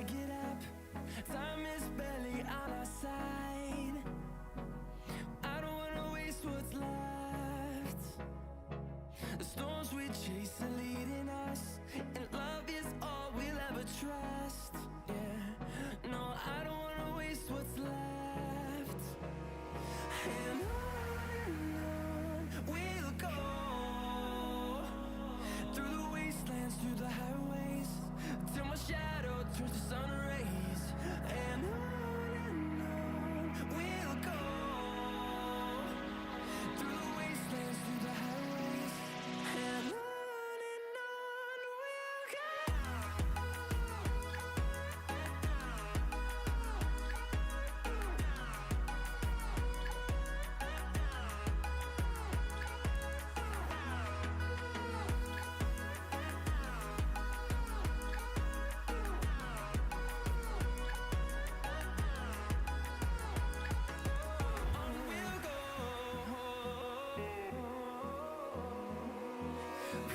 get up, time is barely on our side. I don't wanna waste what's left. The storms we chase are leading us, and love is all we'll ever trust. Yeah, no, I don't wanna waste what's left. And on we'll go, through the wastelands, through the highways, till my shadow turns to sun rays. And on we'll go, through the wastelands, through the highways, and on we'll go.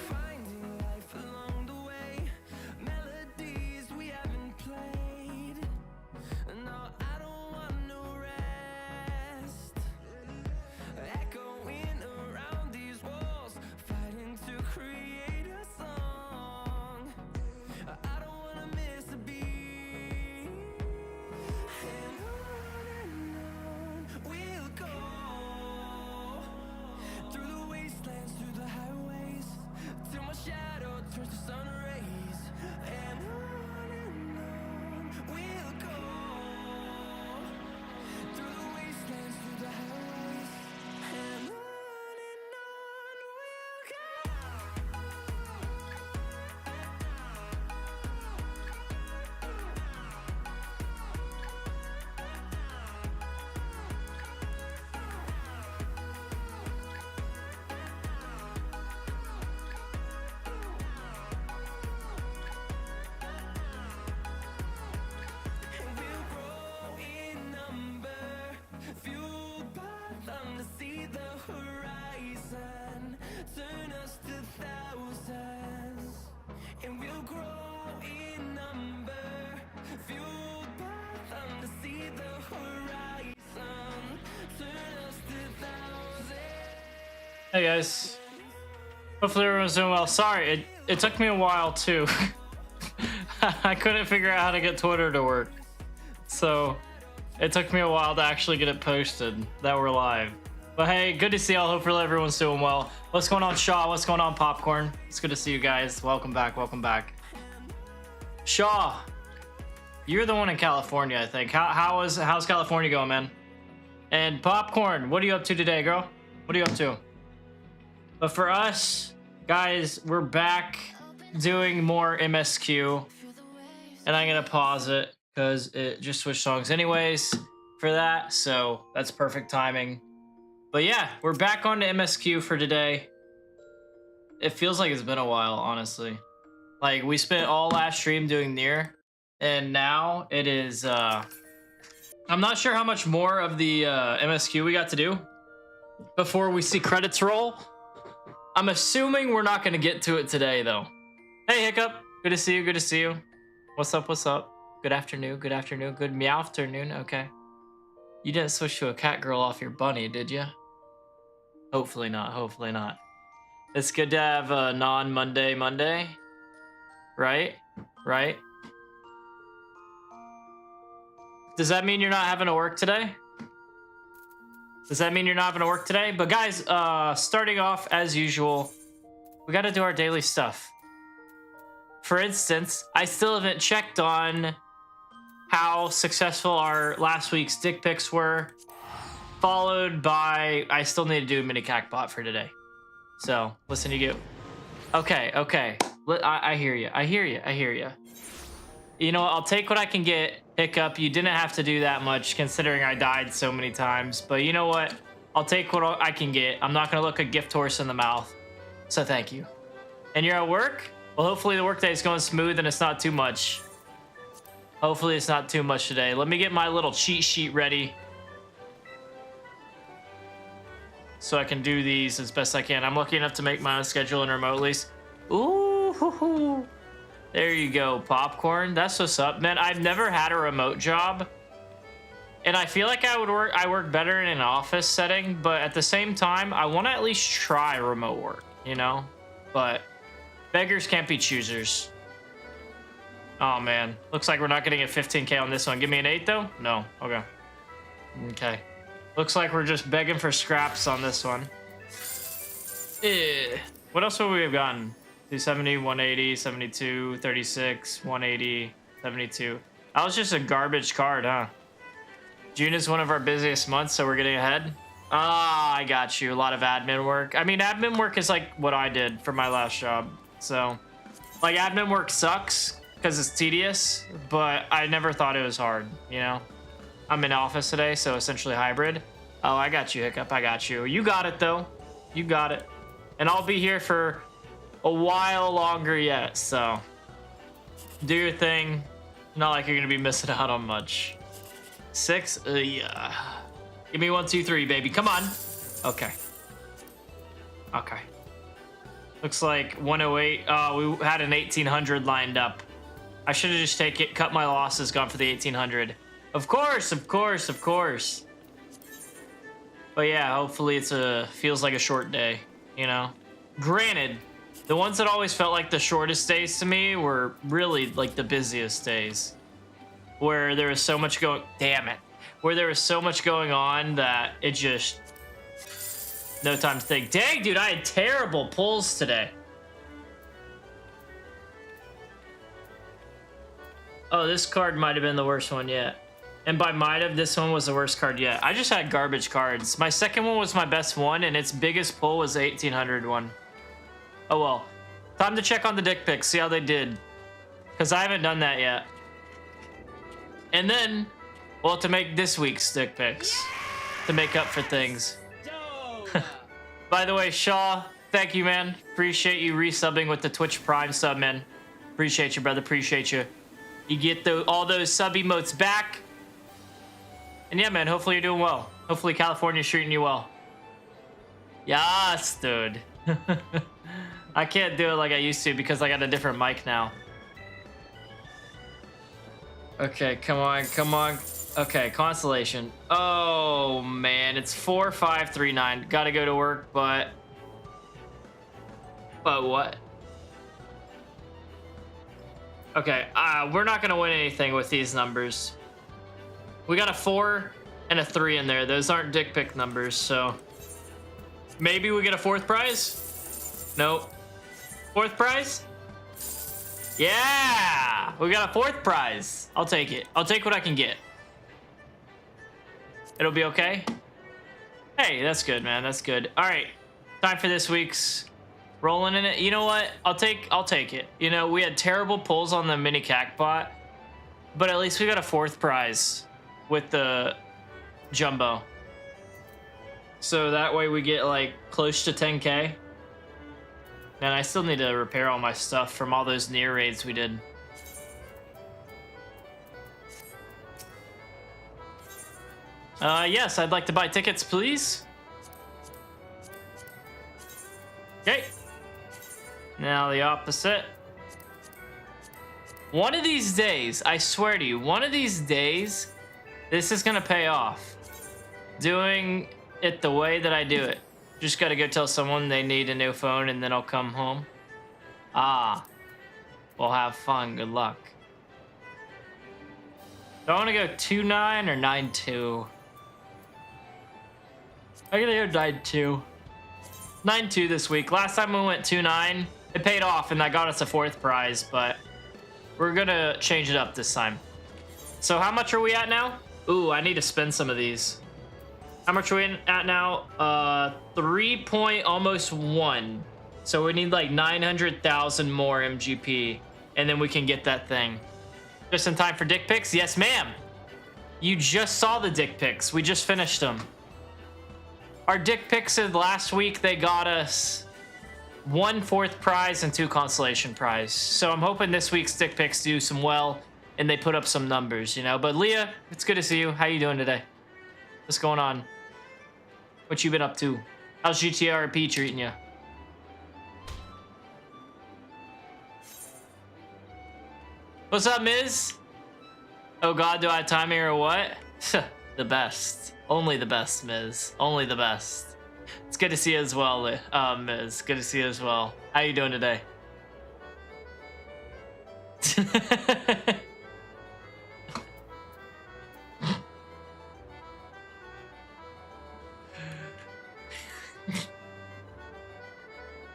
Finding life along the way, melodies we haven't played. No, I don't want no rest. Echoing around these walls, fighting to create a song. I don't wanna miss a beat. And on we'll go, through the wastelands, through the highways, till my shadow turns to sun rays. And on we'll go, through the wastelands, through the highways, and on we'll go. And we'll grow in number, fueled by them to see the horizon, turn us to thousands. And we'll grow in number, fueled by them to see the horizon, turn us to thousands. Hey guys, hopefully everyone's doing well. Sorry, it took me a while too. I couldn't figure out how to get Twitter to work, so it took me a while to actually get it posted that we're live. But hey, good to see y'all. Hopefully everyone's doing well. What's going on, Shaw? What's going on, Popcorn? It's good to see you guys. Welcome back, welcome back. Shaw, you're the one in California, I think. How's California going, man? And Popcorn, what are you up to today, girl? What are you up to? But for us, guys, we're back doing more MSQ. And I'm going to pause it because it just switched songs anyways for that. So that's perfect timing. But yeah, we're back on to MSQ for today. It feels like it's been a while, honestly. Like, we spent all last stream doing Nier. And now it is... I'm not sure how much more of the MSQ we got to do before we see credits roll. I'm assuming we're not going to get to it today, though. Hey, Hiccup. Good to see you. Good to see you. What's up? What's up? Good afternoon. Good afternoon. Good meow afternoon. Okay. You didn't switch to a cat girl off your bunny, did you? Hopefully not. Hopefully not. It's good to have a non-Monday Monday. Right? Right? Does that mean you're not having to work today? Does that mean you're not having to work today? But guys, starting off as usual, we got to do our daily stuff. For instance, I still haven't checked on how successful our last week's dick pics were, followed by I still need to do a mini cackbot for today. So listen, you get okay. I hear you. I hear you. I hear you. You know what? I'll take what I can get. Hiccup, you didn't have to do that much considering I died so many times. But you know what? I'll take what I can get. I'm not going to look a gift horse in the mouth. So thank you. And you're at work? Well, hopefully the workday is going smooth and it's not too much. Hopefully it's not too much today. Let me get my little cheat sheet ready so I can do these as best I can. I'm lucky enough to make my own schedule and remotely. Ooh, hoo, hoo. There you go, popcorn. That's what's up, man. I've never had a remote job. And I feel like I work better in an office setting, but at the same time, I want to at least try remote work, you know? But beggars can't be choosers. Oh, man. Looks like we're not going to get 15K on this one. Give me an 8, though? No. Okay. Okay. Looks like we're just begging for scraps on this one. What else would we have gotten? 270, 180, 72, 36, 180, 72. That was just a garbage card, huh? June is one of our busiest months, so we're getting ahead. Ah, I got you. A lot of admin work. I mean, admin work is like what I did for my last job. So, like, admin work sucks because it's tedious, but I never thought it was hard, you know? I'm in office today, so essentially hybrid. Oh, I got you, Hiccup. I got you. You got it, though. You got it. And I'll be here for a while longer yet, so do your thing. Not like you're going to be missing out on much. 6? Yeah. Give me 1, 2, 3, baby. Come on. Okay. Okay. Looks like 108. We had an 1800 lined up. I should have just cut my losses, gone for the 1800. Of course, of course, of course. But yeah, hopefully feels like a short day, you know? Granted, the ones that always felt like the shortest days to me were really like the busiest days. Where there was so much where there was so much going on that it just no time to think. Dang, dude, I had terrible pulls today. Oh, this card might have been the worst one yet. And by might have, this one was the worst card yet. I just had garbage cards. My second one was my best one, and its biggest pull was the 1800 one. Oh well. Time to check on the dick pics, see how they did. Because I haven't done that yet. And then, well, to make this week's dick pics, to make up for things. By the way, Shaw, thank you, man. Appreciate you resubbing with the Twitch Prime sub, man. Appreciate you, brother. Appreciate you. You get all those sub emotes back. And yeah, man, hopefully you're doing well. Hopefully California's treating you well. Yes, dude. I can't do it like I used to because I got a different mic now. Okay, come on, come on. Okay, constellation. Oh, man, it's 4539. Gotta go to work, but what? Okay, we're not gonna win anything with these numbers. We got a 4 and a 3 in there. Those aren't dick pic numbers, so maybe we get a 4th prize? Nope. 4th prize? Yeah! We got a 4th prize. I'll take it. I'll take what I can get. It'll be okay? Hey, that's good, man. That's good. All right. Time for this week's rolling in it. You know what? I'll take it. You know, we had terrible pulls on the mini cac bot, but at least we got a 4th prize with the jumbo. So that way we get like close to 10K. And I still need to repair all my stuff from all those near raids we did. Yes, I'd like to buy tickets, please. Okay. Now the opposite. One of these days, I swear to you, one of these days, this is gonna pay off. Doing it the way that I do it. Just gotta go tell someone they need a new phone and then I'll come home. Ah. We'll have fun. Good luck. Do I want to go 2-9 or 9-2? I'm gonna go 9-2. 9-2 this week. Last time we went 2-9, it paid off and that got us a 4th prize, but we're gonna change it up this time. So how much are we at now? Ooh, I need to spend some of these. How much are we at now? 3 point almost 1. So we need like 900,000 more MGP, and then we can get that thing. Just in time for dick pics? Yes, ma'am. You just saw the dick pics. We just finished them. Our dick pics of last week, they got us 1 4th prize and 2 consolation prize. So I'm hoping this week's dick pics do some well, and they put up some numbers, you know. But Leah, it's good to see you. How you doing today? What's going on? What you been up to? How's GTRP treating you? What's up, Miz? Oh God, do I have time here or what? The best. Only the best, Miz. Only the best. It's good to see you as well, Miz. Good to see you as well. How you doing today?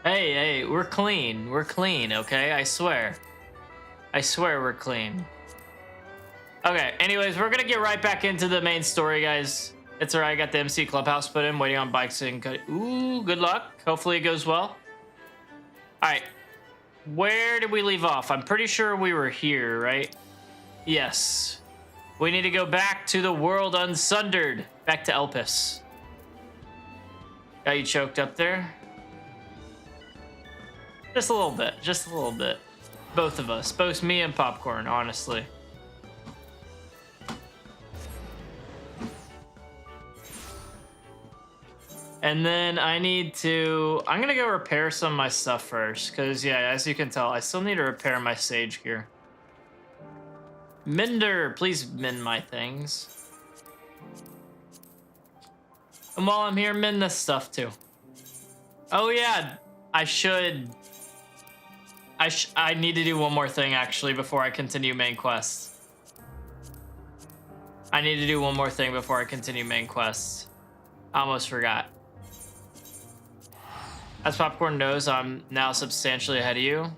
Hey, we're clean. We're clean, okay? I swear. I swear we're clean. Okay, anyways, we're gonna get right back into the main story, guys. It's alright, I got the MC Clubhouse put in, waiting on bikes and ooh, good luck. Hopefully it goes well. Alright. Where did we leave off? I'm pretty sure we were here, right? Yes. We need to go back to the world unsundered. Back to Elpis. Got you choked up there? Just a little bit. Just a little bit. Both of us. Both me and Popcorn, honestly. And then I need to... I'm going to go repair some of my stuff first. Because, yeah, as you can tell, I still need to repair my sage gear. Mender, please mend my things. And while I'm here, mend this stuff, too. Oh, yeah. I should... I need to do one more thing, actually, before I continue main quest. I need to do one more thing before I continue main quest. I almost forgot. As Popcorn knows, I'm now substantially ahead of you.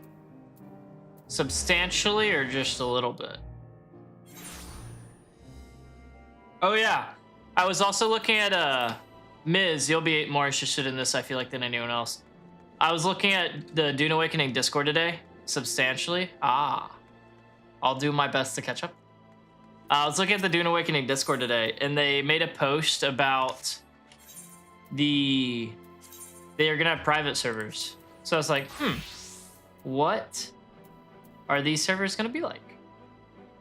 Substantially or just a little bit? Oh, yeah. I was also looking at Miz. You'll be more interested in this, I feel like, than anyone else. I was looking at the Dune Awakening Discord today, substantially. I'll do my best to catch up. I was looking at the Dune Awakening Discord today, and they made a post about they are gonna have private servers. So I was like, what are these servers gonna be like?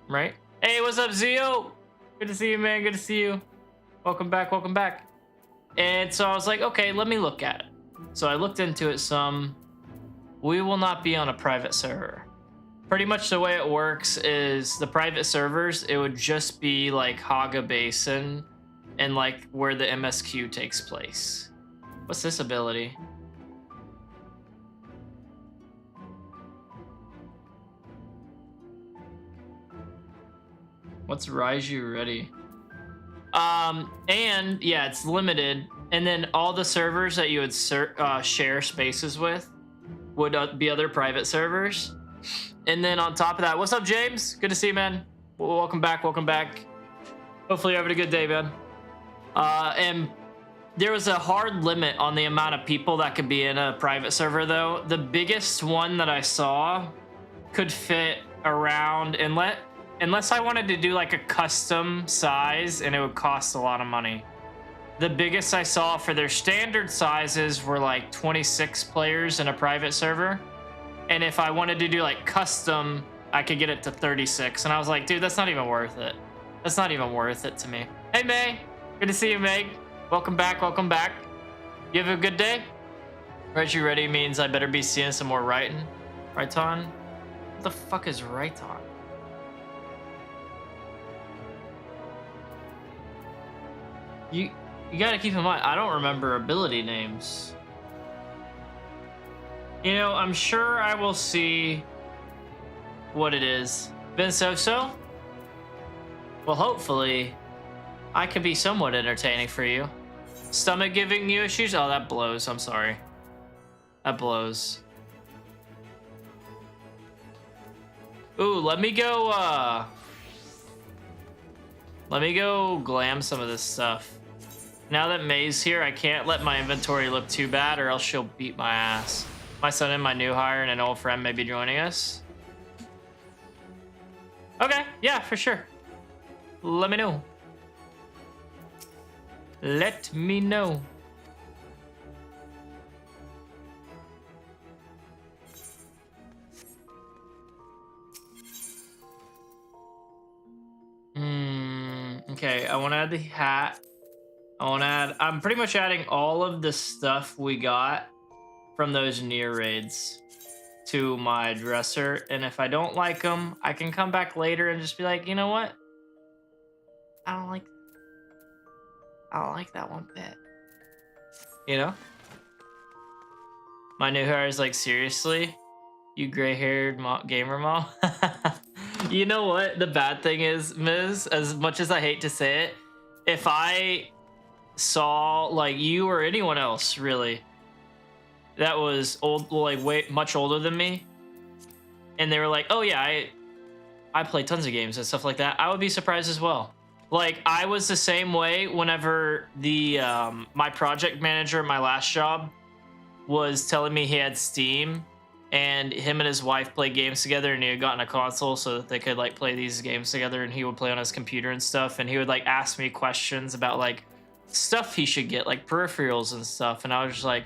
Right? Hey, what's up, Zio? Good to see you, man. Good to see you. Welcome back. Welcome back. And so I was like, okay, let me look at it. So I looked into it some. We will not be on a private server. Pretty much the way it works is the private servers, it would just be like Haga Basin and like where the MSQ takes place. What's this ability? What's Raiju Ready? And yeah, it's limited. And then all the servers that you would share spaces with would be other private servers. And then on top of that, what's up, James? Good to see you, man. Welcome back. Welcome back. Hopefully you're having a good day, man. And there was a hard limit on the amount of people that could be in a private server, though. The biggest one that I saw could fit around, unless I wanted to do like a custom size, and it would cost a lot of money. The biggest I saw for their standard sizes were like 26 players in a private server. And if I wanted to do like custom, I could get it to 36. And I was like, dude, that's not even worth it. That's not even worth it to me. Hey, May. Good to see you, Meg. Welcome back. Welcome back. You have a good day? Reggie Ready means I better be seeing some more writing. Raiton? What the fuck is Raiton? You gotta keep in mind, I don't remember ability names. You know, I'm sure I will see what it is. Been so-so? Well, hopefully, I could be somewhat entertaining for you. Stomach giving you issues? Oh, that blows. I'm sorry. That blows. Ooh, let me go glam some of this stuff. Now that May's here, I can't let my inventory look too bad or else she'll beat my ass. My son and my new hire and an old friend may be joining us. Okay, yeah, for sure. Let me know. Let me know. Okay, I want to add the hat. I'm pretty much adding all of the stuff we got from those near raids to my dresser, and if I don't like them, I can come back later and just be like, you know what? I don't like that one bit. You know? My new hair is like, seriously? You gray-haired gamer mom? You know what? The bad thing is, Ms., as much as I hate to say it, if I saw like you or anyone else really that was old, like way much older than me, and they were like, oh yeah, I play tons of games and stuff like that, I would be surprised as well. Like, I was the same way whenever the my project manager at my last job was telling me he had Steam and him and his wife played games together, and he had gotten a console so that they could like play these games together, and he would play on his computer and stuff, and he would like ask me questions about like stuff he should get, like peripherals and stuff, and I was just like,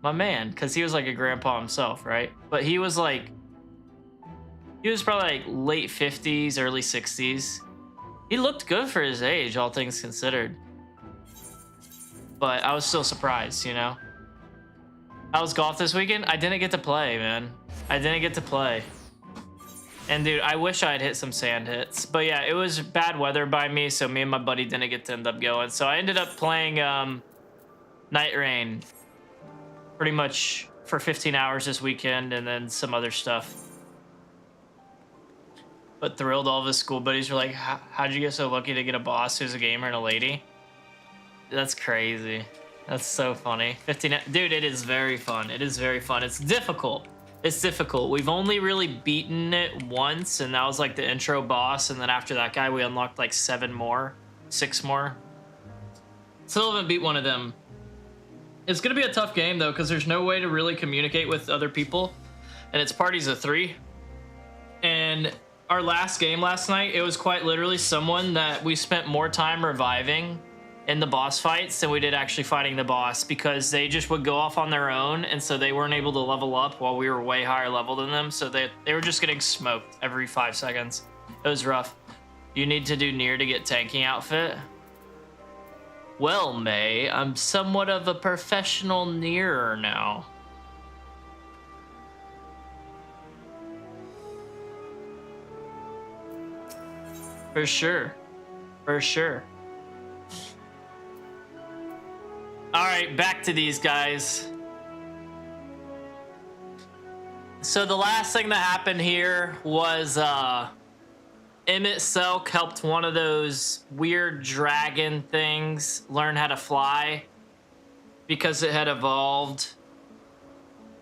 my man, because he was like a grandpa himself, right? But he was like, he was probably like late 50s, early 60s. He looked good for his age, all things considered. But I was still surprised, you know? I was golf this weekend. I didn't get to play, man. I didn't get to play. And dude, I wish I had hit some sand hits. But yeah, it was bad weather by me, so me and my buddy didn't get to end up going. So I ended up playing Night Rain pretty much for 15 hours this weekend, and then some other stuff. But thrilled, all of his school buddies were like, how'd you get so lucky to get a boss who's a gamer and a lady? That's crazy. That's so funny. 15, dude, it is very fun. It is very fun. It's difficult. It's difficult. We've only really beaten it once, and that was like the intro boss, and then after that guy, we unlocked like 6 more. Still haven't beat one of them. It's gonna be a tough game though, because there's no way to really communicate with other people, and it's parties of 3. And our last game last night, it was quite literally someone that we spent more time reviving in the boss fights than we did actually fighting the boss, because they just would go off on their own, and so they weren't able to level up while we were way higher level than them, so they were just getting smoked every 5 seconds. It was rough. You need to do Nier to get tanking outfit? Well, May, I'm somewhat of a professional Nierer now. For sure. For sure. All right, back to these guys. So the last thing that happened here was Emmett Selk helped one of those weird dragon things learn how to fly because it had evolved.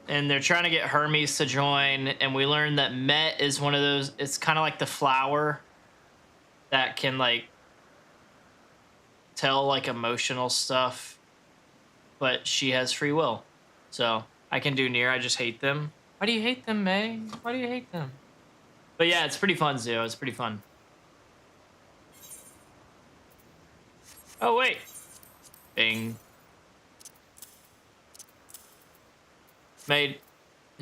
And they're trying to get Hermes to join, and we learned that Met is one of those, it's kind of like the flower that can like tell like emotional stuff, but she has free will. So I can do Nier, I just hate them. Why do you hate them, May? Why do you hate them? But yeah, it's pretty fun, Zio. It's pretty fun. Oh, wait. Bing. Made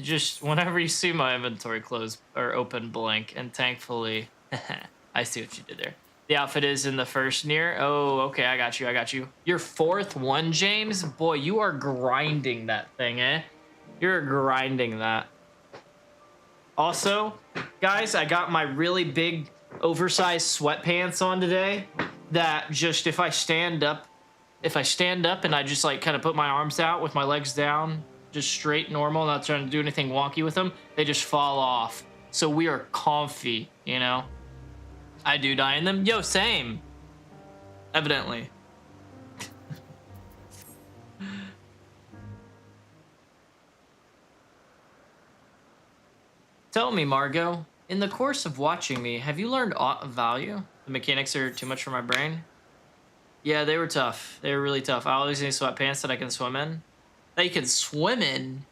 just whenever you see my inventory close or open blank, and thankfully, I see what you did there. The outfit is in the first Nier. Oh, okay, I got you, I got you. Your 4th one, James? Boy, you are grinding that thing, eh? You're grinding that. Also, guys, I got my really big, oversized sweatpants on today that just, if I stand up and I just like kind of put my arms out with my legs down, just straight, normal, not trying to do anything wonky with them, they just fall off. So we are comfy, you know? I do die in them. Yo, same. Evidently. Tell me, Margot, in the course of watching me, have you learned aught of value? The mechanics are too much for my brain? Yeah, they were tough. They were really tough. I always need sweatpants that I can swim in. That you can swim in?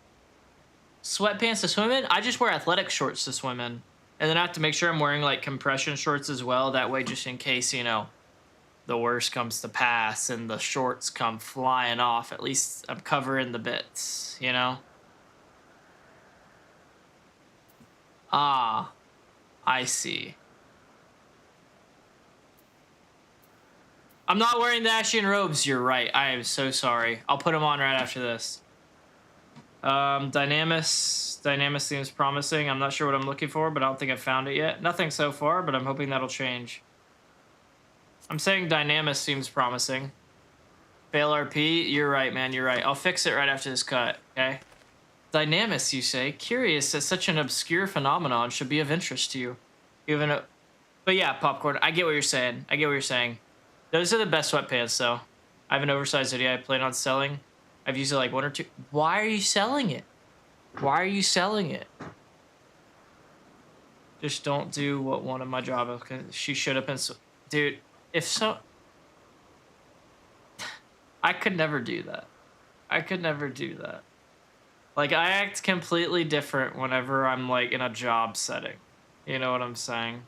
Sweatpants to swim in? I just wear athletic shorts to swim in. And then I have to make sure I'm wearing like compression shorts as well. That way, just in case, you know, the worst comes to pass and the shorts come flying off, at least I'm covering the bits, you know? Ah, I see. I'm not wearing the Ashian robes, you're right. I am so sorry. I'll put them on right after this. Dynamis seems promising. I'm not sure what I'm looking for, but I don't think I've found it yet. Nothing so far, but I'm hoping that'll change. I'm saying Dynamis seems promising. Fail RP, you're right, man, you're right. I'll fix it right after this cut, okay? Dynamis, you say? Curious that such an obscure phenomenon should be of interest to you. Even a... But yeah, Popcorn, I get what you're saying. I get what you're saying. Those are the best sweatpants, though. I have an oversized hoodie I plan on selling. I've used it like 1 or 2. Why are you selling it? Why are you selling it? Just don't do what one of my job. She should have been... Dude, if so... I could never do that. I could never do that. Like, I act completely different whenever I'm, like, in a job setting. You know what I'm saying?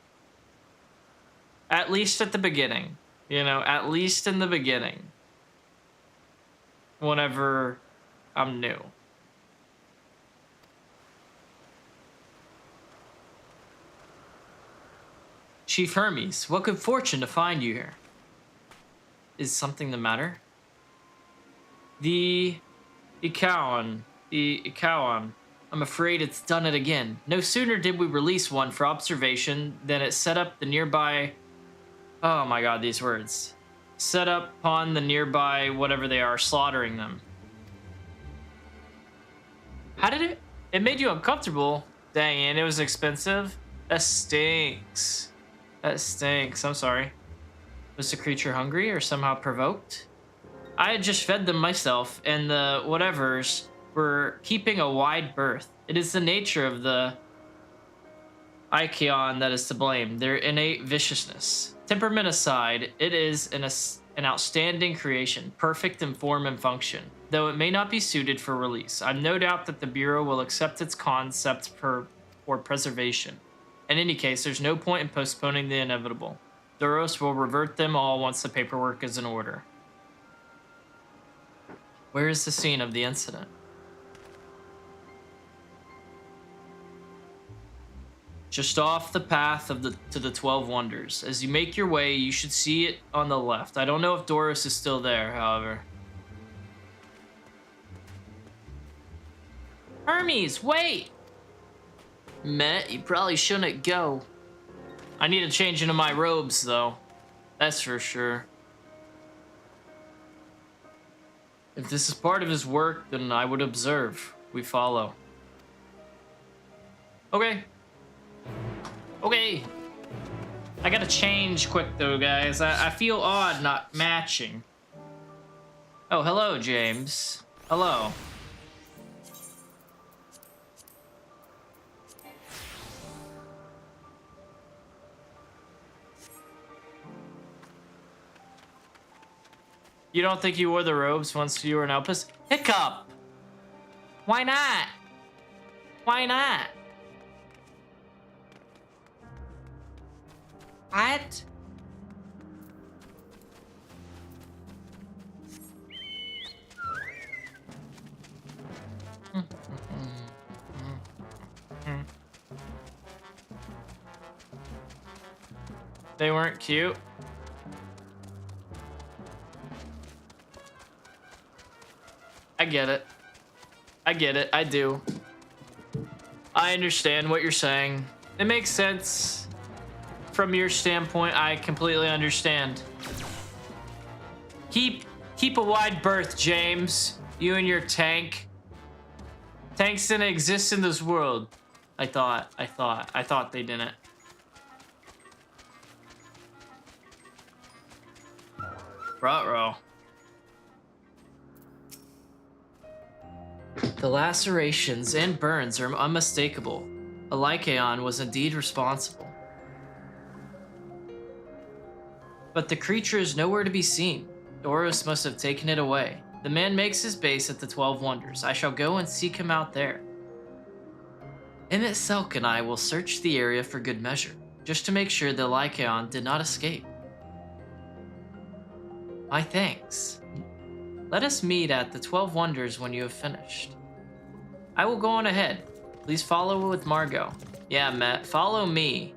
At least at the beginning. You know, at least in the beginning. Whenever I'm new. Chief Hermes, what good fortune to find you here. Is something the matter? The Ikawan. I'm afraid it's done it again. No sooner did we release one for observation than it set up the nearby... Oh my god, these words. Set up upon the nearby whatever they are, slaughtering them. How did it... It made you uncomfortable. Dang, and it was expensive? That stinks. That stinks, I'm sorry. Was the creature hungry or somehow provoked? I had just fed them myself, and the whatevers were keeping a wide berth. It is the nature of the Ikion that is to blame, their innate viciousness. Temperament aside, it is an outstanding creation, perfect in form and function, though it may not be suited for release. I've no doubt that the Bureau will accept its concept for preservation. In any case, there's no point in postponing the inevitable. Duros will revert them all once the paperwork is in order. Where is the scene of the incident? Just off the path to the 12 Wonders. As you make your way, you should see it on the left. I don't know if Doris is still there, however. Hermes, wait! Met, you probably shouldn't go. I need to change into my robes, though. That's for sure. If this is part of his work, then I would observe. We follow. Okay. Okay. I gotta change quick, though, guys. I feel odd not matching. Oh, hello, James. Hello. You don't think you wore the robes once you were an outpost? Hiccup! Why not? Why not? What? They weren't cute. I get it. I get it. I do. I understand what you're saying. It makes sense. From your standpoint, I completely understand. Keep a wide berth, James. You and your tank. Tanks didn't exist in this world. I thought they didn't. Ruh-roh. The lacerations and burns are unmistakable. A Lycaon was indeed responsible. But the creature is nowhere to be seen. Doros must have taken it away. The man makes his base at the 12 Wonders. I shall go and seek him out there. Emmett Selk and I will search the area for good measure, just to make sure the Lycaon did not escape. My thanks. Let us meet at the 12 Wonders when you have finished. I will go on ahead. Please follow with Margot. Yeah, Matt, follow me.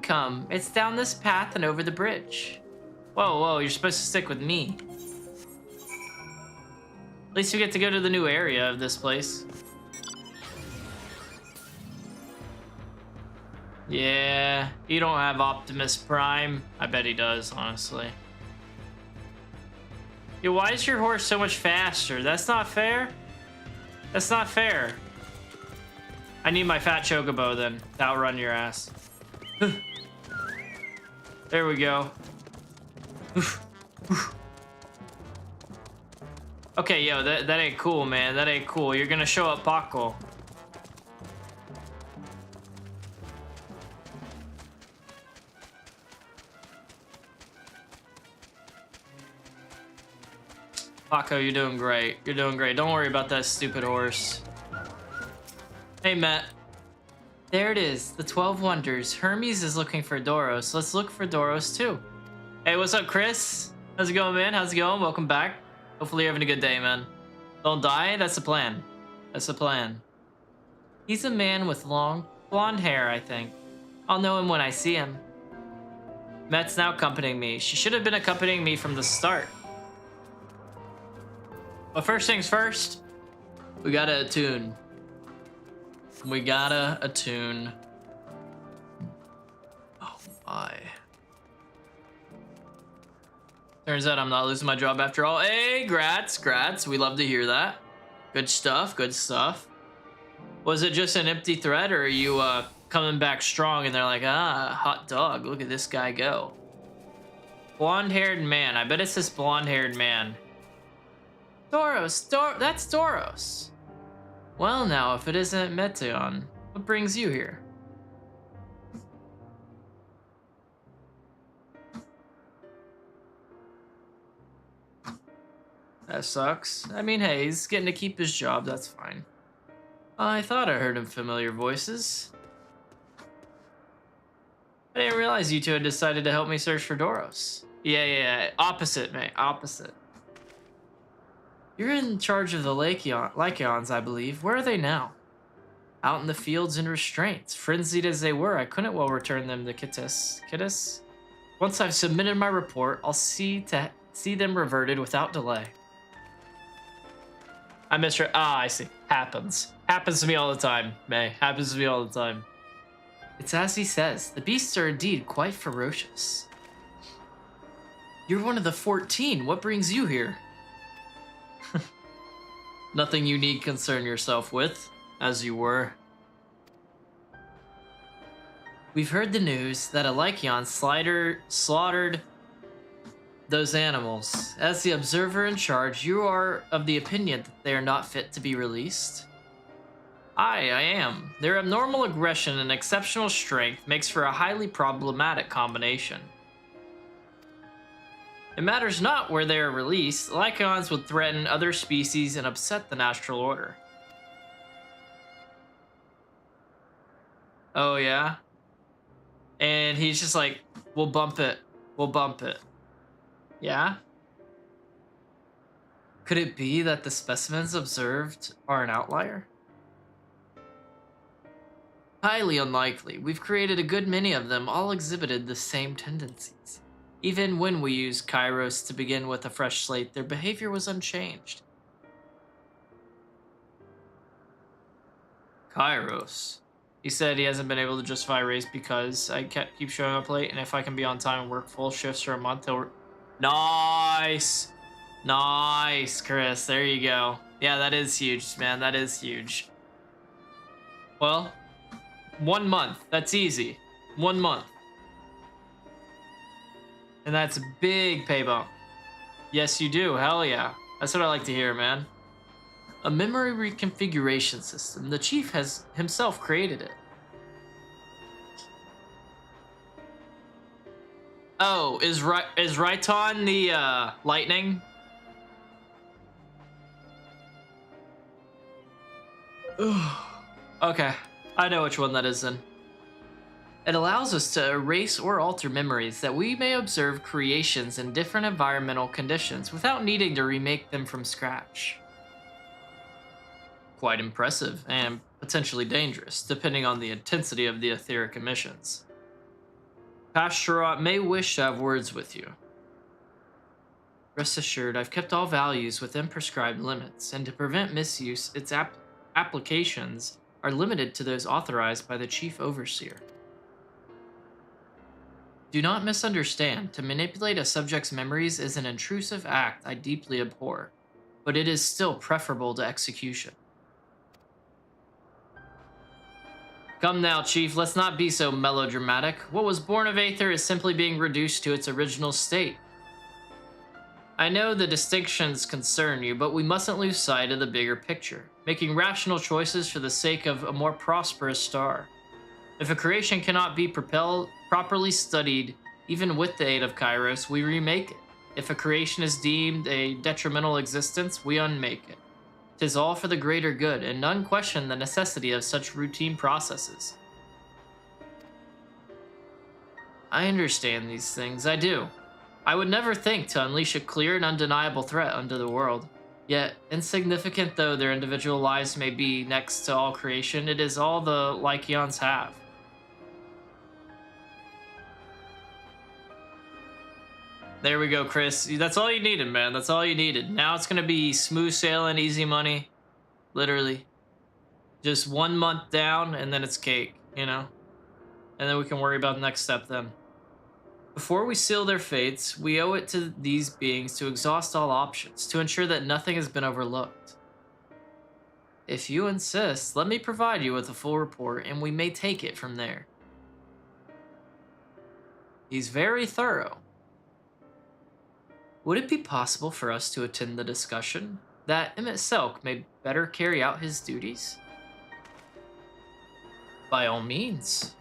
Come, it's down this path and over the bridge. Whoa, you're supposed to stick with me. At least we get to go to the new area of this place. Yeah, you don't have Optimus Prime. I bet he does, honestly. Yeah, why is your horse so much faster? That's not fair. That's not fair. I need my fat chocobo then to outrun your ass. There we go. Okay, yo, that ain't cool, man. That ain't cool. You're gonna show up Paco. Paco, you're doing great. You're doing great. Don't worry about that stupid horse. Hey, Matt. There it is, the 12 Wonders. Hermes is looking for Doros. Let's look for Doros too. Hey, what's up, Chris? How's it going, man? How's it going? Welcome back. Hopefully you're having a good day, man. Don't die? That's the plan. That's the plan. He's a man with long, blonde hair, I think. I'll know him when I see him. Met's now accompanying me. She should have been accompanying me from the start. But first things first, we gotta attune. We gotta attune. Oh my. Turns out I'm not losing my job after all. Hey, grats. We love to hear that. Good stuff, good stuff. Was it just an empty threat, or are you coming back strong and they're like, ah, hot dog, look at this guy go. Blonde-haired man. I bet it's this blonde-haired man. Doros, that's Doros. Well now, if it isn't Metteon, what brings you here? That sucks. I mean, hey, he's getting to keep his job, that's fine. I thought I heard him familiar voices. I didn't realize you two had decided to help me search for Doros. Yeah, opposite, mate, opposite. You're in charge of the Lycaons, I believe. Where are they now? Out in the fields in restraints. Frenzied as they were, I couldn't well return them to Kittis. Once I've submitted my report, I'll see them reverted without delay. I misread. Ah, I see. Happens. Happens to me all the time, May. Happens to me all the time. It's as he says. The beasts are indeed quite ferocious. You're one of the 14. What brings you here? Nothing you need concern yourself with, as you were. We've heard the news that a Lycaon slaughtered those animals. As the observer in charge, you are of the opinion that they are not fit to be released? I am. Their abnormal aggression and exceptional strength makes for a highly problematic combination. It matters not where they are released, Lycaons would threaten other species and upset the natural order. Oh yeah? And he's just like, we'll bump it. We'll bump it. Yeah? Could it be that the specimens observed are an outlier? Highly unlikely. We've created a good many of them, all exhibited the same tendencies. Even when we used Kairos to begin with a fresh slate, their behavior was unchanged. Kairos. He said he hasn't been able to justify a race because I keep showing up late, and if I can be on time and work full shifts for a month, he'll... Nice! Nice, Chris. There you go. Yeah, that is huge, man. That is huge. Well, 1 month. That's easy. 1 month. And that's a big pay bump. Yes, you do. Hell yeah. That's what I like to hear, man. A memory reconfiguration system. The chief has himself created it. Oh, is Raiton the lightning? Okay, I know which one that is then. It allows us to erase or alter memories that we may observe creations in different environmental conditions without needing to remake them from scratch. Quite impressive and potentially dangerous, depending on the intensity of the etheric emissions. Pastorot may wish to have words with you. Rest assured, I've kept all values within prescribed limits, and to prevent misuse, its applications are limited to those authorized by the Chief Overseer. Do not misunderstand. To manipulate a subject's memories is an intrusive act I deeply abhor, but it is still preferable to execution. Come now, Chief, let's not be so melodramatic. What was born of Aether is simply being reduced to its original state. I know the distinctions concern you, but we mustn't lose sight of the bigger picture, making rational choices for the sake of a more prosperous star. If a creation cannot be properly studied, even with the aid of Kairos, we remake it. If a creation is deemed a detrimental existence, we unmake it. 'Tis all for the greater good, and none question the necessity of such routine processes. I understand these things, I do. I would never think to unleash a clear and undeniable threat unto the world. Yet, insignificant though their individual lives may be next to all creation, it is all the Lycaons have. There we go, Chris. That's all you needed, man. That's all you needed. Now it's going to be smooth sailing, easy money. Literally. Just 1 month down, and then it's cake, you know? And then we can worry about the next step then. Before we seal their fates, we owe it to these beings to exhaust all options, to ensure that nothing has been overlooked. If you insist, let me provide you with a full report, and we may take it from there. He's very thorough. Would it be possible for us to attend the discussion, that Emmett Selk may better carry out his duties? By all means.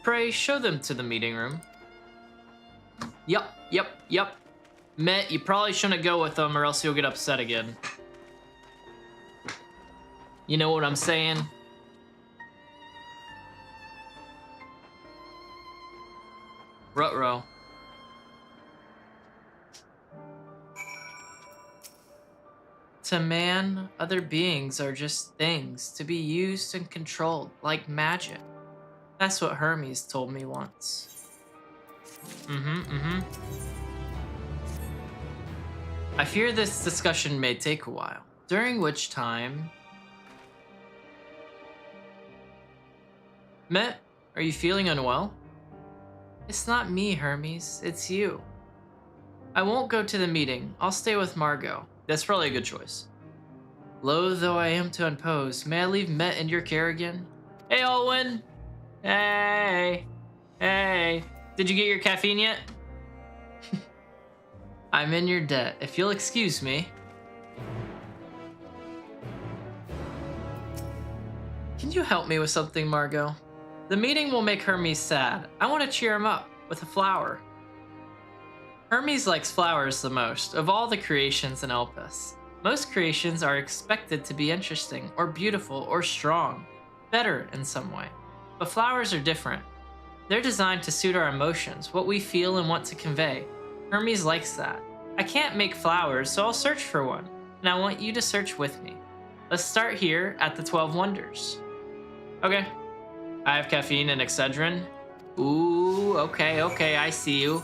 Pray, show them to the meeting room. Yup. Met, you probably shouldn't go with them or else you'll get upset again. You know what I'm saying? Ruh-roh. To man, other beings are just things to be used and controlled like magic. That's what Hermes told me once. I fear this discussion may take a while, during which time... Met, are you feeling unwell? It's not me, Hermes, it's you. I won't go to the meeting, I'll stay with Margot. That's probably a good choice. Loath though I am to impose, may I leave Met in your care again? Hey, Olwen! Hey! Did you get your caffeine yet? I'm in your debt, if you'll excuse me. Can you help me with something, Margot? The meeting will make Hermes sad. I want to cheer him up with a flower. Hermes likes flowers the most of all the creations in Elpis. Most creations are expected to be interesting or beautiful or strong, better in some way. But flowers are different. They're designed to suit our emotions, what we feel and want to convey. Hermes likes that. I can't make flowers, so I'll search for one, and I want you to search with me. Let's start here at the 12 Wonders. Okay. I have caffeine and Excedrin. Ooh, okay, I see you.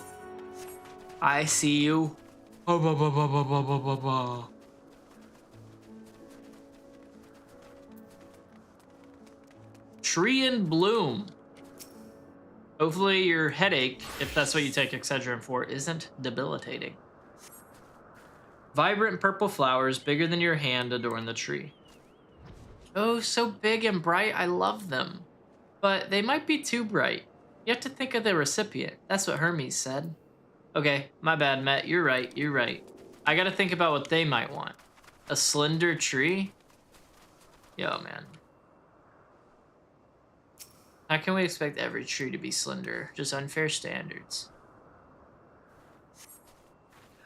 Tree in Bloom. Hopefully your headache, if that's what you take Excedrin for, isn't debilitating. Vibrant purple flowers bigger than your hand adorn the tree. Oh, so big and bright, I love them. But they might be too bright. You have to think of the recipient. That's what Hermes said. Okay, my bad, Matt. You're right. I gotta think about what they might want. A slender tree? Yo, man. How can we expect every tree to be slender? Just unfair standards.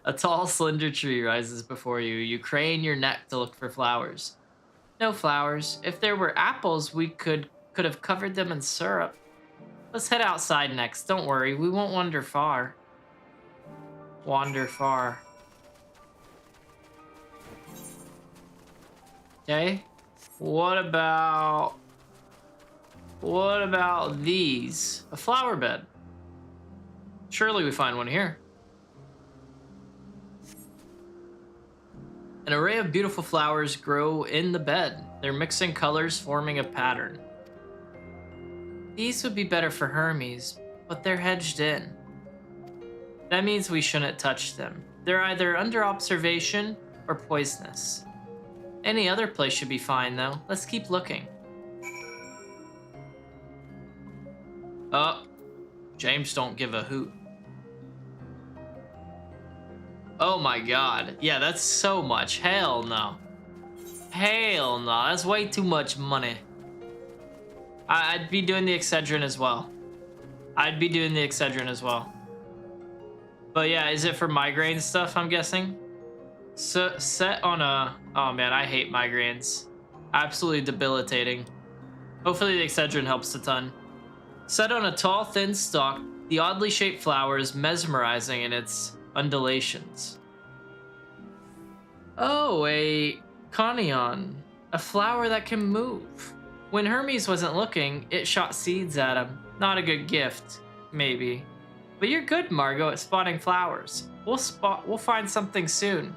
A tall, slender tree rises before you. You crane your neck to look for flowers. No flowers. If there were apples, we could have covered them in syrup. Let's head outside next. Don't worry, we won't wander far. Okay. What about these? A flower bed. Surely we find one here. An array of beautiful flowers grow in the bed. They're mixing colors, forming a pattern. These would be better for Hermes, but they're hedged in. That means we shouldn't touch them. They're either under observation or poisonous. Any other place should be fine, though. Let's keep looking. Oh, James don't give a hoot. Oh my god. Yeah, that's so much. Hell no. Hell no. That's way too much money. I'd be doing the Excedrin as well. I'd be doing the Excedrin as well. But yeah, is it for migraine stuff, I'm guessing? So, set on a... Oh man, I hate migraines. Absolutely debilitating. Hopefully the Excedrin helps a ton. Set on a tall, thin stalk, the oddly shaped flower is mesmerizing in its undulations. Oh, a conion. A flower that can move. When Hermes wasn't looking, it shot seeds at him. Not a good gift, maybe. But you're good, Margot, at spotting flowers. We'll find something soon.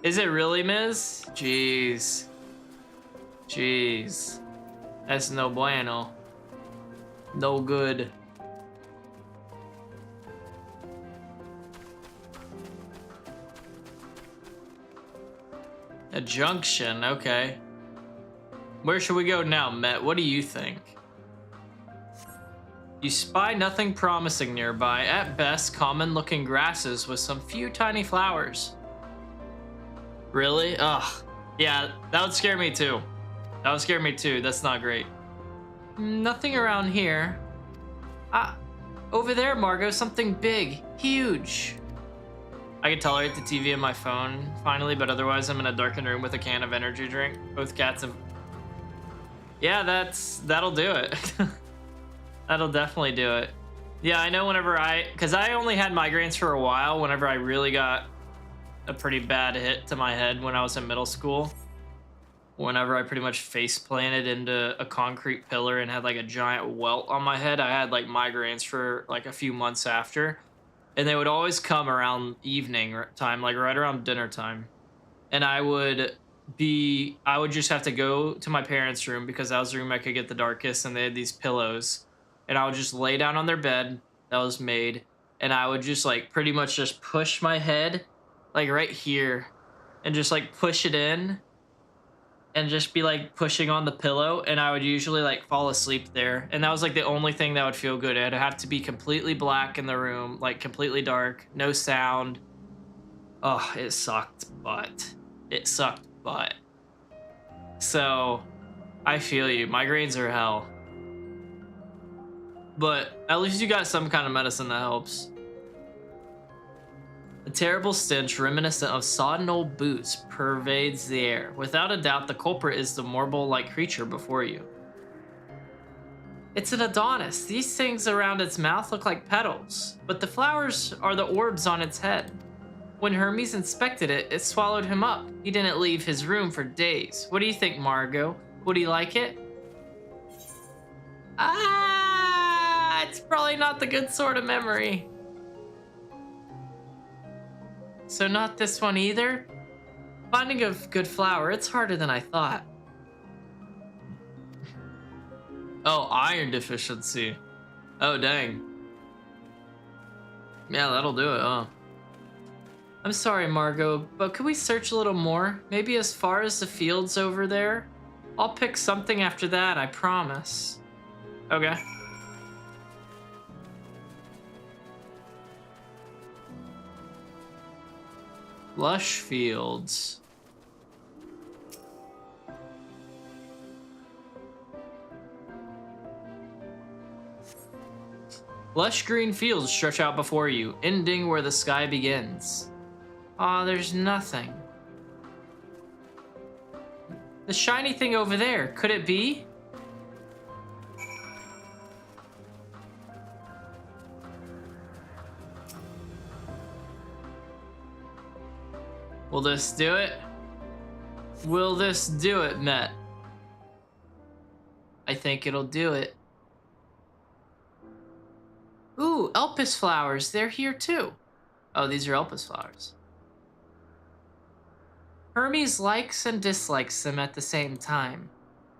Is it really, Ms.? Jeez. Jeez. That's no bueno. No good. A junction, okay. Where should we go now, Met? What do you think? You spy nothing promising nearby. At best, common-looking grasses with some few tiny flowers. Really? Ugh. Yeah, that would scare me too. That would scare me too. That's not great. Nothing around here. Over there, Margot, something big. Huge. I can tolerate the TV and my phone, finally, but otherwise I'm in a darkened room with a can of energy drink. Both cats and... Yeah, that'll do it. That'll definitely do it. Yeah, I know whenever because I only had migraines for a while whenever I really got a pretty bad hit to my head when I was in middle school. Whenever I pretty much face planted into a concrete pillar and had like a giant welt on my head, I had like migraines for like a few months after. And they would always come around evening time, like right around dinner time. And I would just have to go to my parents' room because that was the room I could get the darkest, and they had these pillows. And I would just lay down on their bed that was made, and I would just like pretty much just push my head like right here and just like push it in and just be like pushing on the pillow, and I would usually like fall asleep there. And that was like the only thing that would feel good. It'd have to be completely black in the room, like completely dark, no sound. Oh, it sucked butt. It sucked butt. So I feel you. Migraines are hell. But at least you got some kind of medicine that helps. A terrible stench reminiscent of sodden old boots pervades the air. Without a doubt, the culprit is the marble-like creature before you. It's an Adonis. These things around its mouth look like petals, but the flowers are the orbs on its head. When Hermes inspected it, it swallowed him up. He didn't leave his room for days. What do you think, Margot? Would he like it? It's probably not the good sort of memory. So not this one either? Finding a good flower, it's harder than I thought. Oh, iron deficiency. Oh, dang. Yeah, that'll do it, huh? I'm sorry, Margot, but could we search a little more? Maybe as far as the fields over there? I'll pick something after that, I promise. Okay. Lush fields. Lush green fields stretch out before you, ending where the sky begins. Aw, there's nothing. The shiny thing over there, could it be? Will this do it? Will this do it, Met? I think it'll do it. Ooh, Elpis flowers. They're here too. Oh, these are Elpis flowers. Hermes likes and dislikes them at the same time.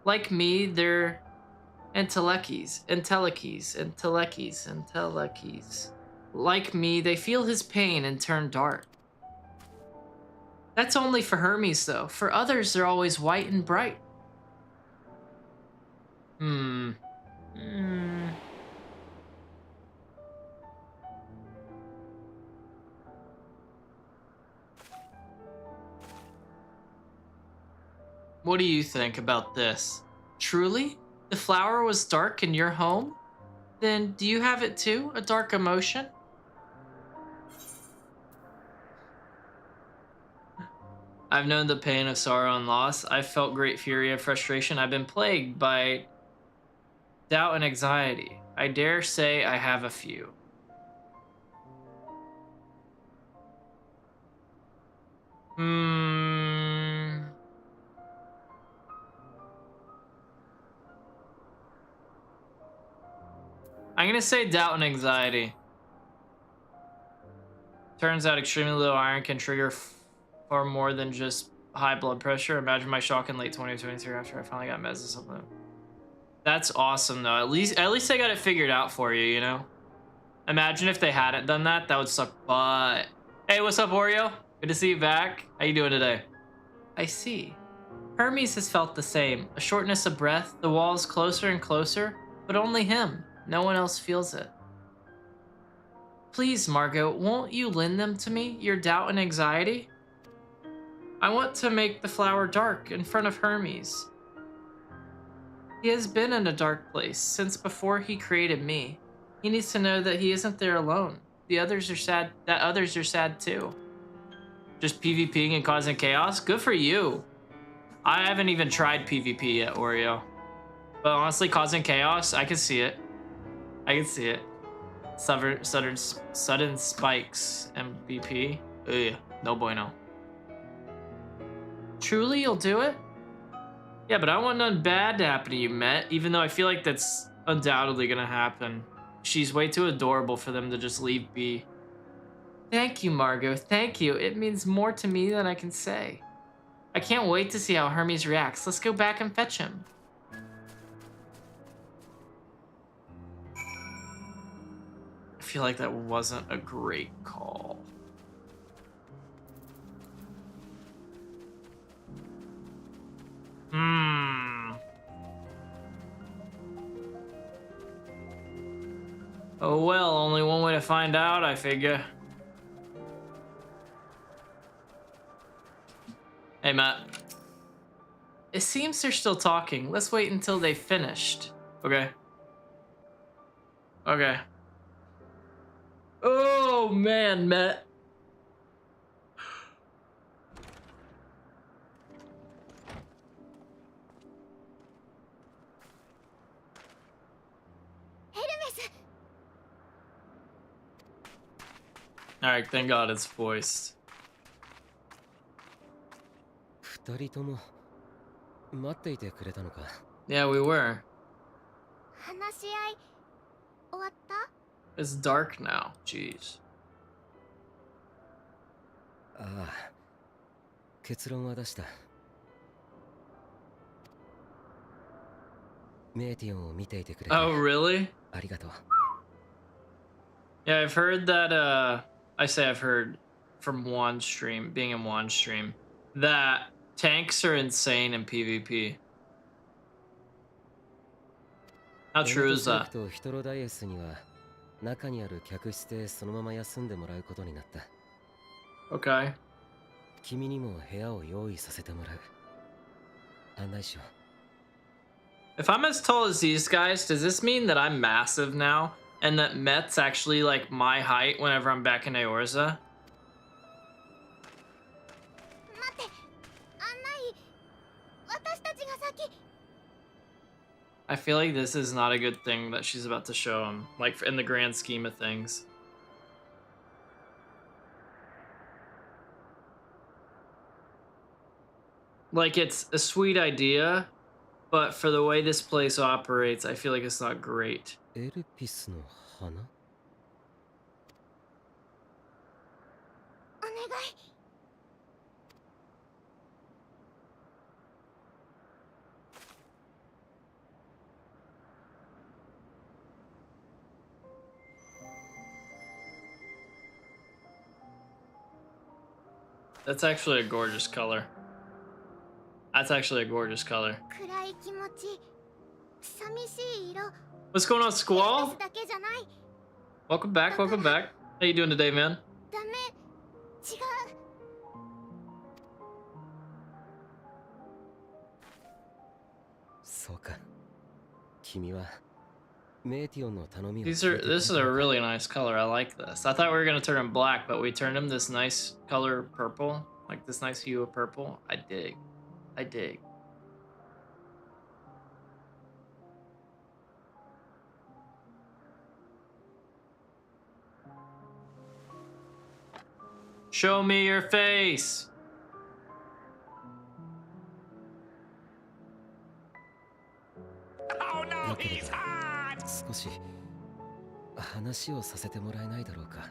Like me, they're entelechies. Like me, they feel his pain and turn dark. That's only for Hermes, though. For others, they're always white and bright. What do you think about this? Truly? The flower was dark in your home? Then do you have it too? A dark emotion? I've known the pain of sorrow and loss. I've felt great fury and frustration. I've been plagued by doubt and anxiety. I dare say I have a few. I'm gonna say doubt and anxiety. Turns out extremely low iron can trigger far more than just high blood pressure. Imagine my shock in late 2023 after I finally got meds or something. That's awesome though. At least they got it figured out for you, you know? Imagine if they hadn't done that, that would suck butt. Hey, what's up, Oreo? Good to see you back. How you doing today? I see. Hermes has felt the same. A shortness of breath, the walls closer and closer, but only him. No one else feels it. Please, Margot, won't you lend them to me, your doubt and anxiety? I want to make the flower dark in front of Hermes. He has been in a dark place since before he created me. He needs to know that he isn't there alone. Others are sad too. Just PvPing and causing chaos? Good for you. I haven't even tried PvP yet, Oreo. But honestly, causing chaos, I can see it. I can see it. Sudden spikes, MVP. Ugh, no bueno. Truly, you'll do it? Yeah, but I want none bad to happen to you, Met, even though I feel like that's undoubtedly gonna happen. She's way too adorable for them to just leave be. Thank you, Margot, thank you. It means more to me than I can say. I can't wait to see how Hermes reacts. Let's go back and fetch him. I feel like that wasn't a great call. Oh well, only one way to find out, I figure. Hey, Matt. It seems they're still talking. Let's wait until they've finished. Okay. Okay. Oh, man, Matt. Alright, thank God it's voiced. Yeah, we were. It's dark now. Jeez. Oh, really? Yeah, I've heard that, I say I've heard from one stream, being in one stream, that tanks are insane in PvP. How true is that? Okay. If I'm as tall as these guys, does this mean that I'm massive now? And that Met's actually like my height whenever I'm back in Eorza? I feel like this is not a good thing that she's about to show him, like in the grand scheme of things. Like, it's a sweet idea, but for the way this place operates, I feel like it's not great. That's actually a gorgeous color. That's actually a gorgeous color. What's going on, Squall? Welcome back, welcome back. How you doing today, man? そうか。君はメーティオンの頼みを This 聞いてくれ is た a のか really nice color. I like this. I thought we were gonna turn him black, but we turned him this nice color purple, like this nice hue of purple. I dig. I dig. Show me your face. Oh no, よけれ he's ば hot! 少し話をさせてもらえないだろうか。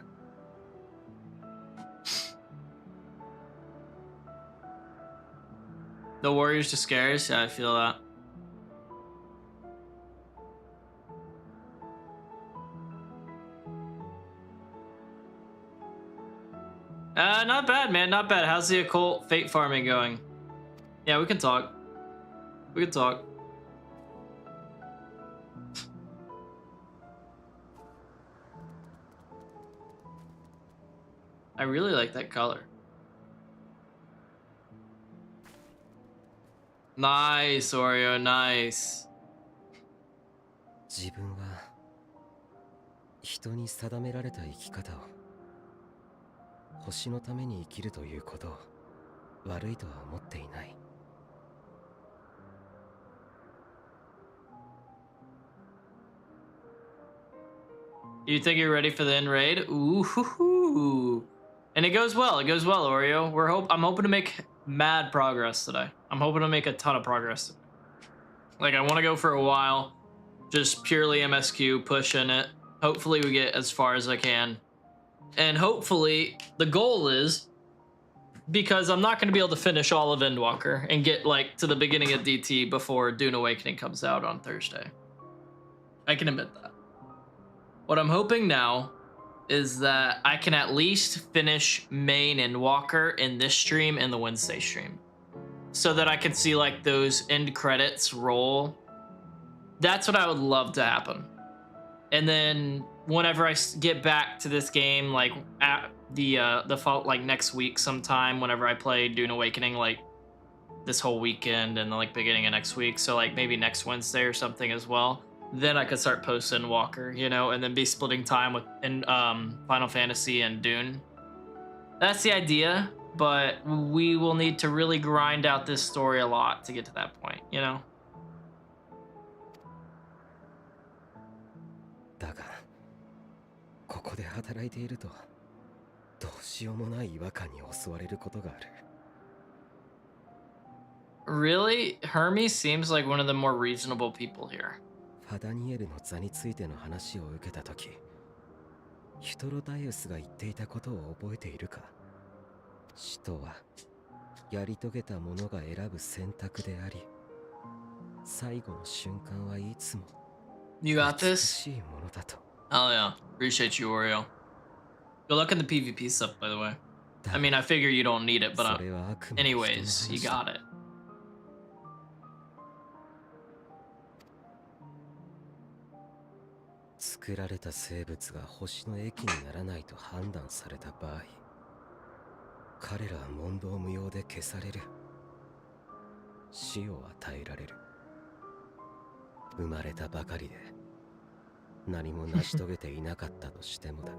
The Warriors to scares. Yeah, I feel that. Not bad, man. Not bad. How's the occult fate farming going? Yeah, we can talk. We can talk. I really like that color. Nice, Oreo. Nice. 自分は人に定められた生き方を星のために生きるということを悪いとは思っていない。 You think you're ready for the end raid? Ooh, hoo, hoo. And it goes well. It goes well, Oreo. I'm hoping to make mad progress today. I'm hoping to make a ton of progress. Like, I want to go for a while, just purely MSQ, pushing it. Hopefully we get as far as I can. And hopefully the goal is, because I'm not going to be able to finish all of EndWalker and get like to the beginning of DT before Dune Awakening comes out on Thursday. I can admit that. What I'm hoping now is that I can at least finish main EndWalker in this stream and the Wednesday stream, so that I can see like those end credits roll. That's what I would love to happen. And then whenever I get back to this game, like at the fall, like next week sometime, whenever I play Dune Awakening, like this whole weekend and like beginning of next week, so like maybe next Wednesday or something as well, then I could start posting Walker, you know, and then be splitting time with Final Fantasy and Dune. That's the idea, but we will need to really grind out this story a lot to get to that point, you know? だがここで働いているとどうしようもない違和感に襲われることがある。 Really? Hermes seems like one of the more reasonable people here. ファダニエルの座についての話を受けたとき、ヒトロダイウスが言っていたことを覚えているか。死とはやり遂げた者が選ぶ選択であり、最後の瞬間はいつも You got 美 this? しいものだと。 Oh yeah, appreciate you, Oreo. Good luck in the PvP stuff, by the way. I mean, I figure you don't need it, but それはあくまで人の anyways, you 話だ。 got it. 作られた生物が星の益にならないと判断された場合、彼らは問答無用で消される。死を与えられる。生まれたばかりで何も成し遂げていなかったとしてもだ。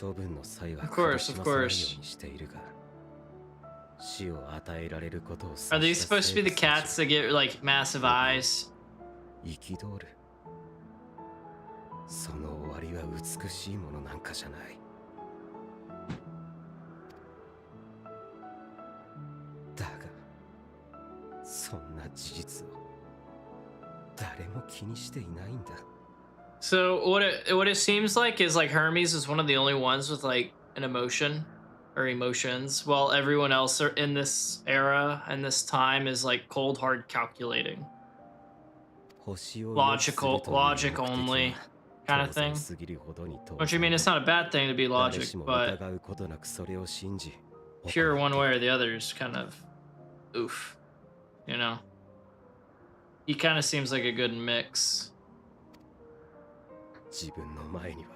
処分の際は Of 苦 course, し of まさないよう course. にしているが、死を与えられることを Are these supposed to be the cats that get like massive eyes? 憤る。その終わりは美しいものなんかじゃない。だが、そんな事実を誰も気にしていないんだ。So what it seems like is like Hermes is one of the only ones with like an emotion or emotions, while everyone else are in this era and this time is like cold, hard, calculating, 星を良くするという目的 logic は only kind of 当然 thing. すぎるほどに当 Which I mean, 然 it's not a bad thing to be 誰 logic, しも but 疑うことなくそれを信じ pure 行 one って way い or る the other is kind of oof, you know. He kind of seems like a good mix. 自分の前には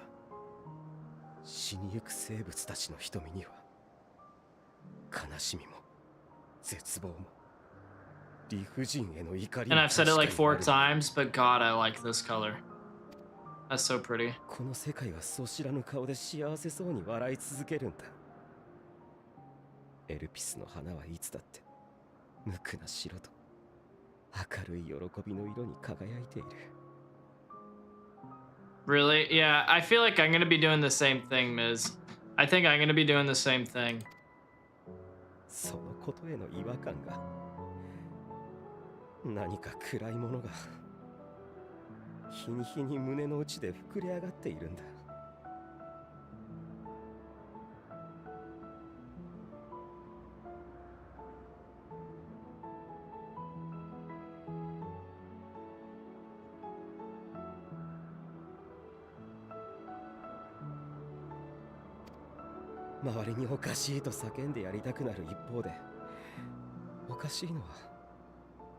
死にゆく生物たちの瞳には悲しみも絶望も理不尽への怒り And も I've said it like 確かにあ 4 る times, but God, I like this color. That's so pretty. この世界はそしらぬ顔で幸せそうに笑い続けるんだ。エルピスの花はいつだって無垢な白と明るい喜びの色に輝いている。 Really? Yeah, I feel like I'm gonna be doing the same thing, Miz. I think I'm gonna be doing the same thing. そのことへの違和感が何か暗いものが日に日に胸の内で膨れ上がっているんだ。周りにおかしいと叫んでやりたくなる一方で、おかしいのは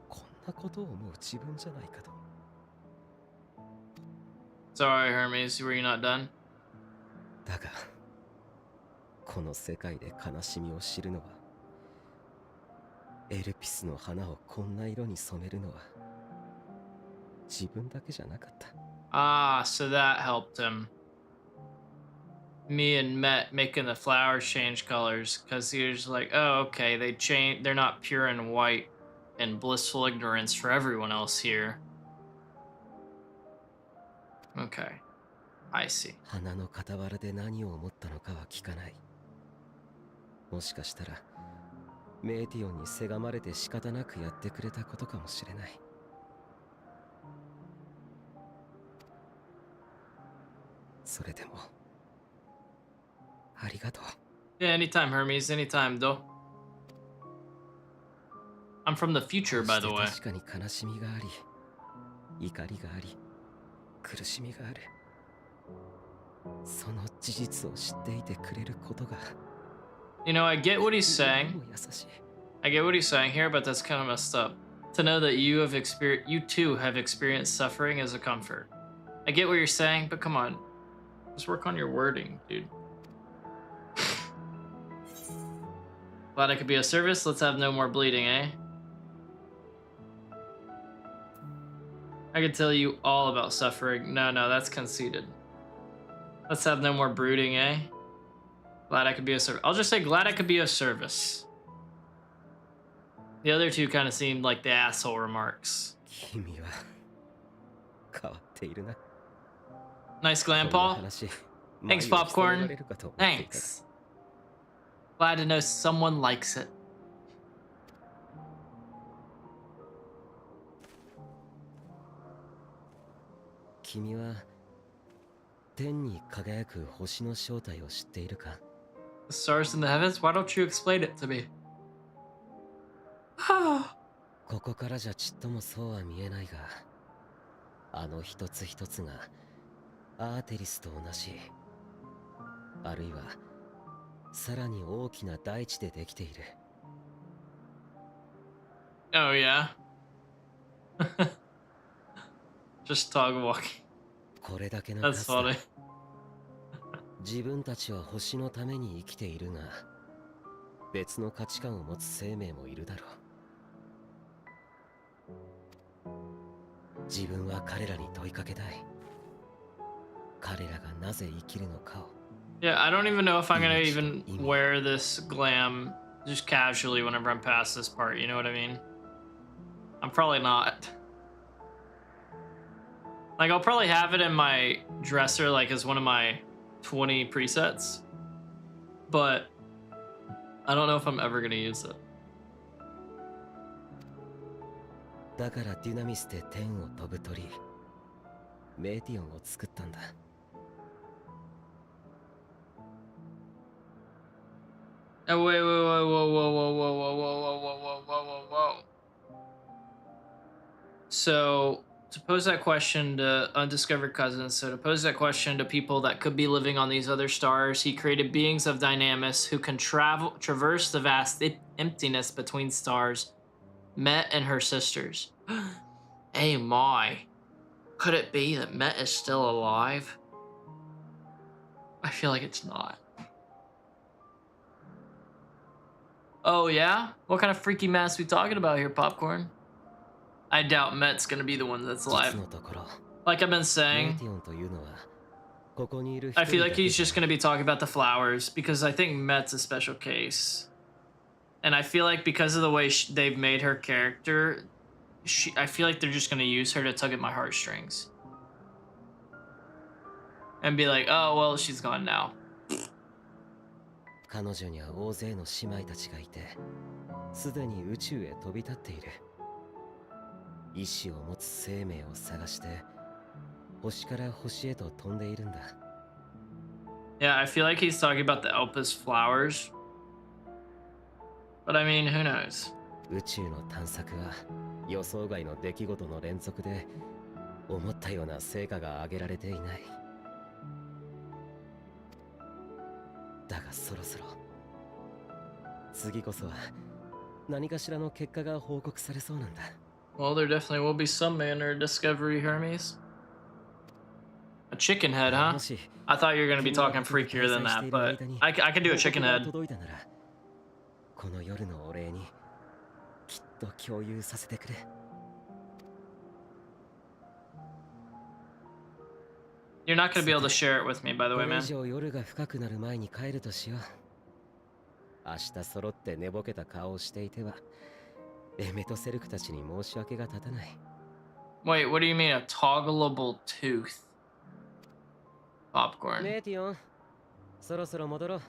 こんなことを思う自分じゃないかと。 Sorry, Hermes, were you not done? だがこの世界で悲しみを知るのは、エルピスの花をこんな色に染めるのは自分だけじゃなかった。 Ah, so that helped him. Me and Met making the flowers change colors because he was like, oh, okay, they change. They're not pure and white and blissful ignorance for everyone else here. Okay, I see. 花の傍らで何を思ったのかは聞かない。もしかしたらメーティオンにせがまれて仕方なくやってくれたことかもしれない。それでもありがとう。 Yeah, anytime, Hermes, anytime, though. I'm from the future, by the way. 確かに悲しみがあり、怒りがあり、苦しみがある。その事実を知っていてくれることが。 You know, I get what he's saying. 優しい。 I get what he's saying here, but that's kind of messed up. To know that you too have experienced suffering is a comfort. I get what you're saying, but come on, just work on your wording, dude. Glad I could be of service. Let's have no more bleeding, eh? I could tell you all about suffering. No, that's conceited. Let's have no more brooding, eh? Glad I could be of service. I'll just say glad I could be of service. The other two kind of seemed like the asshole remarks. 君は変わっているな。 Nice glam, Paul. Thanks, popcorn. Thanks. Glad to know someone likes it. 君は天に輝く星の正体を知っているか？ The stars in the heavens? Why don't you explain it to me? ここからじゃちっともそうは見えないが、あの一つ一つがアーテリスと同じ、あるいはさらに大きな大地でできている。 Oh, yeah. Just dog walking. これだけの That's 数だ。 funny. 自分たちは星のために生きているが、別の価値観を持つ生命もいるだろう。自分は彼らに問いかけたい。彼らがなぜ生きるのかを。 Yeah, I don't even know if I'm gonna even wear this glam just casually whenever I'm past this part, you know what I mean? I'm probably not. Like, I'll probably have it in my dresser, like, as one of my 20 presets. But I don't know if I'm ever gonna use it. だからデュナミスで天を飛ぶ鳥、メーティオンを作ったんだ。Oh, wait, whoa, whoa, whoa, whoa, whoa, whoa, whoa, whoa, whoa, whoa, whoa, whoa. So, to pose that question to undiscovered cousins, so to pose that question to people that could be living on these other stars, he created beings of Dynamis who can traverse the vast emptiness between stars, Met and her sisters. Hey, my. Could it be that Met is still alive? I feel like it's not. Oh, yeah? What kind of freaky mess we talking about here, Popcorn? I doubt Met's gonna be the one that's alive. Like I've been saying, I feel like he's just gonna be talking about the flowers because I think Met's a special case. And I feel like because of the way they've made her character, I feel like they're just gonna use her to tug at my heartstrings. And be like, oh, well, she's gone now. 彼女には大勢の姉妹たちがいて、すでに宇宙へ飛び立っている。意志を持つ生命を探して、星から星へと飛んでいるんだ。Yeah, I feel like he's talking about the Elpis flowers. But I mean, who knows? 宇宙の探索は予想外の出来事の連続で、思ったような成果が上げられていない。だがそろそろ次こそは何かしらの結果が報告されそうなんだ。Well, there definitely will be some manner of discovery, Hermes. A chicken head, huh? I thought you were going to be talking freakier than that, but I can do a chicken head. この夜のお礼にきっと共有させてくれ。You're not going to be able to share it with me, by the way, man. これ以上夜が深くなる前に帰るとしよう。明日揃って寝ぼけた顔をしていては、エメとセルクたちに申し訳が立たない。Wait, what do you mean a toggleable tooth? Popcorn. メーティオン、そろそろ戻ろう。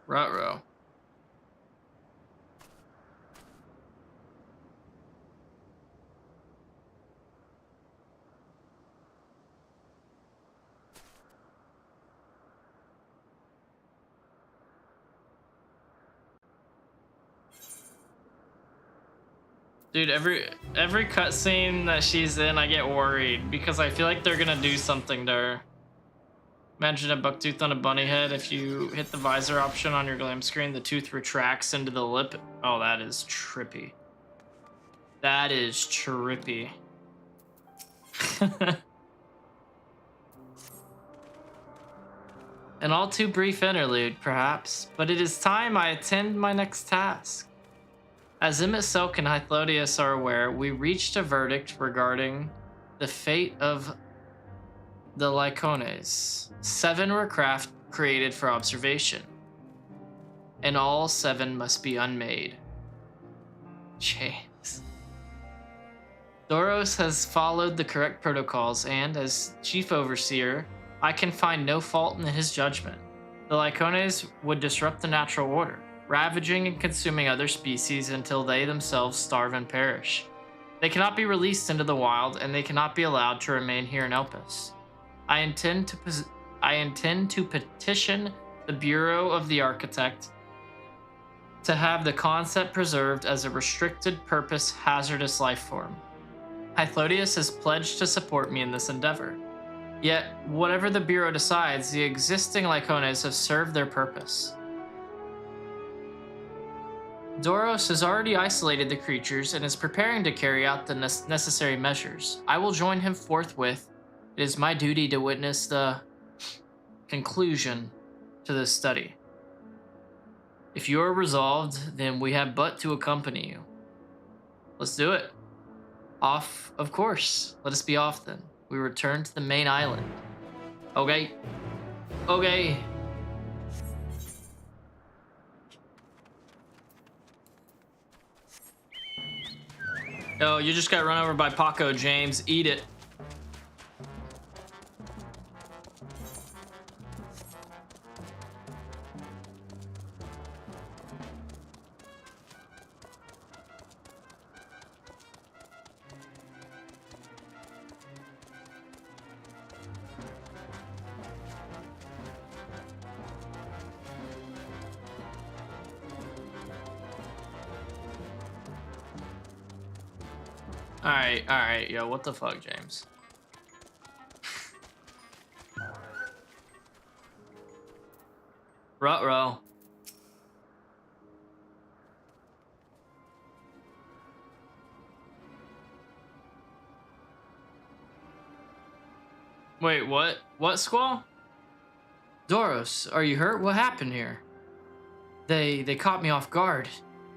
Ruh-roh. Dude, every cutscene that she's in, I get worried because I feel like they're gonna do something to her. Imagine a bucktooth on a bunny head. If you hit the visor option on your glam screen, the tooth retracts into the lip. Oh, that is trippy. That is trippy. An all too brief interlude, perhaps, but it is time I attend my next task. As Emmett Silk and Hythlodius are aware, we reached a verdict regarding the fate of the Lycones. 7 were craft created for observation, and all 7 must be unmade. James. Doros has followed the correct protocols, and as chief overseer, I can find no fault in his judgment. The Lycones would disrupt the natural order, ravaging and consuming other species until they themselves starve and perish. They cannot be released into the wild, and they cannot be allowed to remain here in Elpis. I intend to petition the Bureau of the Architect to have the concept preserved as a restricted purpose hazardous life form. Hythlodius has pledged to support me in this endeavor. Yet, whatever the Bureau decides, the existing Lycones have served their purpose. Doros has already isolated the creatures and is preparing to carry out the necessary measures. I will join him forthwith. It is my duty to witness the conclusion to this study. If you are resolved, then we have but to accompany you. Let's do it. Off, of course. Let us be off then. We return to the main island. Okay. Okay. Oh, you just got run over by Paco, James. Eat it. Alright, yo, what the fuck, James? Ruh-roh. Wait, what? What, Squall? Doros, are you hurt? What happened here? They caught me off guard.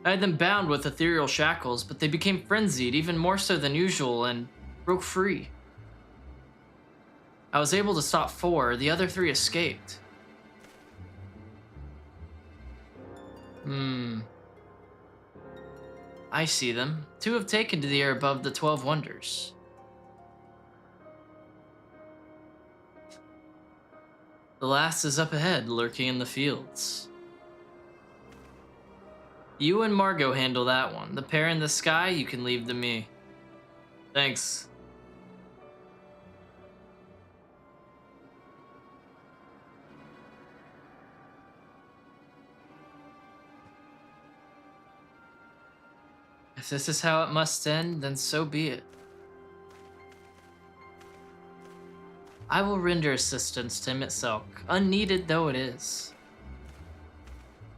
I had them bound with ethereal shackles, but they became frenzied, even more so than usual, and broke free. I was able to stop 4, the other 3 escaped. I see them. 2 have taken to the air above the 12 wonders. The last is up ahead, lurking in the fields. You and Margot handle that one. The pair in the sky, you can leave to me. Thanks. If this is how it must end, then so be it. I will render assistance to Mitselk, unneeded though it is.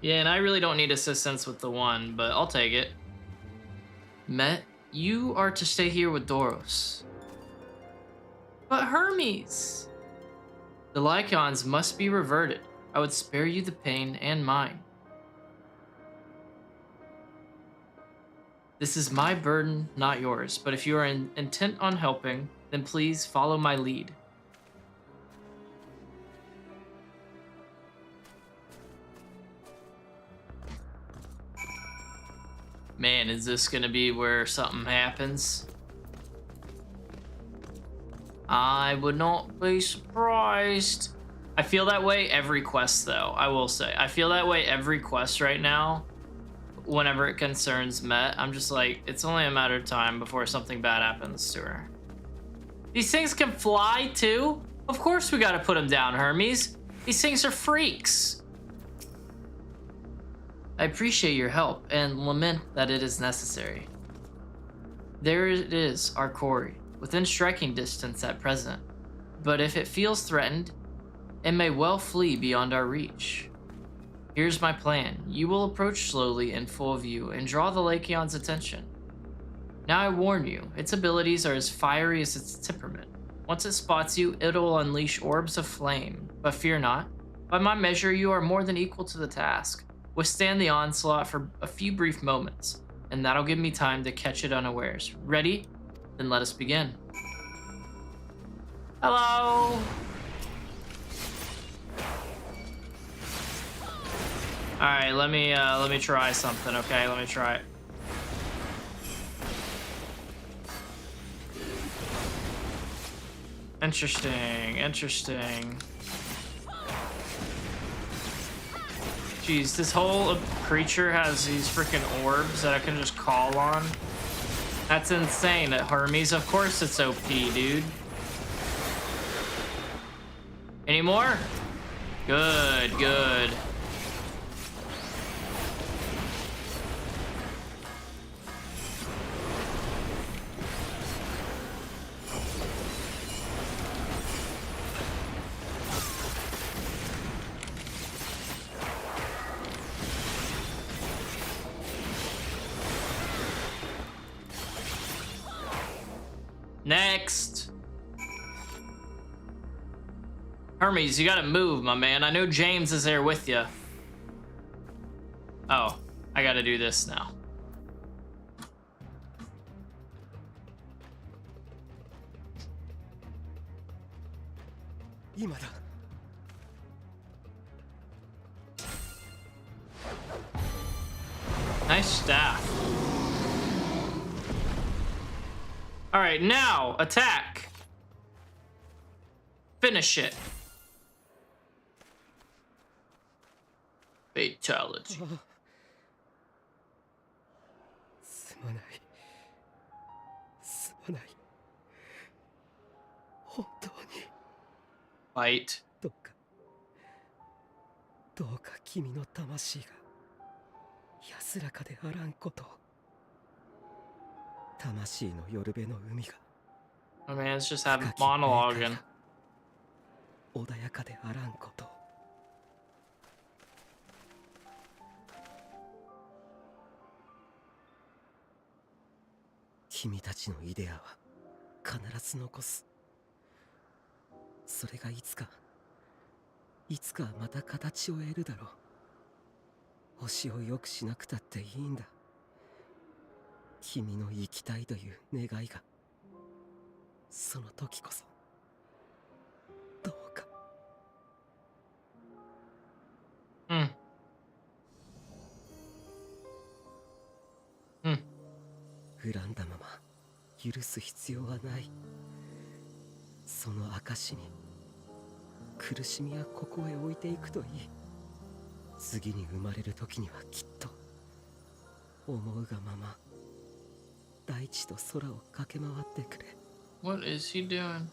Yeah, and I really don't need assistance with the 1, but I'll take it. Met, you are to stay here with Doros. But Hermes! The Lycons must be reverted. I would spare you the pain and mine. This is my burden, not yours, but if you are intent on helping, then please follow my lead. Man, is this gonna be where something happens? I would not be surprised. I feel that way every quest, though, I will say. I feel that way every quest right now. Whenever it concerns Met, I'm just like, it's only a matter of time before something bad happens to her. These things can fly, too? Of course we gotta put them down, Hermes. These things are freaks. I appreciate your help and lament that it is necessary. There it is, our quarry, within striking distance at present. But if it feels threatened, it may well flee beyond our reach. Here's my plan. You will approach slowly in full view and draw the Lakion's attention. Now I warn you, its abilities are as fiery as its temperament. Once it spots you, it'll unleash orbs of flame. But fear not. By my measure, you are more than equal to the task. Withstand the onslaught for a few brief moments, and that'll give me time to catch it unawares. Ready? Then let us begin. Hello! Alright, let me try something, okay? Let me try it. Interesting. Jeez, this whole creature has these freaking orbs that I can just call on. That's insane. At Hermes, of course it's OP, dude. Any more? Good. Next. Hermes, you gotta move, my man. I know James is there with you. Oh, I gotta do this now. Nice staff. All right, now attack. Finish it. Fatality. Fight. どうか君の魂が安らかであらんことを魂の夜辺の海が I mean, it's just have monologuing. 穏やかであらんこと。君たちのイデアは必ず残す。それがいつかまた形を得るだろう。星を良くしなくたっていいんだ。君の生きたいという願いが。その時こそどうか。恨んだまま許す必要はない。その証に苦しみはここへ置いていくといい。次に生まれる時にはきっと思うがまま大地と空を駆け回ってくれ。 What is he doing?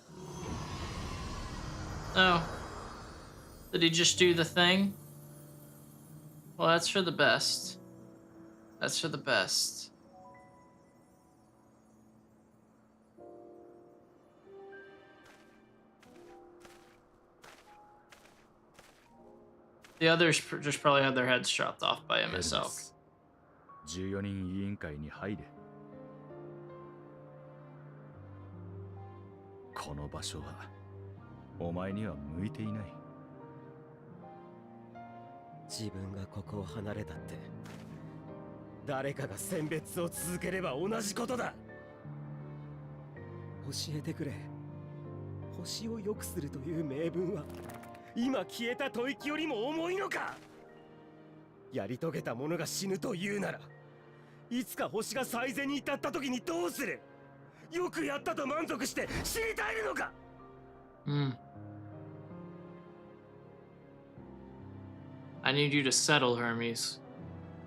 Oh. Did he just do the thing? Well, that's for the best. That's for the best. The others just probably had their heads chopped off by MSQ. 14人委員会に入れ。この場所はお前には向いていない。自分がここを離れたって誰かが選別を続ければ同じことだ。教えてくれ。星を良くするという名分は今消えた吐息よりも重いのか。やり遂げた者が死ぬというならいつか星が最善に至った時にどうする。よくやったと満足して死に絶えるのか。I need you to settle, Hermes.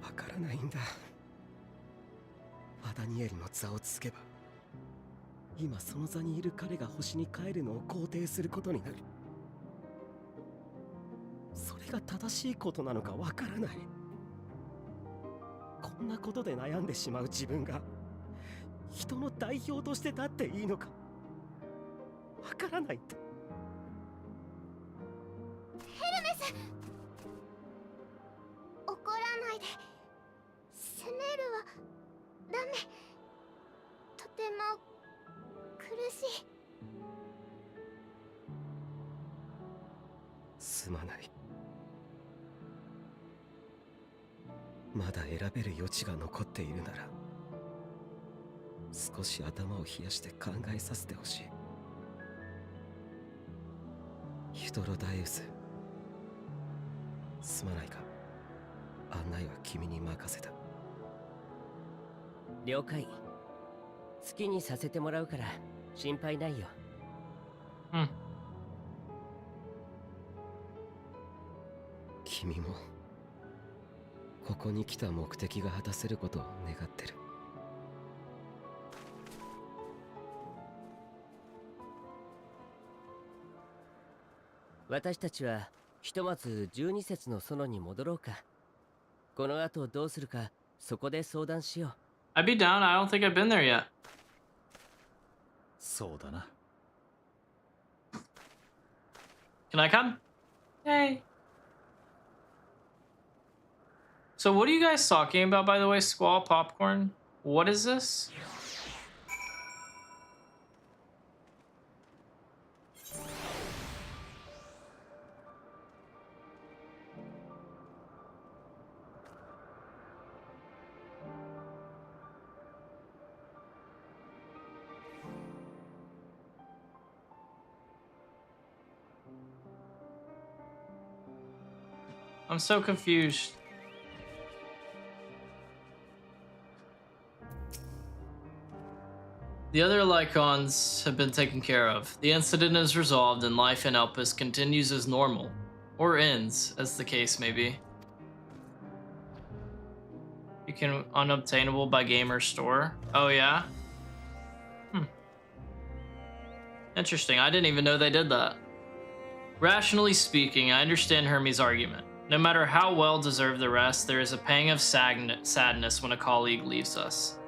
わからないんだ。アダニエルの座をつけば今その座にいる彼が星に帰るのを肯定することになる。それが正しいことなのかわからない。こんなことで悩んでしまう自分が人の代表として立っていいのかわからないって。ヘルメス、怒らないで。責めるはダメ。とても苦しい。すまない。まだ選べる余地が残っているなら少し頭を冷やして考えさせてほしい。ヒトロダイウス、すまないか。案内は君に任せた。了解。好きにさせてもらうから心配ないよ。君もここに来た目的が果たせることを願ってる。私たちはひとまず12節の園に戻ろうか。この後どうするかそこで相談しよう。I'd be down. I don't think I've been there yet. そうだな。Can I come? Hey. So what are you guys talking about, by the way? Squall popcorn? What is this? I'm so confused. The other Lycons have been taken care of. The incident is resolved and life in Elpis continues as normal. Or ends, as the case may be. You can unobtainable by gamer store. Oh yeah? Interesting, I didn't even know they did that. Rationally speaking, I understand Hermes' argument. No matter how well deserved the rest, there is a pang of sadness when a colleague leaves us.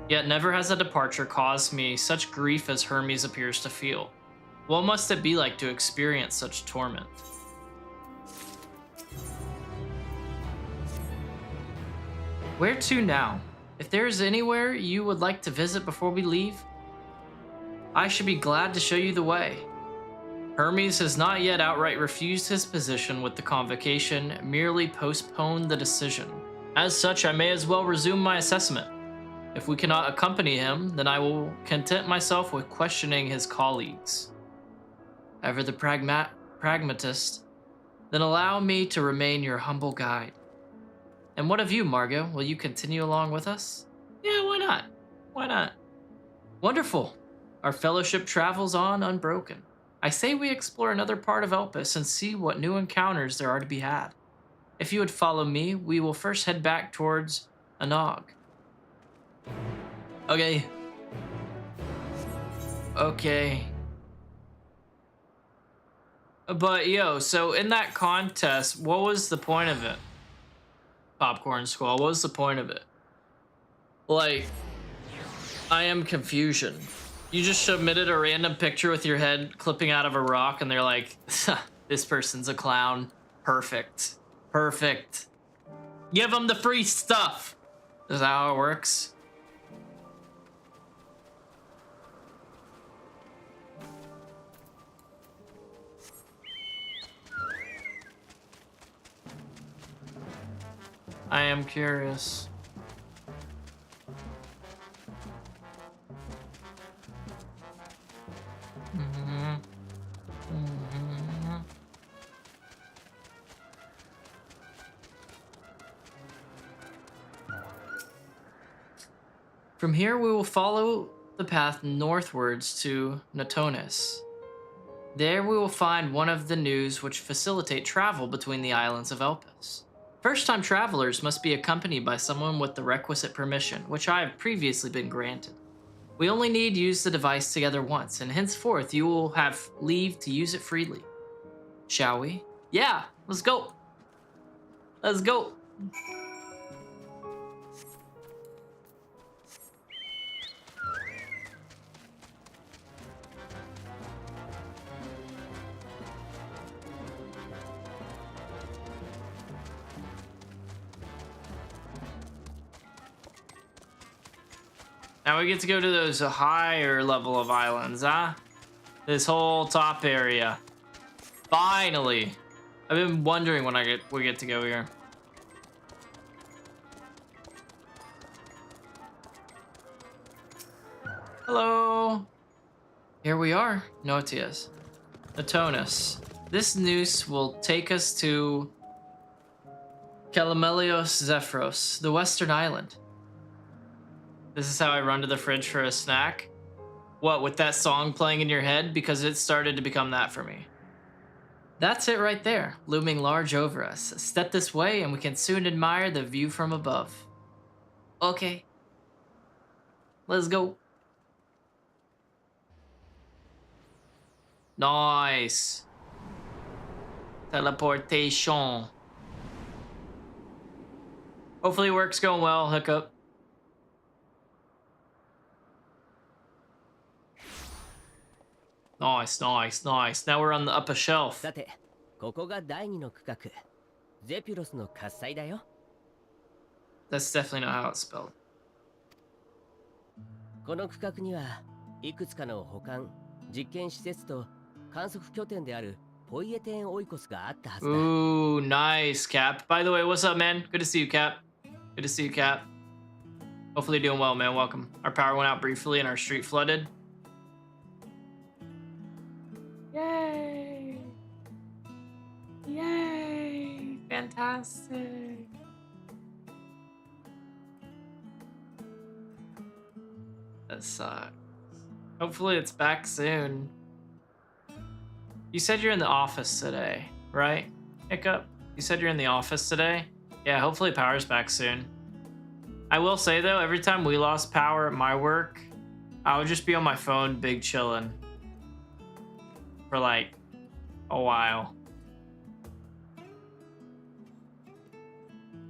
Yet never has a departure caused me such grief as Hermes appears to feel. What must it be like to experience such torment? Where to now? If there is anywhere you would like to visit before we leave, I should be glad to show you the way. Hermes has not yet outright refused his position with the convocation, merely postponed the decision. As such, I may as well resume my assessment. If we cannot accompany him, then I will content myself with questioning his colleagues. Ever the pragmatist, then allow me to remain your humble guide. And what of you, Margot? Will you continue along with us? Yeah, why not? Why not? Wonderful. Our fellowship travels on unbroken. I say we explore another part of Elpis and see what new encounters there are to be had. If you would follow me, we will first head back towards Anog. Okay. Okay. But yo, so in that contest, what was the point of it? Popcorn Squall, what was the point of it? Like, I am confusion. You just submitted a random picture with your head clipping out of a rock and they're like, this person's a clown. Perfect. Perfect. Give them the free stuff. Is that how it works? I am curious. From here, we will follow the path northwards to Natonis. There we will find one of the news which facilitate travel between the islands of Elpis. First-time travelers must be accompanied by someone with the requisite permission, which I have previously been granted. We only need use the device together once, and henceforth you will have leave to use it freely. Shall we? Yeah, let's go. Let's go. Now we get to go to those higher level of islands, huh? This whole top area. Finally. I've been wondering when we get to go here. Hello. Here we are, Notias. Natonis. This noose will take us to Calamelios Zephyros, the western island. This is how I run to the fridge for a snack. What, with that song playing in your head? Because it started to become that for me. That's it right there, looming large over us. Step this way and we can soon admire the view from above. Okay. Let's go. Nice. Teleportation. Hopefully work's going well, hookup. Nice, nice, nice. Now we're on the upper shelf. さて、ここが第二の区画、ゼピュロスの喝采だよ。That's definitely not how it's spelled. この区画にはいくつかの保管、実験施設と観測拠点であるポイエテンオイコスがあったはずだ。Ooh, nice, Cap. By the way, what's up, man? Good to see you, Cap. Good to see you, Cap. Hopefully you're doing well, man. Welcome. Our power went out briefly and our street flooded. Yay! Yay! Fantastic! That sucks. Hopefully it's back soon. You said you're in the office today, right? Hiccup? You said you're in the office today? Yeah, hopefully power's back soon. I will say though, every time we lost power at my work, I would just be on my phone big chillin'. For like a while.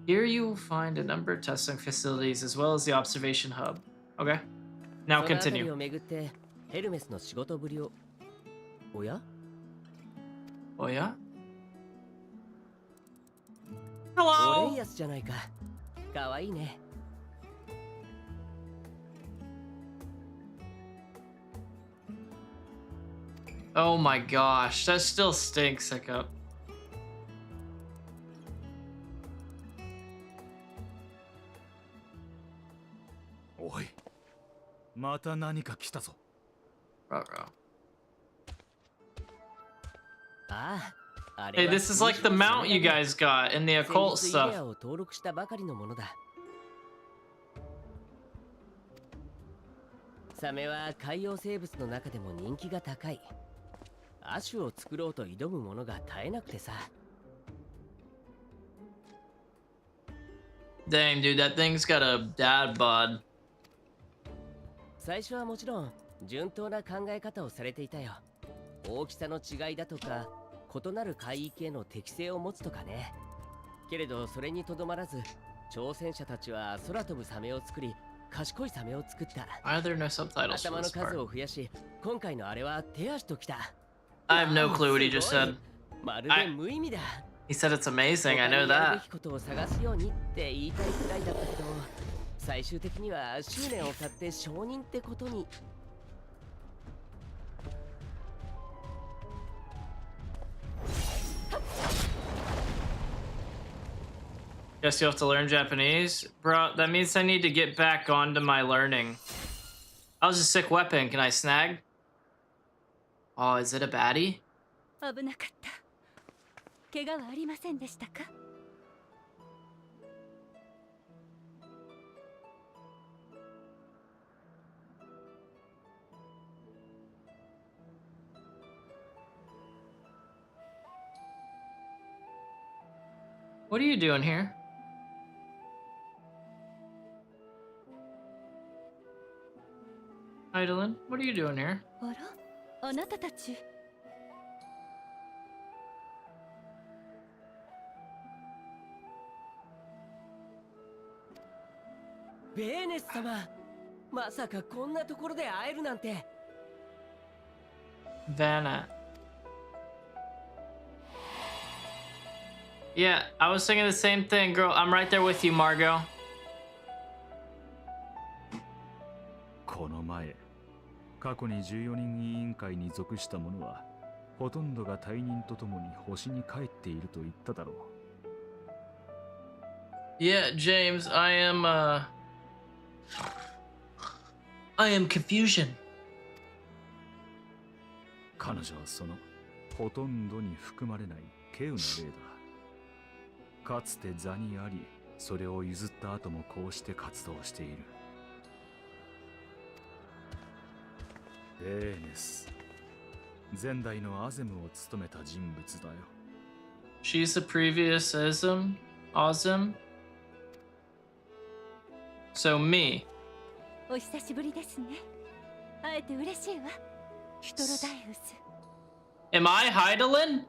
Here you will find a number of testing facilities as well as the observation hub. Okay. Now その辺り continue. を巡ってヘルメスの仕事ぶりを。おや Oh yeah? オレ Hello. イアスじゃないか。かわいいね。 Oh my gosh, that still stinks, Hiccup. おい、また何か来たぞ。 Ruh-roh. ああ、あれ Hey, は this is like the mount you guys got in the 先 occult 日イデア stuff. を登録したばかりのものだ。サメは海洋生物の中でも人気が高い。亜種を作ろうと挑むものが絶えなくてさ。 Dang, dude, that thing's got a dad bod. 最初はもちろん順当な考え方をされていたよ。大きさの違いだとか異なる海域への適性を持つとかね。けれどそれにとどまらず挑戦者たちは空飛ぶサメを作り賢いサメを作った。 Why are there no subtitles 頭 for の this 数 part? を増やし今回のあれは手足ときた。 I have no clue what he just すごい said. まるで無意味だ。 He said it's amazing, I know 他にやる that. べきことを探すようにって言いたいくらいだったけど最終的には執念を買って承認ってことに。 Guess you have to learn Japanese? Bro, that means I need to get back onto my learning. That was a sick weapon. Can I snag? Oh, is it a baddie? 危なかった。怪我はありませんでしたか？ What are you doing here? Idolin, what are you doing here? あら、あなたたち。ベーネス様、まさかこんなところで会えるなんて。 Vanna. Yeah, I was thinking the same thing, girl. I'm right there with you, Margot. この前、過去に14人委員会に属した者は、ほとんどが退任とともに星に帰っていると言っただろう。 Yeah, James, I am confusion. 彼女はそのほとんどに含まれない稀有な例だ。かつて座にあり、それを譲った後もこうして活動している。ベーネス、前代のアゼムを務めた人物だよ。 She's the previous ism? Awesome? So me. お久しぶりですね。会えて嬉しいわ。ヒトロダイウス。 Am I Heidelin?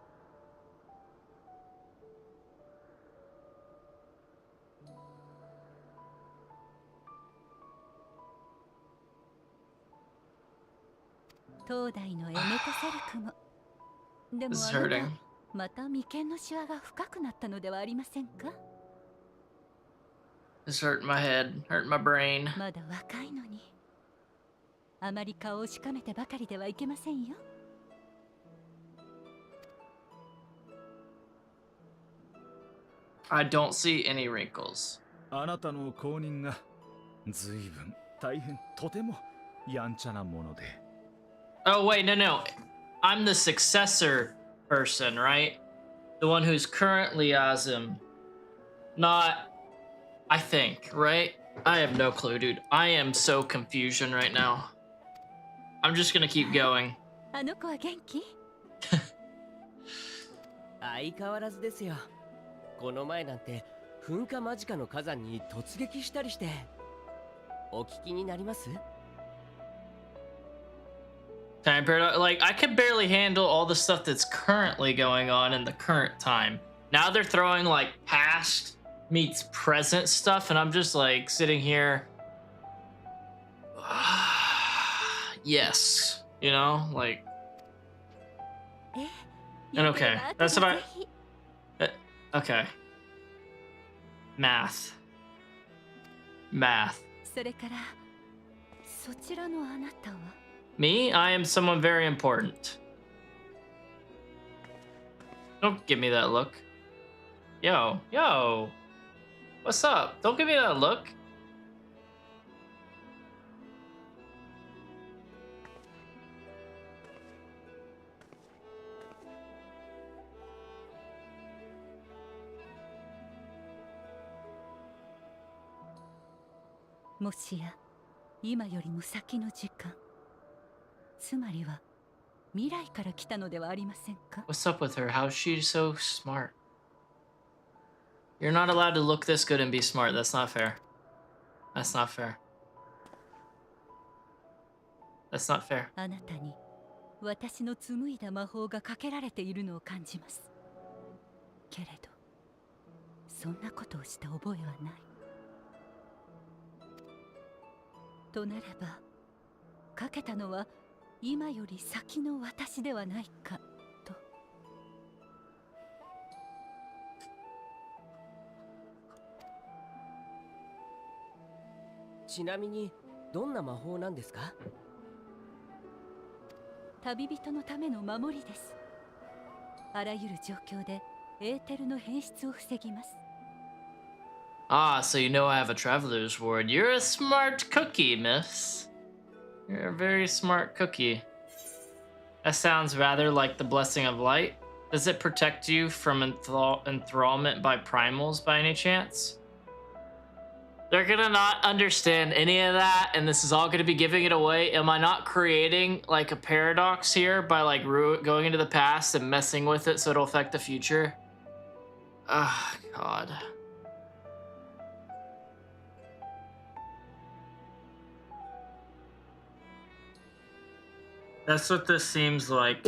東大のエメトセルクも。でも This is あな hurting. た、また眉間のシワが深くなったのではありませんか？ This hurt my head, hurt my brain. まだ若いのに。あまり顔をしかめてばかりではいけませんよ。 I don't see any wrinkles. あなたの後任が随分大変とてもやんちゃなもので。 Oh, wait, no. I'm the successor person, right? The one who's currently Azim. Not, I think, right? I have no clue, dude. I am so confusion right now. I'm just gonna keep going. あの子は元気？相変わらずですよ。この前なんて噴火間近の火山に突撃したりして。お聞きになります？ Time paradox. Like, I can barely handle all the stuff that's currently going on in the current time. Now they're throwing, like, past meets present stuff, and I'm just, like, sitting here. yes, you know, like, え and 予定 okay, は後 that's で what I, ぜひ okay, math, math. それからそちらのあなたは Me, I am someone very important. Don't give me that look. Yo, yo, what's up? Don't give me that look. もしや今よりも先の時間つまりは未来から来たのではありませんか What's up with her? How's she so smart? You're not allowed to look this good and be smart. That's not fair. That's not fair. That's not fair. あなたに私の紡いだ魔法がかけられているのを感じますけれどそんなことをした覚えはないとなればかけたのは今より先の私ではないかとちなみにどんな魔法なんですか？旅人のための守りですあらゆる状況でエーテルの変質を防ぎます Ah, so you know I have a traveler's ward. You're a smart cookie, miss. You're a very smart cookie. That sounds rather like the Blessing of Light. Does it protect you from enthrallment by primals by any chance? They're gonna not understand any of that, and this is all gonna be giving it away. Am I not creating like a paradox here by like going into the past and messing with it so it'll affect the future? Ah, God. That's what this seems like.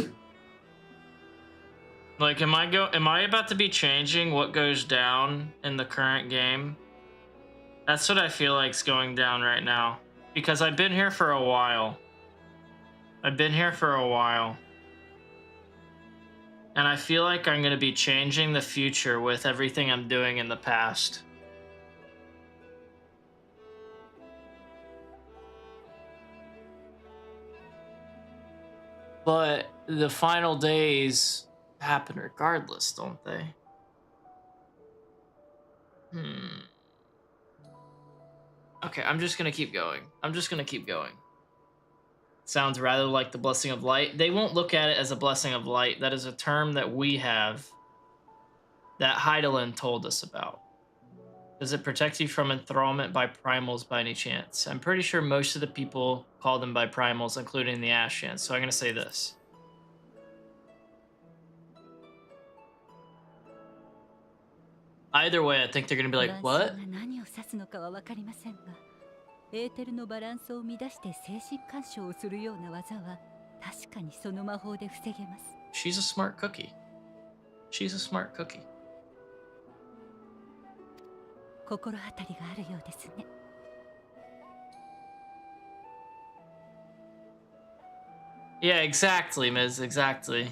Like, am I about to be changing what goes down in the current game? That's what I feel like's going down right now. Because I've been here for a while. I've been here for a while. And I feel like I'm gonna be changing the future with everything I'm doing in the past. But the final days happen regardless, don't they? Okay, I'm just gonna keep going. I'm just gonna keep going. Sounds rather like the Blessing of Light. They won't look at it as a Blessing of Light. That is a term that we have that Heidelin told us about. Does it protect you from enthrallment by primals by any chance? I'm pretty sure most of the people call them by primals, including the Ashians. So I'm going to say this. Either way, I think they're going to be like, what? 何を指すのかは分かりませんがエーテルのバランスを乱して精神干渉をするような技は確かにその魔法で防げます She's a smart cookie. She's a smart cookie. 心当たりがあるようですね Yeah, exactly, Miz. Exactly.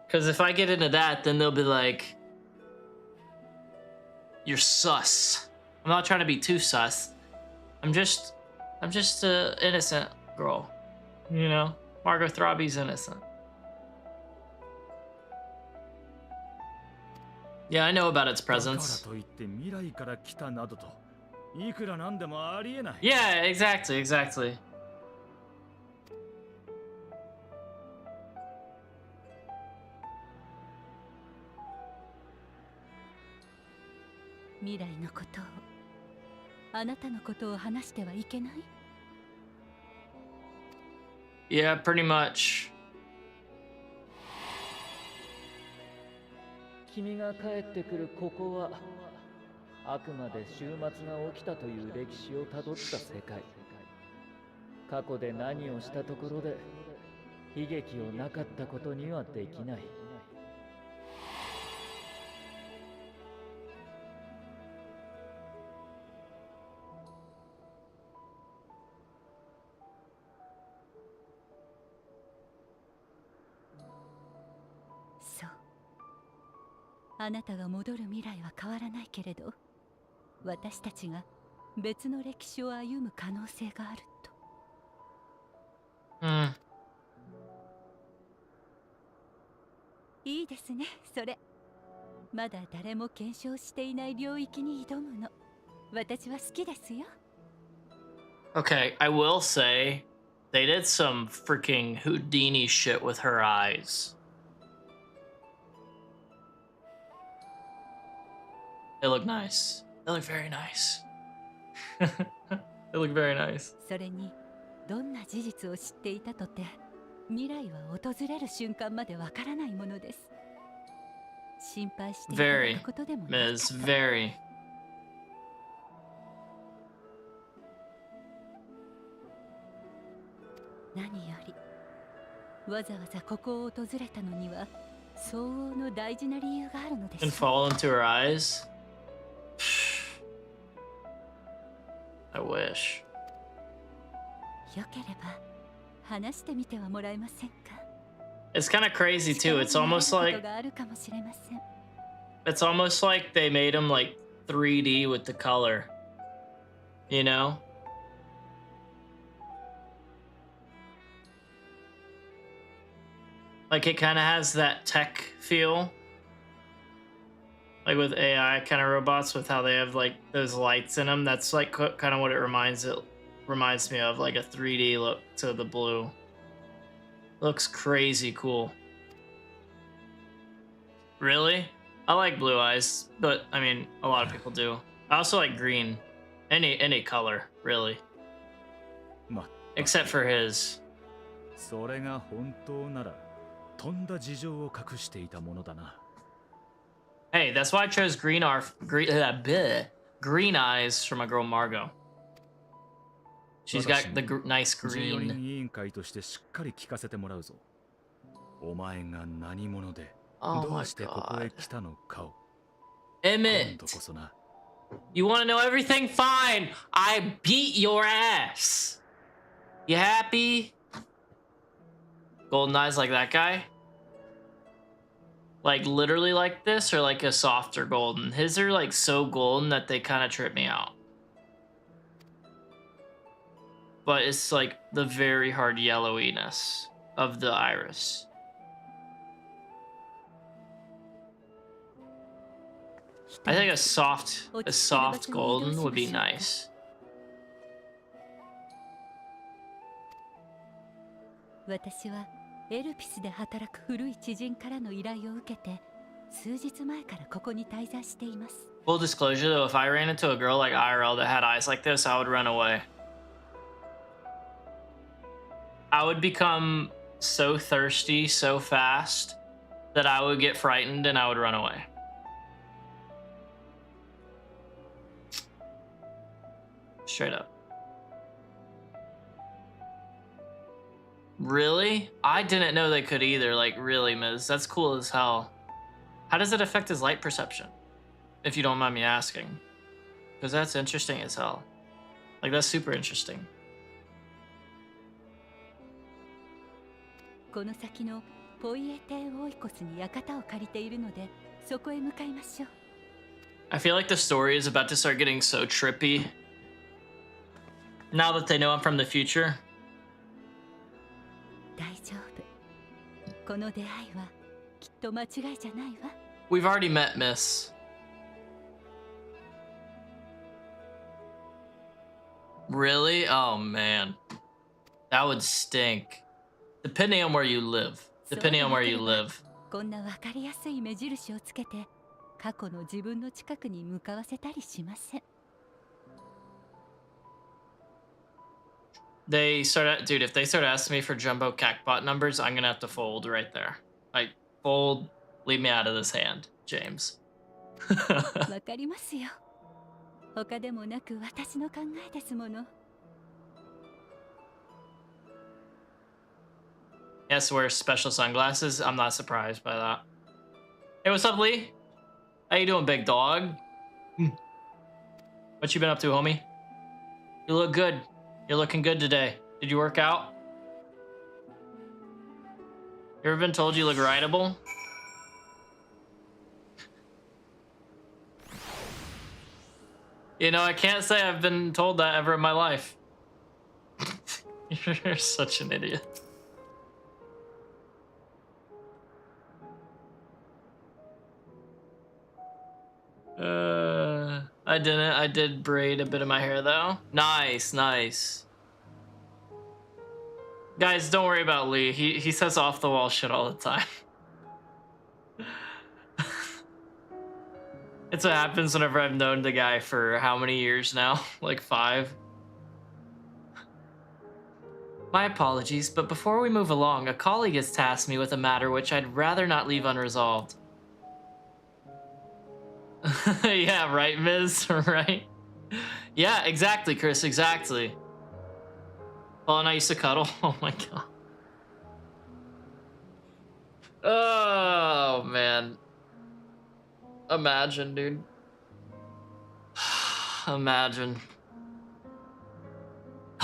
Because if I get into that, then they'll be like, you're sus. I'm not trying to be too sus. I'm just a innocent girl. You know? Margot Throbby's innocent. Yeah, I know about its presence. Yeah, exactly, exactly. 未来のことをあなたのことを話してはいけない Yeah, pretty much. 君が帰ってくるここはあくまで終末が起きたという歴史をたどった世界過去で何をしたところで悲劇をなかったことにはできないあなたが戻る未来は変わらないけれど、私たちが別の歴史を歩む可能性があると。Hmm. いいですね、それ。まだ誰も検証していない領域に挑むの。私は好きですよ。Okay, I will say they did some freaking Houdini shit with her eyes. They look nice. They look very nice. They look very nice. それに、どんな事実を知っていたとて、未来は訪れる瞬間までわからないものです。心配していただくことでもなかった。 Ms. Very. 何より、わざわざここを訪れたのには相応の大事な理由があるのでしょ And う。 fall into her eyes. I wish. よければ話してみてはもらえませんか。 It's kind of crazy too. It's almost 力に like なれることがあるかもしれません。 it's almost like they made him like 3D with the color. You know? Like it kind of has that tech feel. Like with AI kind of robots with how they have like those lights in them. That's like kind of what it reminds me of, like a 3D look to the blue. Looks crazy cool. Really? I like blue eyes, but I mean, a lot of people do. I also like green. Any color, really. ま Except for his. それが本当ならとんだ事情を隠していたものだな。 Hey, that's why I chose green eyes for my girl Margot. She's got the nice 14 green. 人委員会としてしっかり聞かせてもらうぞ。お前が何者で Oh ど my うしてここへ god. 来たのかを Emmett, 今度こそな。 you want to know everything? Fine. I beat your ass. You happy? Golden eyes like that guy? Like literally like this, or like a softer golden? His are like so golden that they kind of trip me out. But it's like the very hard yellowiness of the iris. I think a soft golden would be nice. 私はエルピスで働く古い知人からの依頼を受けて、数日前からここに滞在しています。 Full disclosure though, if I ran into a girl like IRL that had eyes like this, I would run away. I would become so thirsty so fast that I would get frightened and I would run away. Straight up. Really? I didn't know they could either. Like, really, Miz? That's cool as hell. How does it affect his light perception? If you don't mind me asking. Because that's interesting as hell. Like, that's super interesting. この先のポイエテーオイコスに館を借りているので、そこへ向かいましょう。 I feel like the story is about to start getting so trippy. Now that they know I'm from the future. 大丈夫。この出会いはきっと間違いじゃないわ。 We've already met, Miss. Really? Oh, man. That would stink. Depending on where you live. Depending on where you live. こんなわかりやすい目印をつけて、過去の自分の近くに向かわせたりしません。 They start, dude, if they start asking me for jumbo cackbot numbers, I'm gonna have to fold right there. Like, fold, leave me out of this hand, James. わかりますよ。他でもなく私の考えですもの。 Yes, wear special sunglasses. I'm not surprised by that. Hey, what's up, Lee? How you doing, big dog? What you been up to, homie? You look good. You're looking good today. Did you work out? You ever been told you look rideable? You know, I can't say I've been told that ever in my life. You're such an idiot. I didn't. I did braid a bit of my hair though. Nice, nice. Guys, don't worry about Lee. He says off the wall shit all the time. It's what happens whenever I've known the guy for how many years now? Like 5. My apologies, but before we move along, a colleague has tasked me with a matter which I'd rather not leave unresolved. Yeah, right, Ms. Right? Yeah, exactly, Chris, exactly. Paul and I used to cuddle. Oh my god. Oh, man. Imagine, dude. Imagine.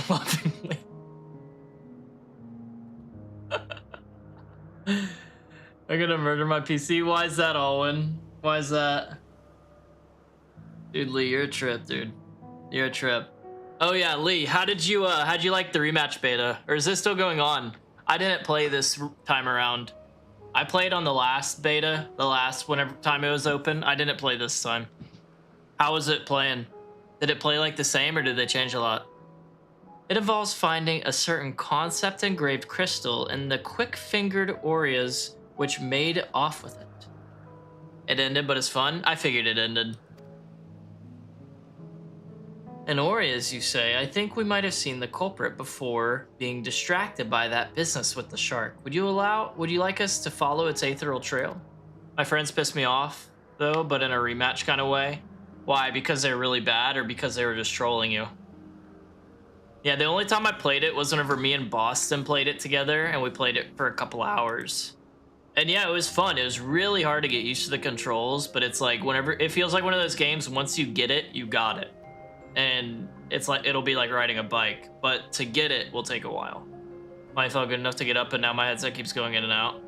Lovingly. I'm gonna murder my PC. Why is that, Alwyn? Why is that? Dude, Lee, you're a trip, dude. You're a trip. Oh yeah, Lee, how'd you like the rematch beta? Or is this still going on? I didn't play this time around. I played on the last beta, whenever time it was open. I didn't play this time. How was it playing? Did it play like the same or did they change a lot? It involves finding a certain concept engraved crystal in the quick-fingered Aureas, which made off with it. It ended, but it's fun? I figured it ended. In Aureas, you say, I think we might have seen the culprit before being distracted by that business with the shark. Would you like us to follow its aetherial trail? My friends pissed me off, though, but in a rematch kind of way. Why? Because they're really bad or because they were just trolling you? Yeah, the only time I played it was whenever me and Boston played it together, and we played it for a couple hours. And yeah, it was fun. It was really hard to get used to the controls, but it's like it feels like one of those games, once you get it, you got it. And it's like, it'll be like riding a bike, but to get it will take a while. Mine felt good enough to get up, and now my headset keeps going in and out.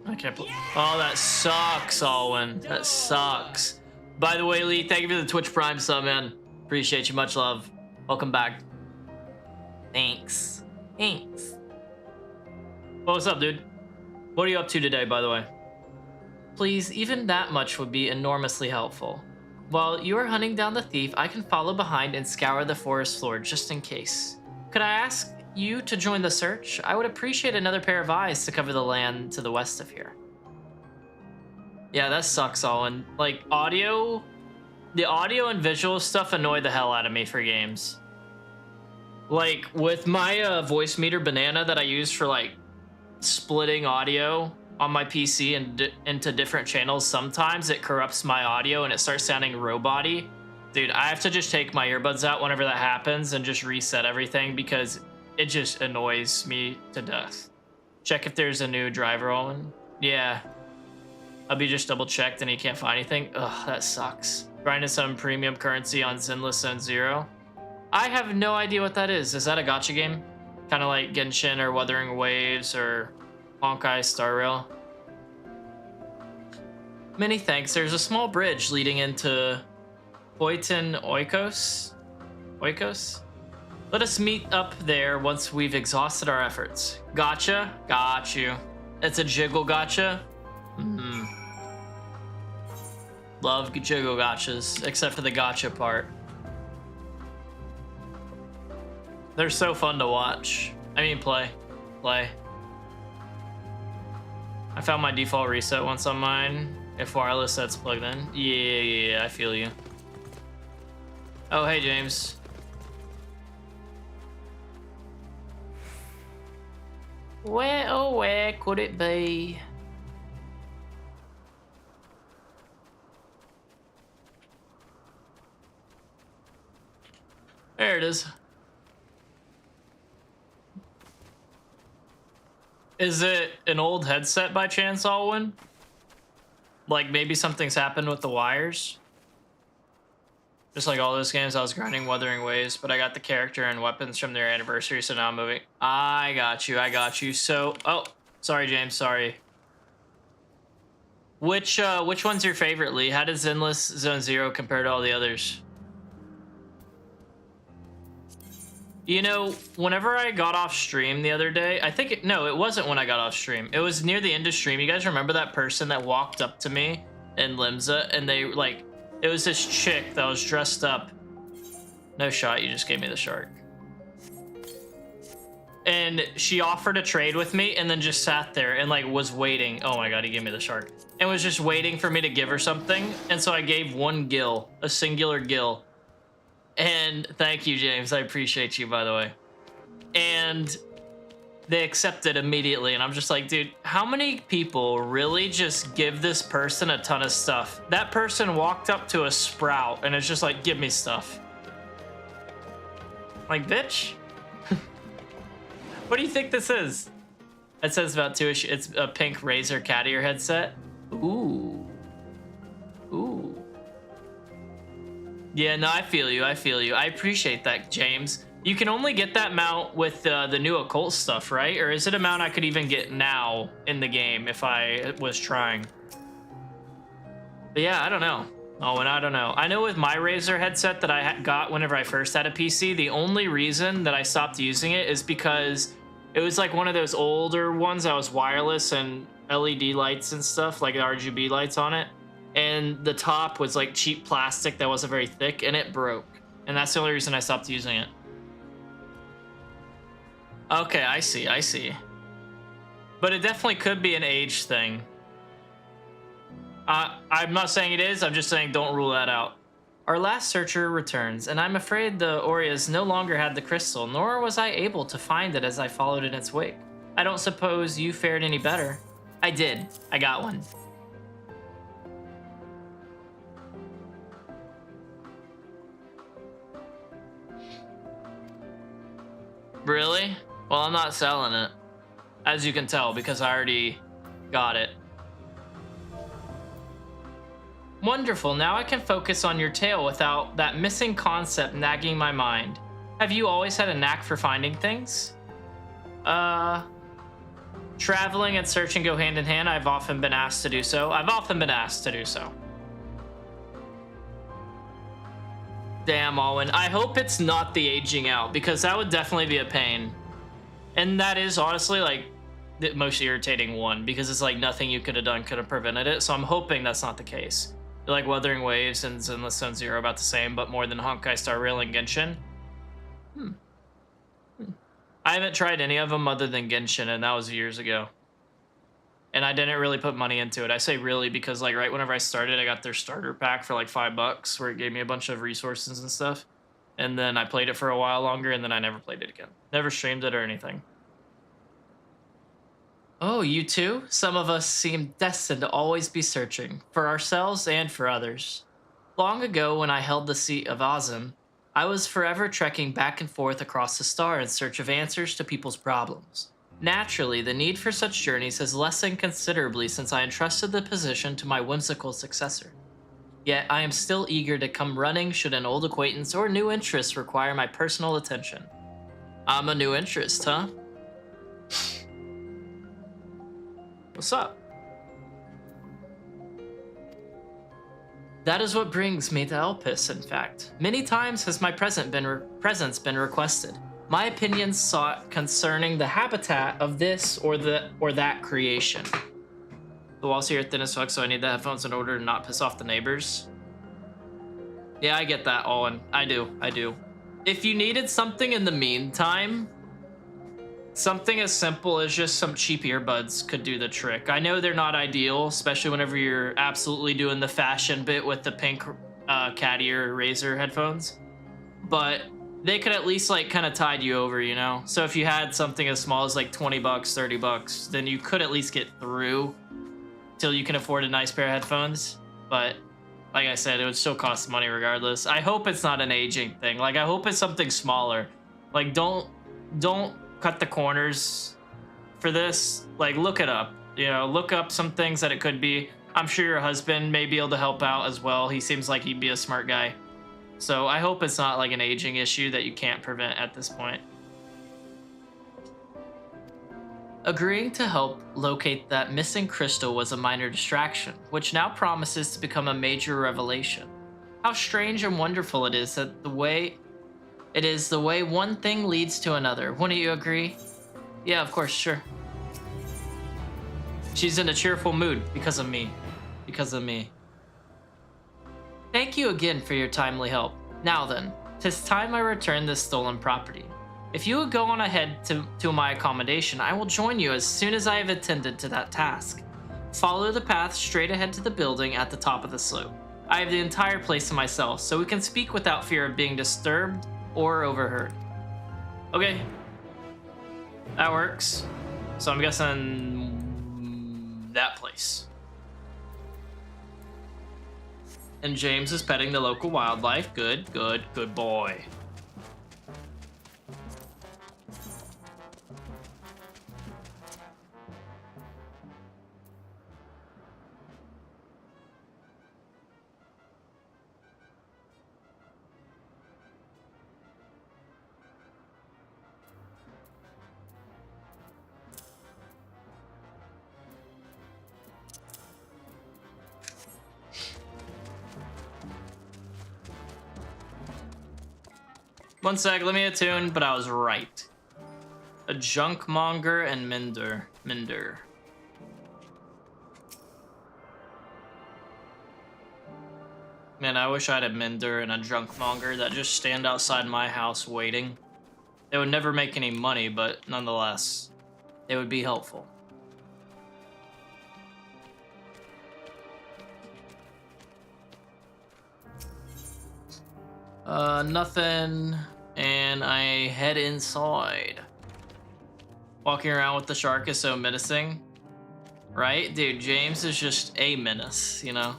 I can't play. Oh, that sucks, Alwyn. That sucks. By the way, Lee, thank you for the Twitch Prime sub, man. Appreciate you. Much love. Welcome back. Thanks. Thanks. Well, what's up, dude? What are you up to today, by the way? Please, even that much would be enormously helpful. While you are hunting down the thief, I can follow behind and scour the forest floor just in case. Could I ask you to join the search? I would appreciate another pair of eyes to cover the land to the west of here. Yeah, that sucks, Owen. Like, the audio and visual stuff annoy the hell out of me for games. Like, with my voice meter banana that I use for, like, splitting audio on my PC and into different channels, sometimes it corrupts my audio and it starts sounding robot-y. Dude, I have to just take my earbuds out whenever that happens and just reset everything because it just annoys me to death. Check if there's a new driver, Owen. Yeah. I'll be just double checked and you can't find anything. Ugh, that sucks. Grinding some premium currency on Zenless Zone Zero. I have no idea what that is. Is that a gacha game? Kind of like Genshin or Wuthering Waves or Honkai Star Rail. Many thanks. There's a small bridge leading into Poitin Oikos. Oikos? Let us meet up there once we've exhausted our efforts. Gotcha? Got you. It's a jiggle gotcha? Mm-hmm. Love jiggle gotchas, except for the gotcha part. They're so fun to watch. I mean, play. Play. I found my default reset once on mine. If wireless set's plugged in. Yeah, I feel you. Oh, hey, James. Where, oh, where could it be? There it is. Is it an old headset by chance, Alwyn? Like maybe something's happened with the wires? Just like all those games, I was grinding Wuthering Waves, but I got the character and weapons from their anniversary, so now I'm moving. I got you. So, oh, sorry, James, sorry. Which one's your favorite, Lee? How does Zenless Zone Zero compare to all the others? You know, whenever I got off stream the other day, no, it wasn't when I got off stream. It was near the end of stream. You guys remember that person that walked up to me in Limsa and they like, it was this chick that was dressed up. No shot, you just gave me the shark. And she offered a trade with me and then just sat there and like was waiting. Oh my God, he gave me the shark. And was just waiting for me to give her something. And so I gave one gill, a singular gill. And thank you, James. I appreciate you, by the way. And they accepted immediately. And I'm just like, dude, how many people really just give this person a ton of stuff? That person walked up to a sprout and it's just like, give me stuff. Like, bitch. What do you think this is? It says about 2-ish. It's a pink Razer cat ear headset. Ooh. Ooh. Yeah, no, I feel you. I feel you. I appreciate that, James. You can only get that mount with the new occult stuff, right? Or is it a mount I could even get now in the game if I was trying? But yeah, I don't know. Oh, and I don't know. I know with my Razer headset that I got whenever I first had a PC, the only reason that I stopped using it is because it was like one of those older ones that was wireless and LED lights and stuff, like RGB lights on it. And the top was like cheap plastic that wasn't very thick and it broke. And that's the only reason I stopped using it. Okay, I see, I see. But it definitely could be an age thing. I'm not saying it is, I'm just saying don't rule that out. Our last searcher returns, and I'm afraid the Aureas no longer had the crystal, nor was I able to find it as I followed in its wake. I don't suppose you fared any better. I did. I got one. Really? Well, I'm not selling it. As you can tell, because I already got it. Wonderful, now I can focus on your tale without that missing concept nagging my mind. Have you always had a knack for finding things? Traveling and searching go hand in hand. I've often been asked to do so. Damn, Alwyn. I hope it's not the aging out, because that would definitely be a pain. And that is honestly like the most irritating one, because it's like nothing you could have done could have prevented it. So I'm hoping that's not the case. Like Wuthering Waves and Zenless Zone Zero about the same, but more than Honkai Star Rail and Genshin. I haven't tried any of them other than Genshin, and that was years ago. And I didn't really put money into it. I say really because like right whenever I started, I got their starter pack for like $5, where it gave me a bunch of resources and stuff. And then I played it for a while longer, and then I never played it again. Never streamed it or anything. Oh, you too? Some of us seem destined to always be searching, for ourselves and for others. Long ago, when I held the seat of Azim, I was forever trekking back and forth across the star in search of answers to people's problems. Naturally, the need for such journeys has lessened considerably since I entrusted the position to my whimsical successor. Yet, I am still eager to come running should an old acquaintance or new interest require my personal attention. I'm a new interest, huh? What's up? That is what brings me to Elpis, in fact. Many times has my presence been requested. My opinions sought concerning the habitat of this or that creation. The walls here are thin as fuck, so I need the headphones in order to not piss off the neighbors. Yeah, I get that, Owen. I do. If you needed something in the meantime, something as simple as just some cheap earbuds could do the trick. I know they're not ideal, especially whenever you're absolutely doing the fashion bit with the pink cat ear Razer headphones. But they could at least like kind of tide you over, you know? So if you had something as small as like $20, $30, then you could at least get through till you can afford a nice pair of headphones. But like I said, it would still cost money regardless. I hope it's not an aging thing. Like I hope it's something smaller. Like don't cut the corners for this. Like look it up, you know, look up some things that it could be. I'm sure your husband may be able to help out as well. He seems like he'd be a smart guy. So I hope it's not like an aging issue that you can't prevent at this point. Agreeing to help locate that missing crystal was a minor distraction, which now promises to become a major revelation. How strange and wonderful it is that the way It is the way one thing leads to another. Wouldn't you agree? Yeah, of course, sure. She's in a cheerful mood because of me. Because of me. Thank you again for your timely help. Now then, 'tis time I return this stolen property. If you would go on ahead to my accommodation, I will join you as soon as I have attended to that task. Follow the path straight ahead to the building at the top of the slope. I have the entire place to myself, so we can speak without fear of being disturbed or overheard. Okay. That works. So I'm guessing that place. And James is petting the local wildlife. Good, good, good boy. One sec, let me attune, but I was right. A junkmonger and mender. Man, I wish I had a mender and a junkmonger that just stand outside my house waiting. They would never make any money, but nonetheless, they would be helpful. Nothing. And I head inside. Walking around with the shark is so menacing. Right? Dude, James is just a menace, you know?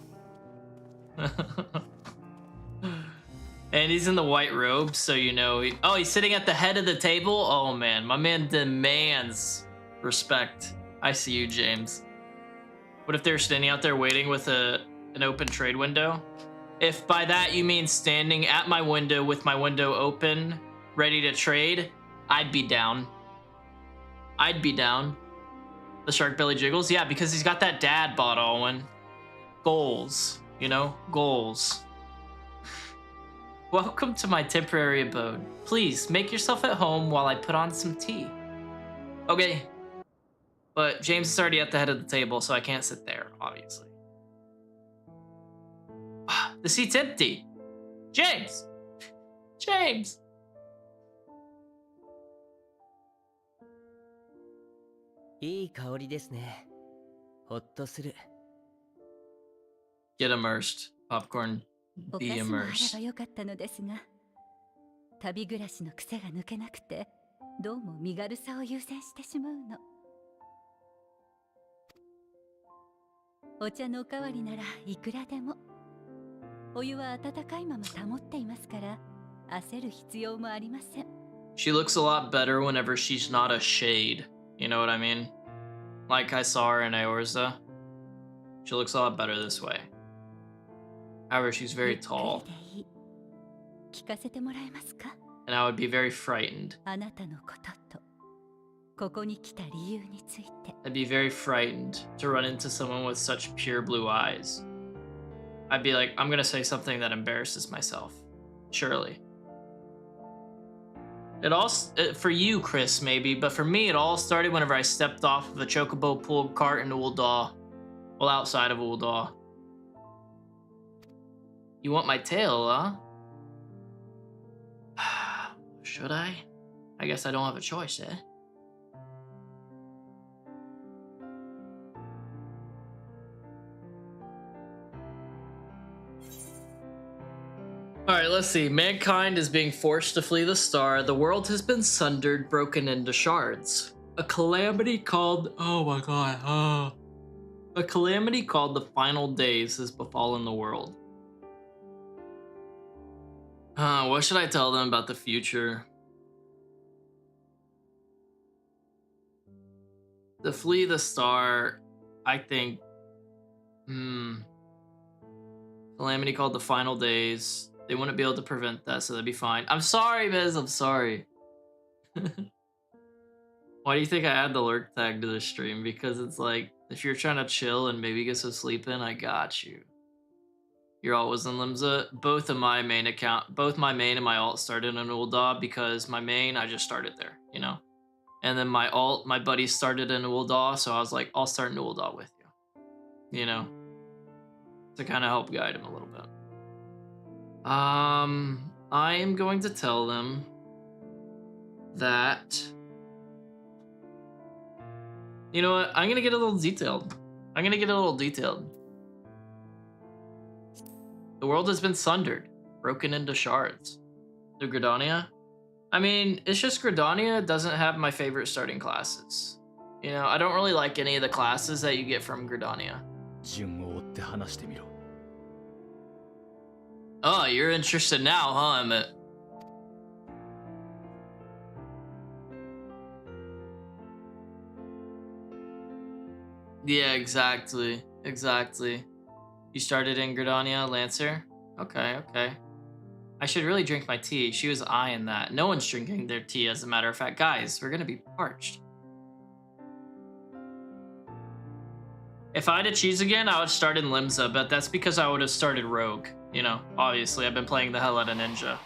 And he's in the white robe, so you know he's sitting at the head of the table? Oh man, my man demands respect. I see you, James. What if they're standing out there waiting with an open trade window? If by that you mean standing at my window with my window open, ready to trade, I'd be down. I'd be down. The shark belly jiggles? Yeah, because he's got that dad bod, Owen. Goals, you know? Goals. Welcome to my temporary abode. Please, make yourself at home while I put on some tea. Okay. But James is already at the head of the table, so I can't sit there, obviously. The seat's empty. James! James!いい香りですね。ほっとする。Get immersed. Popcorn. お Be 菓子もあれ immersed. ばよかったのですが、旅暮らしの癖が抜けなくて、どうも身軽さを優先してしまうの。お茶のおかわりならいくらでも。お湯は温かいまま保っていますから、焦る必要もありません。She looks a lot better whenever she's not a shade. You know what I mean? Like I saw her in Eorza. She looks a lot better this way. However, she's very tall. 聞かせてもらえますか? And I would be very frightened. あなたのことと、ここに来た理由について。I'd be very frightened to run into someone with such pure blue eyes. I'd be like, I'm gonna say something that embarrasses myself. Surely. It all, for you, Chris, maybe, but for me, it all started whenever I stepped off of a chocobo pulled cart in Ul'dah. Well, outside of Ul'dah. You want my tail, huh? Should I? I guess I don't have a choice, eh? Alright, let's see. Mankind is being forced to flee the star. The world has been sundered, broken into shards. A calamity called... Oh my god. Oh. A calamity called the final days has befallen the world. What should I tell them about the future? To flee the star, I think... Calamity called the final days. They wouldn't be able to prevent that, so that'd be fine. I'm sorry, Biz. I'm sorry. Why do you think I add the lurk tag to the stream? Because it's like, if you're trying to chill and maybe get some sleep in, I got you. Your alt was in Limsa. Both my main and my alt started in Ul'dah because my main, I just started there, you know? And then my alt, my buddy started in Ul'dah, so I was like, I'll start in Ul'dah with you, you know? To kind of help guide him a little bit. I am going to tell them that, you know what, I'm gonna get a little detailed. The world has been sundered, broken into shards. The Gridania? I mean, it's just Gridania doesn't have my favorite starting classes. You know, I don't really like any of the classes that you get from Gridania. 順を追って話してみろ。 Oh, you're interested now, huh, Emmett? Yeah, exactly. You started in Gridania, Lancer? Okay. I should really drink my tea. She was eyeing that. No one's drinking their tea, as a matter of fact. Guys, we're gonna be parched. If I had to choose again, I would start in Limsa, but that's because I would have started Rogue. You know, obviously, I've been playing the hell out of Ninja.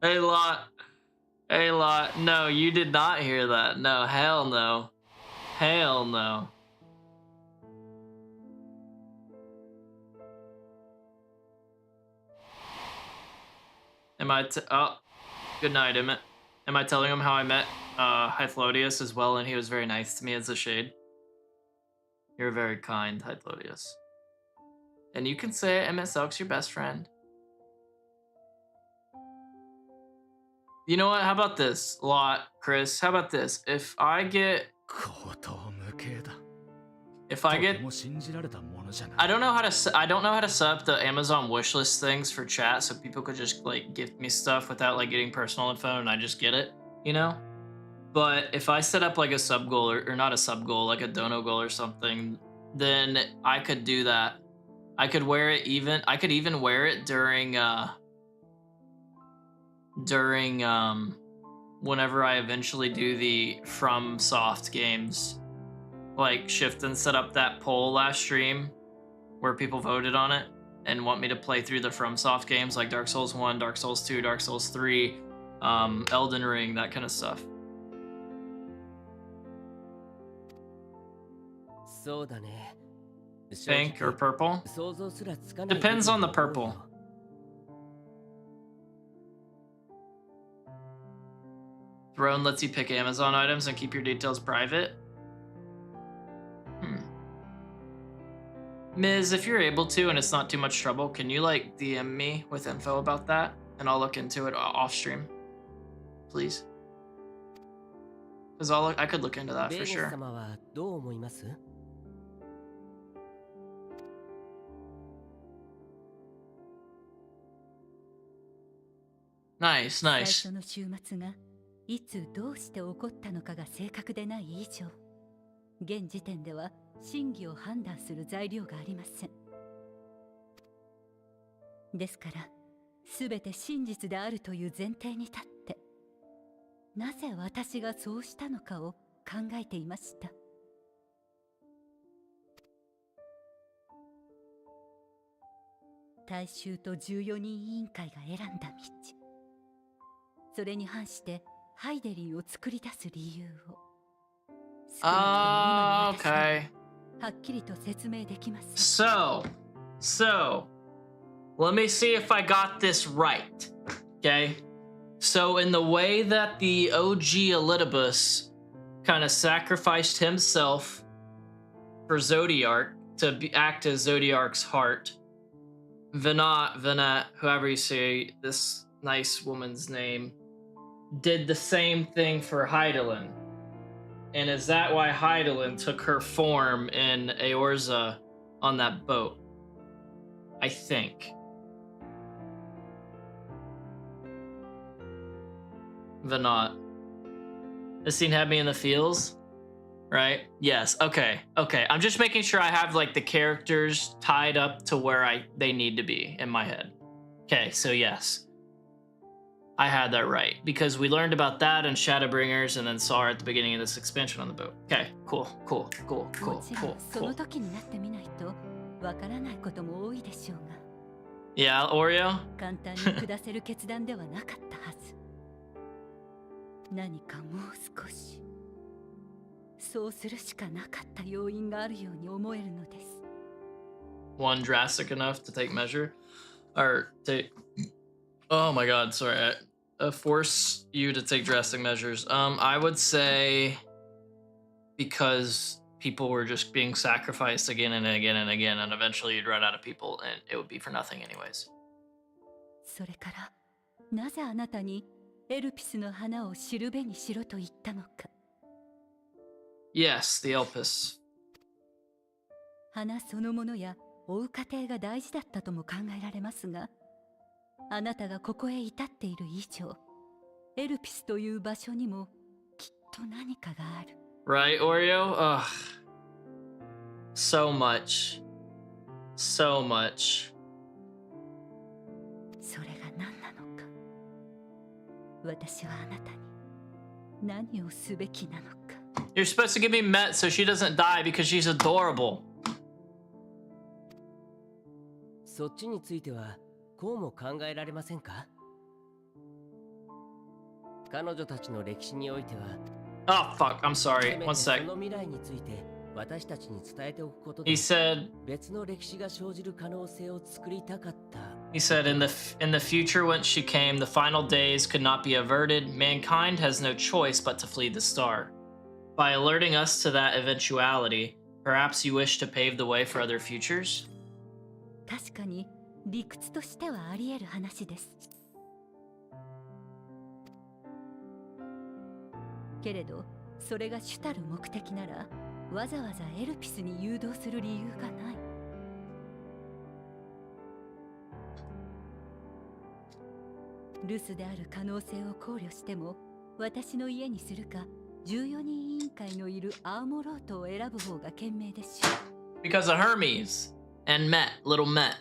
Hey lot. No, you did not hear that. No, hell no. Hell no. Oh, good night, Emmett. Am I telling him how I met Hythlodius as well, and he was very nice to me as a shade? You're very kind, Hythlodius. And you can say Emmett Selk's your best friend. You know what? How about this, Chris? How about this? If I get, I don't know how to set up the Amazon wishlist things for chat, so people could just like gift me stuff without like getting personal info, and I just get it, you know. But if I set up like a sub goal or not a sub goal, like a dono goal or something, then I could do that. I could wear it even. I could even wear it during whenever I eventually do the FromSoft games, like shift and set up that poll last stream where people voted on it and want me to play through the FromSoft games like Dark Souls 1, Dark Souls 2, Dark Souls 3, Elden Ring, that kind of stuff. Pink or purple? Depends on the purple. Throne lets you pick Amazon items and keep your details private. Miz, if you're able to and it's not too much trouble, can you like DM me with info about that? And I'll look into it off stream. Please. Because I could look into that for sure. Nice. いつどうして起こったのかが正確でない以上、現時点では真偽を判断する材料がありません。ですから、すべて真実であるという前提に立って、なぜ私がそうしたのかを考えていました。大衆と14人委員会が選んだ道、それに反してハイデリンを作り出す理由を、Okay. はっきりと説明できます。So, let me see if I got this right. Okay. So in the way that the OG Elidibus kind of sacrificed himself for Zodiark to act as Zodiark's heart, Venat, whoever you say this nice woman's name, did the same thing for Hydaelyn. And is that why Hydaelyn took her form in Eorza on that boat? I think. Venat. This scene had me in the feels. Right? Yes. Okay. Okay. I'm just making sure I have like the characters tied up to where they need to be in my head. Okay, so yes. I had that right because we learned about that in Shadowbringers and then saw her at the beginning of this expansion on the boat. Okay, cool, cool, cool, も cool, ちろ cool, んそ cool. の時になってみないとわからないことも多いでしょうが Yeah, Oreo? 簡単に下せる決断ではなかったはず何かもう少しそうするしかなかった要因があるように思えるのです One drastic enough to take measure? Or take... Oh my god, sorry. Force you to take drastic measures. I would say because people were just being sacrificed again and again and again, and eventually you'd run out of people, and it would be for nothing anyways. それからなぜあなたにエルピスの花を知るべにしろと言ったのか Yes, the Elpis. 花そのものや追う過程が大事だったとも考えられますがあなたがここへ至っている以上エルピスという場所にもきっと何かがある Right, Oreo? Ugh. So much. So much. それが何なのか私はあなたに何をすべきなのか You're supposed to give me Met so she doesn't die because she's adorable. そっちについてはこうも考えられませんか？彼女たちの歴史においては Oh, fuck. I'm せ sorry. め One てそ sec. の未来について私たちに伝えておくことで He said 別の歴史が生じる可能性を作りたかった。 He said in the future whence she came, the final days could not be averted. Mankind has no choice but to flee the star. By alerting us to that eventuality, perhaps you wish to pave the way for other futures? 確かに理屈としてはあり得る話ですけれどそれが主たる目的ならわざわざエルピスに誘導する理由がない留守である可能性を考慮しても私の家にするか14人委員会のいるアーモロートを選ぶ方が賢明でしょう Because of Hermes and Met, little Met.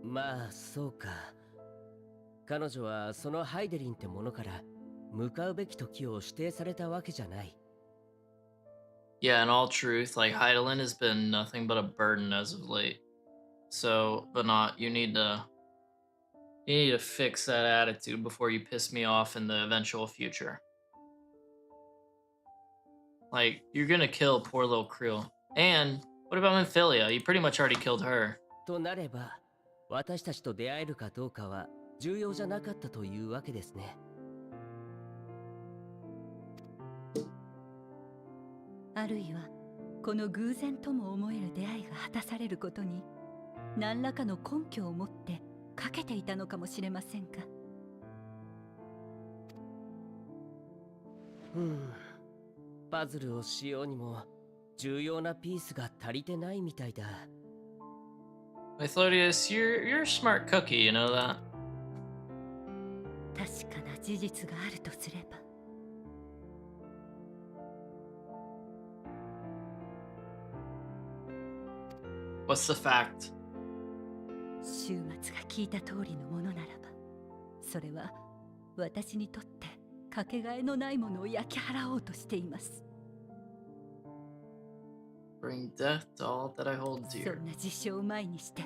まあそうか。彼女はそのハイデリンってものから向かうべき時を指定されたわけじゃない。 Yeah, in all truth, like Heidelin has been nothing but a burden as of late. So, but not you need to fix that attitude before you piss me off in the eventual future. Like, you're gonna kill poor little Creel. And what about Nymphilia? You pretty much already killed her. となれば、私たちと出会えるかどうかは重要じゃなかったというわけですね。あるいはこの偶然とも思える出会いが果たされることに何らかの根拠を持ってかけていたのかもしれませんか。パズルをしようにも重要なピースが足りてないみたいだ。Mythodius, you're a smart cookie, you know that? 確かな事実があるとすれば。What's the fact? 終末が聞いた通りのものならば、それは私にとってかけがえのないものを焼き払おうとしています。Bring death to all that I hold そ dear. んな事象を前にして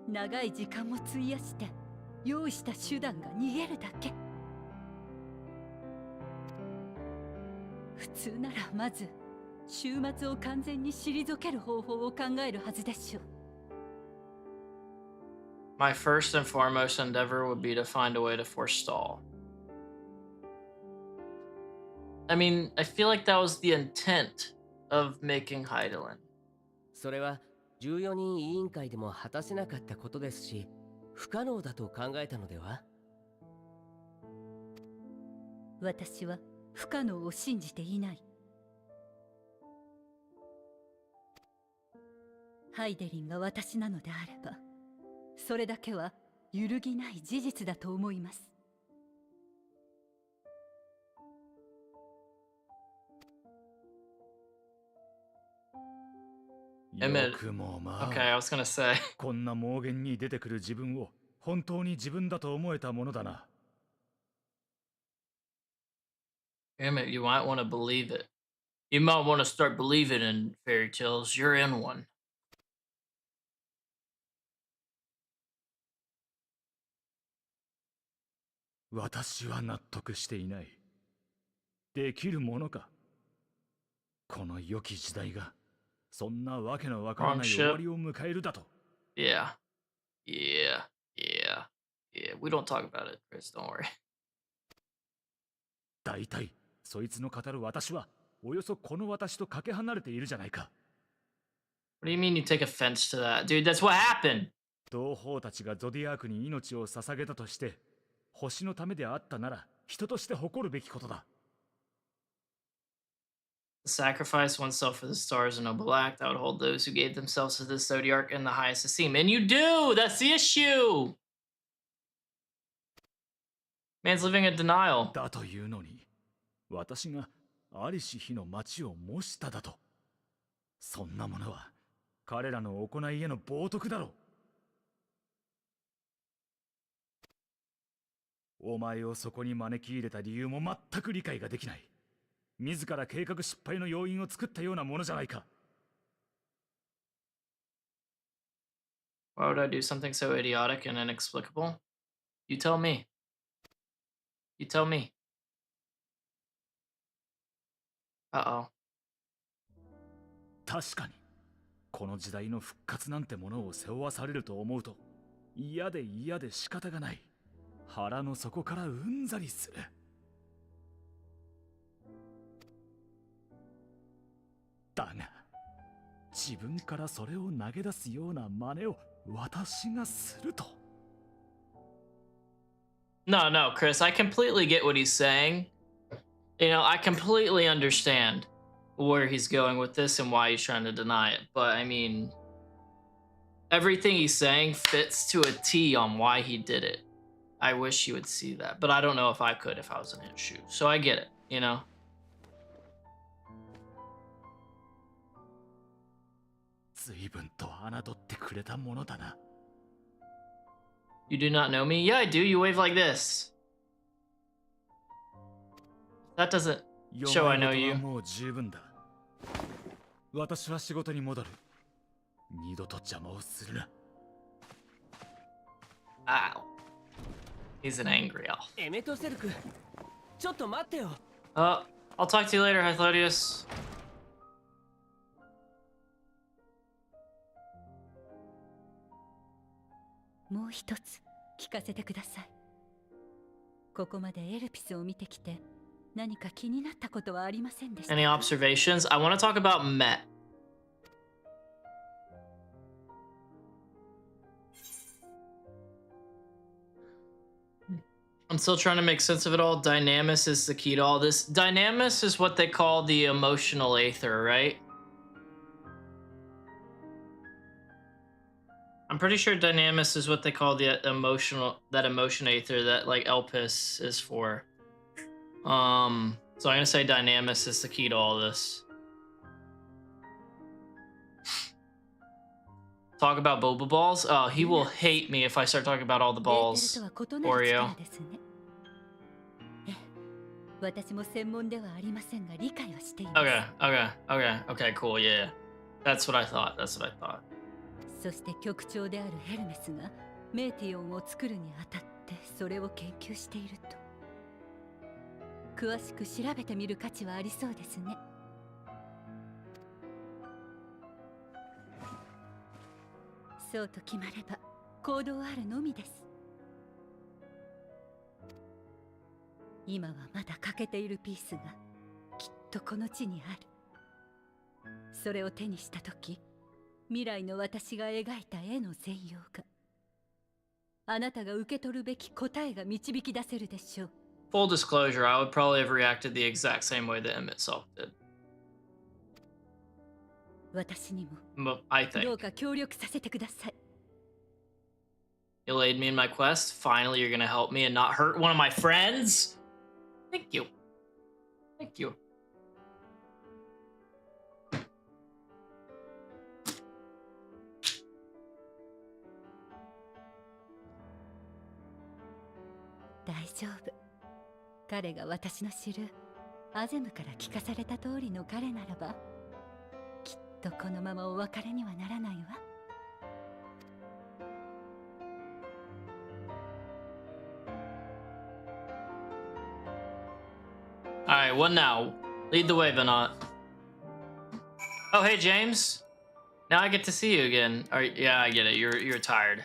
長い時間を費やして用意した手段が逃げるだけ。普通ならまず終末を完全に退ける方法を考えるはずでしょう。My first and foremost endeavor would be to find a way to forestall. I mean, I feel like that was the intent of making Heidelin. それは14人委員会でも果たせなかったことですし、不可能だと考えたのでは？私は不可能を信じていない。ハイデリンが私なのであれば、それだけは揺るぎない事実だと思います。Emmett. よくもまあ、 Okay, I was gonna say. こんな妄言に出てくる自分を本当に自分だと思えたものだな。 Emmett, you might want to believe it. You might want to start believing in fairy tales. You're in one. 私は納得していない。できるものか。この良き時代がそんなわけのわからない終わりを迎えるだと。 Yeah. Yeah. Yeah. Yeah. We don't talk about it, Chris. Don't worry. 大体そいつの語る私はおよそこの私とかけ離れているじゃないか。 What do you mean you take offense to that? Dude, that's what happened. 同胞たちがゾディアークに命を捧げたとして星のためであったなら人として誇るべきことだ。 To sacrifice oneself for the stars, a noble act that would hold those who gave themselves to the zodiac in the highest esteem. And you do! That's the issue! Man's living in denial. だというのに私がありし日の町を模しただと。そんなものは彼らの行いへの冒涜だろう。お前をそこに招き入れた理由も全く理解ができない。自ら計画失敗の要因を作ったようなものじゃないか。 Why would I do something so idiotic and inexplicable? You tell me. You tell me. Uh-oh. 確かにこの時代の復活なんてものを背負わされると思うと嫌で嫌で仕方がない。腹の底からうんざりする。だが自分からそれを投げ出すような真似を私がすると。 No, no, Chris, I completely get what he's saying. You know, I completely understand where he's going with this and why he's trying to deny it. But, I mean, everything he's saying fits to a T on why he did it. I wish he would see that. But I don't know if I could if I was in his shoes. So I get it, you know? 随分と侮ってくれたものだな。 You do not know me? Yeah, I do. You wave like this. That doesn't show I know 余命 you. はもう十分だ。私は仕事に戻る。二度と邪魔をするな。 Ow. He's an angry elf. エメトセルク、ちょっと待ってよ。 I'll talk to you later, Hythodius. もう一つ聞かせてください。ここまでエルピスを見てきて何か気になったことはありませんでしたか？ Any observations? I want to talk about Met. I'm still trying to make sense of it all. Dynamis is the key to all this. Dynamis is what they call the emotional aether, right? I'm pretty sure Dynamis is what they call the emotion aether that like Elpis is for. So I'm gonna say Dynamis is the key to all this. Talk about boba balls? Oh, he will hate me if I start talking about all the balls. Oreo. 私も専門ではありませんが理解はしています。 Okay, cool, yeah. That's what I thought. That's what I thought. そして局長であるヘルメスがメーティオンを作るにあたってそれを研究していると。詳しく調べてみる価値はありそうですね。そうと決まれば行動あるのみです。今はまだ欠けているピースがきっとこの地にある。それを手にしたとき、未来の私が描いた絵の全容があなたが受け取るべき答えが導き出せるでしょう。 Full disclosure, I would probably have reacted the exact same way that M itself did. 私にも But I どう think か協力させてください。 you'll aid me in my quest. Finally, you're gonna help me and not hurt one of my friends. Thank you. Thank you. 大丈夫。彼が私の知るアゼムから聞かされた通りの彼ならば、きっとこのままお別れにはならないわ。Alright, what now? Lead the way, Venat. Oh, hey, James. Now I get to see you again. Yeah, I get it. You're tired.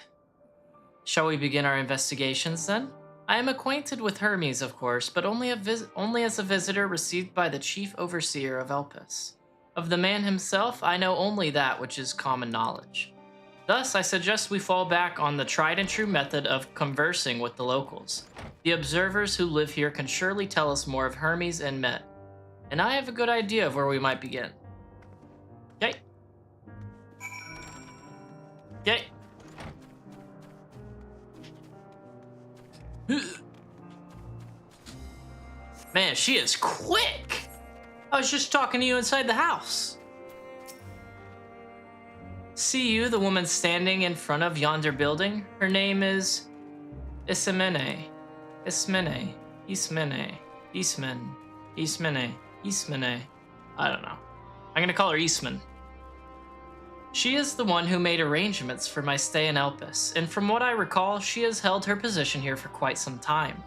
Shall we begin our investigations then? I am acquainted with Hermes, of course, but only as a visitor received by the chief overseer of Elpis. Of the man himself, I know only that which is common knowledge. Thus, I suggest we fall back on the tried and true method of conversing with the locals. The observers who live here can surely tell us more of Hermes and Met, and I have a good idea of where we might begin. Okay. Okay. Man, she is quick! I was just talking to you inside the house. See you, the woman standing in front of yonder building? Her name is Ismene. Ismene. Ismene. Eastman. Eastmene. Eastmene. I don't know. I'm gonna call her Eastman. She is the one who made arrangements for my stay in Elpis, and from what I recall, she has held her position here for quite some time.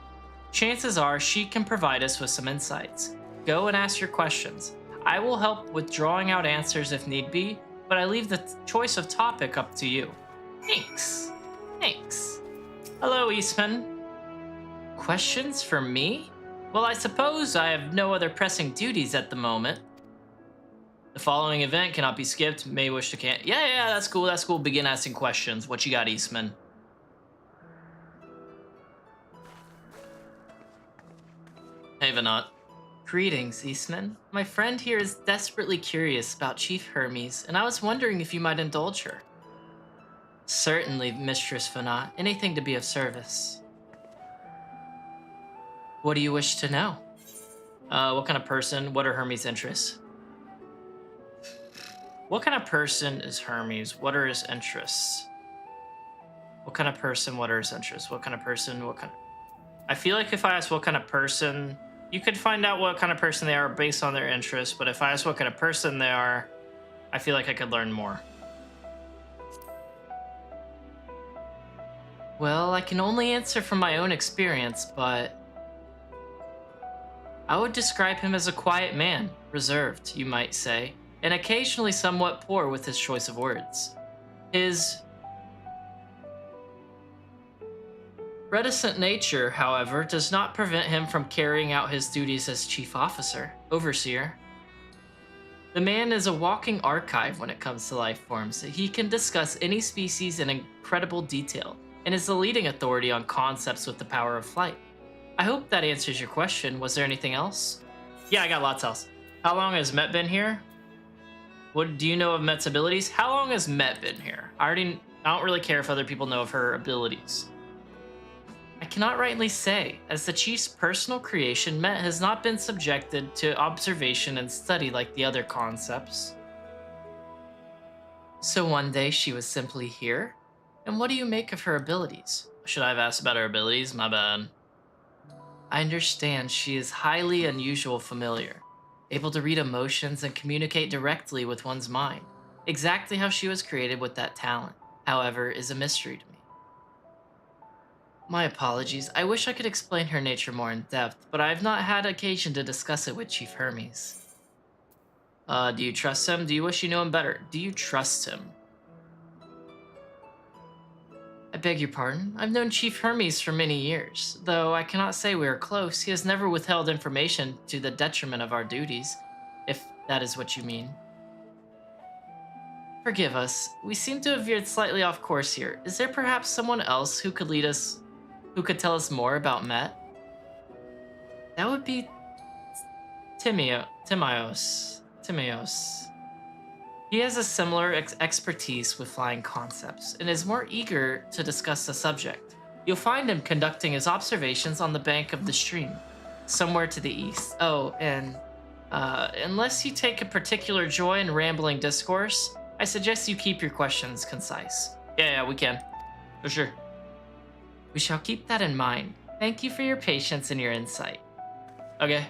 Chances are she can provide us with some insights. Go and ask your questions. I will help with drawing out answers if need be, but I leave the choice of topic up to you. Thanks. Thanks. Hello, Eastman. Questions for me? Well, I suppose I have no other pressing duties at the moment. The following event cannot be skipped. May wish to can. Yeah, that's cool. That's cool. Begin asking questions. What you got, Eastman? Hey, Venat. Greetings, Eastman. My friend here is desperately curious about Chief Hermes, and I was wondering if you might indulge her. Certainly, Mistress Venat. Anything to be of service. What do you wish to know? What kind of person? What are Hermes' interests? What kind of person is Hermes? What are his interests? What kind of person? What are his interests? What kind of person? What kind of... I feel like if I ask what kind of person, you could find out what kind of person they are based on their interests, but if I ask what kind of person they are, I feel like I could learn more. Well, I can only answer from my own experience, but I would describe him as a quiet man, reserved, you might say, and occasionally somewhat poor with his choice of words. His reticent nature, however, does not prevent him from carrying out his duties as chief overseer. The man is a walking archive when it comes to life forms. He can discuss any species in incredible detail, and is the leading authority on concepts with the power of flight. I hope that answers your question. Was there anything else? Yeah, I got lots else. How long has Met been here? What do you know of Met's abilities? How long has Met been here? I don't really care if other people know of her abilities. I cannot rightly say. As the chief's personal creation, Met has not been subjected to observation and study like the other concepts. So one day she was simply here? And what do you make of her abilities? Should I have asked about her abilities? My bad. I understand she is highly unusual familiar, able to read emotions and communicate directly with one's mind. Exactly how she was created with that talent, however, is a mystery to me. My apologies. I wish I could explain her nature more in depth, but I have not had occasion to discuss it with Chief Hermes. Do you trust him? Do you wish you knew him better? Do you trust him? I beg your pardon? I've known Chief Hermes for many years. Though I cannot say we are close, he has never withheld information to the detriment of our duties, if that is what you mean. Forgive us. We seem to have veered slightly off course here. Is there perhaps someone else who could lead us, who could tell us more about Met? That would be Timaeus. He has a similar expertise with flying concepts and is more eager to discuss the subject. You'll find him conducting his observations on the bank of the stream, somewhere to the east. Oh, and unless you take a particular joy in rambling discourse, I suggest you keep your questions concise. Yeah, we can. For sure. We shall keep that in mind. Thank you for your patience and your insight. Okay.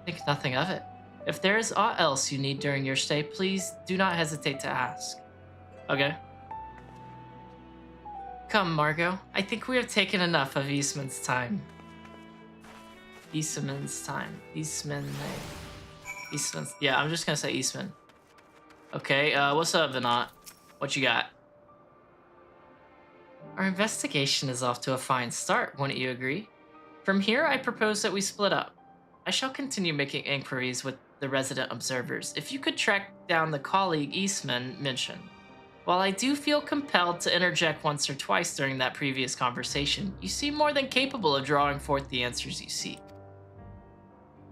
Think nothing of it. If there is aught else you need during your stay, please do not hesitate to ask. Okay. Come, Margot. I think we have taken enough of Eastman's time. Eastman's time. Eastman's. Yeah, I'm just gonna say Eastman. Okay, what's up, Venant? What you got? Our investigation is off to a fine start, wouldn't you agree? From here, I propose that we split up. I shall continue making inquiries with the resident observers. If you could track down the colleague Eastman mentioned. While I do feel compelled to interject once or twice during that previous conversation, you seem more than capable of drawing forth the answers you seek.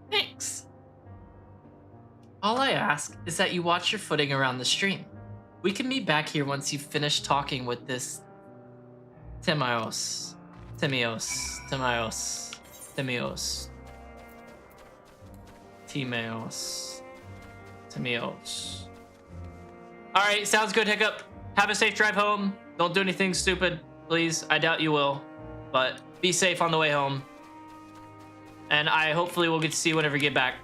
Thanks. All I ask is that you watch your footing around the stream. We can meet back here once you've finished talking with this Timaeus. Alright, sounds good, Hiccup. Have a safe drive home. Don't do anything stupid, please. I doubt you will. But be safe on the way home. And I hopefully will get to see you whenever you get back.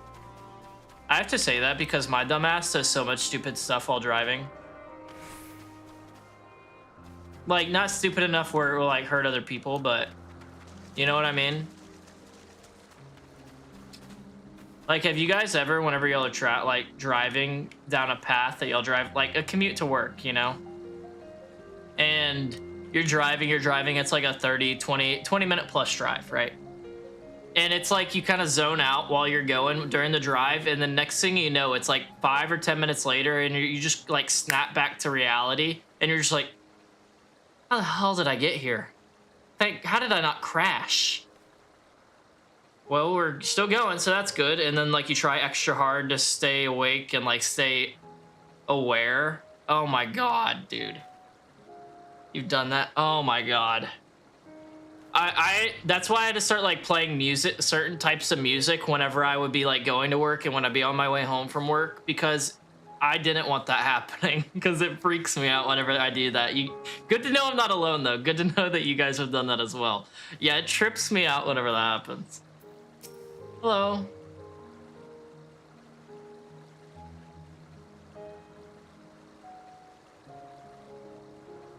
I have to say that because my dumbass does so much stupid stuff while driving. Like, not stupid enough where it will, like, hurt other people, but you know what I mean? Like, have you guys ever, whenever y'all are like driving down a path that y'all drive, like a commute to work, you know? And you're driving, it's like a 20 minute plus drive, right? And it's like you kind of zone out while you're going during the drive, and the next thing you know, it's like 5 or 10 minutes later, and you just like snap back to reality, and you're just like, how the hell did I get here? How did I not crash? Well, we're still going, so that's good. And then like you try extra hard to stay awake and like stay aware. Oh my god, dude. You've done that? Oh my god. That's why I had to start like playing music, certain types of music whenever I would be like going to work and when I'd be on my way home from work, because I didn't want that happening, because it freaks me out whenever I do that. Good to know I'm not alone though. Good to know that you guys have done that as well. Yeah, it trips me out whenever that happens. Hello.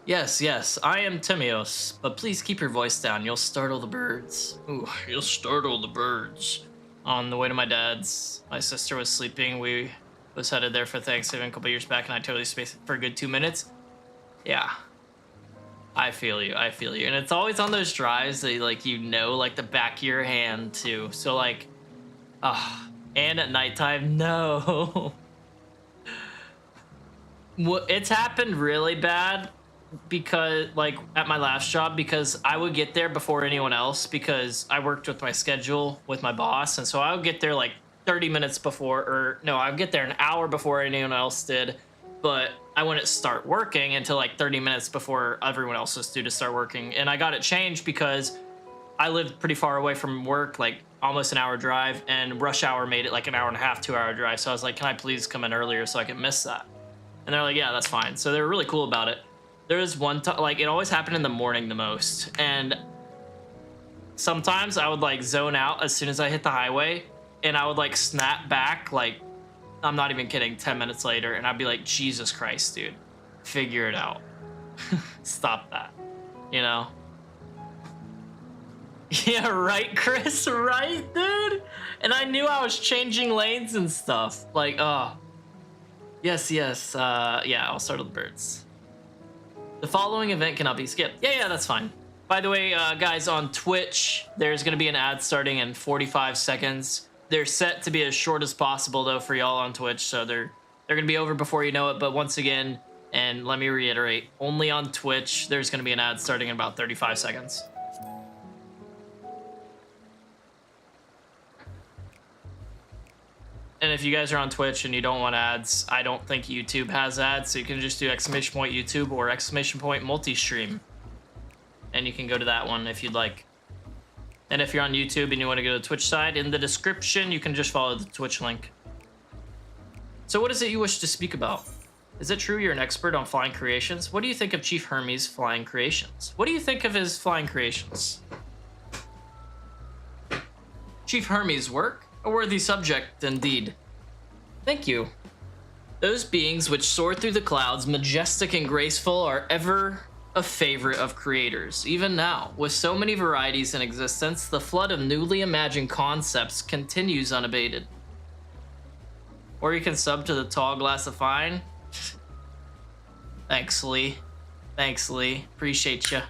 Yes, I am Timaeus, but please keep your voice down. You'll startle the birds. Ooh, you'll startle the birds. On the way to my dad's, my sister was sleeping. We was headed there for Thanksgiving a couple years back, and I totally spaced it for a good 2 minutes. Yeah. I feel you. And it's always on those drives that, like, you know, like the back of your hand, too. So, like, and at nighttime, no. It's happened really bad because, like, at my last job, because I would get there before anyone else because I worked with my schedule with my boss. And so I would get there, like, 30 minutes before, or no, I would get there an hour before anyone else did. But I wouldn't start working until like 30 minutes before everyone else was due to start working. And I got it changed because I lived pretty far away from work, like almost an hour drive, and rush hour made it like an hour and a half, 2 hour drive. So I was like, can I please come in earlier so I can miss that? And they're like, yeah, that's fine. So they were really cool about it. There was one time, like, it always happened in the morning the most. And sometimes I would like zone out as soon as I hit the highway, and I would like snap back, like, I'm not even kidding, 10 minutes later, and I'd be like, Jesus Christ, dude, figure it out. Stop that, you know? Yeah, right, Chris, right, dude? And I knew I was changing lanes and stuff. Like, oh. Yes, yeah, I'll startle the birds. The following event cannot be skipped. Yeah, that's fine. By the way, guys, on Twitch, there's gonna be an ad starting in 45 seconds. They're set to be as short as possible, though, for y'all on Twitch, so they're gonna be over before you know it. But once again, and let me reiterate, only on Twitch, there's gonna be an ad starting in about 35 seconds. And if you guys are on Twitch and you don't want ads, I don't think YouTube has ads, so you can just do !YouTube or !multi-stream. And you can go to that one if you'd like. And if you're on YouTube and you want to go to the Twitch side, in the description, you can just follow the Twitch link. So what is it you wish to speak about? Is it true you're an expert on flying creations? What do you think of Chief Hermes' flying creations? What do you think of his flying creations? Chief Hermes' work? A worthy subject, indeed. Thank you. Those beings which soar through the clouds, majestic and graceful, are ever a favorite of creators. Even now, with so many varieties in existence, the flood of newly imagined concepts continues unabated. Or you can sub to the tall glass of fine. Thanks, Lee. Thanks, Lee. Appreciate ya.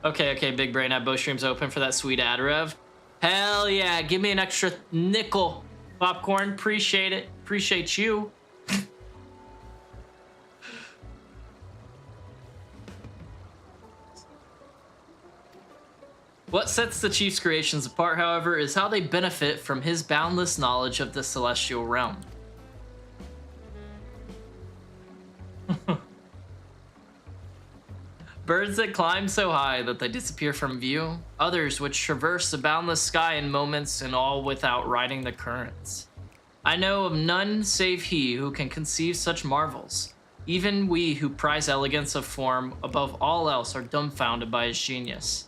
Okay, big brain. Have both streams open for that sweet ad rev. Hell yeah, give me an extra nickel. Popcorn, appreciate it. Appreciate you. What sets the Chief's creations apart, however, is how they benefit from his boundless knowledge of the celestial realm. Birds that climb so high that they disappear from view, others which traverse the boundless sky in moments and all without riding the currents. I know of none save he who can conceive such marvels. Even we who prize elegance of form above all else are dumbfounded by his genius.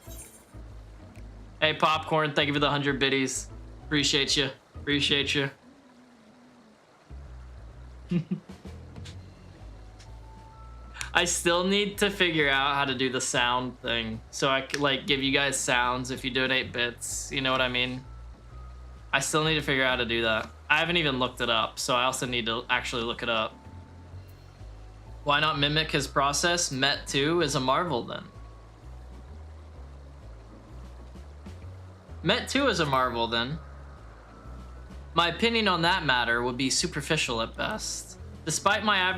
Hey, Popcorn, thank you for the 100 biddies. Appreciate you. Appreciate you. I still need to figure out how to do the sound thing, so I could like give you guys sounds if you donate bits. You know what I mean? I still need to figure out how to do that. I haven't even looked it up, so I also need to actually look it up. Why not mimic his process? Met 2 is a marvel then. Met 2 is a marvel then. My opinion on that matter would be superficial at best. Despite my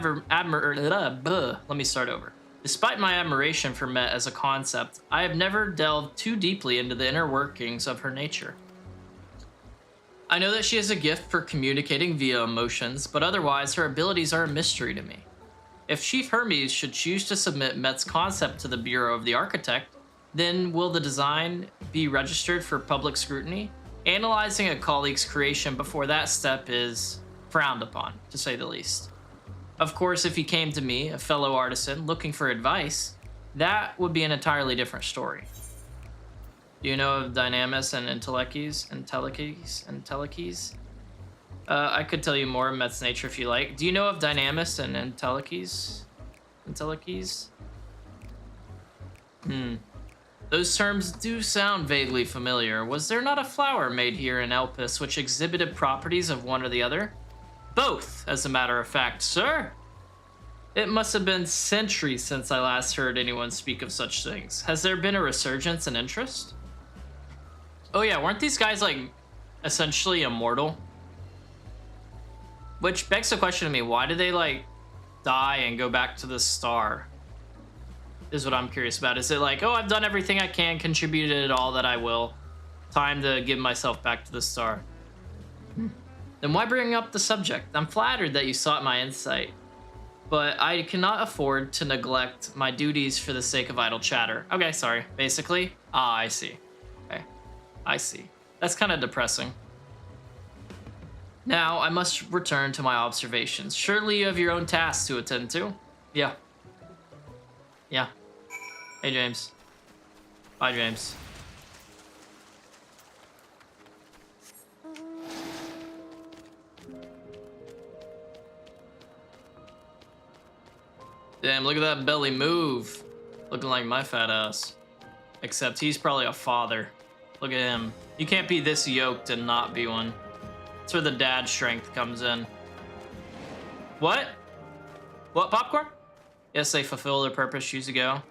Despite my admiration for Met as a concept, I have never delved too deeply into the inner workings of her nature. I know that she has a gift for communicating via emotions, but otherwise her abilities are a mystery to me. If Chief Hermes should choose to submit Met's concept to the Bureau of the Architect, then will the design be registered for public scrutiny? Analyzing a colleague's creation before that step is frowned upon, to say the least. Of course, if he came to me, a fellow artisan, looking for advice, that would be an entirely different story. Do you know of Dynamis and Entelechy's? I could tell you more of Met's nature if you like. Do you know of Dynamis and Entelechy's? Those terms do sound vaguely familiar. Was there not a flower made here in Elpis which exhibited properties of one or the other? Both, as a matter of fact, sir. It must have been centuries since I last heard anyone speak of such things. Has there been a resurgence in interest? Oh yeah, weren't these guys like essentially immortal? Which begs the question to me, why did they like die and go back to the star? Is what I'm curious about. Is it like, oh, I've done everything I can, contributed all that I will. Time to give myself back to the star. Then why bring up the subject? I'm flattered that you sought my insight, but I cannot afford to neglect my duties for the sake of idle chatter. Okay, sorry. Basically, I see. Okay, I see. That's kind of depressing. Now, I must return to my observations. Surely you have your own tasks to attend to? Yeah. Yeah. Hey, James. Bye, James. Damn, look at that belly move. Looking like my fat ass. Except he's probably a father. Look at him. You can't be this yoked and not be one. That's where the dad strength comes in. What? What, Popcorn? Yes, they fulfill their purpose, choose to go.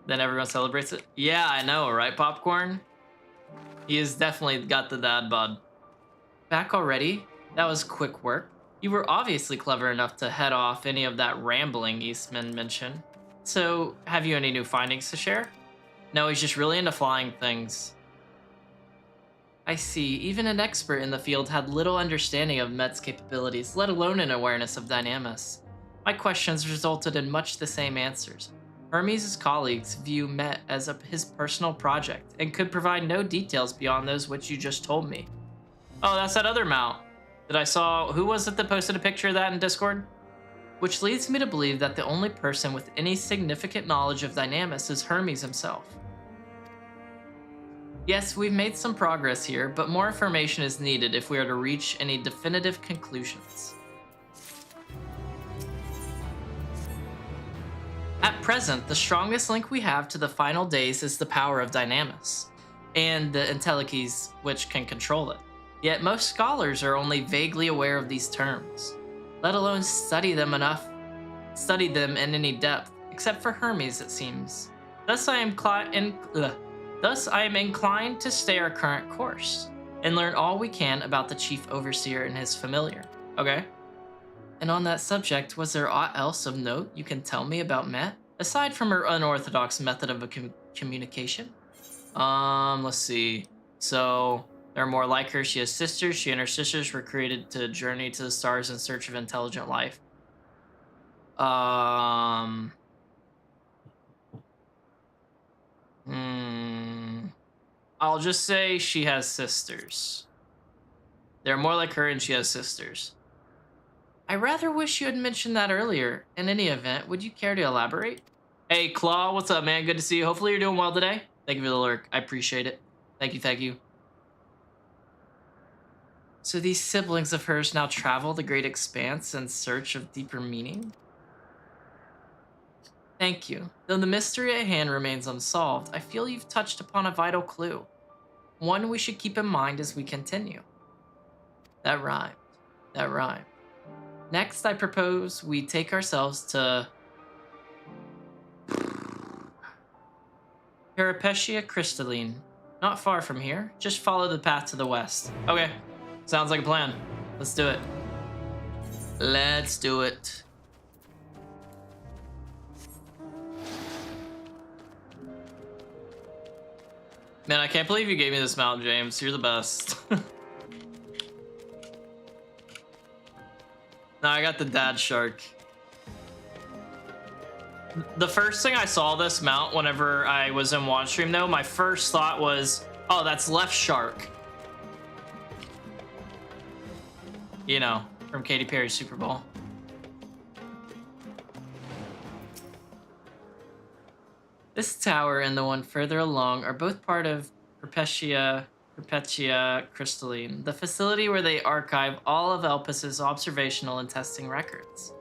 Then everyone celebrates it. Yeah, I know, right, Popcorn? He has definitely got the dad bod. Back already? That was quick work. You were obviously clever enough to head off any of that rambling Eastman mentioned. So, have you any new findings to share? No, he's just really into flying things. I see. Even an expert in the field had little understanding of Met's capabilities, let alone an awareness of Dynamis. My questions resulted in much the same answers. Hermes' colleagues view Met as his personal project and could provide no details beyond those which you just told me. Oh, that's that other mount that I saw. Who was it that posted a picture of that in Discord? Which leads me to believe that the only person with any significant knowledge of Dynamis is Hermes himself. Yes, we've made some progress here, but more information is needed if we are to reach any definitive conclusions. At present, the strongest link we have to the final days is the power of Dynamis, and the Entelekes which can control it. Yet most scholars are only vaguely aware of these terms, let alone study them in any depth, except for Hermes, it seems. Thus I am inclined to stay our current course, and learn all we can about the Chief Overseer and his familiar. Okay? And on that subject, was there aught else of note you can tell me about Met, aside from her unorthodox method of communication? Let's see. So, there are more like her. She has sisters. She and her sisters were created to journey to the stars in search of intelligent life. I'll just say she has sisters. They're more like her and she has sisters. I rather wish you had mentioned that earlier. In any event, would you care to elaborate? Hey, Claw, what's up, man? Good to see you. Hopefully you're doing well today. Thank you for the lurk. I appreciate it. Thank you, thank you. So these siblings of hers now travel the great expanse in search of deeper meaning? Thank you. Though the mystery at hand remains unsolved, I feel you've touched upon a vital clue. One we should keep in mind as we continue. That rhymed. That rhymed. Next, I propose we take ourselves to Peripetia Crystalline. Not far from here. Just follow the path to the west. Okay. Sounds like a plan. Let's do it. Let's do it. Man, I can't believe you gave me this mount, James. You're the best. No, I got the dad shark. The first thing I saw this mount whenever I was in one stream, though, my first thought was, oh, that's left shark. You know, from Katy Perry's Super Bowl. This tower and the one further along are both part of Peripetia Crystalline, the facility where they archive all of Elpis's observational and testing records.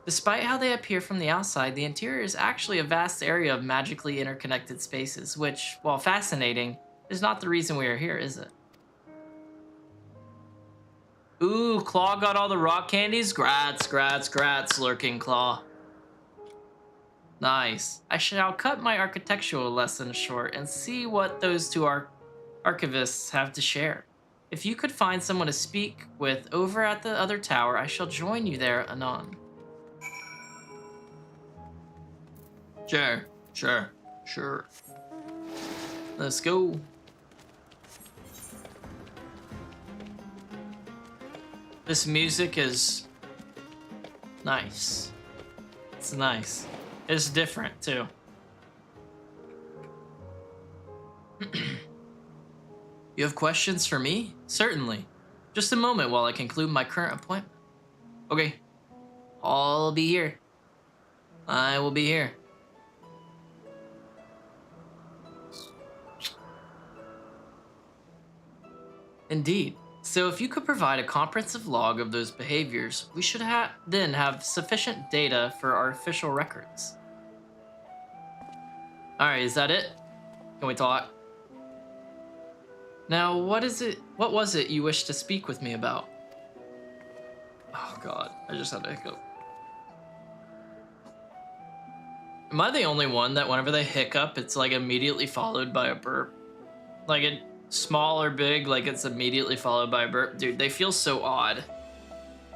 Despite how they appear from the outside, the interior is actually a vast area of magically interconnected spaces, which, while fascinating, is not the reason we are here, is it? Ooh, Claw got all the rock candies? Grats, Lurking Claw. Nice. I shall cut my architectural lesson short and see what those two archivists have to share. If you could find someone to speak with over at the other tower, I shall join you there anon. Sure. Let's go. This music is nice. It's nice. It's different, too. You have questions for me? Certainly. Just a moment while I conclude my current appointment. Okay. I'll be here. I will be here. Indeed. So if you could provide a comprehensive log of those behaviors, we should then have sufficient data for our official records. Alright, is that it? Can we talk? Now, what was it you wished to speak with me about? Oh god, I just had a hiccup. Am I the only one that whenever they hiccup, it's like immediately followed by a burp? Like it small or big, like it's immediately followed by a burp. Dude, they feel so odd.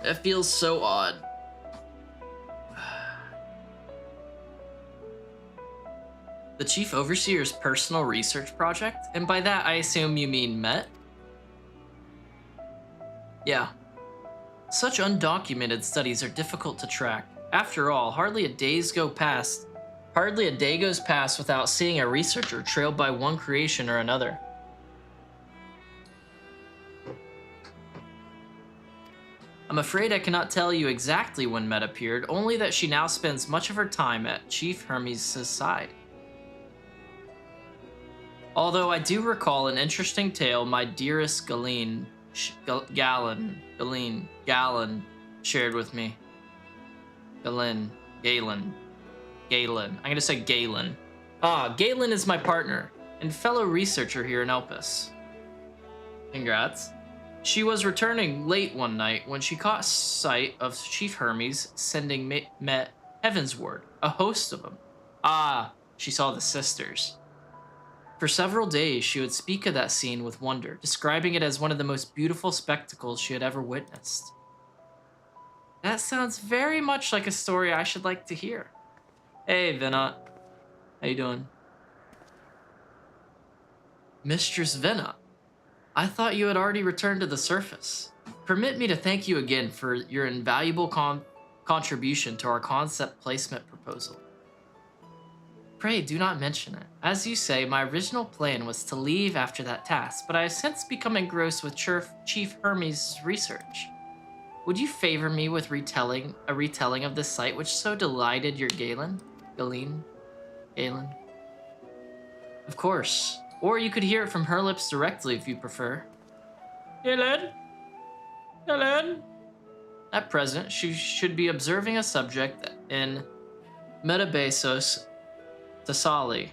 It feels so odd. The Chief Overseer's personal research project? And by that, I assume you mean Met? Yeah. Such undocumented studies are difficult to track. After all, hardly a day goes past without seeing a researcher trailed by one creation or another. I'm afraid I cannot tell you exactly when Met appeared, only that she now spends much of her time at Chief Hermes' side. Although I do recall an interesting tale my dearest Galen shared with me. Galen. I'm gonna say Galen. Galen is my partner and fellow researcher here in Elpis. Congrats. She was returning late one night when she caught sight of Chief Hermes sending met Heavensward, a host of them. She saw the sisters. For several days, she would speak of that scene with wonder, describing it as one of the most beautiful spectacles she had ever witnessed. That sounds very much like a story I should like to hear. Hey, Venat. How you doing? Mistress Venat, I thought you had already returned to the surface. Permit me to thank you again for your invaluable contribution to our concept placement proposal. Pray do not mention it. As you say, my original plan was to leave after that task, but I have since become engrossed with Chief Hermes' research. Would you favor me with a retelling of this site which so delighted your Galen? Of course. Or you could hear it from her lips directly if you prefer. Galen? At present, she should be observing a subject in Metabasos Thalassai.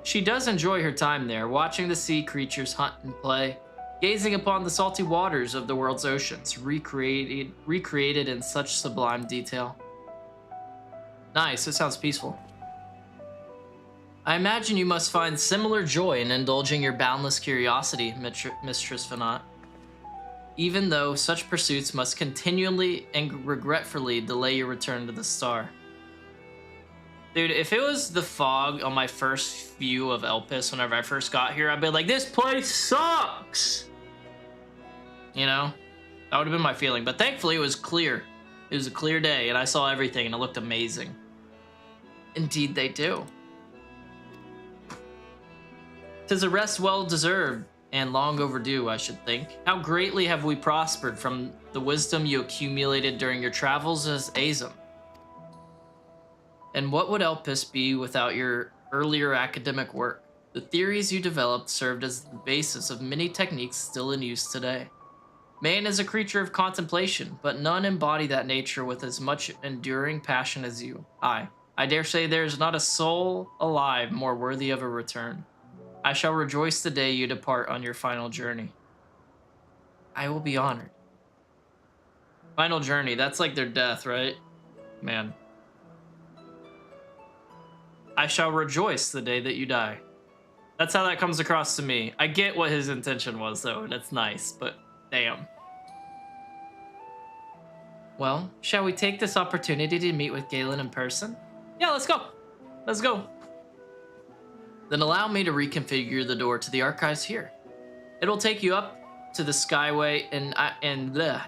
She does enjoy her time there, watching the sea creatures hunt and play, gazing upon the salty waters of the world's oceans, recreated in such sublime detail. Nice, it sounds peaceful. I imagine you must find similar joy in indulging your boundless curiosity, Mistress Venat. Even though such pursuits must continually and regretfully delay your return to the star. Dude, if it was the fog on my first view of Elpis whenever I first got here, I'd be like, this place sucks! You know? That would have been my feeling. But thankfully, it was clear. It was a clear day, and I saw everything, and it looked amazing. Indeed, they do. 'Tis a rest well-deserved, and long overdue, I should think. How greatly have we prospered from the wisdom you accumulated during your travels as Azim. And what would Elpis be without your earlier academic work? The theories you developed served as the basis of many techniques still in use today. Man is a creature of contemplation, but none embody that nature with as much enduring passion as you. I dare say there is not a soul alive more worthy of a return. I shall rejoice the day you depart on your final journey. I will be honored. Final journey, that's like their death, right? Man. I shall rejoice the day that you die. That's how that comes across to me. I get what his intention was, though, and it's nice, but damn. Well, shall we take this opportunity to meet with Galen in person? Yeah, let's go. Let's go. Then allow me to reconfigure the door to the archives here. It'll take you up to the skyway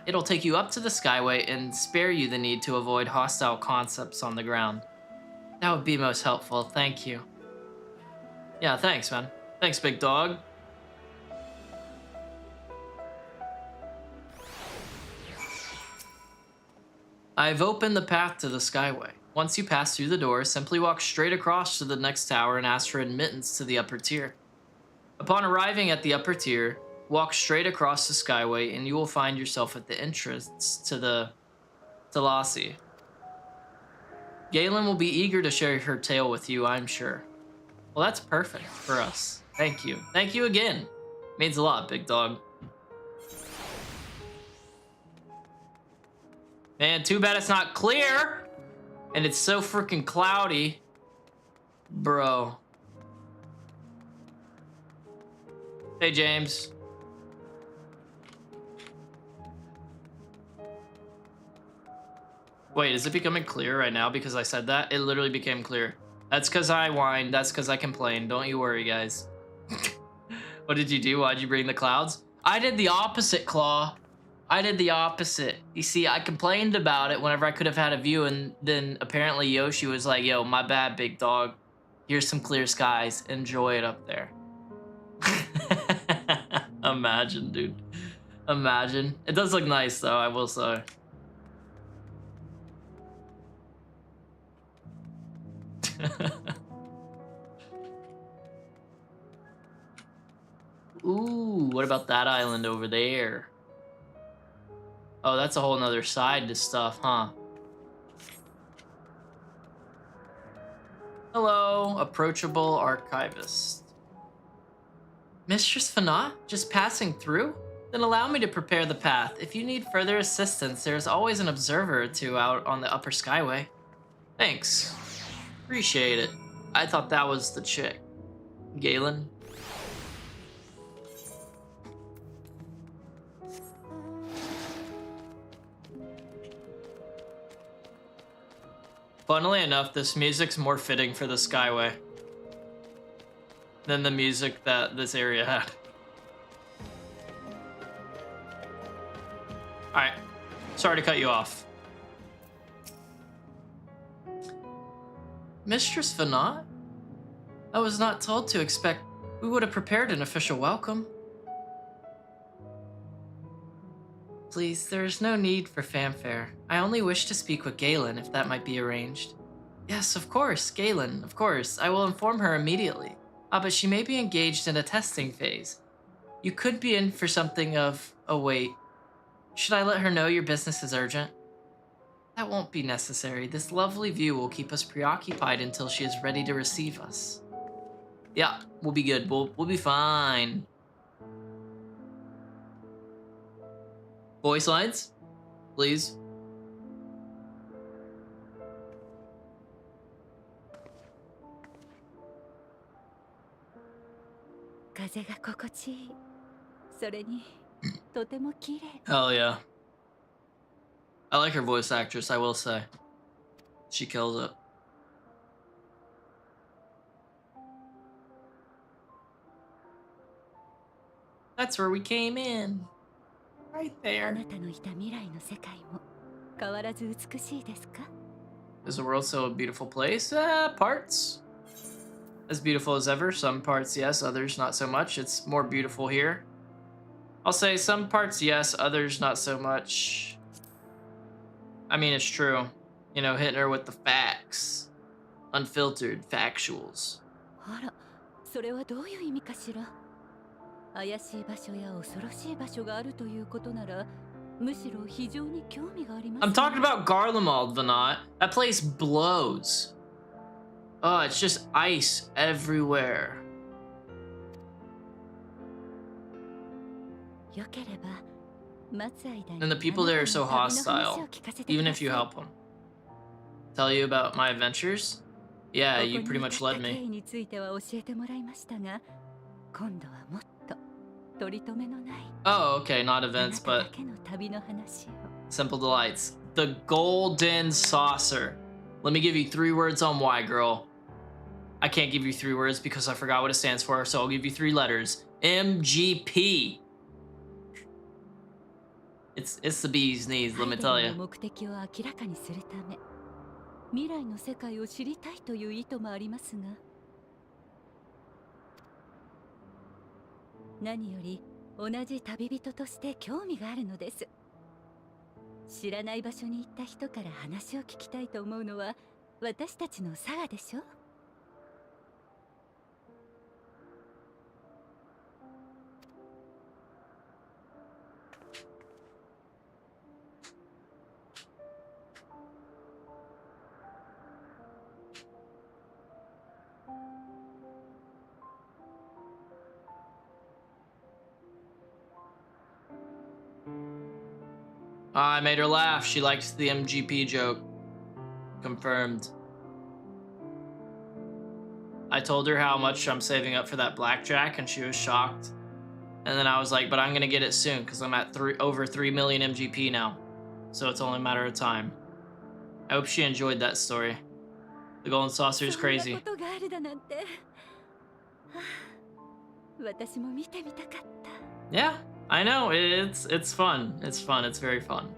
it'll take you up to the skyway and spare you the need to avoid hostile concepts on the ground. That would be most helpful. Thank you. Yeah, thanks, man. Thanks, big dog. I've opened the path to the skyway. Once you pass through the door, simply walk straight across to the next tower and ask for admittance to the upper tier. Upon arriving at the upper tier, walk straight across the skyway and you will find yourself at the entrance to the Thalassai. Galen will be eager to share her tale with you, I'm sure. Well, that's perfect for us. Thank you. Thank you again. Means a lot, big dog. Man, too bad it's not clear. And it's so freaking cloudy. Bro. Hey, James. Wait, is it becoming clear right now because I said that? It literally became clear. That's because I whined. That's because I complained. Don't you worry, guys. What did you do? Why'd you bring the clouds? I did the opposite, Claw. I did the opposite. You see, I complained about it whenever I could have had a view, and then apparently Yoshi was like, yo, my bad, big dog. Here's some clear skies. Enjoy it up there. Imagine, dude. Imagine. It does look nice, though, I will say. Ooh, what about that island over there? Oh, that's a whole nother side to stuff, huh? Hello, approachable archivist. Mistress Fanat, just passing through? Then allow me to prepare the path. If you need further assistance, there's always an observer or two out on the upper skyway. Thanks. Appreciate it. I thought that was the chick. Galen? Funnily enough, this music's more fitting for the Skyway than the music that this area had. Alright, sorry to cut you off. Mistress Fanat? I was not told to expect. We would have prepared an official welcome. Please, there is no need for fanfare. I only wish to speak with Galen, if that might be arranged. Yes, of course, Galen, of course. I will inform her immediately. But she may be engaged in a testing phase. You could be in for something of a wait. Should I let her know your business is urgent? That won't be necessary. This lovely view will keep us preoccupied until she is ready to receive us. Yeah, we'll be good. We'll be fine. Voice lines, please. Hell yeah. I like her voice actress, I will say. She kills it. That's where we came in. Right there. Is the world still a beautiful place? Parts. As beautiful as ever. Some parts, yes. Others, not so much. It's more beautiful here. I'll say some parts, yes. Others, not so much. I mean, it's true. You know, hitting her with the facts. Unfiltered factuals. それはどういう意味かしら。怪しい場所や恐ろしい場所があるということなら、むしろ非常に興味があります。I'm talking about Garlemald, Vanat. That place blows. Oh, it's just ice everywhere. よければ、待つ間に And the people there are so hostile, even if you help them. Tell you about my adventures? Yeah, you pretty much led me. については教えてもらいましたが、今度はもっと取り留めのない。Oh, okay, not events, but simple delights. The golden saucer. Let me give you 3 words on why, girl. I can't give you 3 words because I forgot what it stands for, so I'll give you 3 letters. MGP. It's the bee's knees, let me tell you. 目的を明らかにするため、未来の世界を知りたいという意図もありますが、何より同じ旅人として興味があるのです。知らない場所に行った人から話を聞きたいと思うのは私たちの佐賀でしょ。I made her laugh. She likes the MGP joke. Confirmed. I told her how much I'm saving up for that blackjack, and she was shocked. And then I was like, but I'm gonna get it soon because I'm at over 3 million MGP now. So it's only a matter of time. I hope she enjoyed that story. The golden saucer is crazy. Yeah, I know. It's fun. It's fun. It's very fun.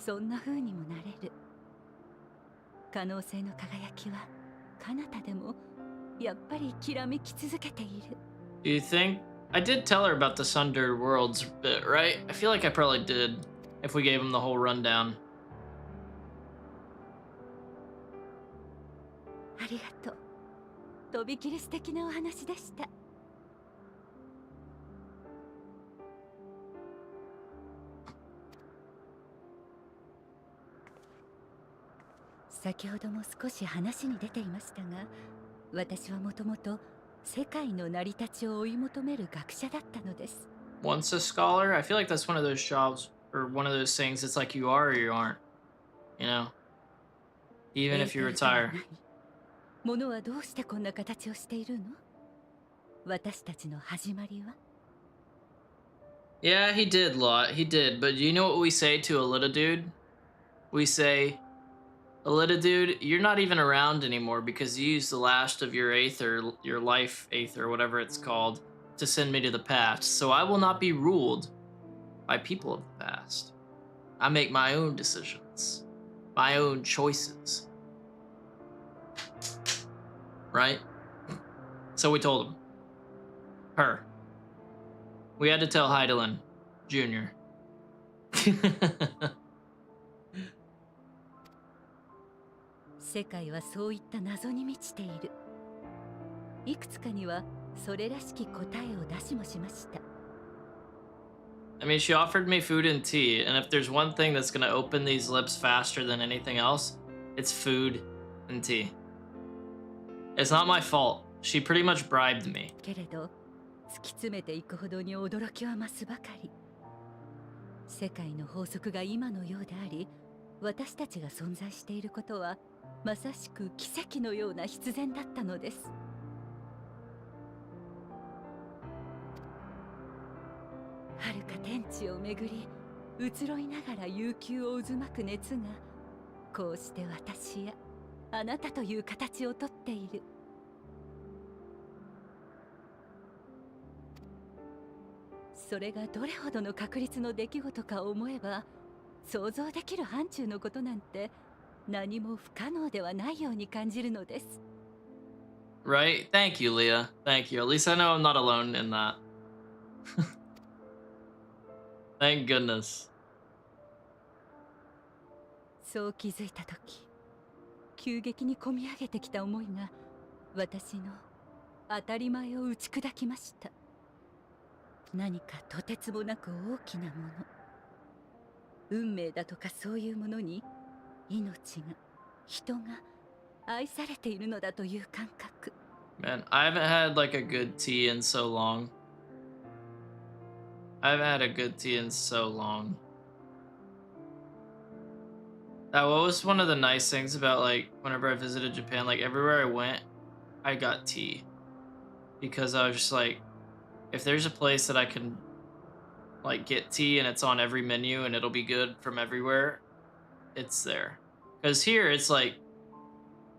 そんな風にもなれる。可能性の輝きは彼方でもやっぱりきらめき続けている。 Do you think I did tell her about the Sundered Worlds bit, right? I feel like I probably did if we gave him the whole rundown. ありがとう。とびきり素敵なお話でした。先ほども少し話に出ていましたが、私はもともと世界の成り立ちを追い求める学者だったのです。 Once a scholar, I feel like that's one of those jobs or one of those things. It's like you are or you aren't, you know, even if you retire. ものはどうしてこんな形をしているの？私たちの始まりは？ Yeah, he did a lot. He did. But you know what we say to a little dude? We say, a little dude, you're not even around anymore because you used the last of your aether, your life aether, whatever it's called, to send me to the past. So I will not be ruled by people of the past. I make my own decisions, my own choices. Right? So we told him. Her. We had to tell Heidelin Jr. 世界はそういった謎に満ちている。いくつかにはそれらしき答えを出しもしました。 I mean, she offered me food and tea, and if there's one thing that's gonna open these lips faster than anything else, it's food and tea. It's not my fault. She pretty much bribed me. けれど突き詰めていくほどに驚きは増すばかり。世界の法則が今のようであり、私たちが存在していることはまさしく奇跡のような必然だったのです。遥か天地を巡り移ろいながら悠久を渦巻く熱がこうして私やあなたという形をとっている。それがどれほどの確率の出来事か思えば、想像できる範疇のことなんて何も不可能ではないように感じるのです。 Right? Thank you, Leah. Thank you. At least I know I'm not alone in that. Thank goodness. そう気づいたとき、急激にこみ上げてきた思いが私の当たり前を打ち砕きました。何かとてつもなく大きなもの、運命だとかそういうものに命が、人が愛されているのだという感覚。 Man, I haven't had like a good tea in so long. I haven't had a good tea in so long. That was one of the nice things about like whenever I visited Japan, like everywhere I went, I got tea. Because I was just like, if there's a place that I can like get tea and it's on every menu and it'll be good from everywhere, it's there. Because here it's like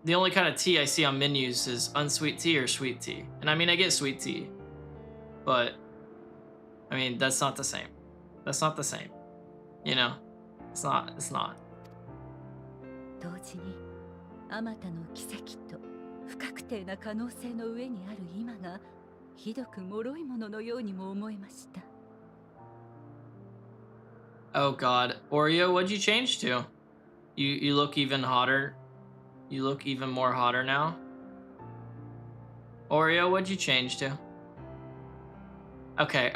the only kind of tea I see on menus is unsweet tea or sweet tea. And I mean, I get sweet tea, but I mean, that's not the same. That's not the same. You know, it's not. 同時にあまたの奇跡と不確定な可能性の上にある今がひどく脆いもののようにも思えました。 Oh God, Oreo, what'd you change to? You look even hotter. You look even more hotter now. Oreo, what'd you change to? Okay.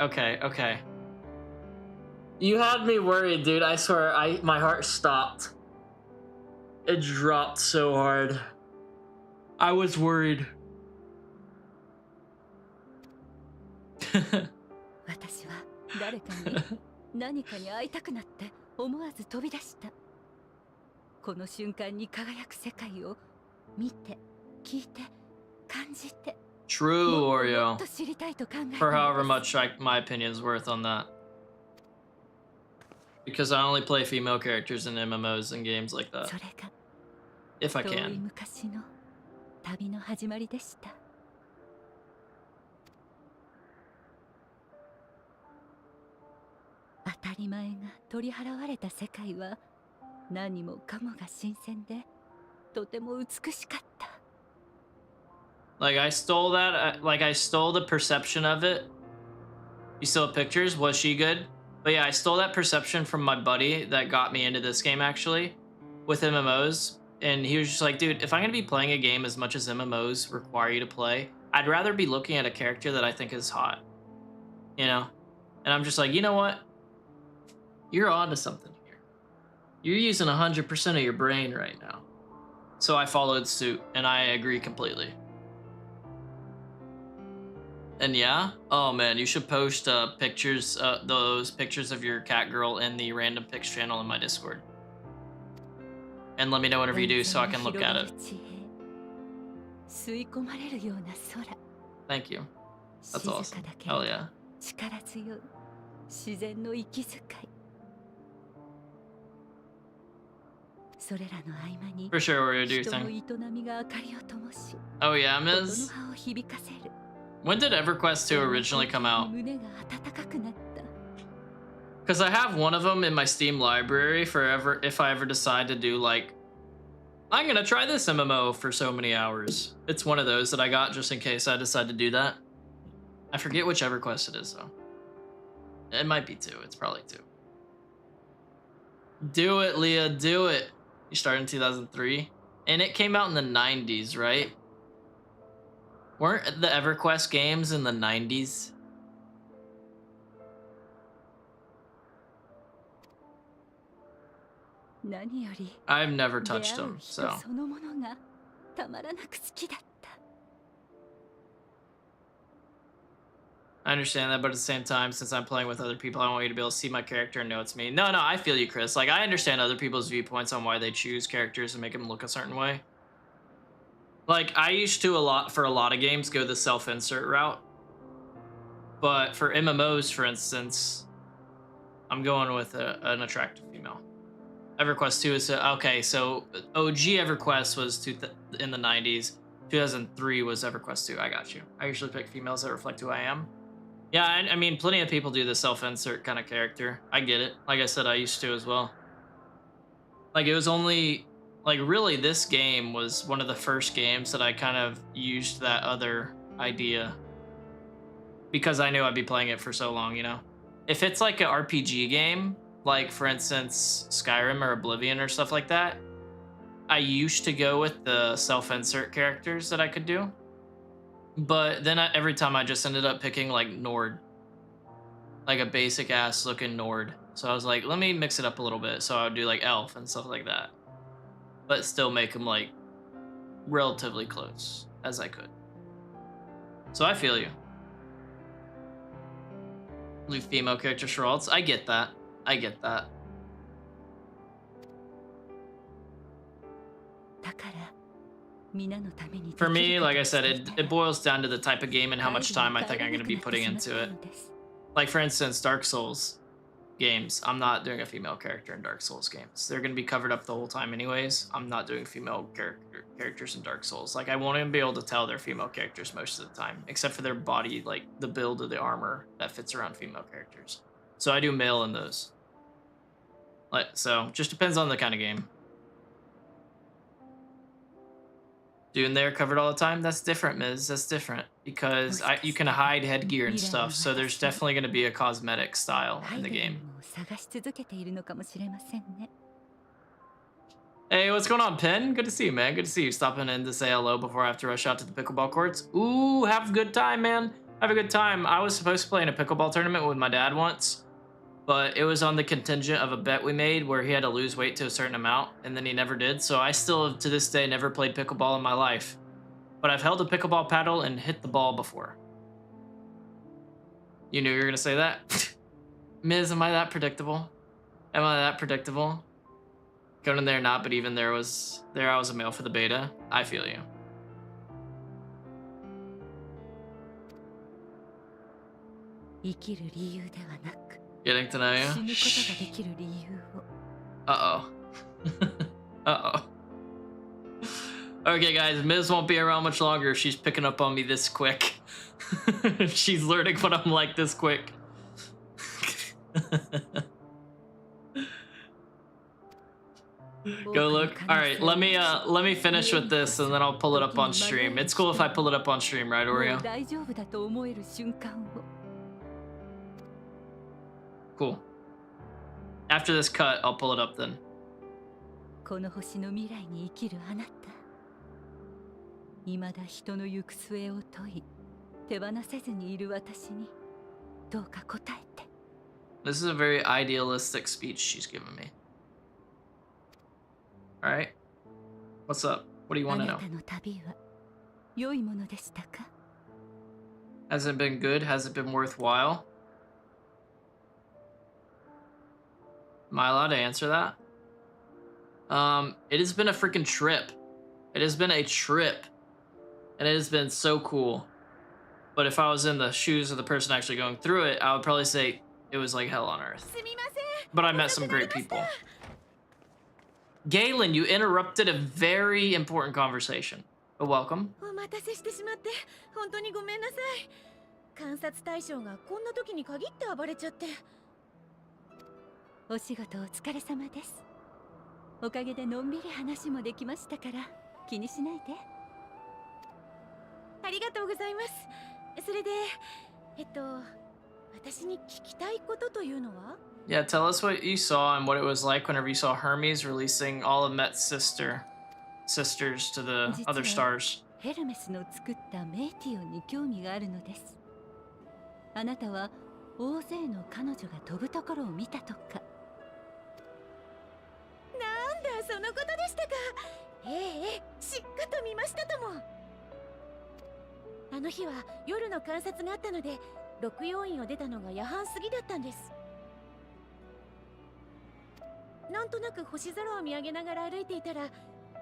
You had me worried, dude. I swear, my heart stopped. It dropped so hard. I was worried. 私は誰かに何かに会いたくなって思わず飛び出した。この瞬間に輝く世界を見て、聞いて、感じて。 True, も Oreo. っと知りたいと考えた For の however です。 much my opinion's worth on that. Because I only play female characters in MMOs and games like that. それが If I 遠い can. 昔の旅の始まりでした。当たり前が取り払われた世界は何もかもが新鮮でとても美しかった。 Like I stole that, like I stole the perception of it. You still have pictures? Was she good? But yeah, I stole that perception from my buddy that got me into this game actually with MMOs. And he was just like, dude, if I'm gonna be playing a game as much as MMOs require you to play, I'd rather be looking at a character that I think is hot, you know? And I'm just like, you know what? You're onto something here. You're using 100% of your brain right now. So I followed suit, and I agree completely. And yeah, oh man, you should post pictures, those pictures of your cat girl in the random pics channel in my Discord. And let me know whenever you do so I can look at it. Thank you. That's awesome. Hell yeah. For sure, we're gonna do your thing. Oh yeah, Ms. When did EverQuest 2 originally come out? Because I have one of them in my Steam library for if I ever decide to do like, I'm gonna try this MMO for so many hours. It's one of those that I got just in case I decide to do that. I forget which EverQuest it is though. It might be 2. It's probably 2. Do it, Leah. Do it. You started in 2003, and it came out in the 90s, right? Weren't the EverQuest games in the 90s? I've never touched them, so. I understand that, but at the same time, since I'm playing with other people, I want you to be able to see my character and know it's me. No, I feel you, Chris. Like, I understand other people's viewpoints on why they choose characters and make them look a certain way. Like, I used to, for a lot of games, go the self-insert route. But for MMOs, for instance, I'm going with an attractive female. EverQuest 2 is, okay, so OG EverQuest was in the 90s. 2003 was EverQuest 2, I got you. I usually pick females that reflect who I am. Yeah, I mean, plenty of people do the self-insert kind of character. I get it. Like I said, I used to as well. Like, it was only... Like, really, this game was one of the first games that I kind of used that other idea. Because I knew I'd be playing it for so long, you know? If it's like an RPG game, like, for instance, Skyrim or Oblivion or stuff like that, I used to go with the self-insert characters that I could do. But then every time I just ended up picking like Nord, like a basic ass looking Nord. So I was like, let me mix it up a little bit. So I would do like elf and stuff like that, but still make them like relatively close as I could. So I feel you. Leave female characters for alts. I get that. I get that. For me, like I said, it boils down to the type of game and how much time I think I'm going to be putting into it. Like, for instance, Dark Souls games. I'm not doing a female character in Dark Souls games. They're going to be covered up the whole time anyways. I'm not doing female characters in Dark Souls. Like, I won't even be able to tell they're female characters most of the time, except for their body, like the build of the armor that fits around female characters. So I do male in those. Like, so just depends on the kind of game. Doing there covered all the time? That's different, Ms. That's different. Because you can hide headgear and stuff, so there's definitely going to be a cosmetic style in the game. Hey, what's going on, Pen? Good to see you, man. Good to see you. Stopping in to say hello before I have to rush out to the pickleball courts. Ooh, have a good time, man. Have a good time. I was supposed to play in a pickleball tournament with my dad once, but it was on the contingent of a bet we made where he had to lose weight to a certain amount, and then he never did. So I still, to this day, never played pickleball in my life. But I've held a pickleball paddle and hit the ball before. You knew you were going to say that? Miz, am I that predictable? Am I that predictable? Going in there, not, but even there I was a male for the beta. I feel you. Getting to know you? Uh-oh. Uh-oh. Okay, guys, Miz won't be around much longer if she's picking up on me this quick. She's learning what I'm like this quick. Go look. All right, let me finish with this and then I'll pull it up on stream. It's cool if I pull it up on stream, right, もう Oreo? 大丈夫だと思える瞬間を Cool. After this cut, I'll pull it up then. この星の未来に生きるあなた未だ人の行く末を問い手放せずにいる私にどうか答えて This is a very idealistic speech she's given me. All right. What's up? What do you あ want to な know? たの旅は良いものでしたか Has it been good? Has it been worthwhile? Am I allowed to answer that? It has been a freaking trip. It has been a trip. And it has been so cool. But if I was in the shoes of the person actually going through it, I would probably say it was like hell on earth. But I met some great people. Galen, you interrupted a very important conversation. But welcome. お待たせしてしまって本当にごめんなさい。観察対象がこんな時に限って暴れちゃって。お仕事お疲れ様です。おかげでのんびり話もできましたから気にしないで。ありがとうございます。それで、私に聞きたいことというのは Yeah, tell us what you saw and what it was like whenever you saw Hermes releasing all of Met's sisters to the other stars. ヘルメスの作ったメイティオンに興味があるのです。あなたは大勢の彼女が飛ぶところを見たとか。なんだそのことでしたか。ええ、しっかと見ましたとも。あの日は夜の観察があったので六要員を出たのが夜半過ぎだったんです。なんとなく星空を見上げながら歩いていたら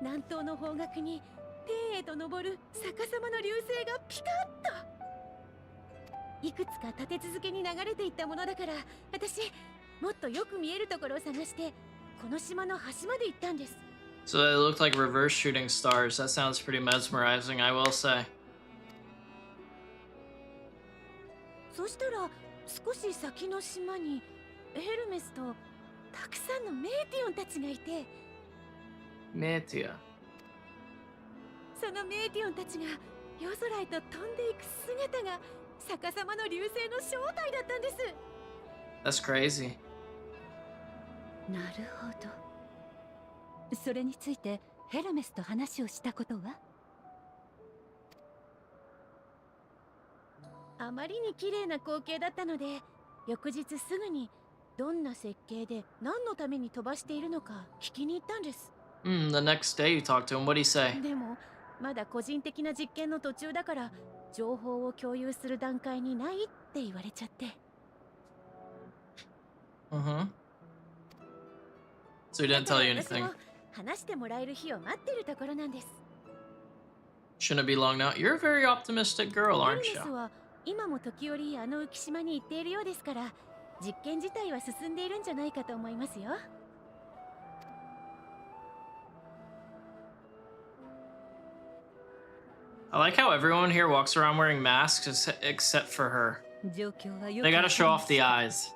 南東の方角に天へと昇る逆さまの流星がピカッといくつか立て続けに流れていったものだから私もっとよく見えるところを探してこの島の端まで行ったんです。 So it looked like reverse shooting stars. That sounds pretty mesmerizing, I will say. そしたら少し先の島にヘルメスとたくさんのメーティオンたちがいて Metia. そのメーティオンたちが夜空へと飛んでいく姿が逆さまの流星の正体だったんです。 That's crazy. なるほど。それについてヘルメスと話をしたことは？あまりに綺麗な光景だったので翌日すぐにどんな設計で何のために飛ばしているのか聞きに行ったんです。The next day you talked to him. What did he say? でもまだ個人的な実験の途中だから情報を共有する段階にないって言われちゃって。So he didn't tell you anything. 私も話してもらえる日を待ってるところなんです。 Shouldn't it be long now? You're a very optimistic girl, ヘル aren't メス you? は今も時折あの浮島に行っているようですから実験自体は進んでいるんじゃないかと思いますよ。 I like how everyone here walks around wearing masks except for her. 状況はよ They く gotta わ show か off the りました。 eyes.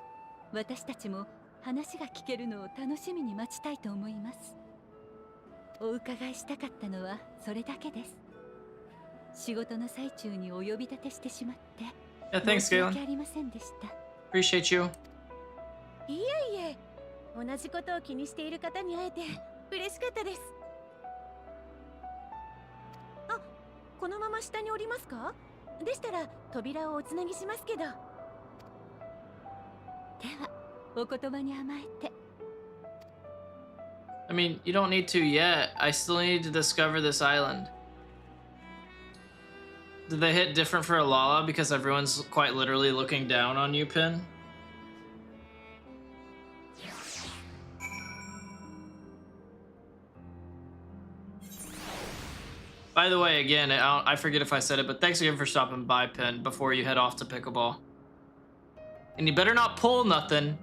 私たちも話が聞けるのを楽しみに待ちたいと思います。お伺いしたかったのはそれだけです。仕事の最中にお呼び立てしてしまって Yeah, thanks, 申し訳 Galen. ありませんでした。 Appreciate you. いえいえ、同じことを気にしている方に会えて嬉しかったです。あ、このまま下に降りますか？でしたら扉をおつなぎしますけど。ではお言葉に甘えて。 I mean, you don't need to yet. I still need to discover this island. Did they hit different for Alala because everyone's quite literally looking down on you, Pin? By the way, again, I forget if I said it, but thanks again for stopping by, Pin, before you head off to pickleball. And you better not pull nothing.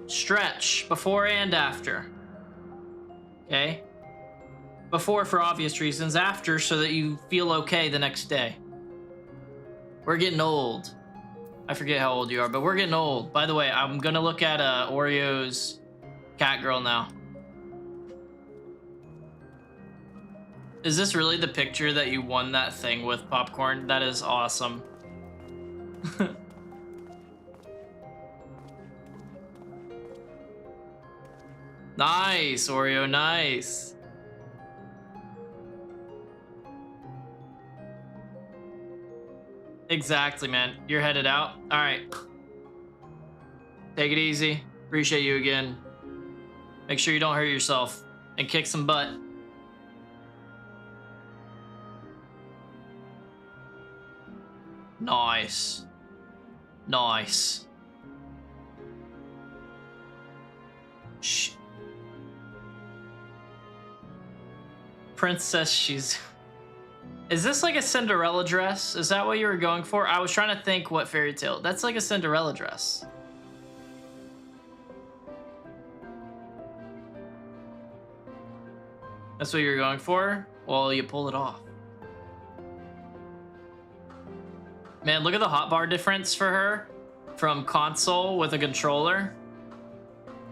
Stretch before and after. Okay? Before for obvious reasons, after so that you feel okay the next day. We're getting old. I forget how old you are, but we're getting old. By the way, I'm gonna look at Oreo's cat girl now. Is this really the picture that you won that thing with, Popcorn? That is awesome. Nice, Oreo, nice. Exactly, man. You're headed out? All right. Take it easy. Appreciate you again. Make sure you don't hurt yourself and kick some butt. Nice. Nice. Shh. Princess, she's... Is this like a Cinderella dress? Is that what you were going for? I was trying to think what fairy tale. That's like a Cinderella dress. That's what you're going for? Well, you pull it off. Man, look at the hotbar difference for her from console with a controller.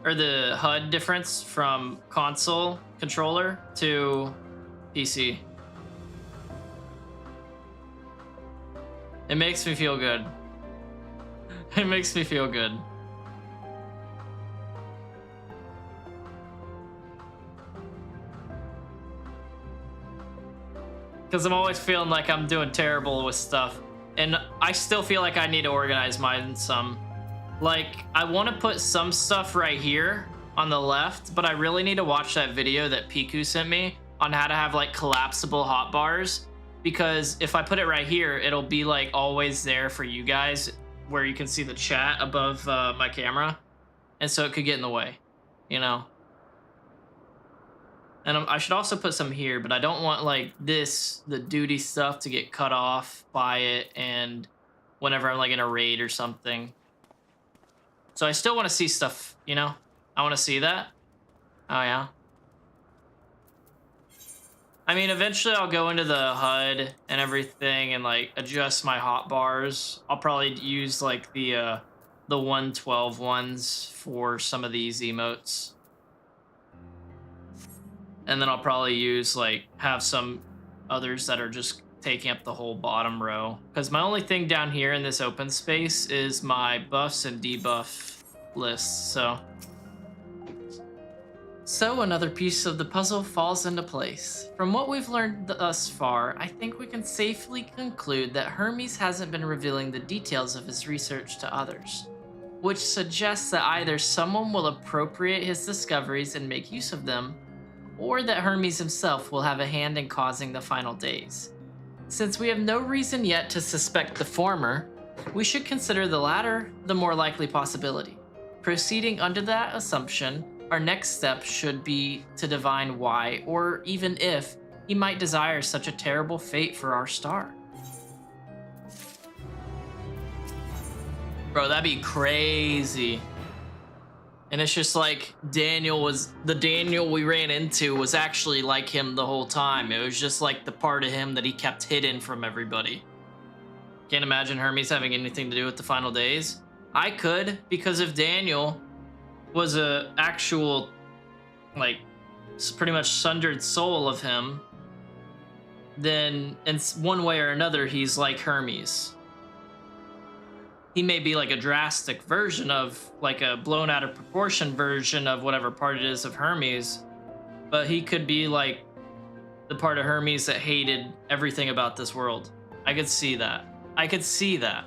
Or the HUD difference from console controller to PC. It makes me feel good. It makes me feel good. Because I'm always feeling like I'm doing terrible with stuff. And I still feel like I need to organize mine some. Like, I want to put some stuff right here on the left, but I really need to watch that video that Piku sent me on how to have like collapsible hotbars. Because if I put it right here, it'll be like always there for you guys where you can see the chat above my camera. And so it could get in the way, you know? And I should also put some here, but I don't want like this, the duty stuff, to get cut off by it and whenever I'm like in a raid or something. So I still want to see stuff, you know? I want to see that. Oh, yeah. I mean, eventually I'll go into the HUD and everything and like adjust my hotbars. I'll probably use like the 112 ones for some of these emotes. And then I'll probably use like have some others that are just taking up the whole bottom row. Because my only thing down here in this open space is my buffs and debuff lists, So another piece of the puzzle falls into place. From what we've learned thus far, I think we can safely conclude that Hermes hasn't been revealing the details of his research to others, which suggests that either someone will appropriate his discoveries and make use of them, or that Hermes himself will have a hand in causing the final days. Since we have no reason yet to suspect the former, we should consider the latter the more likely possibility. Proceeding under that assumption, our next step should be to divine why, or even if, he might desire such a terrible fate for our star. Bro, that'd be crazy. And it's just like the Daniel we ran into was actually like him the whole time. It was just like the part of him that he kept hidden from everybody. Can't imagine Hermes having anything to do with the final days. I could, because if Daniel was a actual, like, pretty much sundered soul of him, then in one way or another, he's like Hermes. He may be like a drastic version of, like a blown out of proportion version of whatever part it is of Hermes, but he could be like the part of Hermes that hated everything about this world. I could see that. I could see that.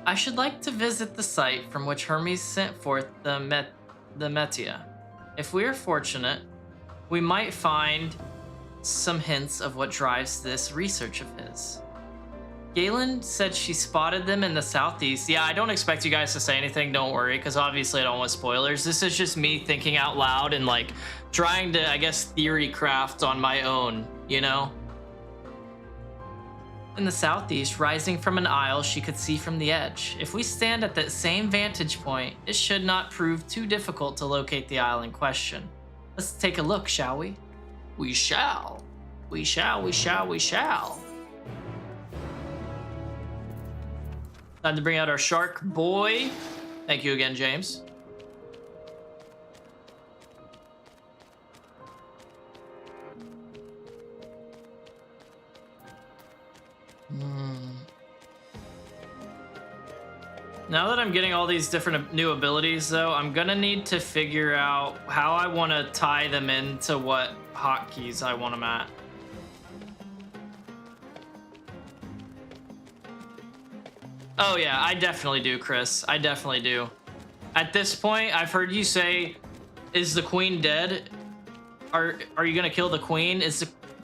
I should like to visit the site from which Hermes sent forth the Metia. If we are fortunate, we might find some hints of what drives this research of his. Galen said she spotted them in the southeast. Yeah, I don't expect you guys to say anything, don't worry, because obviously I don't want spoilers. This is just me thinking out loud and like trying to, I guess, theory craft on my own, you know? In the southeast, rising from an isle she could see from the edge. If we stand at that same vantage point, it should not prove too difficult to locate the isle in question. Let's take a look, shall we? We shall. We shall, we shall, we shall. Time to bring out our shark boy. Thank you again, James. Now that I'm getting all these different new abilities, though, I'm gonna need to figure out how I want to tie them into what hotkeys I want them at. Oh yeah, I definitely do, Chris. I definitely do. At this point, I've heard you say, "Is the queen dead? Are you gonna kill the queen?"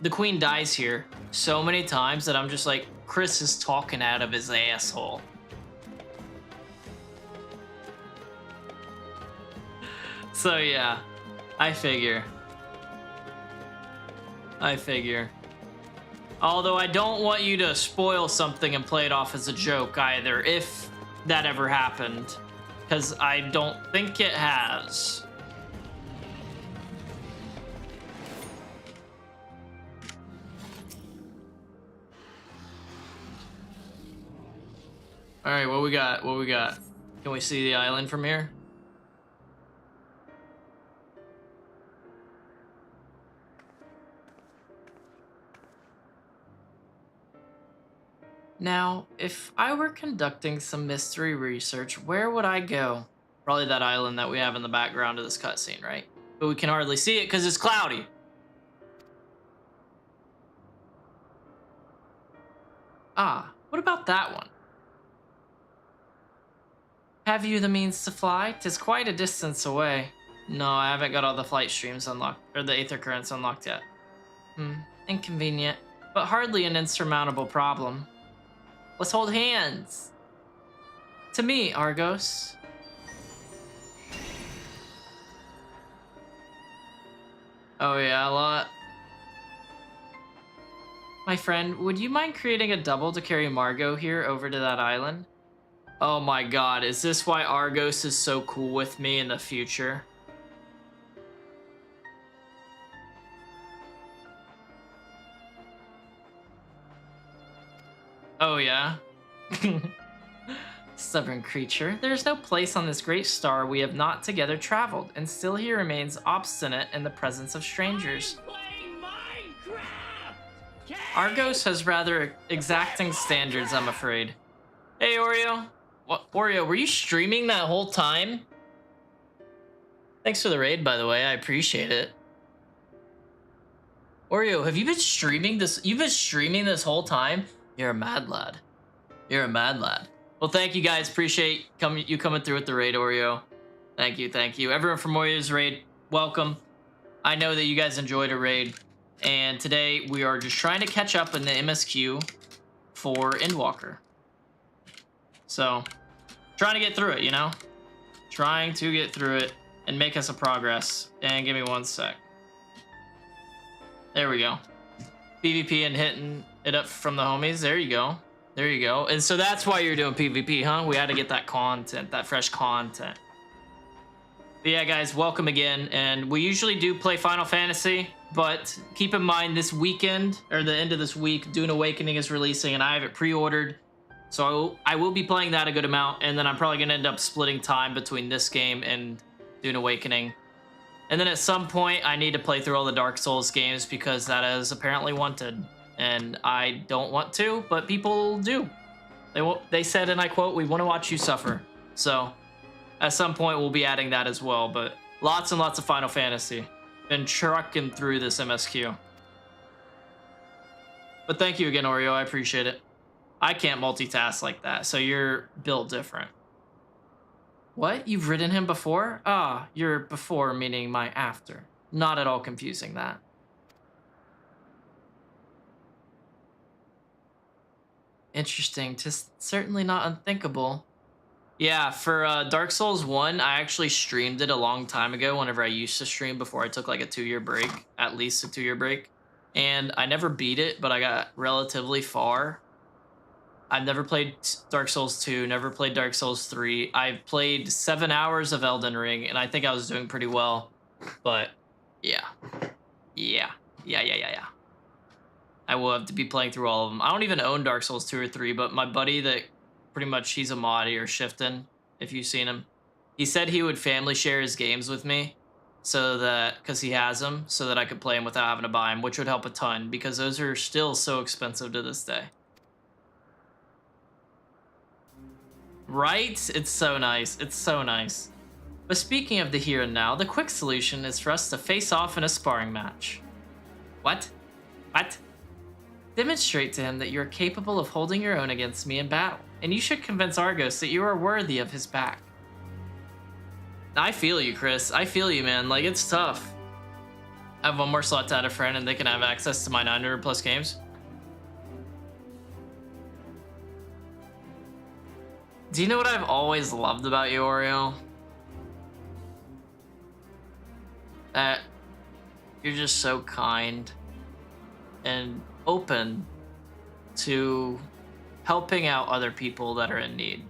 The queen dies here so many times that I'm just like, Chris is talking out of his asshole. So yeah, I figure. Although I don't want you to spoil something and play it off as a joke either, if that ever happened. Because I don't think it has. Alright, what we got? Can we see the island from here? Now, if I were conducting some mystery research, where would I go? Probably that island that we have in the background of this cutscene, right? But we can hardly see it because it's cloudy. Ah, what about that one? Have you the means to fly? 'Tis quite a distance away. No, I haven't got all the flight streams unlocked, or the aether currents unlocked yet. Inconvenient, but hardly an insurmountable problem. Let's hold hands. To me, Argos. Oh yeah, a lot. My friend, would you mind creating a double to carry Margot here over to that island? Oh my god, is this why Argos is so cool with me in the future? Oh yeah? Stubborn creature, there is no place on this great star we have not together traveled, and still he remains obstinate in the presence of strangers. Argos has rather exacting standards, I'm afraid. Hey, Oreo. What, Oreo, were you streaming that whole time? Thanks for the raid, by the way. I appreciate it. Oreo, have you been streaming this? You've been streaming this whole time? You're a mad lad. You're a mad lad. Well, thank you guys. Appreciate you coming through with the raid, Oreo. Thank you, thank you. Everyone from Oreo's raid, welcome. I know that you guys enjoyed a raid. And today we are just trying to catch up in the MSQ for EndWalker. So, trying to get through it, you know? Trying to get through it and make us a progress. And give me one sec. There we go. PvP and hitting it up from the homies. There you go. There you go. And so that's why you're doing PvP, huh? We had to get that content, that fresh content. But yeah, guys, welcome again. And we usually do play Final Fantasy, but keep in mind this weekend, or the end of this week, Dune Awakening is releasing, and I have it pre-ordered. So I will be playing that a good amount, and then I'm probably going to end up splitting time between this game and Dune Awakening. And then at some point, I need to play through all the Dark Souls games because that is apparently wanted. And I don't want to, but people do. They said, and I quote, "We want to watch you suffer." So at some point, we'll be adding that as well. But lots and lots of Final Fantasy. Been trucking through this MSQ. But thank you again, Oreo. I appreciate it. I can't multitask like that, so you're built different. What? You've ridden him before? Ah, your before meaning my after. Not at all confusing that. Interesting. Just certainly not unthinkable. Yeah, for Dark Souls 1, I actually streamed it a long time ago whenever I used to stream before I took like a 2-year break, at least a 2-year break. And I never beat it, but I got relatively far. I've never played Dark Souls 2, never played Dark Souls 3. I've played 7 hours of Elden Ring, and I think I was doing pretty well. But, yeah. Yeah. I will have to be playing through all of them. I don't even own Dark Souls 2 or 3, but my buddy that pretty much, he's a moddy or Shifton, if you've seen him. He said he would family share his games with me, so that, because he has them, so that I could play them without having to buy them, which would help a ton, because those are still so expensive to this day. Right? It's so nice. It's so nice. But speaking of the here and now, the quick solution is for us to face off in a sparring match. What? What? Demonstrate to him that you are capable of holding your own against me in battle, and you should convince Argos that you are worthy of his back. I feel you, Chris. I feel you, man. Like, it's tough. I have one more slot to add a friend, and they can have access to my 900 plus games. Do you know what I've always loved about you, Oreo? That you're just so kind and open to helping out other people that are in need.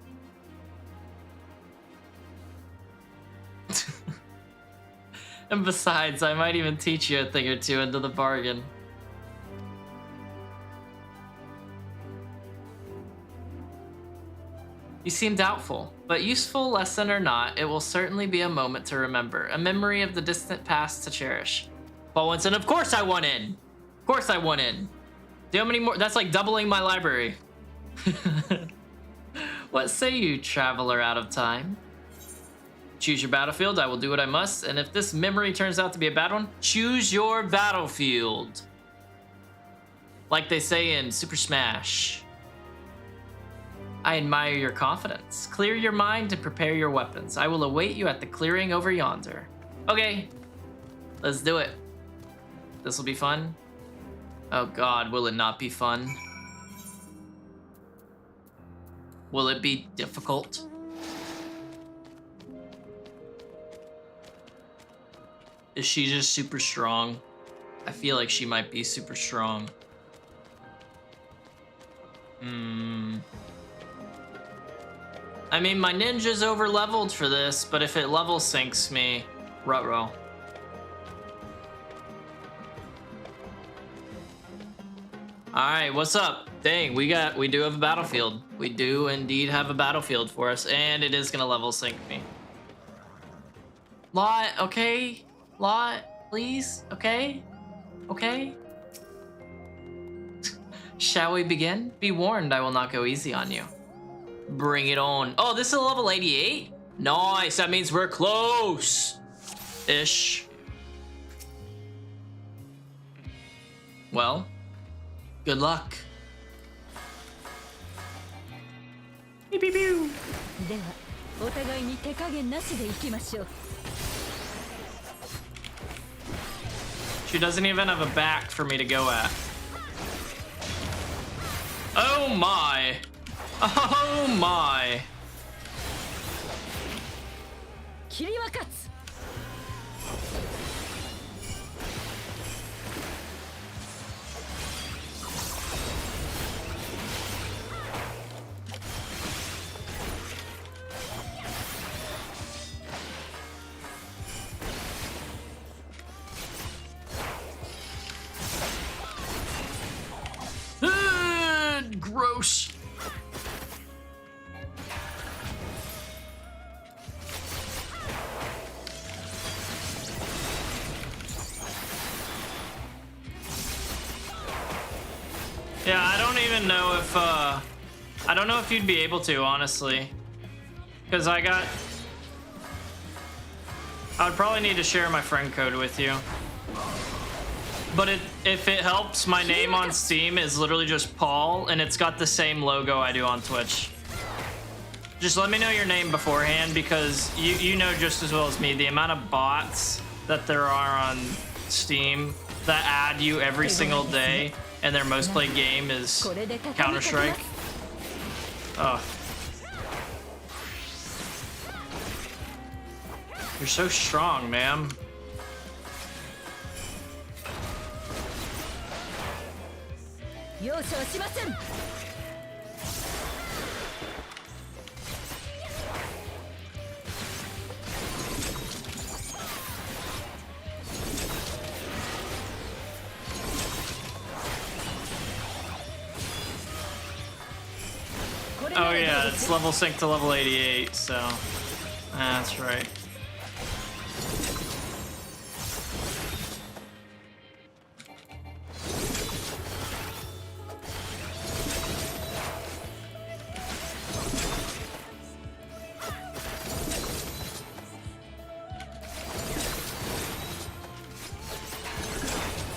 And besides, I might even teach you a thing or two into the bargain. You seem doubtful, but useful lesson or not, it will certainly be a moment to remember, a memory of the distant past to cherish. Paul Winston, of course I want in! Of course I want in! Do you know how many more? That's like doubling my library. What say you, traveler out of time? Choose your battlefield, I will do what I must, and if this memory turns out to be a bad one, choose your battlefield. Like they say in Super Smash. I admire your confidence. Clear your mind and prepare your weapons. I will await you at the clearing over yonder. Okay, let's do it. This will be fun. Oh God, will it not be fun? Will it be difficult? Is she just super strong? I feel like she might be super strong. I mean, my ninja's over leveled for this, but if it level sinks me, ruh-roh. Alright, what's up? Dang, we do have a battlefield. We do indeed have a battlefield for us, and it is gonna level sync me. Lot, okay? Lot, please? Okay? Okay? Shall we begin? Be warned, I will not go easy on you. Bring it on. Oh, this is a level 88? Nice, that means we're close-ish. Well, good luck. Pew, pew, pew. ではお互いに手加減なしでいきましょう。 She doesn't even have a back for me to go at. Oh my. Oh my. 霧は勝つ。 Gross. Yeah, I don't even know if I don't know if you'd be able to, honestly, because I would probably need to share my friend code with you. But if it helps, my name on Steam is literally just Paul, and it's got the same logo I do on Twitch. Just let me know your name beforehand, because you know just as well as me the amount of bots that there are on Steam that add you every single day, and their most played game is Counter-Strike. Ugh. You're so strong, ma'am. Oh yeah, it's level sync to level 88, so that's right.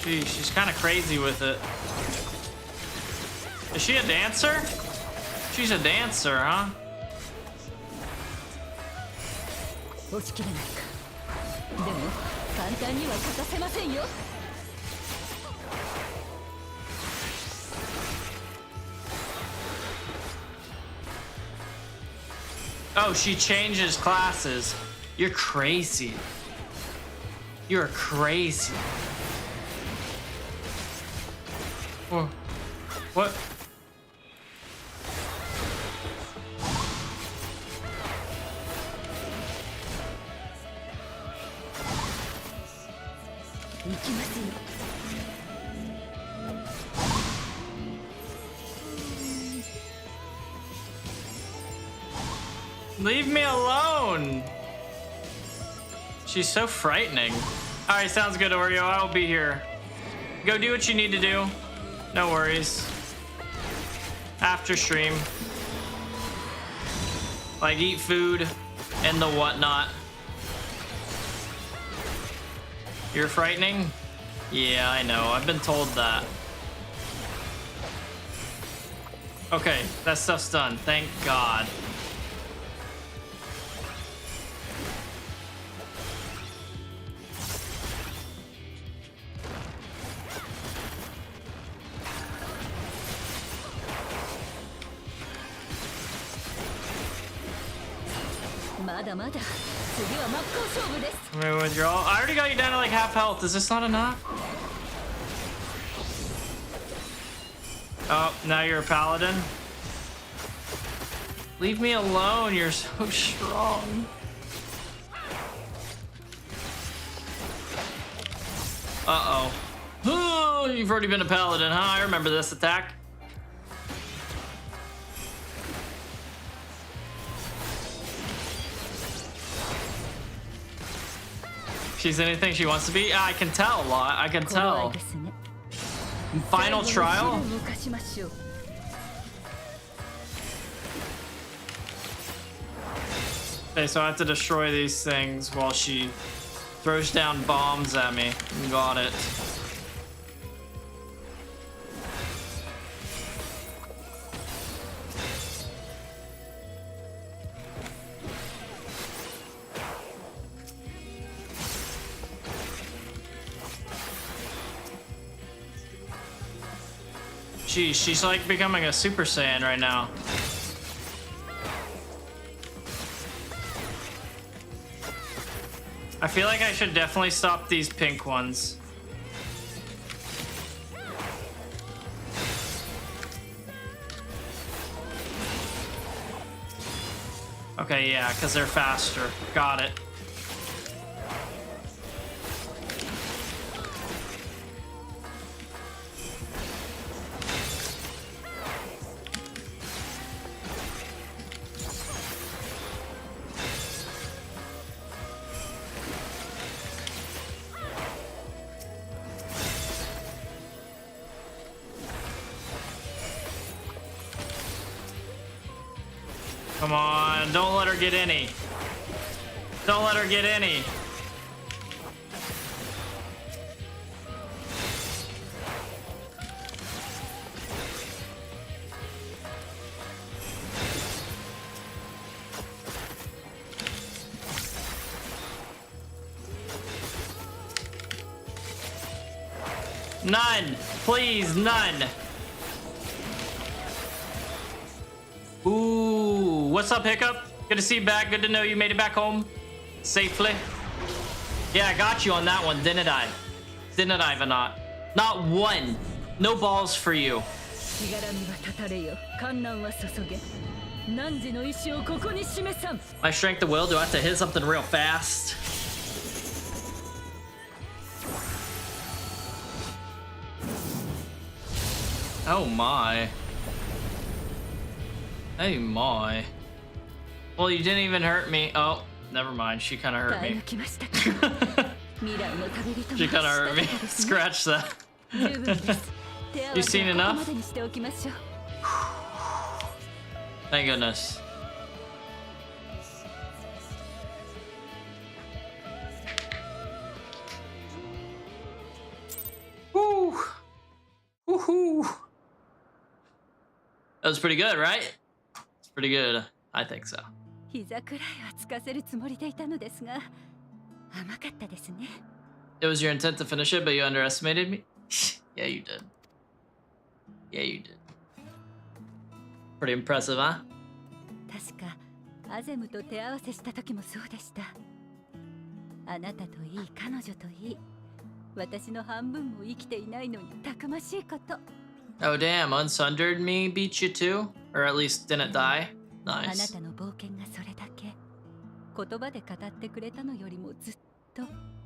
She's kind of crazy with it. Is she a dancer? She's a dancer, huh? 押し切れないか。でも簡単には勝たせませんよ。Oh, she changes classes. You're crazy. You're crazy. Whoa. What? Leave me alone. She's so frightening. All right, sounds good, Oreo. I'll be here. Go do what you need to do. No worries. After stream. Like, eat food and the whatnot. You're frightening? Yeah, I know. I've been told that. Okay, that stuff's done. Thank God. Let me withdraw. I already got you down to like half health. Is this not enough? Oh, now you're a paladin. Leave me alone. You're so strong. Uh-oh. Oh, you've already been a paladin, huh? I remember this attack. She's anything she wants to be? I can tell a lot. I can tell. Final trial? Okay, so I have to destroy these things while she throws down bombs at me. Got it. Jeez, she's like becoming a Super Saiyan right now. I feel like I should definitely stop these pink ones. Okay, yeah, because they're faster. Got it. Come on, don't let her get any. Don't let her get any. None. Please, none. Ooh, what's up, Hiccup? Good to see you back. Good to know you made it back home safely. Yeah, I got you on that one, didn't I? Didn't I, Vanat? Not one. No balls for you. My strength of will, do I have to hit something real fast? Oh my. Hey my. Well, you didn't even hurt me. Oh, never mind. She kind of hurt me. She kind of hurt me. Scratch that. You seen enough? Thank goodness. Woo! That was pretty good, right? It's pretty good. I think so. 膝くらいはつかせるつもりでいたのですが、甘かったですね。It was your intent to finish it, but you underestimated me? Yeah, you did. Yeah, you did. Pretty impressive, huh? 確かアゼムと手合わせした時もそうでした。あなたといい彼女といい、私の半分も生きていないのにたくましいこと。Oh damn, Unsundered me beat you too? Or at least didn't die? あな Nice. たの冒険がそれだけ言葉で語ってくれたのよりもずっと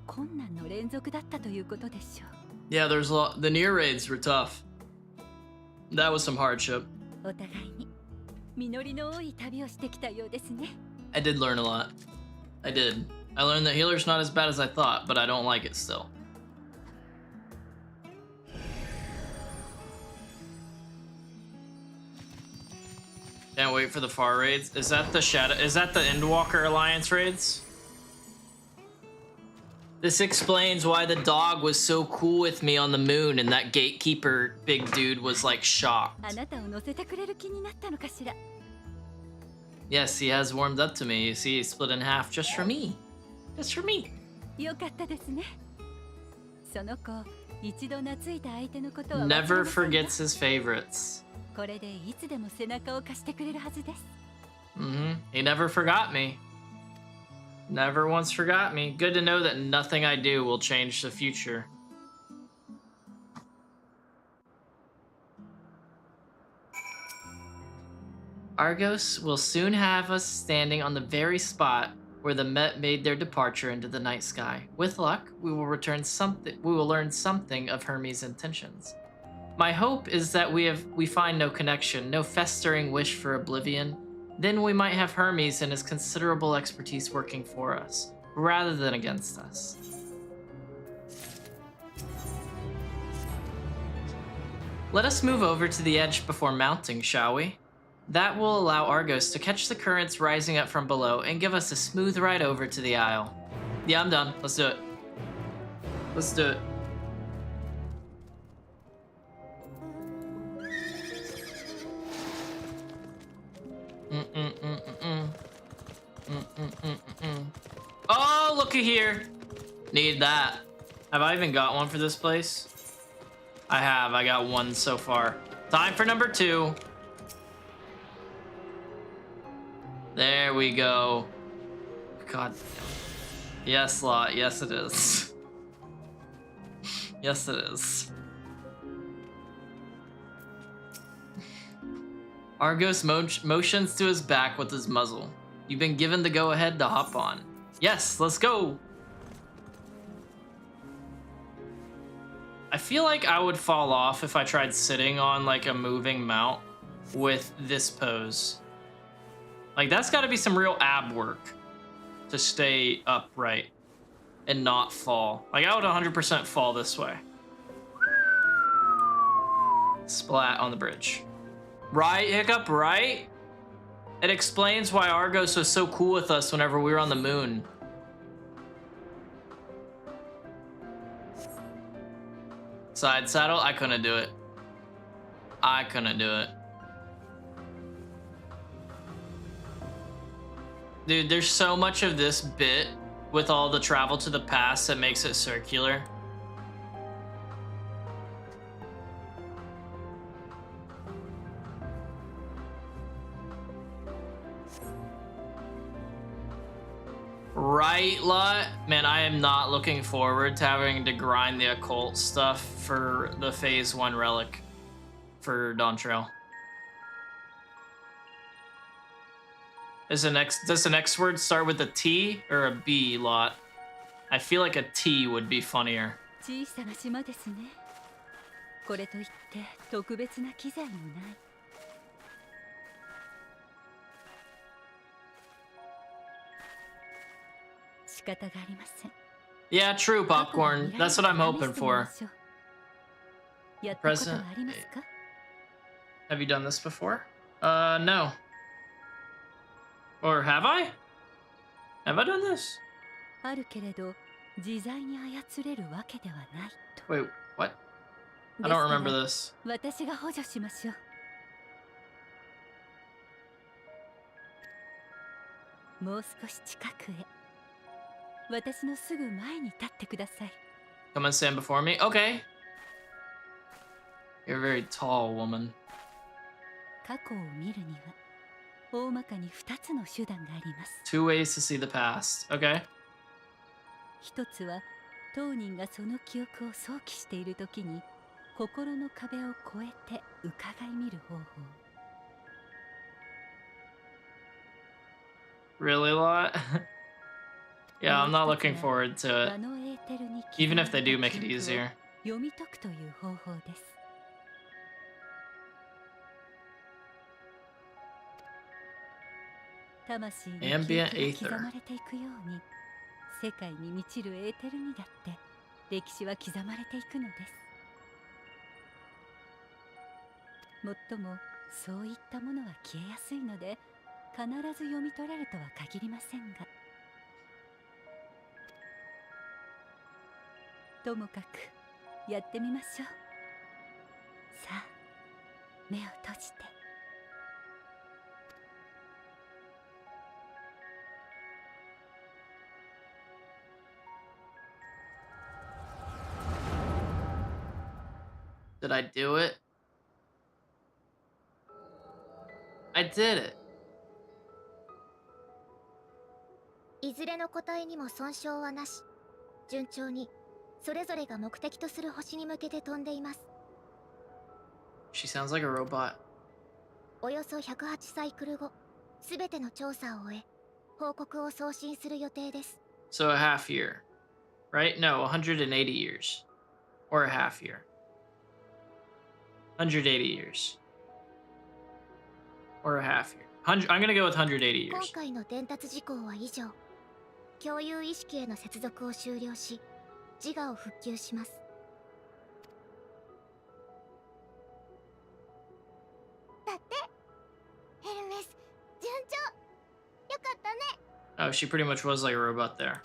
困難の連続だったということでしょう。 Yeah, there's a lot. The near raids were tough. That was some hardship. お互いに実りの多い旅をしてきたようですね。 I did learn a lot. I did. I learned that healer's not as bad as I thought, but I don't like it still. Can't wait for the far raids. Is that the shadow? Is that the Endwalker Alliance raids? This explains why the dog was so cool with me on the moon and that gatekeeper big dude was like shocked. あなたを乗せてくれる気になったのかしら。 Yes, he has warmed up to me. You see, he split in half just for me. Just for me. よかったですね。その子、一度懐いた相手のことは忘れません Never よ forgets his favorites. これでいつでも背中を貸してくれるはずです。 He never forgot me. Never once forgot me. Good to know that nothing I do will change the future. Argos will soon have us standing on the very spot where the Met made their departure into the night sky. With luck, we will learn something of Hermes' intentions. My hope is that we find no connection, no festering wish for oblivion. Then we might have Hermes and his considerable expertise working for us, rather than against us. Let us move over to the edge before mounting, shall we? That will allow Argos to catch the currents rising up from below and give us a smooth ride over to the Isle. Yeah, I'm done. Let's do it. Let's do it. Oh, looky here. Need that. Have I even got one for this place? I have. I got one so far. Time for number 2. There we go. God. Yes, Lot. Yes, it is. Yes, it is. Argos motions to his back with his muzzle. You've been given the go-ahead to hop on. Yes, let's go. I feel like I would fall off if I tried sitting on like a moving mount with this pose. Like that's got to be some real ab work to stay upright and not fall. Like I would 100% fall this way. Splat on the bridge. Right, Hiccup, right? It explains why Argos was so cool with us whenever we were on the moon. Side saddle, I couldn't do it. I couldn't do it. Dude, there's so much of this bit with all the travel to the past that makes it circular. Right, Lot? Man, I am not looking forward to having to grind the occult stuff for the Phase 1 relic for Dawn Trail. Does the next word start with a T or a B, Lot? I feel like a T would be funnier. 小さな島ですね。これといって特別な機材もない。仕方がありません。 Yeah, true, Popcorn. That's what I'm hoping for. やったことはありますか？ Have you done this before? No. Or have I? Have I done this? あるけれど自在に操れるわけではないと。 Wait, what? I don't remember this. 私が補助しましょう。もう少し近くへ。私のすぐ前に立ってください。 Come and stand before me. Okay. You're a very tall woman. 過去を見るには大まかに2つの手段があります。 Two ways to see the past. Okay. 一つは当人がその記憶を想起している時に心の壁を越えて伺い見る方法。 Really, lot? Yeah, I'm not looking forward to 場 it. のエーテルに Even if they do 刻まれ make た it 記憶を easier. 読み解くという方法です。魂に記 Ambient 憶が ether. 刻まれていくように世界に満ちるエーテルにだって歴史は刻まれていくのです。もっともそういったものは消えやすいので必ず読み取れるとは限りませんが、ともかくやってみましょう。さあ目を閉じて。 Did I do it? I did it. いずれの個体にも損傷はなし、順調にそれぞれが目的とする星に向けて飛んでいます。 She sounds like a robot. およそ108サイクル後、すべての調査を終え、報告を送信する予定です。 So a half year. Right? No, 180 years. Or a half year. 180 years. Or a half year. I'm gonna go with 180今 years. 回の伝達事項は以上。共有意識への接続を終了し、自我を復旧します。だって、ヘルメス、順調。よかったね。 Oh, she pretty much was like a robot there.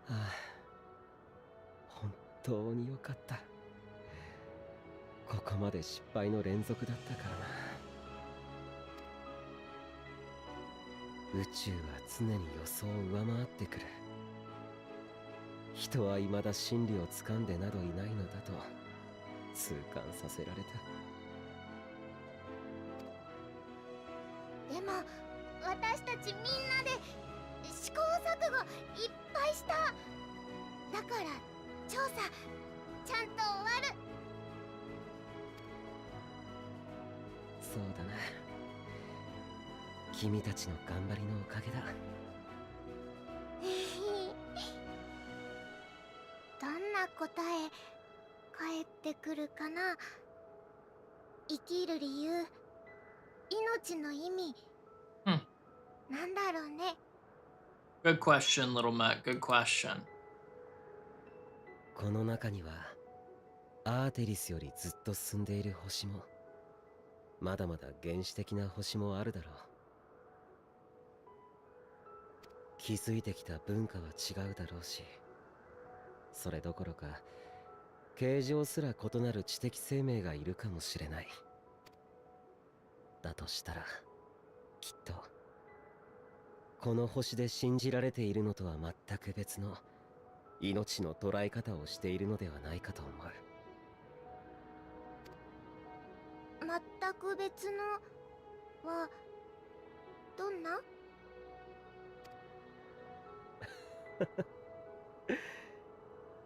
はあ、本当によかった。ここまで失敗の連続だったからな。宇宙は常に予想を上回ってくる。人は未だ真理を掴んでなどいないのだと痛感させられた。でも、私たちみんなで試行錯誤いっぱいした。だから、調査、ちゃんと終わる。そうだな。君たちの頑張りのおかげだ。どんな答え返ってくるかな。生きる理由、命の意味、なんだろうね。 Good question, little Matt. Good question. この中にはアーテリスよりずっと進んでいる星もまだまだ原始的な星もあるだろう。築いてきた文化は違うだろうし、それどころか形状すら異なる知的生命がいるかもしれない。だとしたらきっとこの星で信じられているのとは全く別の命の捉え方をしているのではないかと思う。全く別のはどんな？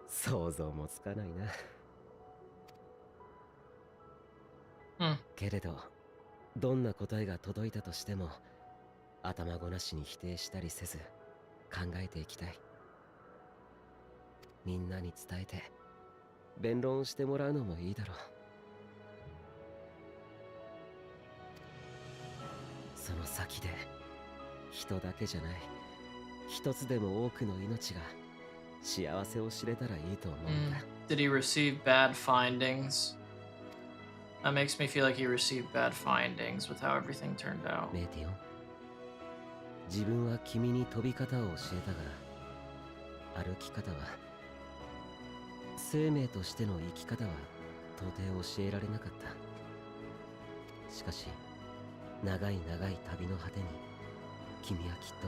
想像もつかないな。けれどどんな答えが届いたとしても頭ごなしに否定したりせず考えていきたい。みんなに伝えて弁論してもらうのもいいだろう。その先で人だけじゃない一つでも多くの命が幸せを知れたらいいと思うんだ。Did he receive bad findings? That makes me feel like he received bad findings with how everything turned out. メイティオン、自分は君に飛び方を教えたが歩き方は生命としての生き方は到底教えられなかった。しかし長い長い旅の果てに君はきっと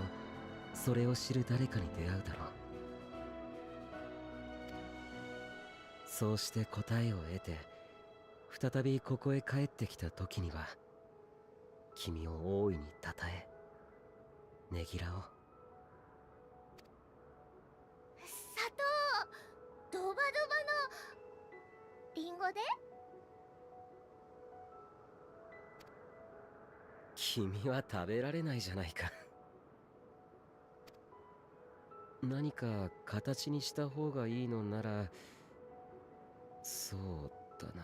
それを知る誰かに出会うだろう。そうして答えを得て再びここへ帰ってきた時には君を大いにたたえねぎらおう。砂糖ドバドバのリンゴで。君は食べられないじゃないか。何か形にした方がいいのならそうだな。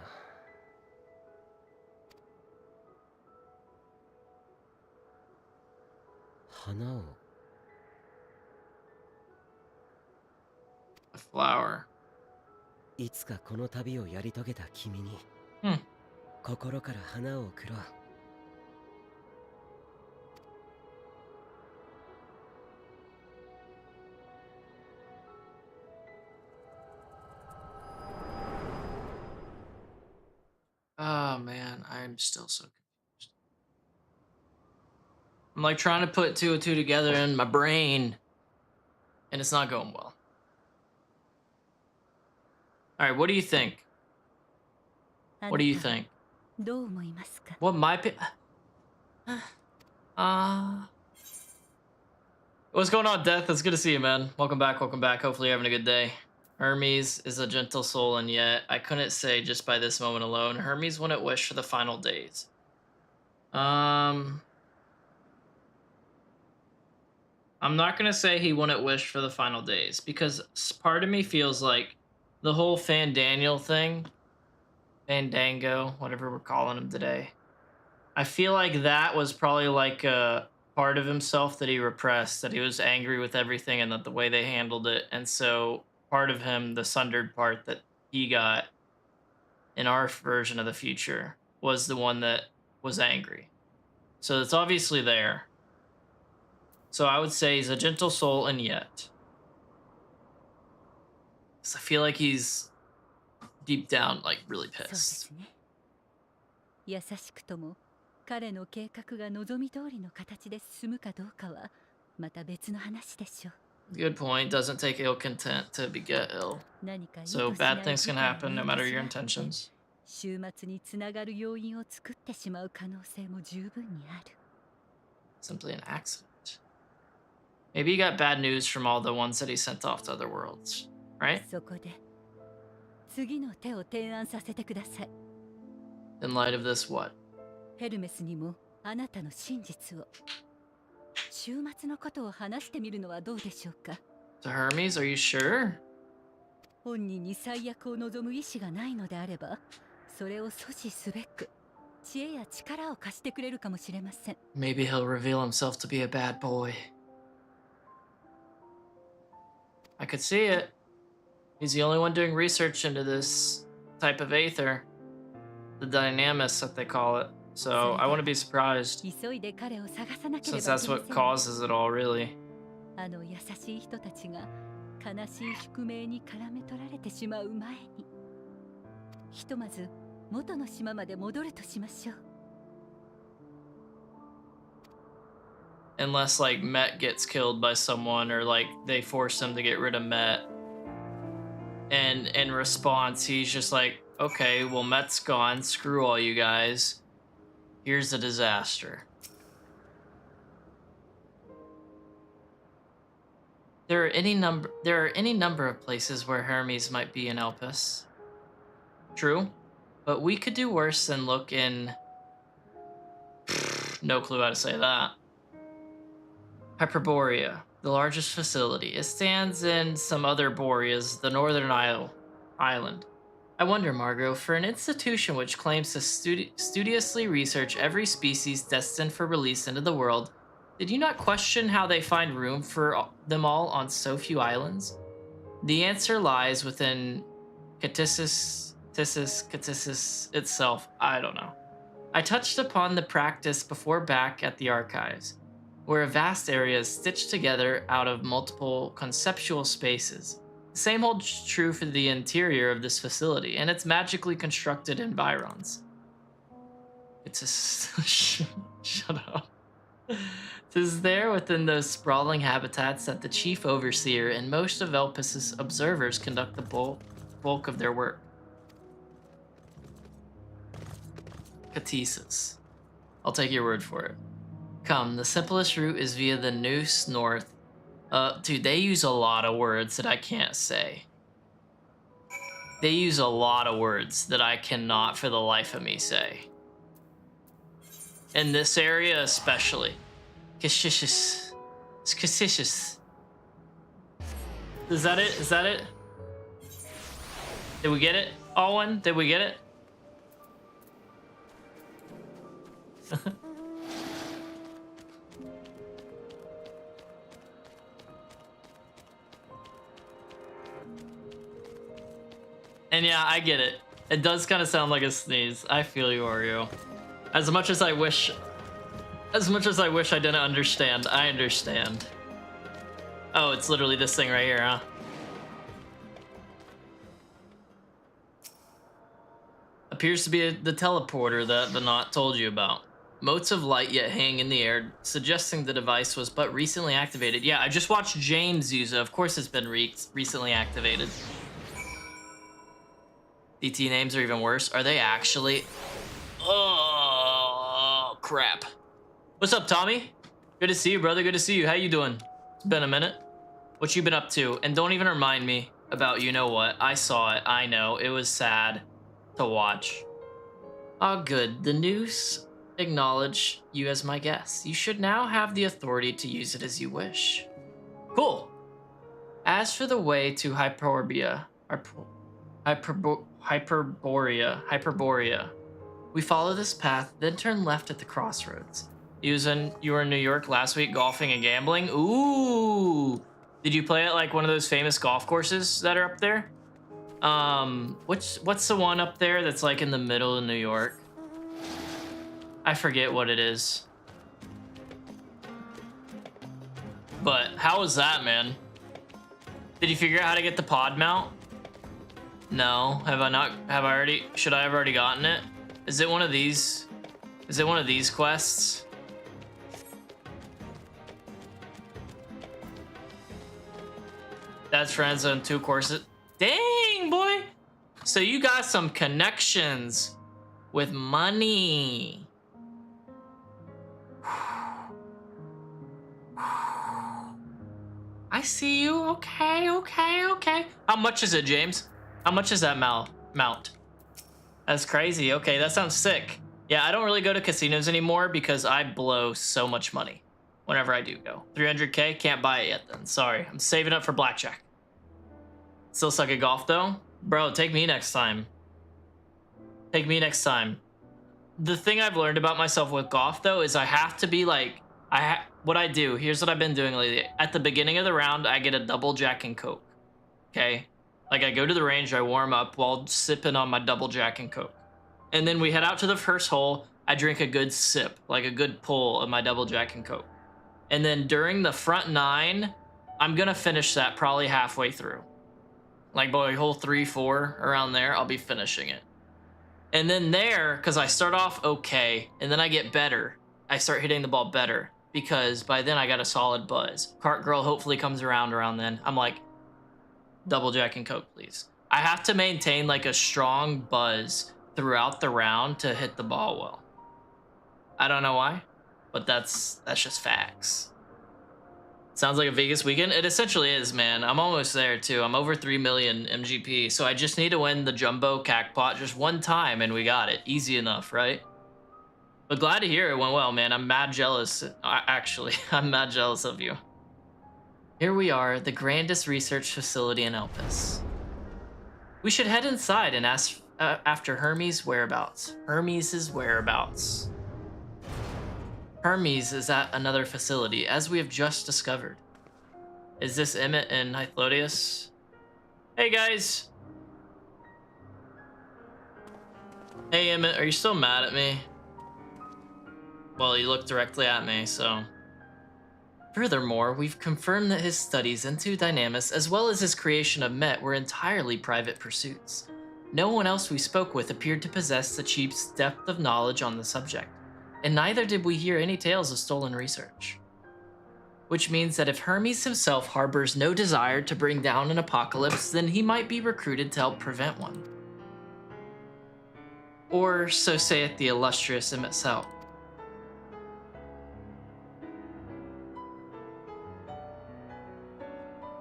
花を。A flower. いつかこの旅をやり遂げた君に、心から花を贈ろう。Oh man, I'm still so confused. I'm like trying to put two and two together in my brain, and it's not going well. All right, what do you think? What do you think? どう思いますか? What my What's going on, Death? It's good to see you, man. Welcome back, welcome back. Hopefully you're having a good day. Hermes is a gentle soul, and yet I couldn't say just by this moment alone. Hermes wouldn't wish for the final days. I'm not gonna say he wouldn't wish for the final days, because part of me feels like the whole Fandaniel thing, Fandango, whatever we're calling him today, I feel like that was probably like a part of himself that he repressed, that he was angry with everything and that the way they handled it. And so part of him, the sundered part that he got in our version of the future, was the one that was angry. So it's obviously there. So I would say he's a gentle soul, and yet. Because I feel like he's deep down, like, really pissed. そうですね。優しくとも彼の計画が望み通りの形で進むかどうかはまた別の話でしょう。Good point. Doesn't take ill content to beget ill. 何か意図し So ない bad things 事 can 態 happen を no matter 生 your み出し合って intentions. 週末につながる要因を作ってしまう可能性も十分にある。Simply an accident. Maybe he got bad news from all the ones that he sent off to other worlds, right? そこで次の手を提案させてください。 In light of this, what? ヘルメスにもあなたの真実を、週末のことを話してみるのはどうでしょうか。 To Hermes, are you sure? 本人に最悪を望む意志がないのであれば、それを阻止すべく知恵や力を貸してくれるかもしれません。 Maybe he'll reveal himself to be a bad boy. I could see it. He's the only one doing research into this type of aether. The dynamis that they call it. So I wouldn't be surprised. 急いで彼を探さなければい Since けま that's せん。 what causes it all, really. あの優しい人たちが悲しい宿命に絡め取られてしまう前に、ひとまず元の島まで戻るとしましょう。 Unless, like, Met gets killed by someone, or, like, they force him to get rid of Met. And in response, he's just like, okay, well, Met's gone. Screw all you guys. Here's a disaster. There are any number of places where Hermes might be in Elpis. True, but we could do worse than look in... No clue how to say that. Hyperborea, the largest facility. It stands in some other Boreas, the northern island. I wonder, Margot, for an institution which claims to studiously research every species destined for release into the world, did you not question how they find room for them all on so few islands? The answer lies within Catissus itself. I don't know. I touched upon the practice before back at the archives, where a vast area is stitched together out of multiple conceptual spaces. The same holds true for the interior of this facility and its magically constructed environs. It's a shut up. Tis there within those sprawling habitats that the chief overseer and most of Elpis's observers conduct the bulk of their work. Catesis. I'll take your word for it. Come, the simplest route is via the Noose North. Dude, they use a lot of words that I can't say. They use a lot of words that I cannot for the life of me say. In this area especially. Cassicious. It's cassicious. Is that it? Is that it? Did we get it? Owen, did we get it? And yeah, I get it. It does kind of sound like a sneeze. I feel you, Oreo. As much as I wish I didn't understand, I understand. Oh, it's literally this thing right here, huh? Appears to be the teleporter that the Knot told you about. Motes of light yet hang in the air, suggesting the device was but recently activated. Yeah, I just watched James use it. Of course it's been recently activated. DT names are even worse. Are they actually? Oh, crap. What's up, Tommy? Good to see you, brother. Good to see you. How you doing? It's been a minute. What you been up to? And don't even remind me about you know what. I saw it. I know. It was sad to watch. Oh, good. The Noose acknowledge you as my guest. You should now have the authority to use it as you wish. Cool. As for the way to Hyperborea, we follow this path, then turn left at the crossroads. You were in New York last week golfing and gambling? Ooh! Did you play at like one of those famous golf courses that are up there? What's the one up there that's like in the middle of New York? I forget what it is. But how was that, man? Did you figure out how to get the pod mount? No, have I not? Should I have already gotten it? Is it one of these? Is it one of these quests? That's friends on 2 courses. Dang, boy. So you got some connections with money. I see you. Okay. How much is it, James? How much is that mount? That's crazy. Okay, that sounds sick. Yeah, I don't really go to casinos anymore because I blow so much money whenever I do go. 300K, can't buy it yet then. Sorry, I'm saving up for blackjack. Still suck at golf though? Bro, take me next time. Take me next time. The thing I've learned about myself with golf though is I have to be like, what I do, here's what I've been doing lately. At the beginning of the round, I get a double Jack and Coke, okay? Like I go to the range, I warm up while sipping on my double Jack and Coke. And then we head out to the first hole, I drink a good sip, like a good pull of my double Jack and Coke. And then during the front 9, I'm gonna finish that probably halfway through. Like boy, hole 3, 4, around there, I'll be finishing it. And then there, because I start off okay, and then I get better. I start hitting the ball better, because by then I got a solid buzz. Cart girl hopefully comes around then. I'm like, double Jack and Coke, please. I have to maintain like a strong buzz throughout the round to hit the ball well. I don't know why, but that's just facts. Sounds like a Vegas weekend. It essentially is, man. I'm almost there too. I'm over 3 million MGP, so I just need to win the jumbo cackpot just one time and we got it. Easy enough, right? But glad to hear it went well, man. I'm mad jealous. Actually, I'm mad jealous of you. Here we are, the grandest research facility in Elpis. We should head inside and ask after Hermes' whereabouts. Hermes' whereabouts. Hermes is at another facility, as we have just discovered. Is this Emmett and Hythlodius? Hey guys! Hey Emmett, are you still mad at me? Well, he looked directly at me, so... Furthermore, we've confirmed that his studies into Dynamis, as well as his creation of Met, were entirely private pursuits. No one else we spoke with appeared to possess the chief's depth of knowledge on the subject, and neither did we hear any tales of stolen research. Which means that if Hermes himself harbors no desire to bring down an apocalypse, then he might be recruited to help prevent one. Or so saith the illustrious MSQ.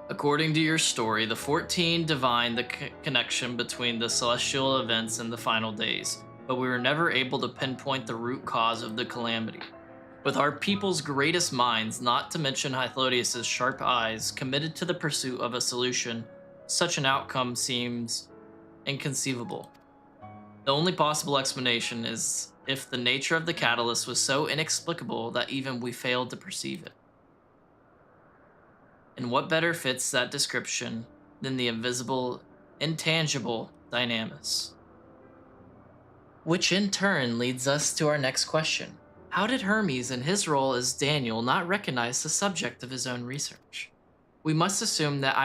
According to your story, the 14 divined the connection between the celestial events and the final days, but we were never able to pinpoint the root cause of the calamity. With our people's greatest minds, not to mention Hythlodaeus' sharp eyes, committed to the pursuit of a solution, such an outcome seems inconceivable. The only possible explanation is if the nature of the catalyst was so inexplicable that even we failed to perceive it. And what better fits that description than the invisible, intangible dynamis? Which in turn leads us to our next question. How did Hermes, in his role as Daniel, not recognize the subject of his own research? We must assume that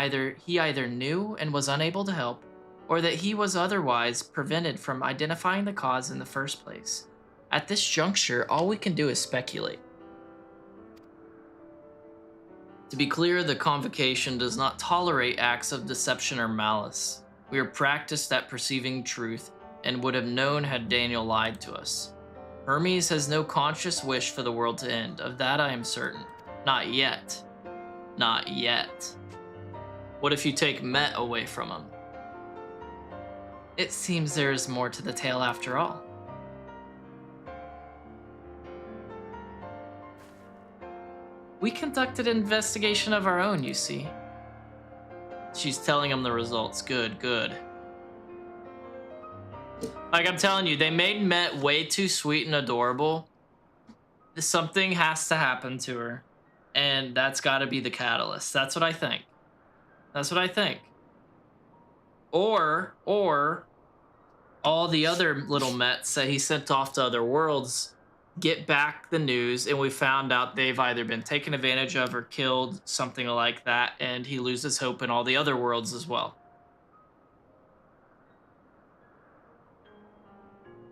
he either knew and was unable to help, or that he was otherwise prevented from identifying the cause in the first place. At this juncture, all we can do is speculate. To be clear, the Convocation does not tolerate acts of deception or malice. We are practiced at perceiving truth and would have known had Daniel lied to us. Hermes has no conscious wish for the world to end. Of that I am certain. Not yet. Not yet. What if you take Met away from him? It seems there is more to the tale after all. We conducted an investigation of our own, you see. She's telling him the results. Good, good. Like I'm telling you, they made Met way too sweet and adorable. Something has to happen to her. And that's got to be the catalyst. That's what I think. That's what I think. Or all the other little Mets that he sent off to other worlds get back the news, and we found out they've either been taken advantage of or killed, something like that, and he loses hope in all the other worlds as well.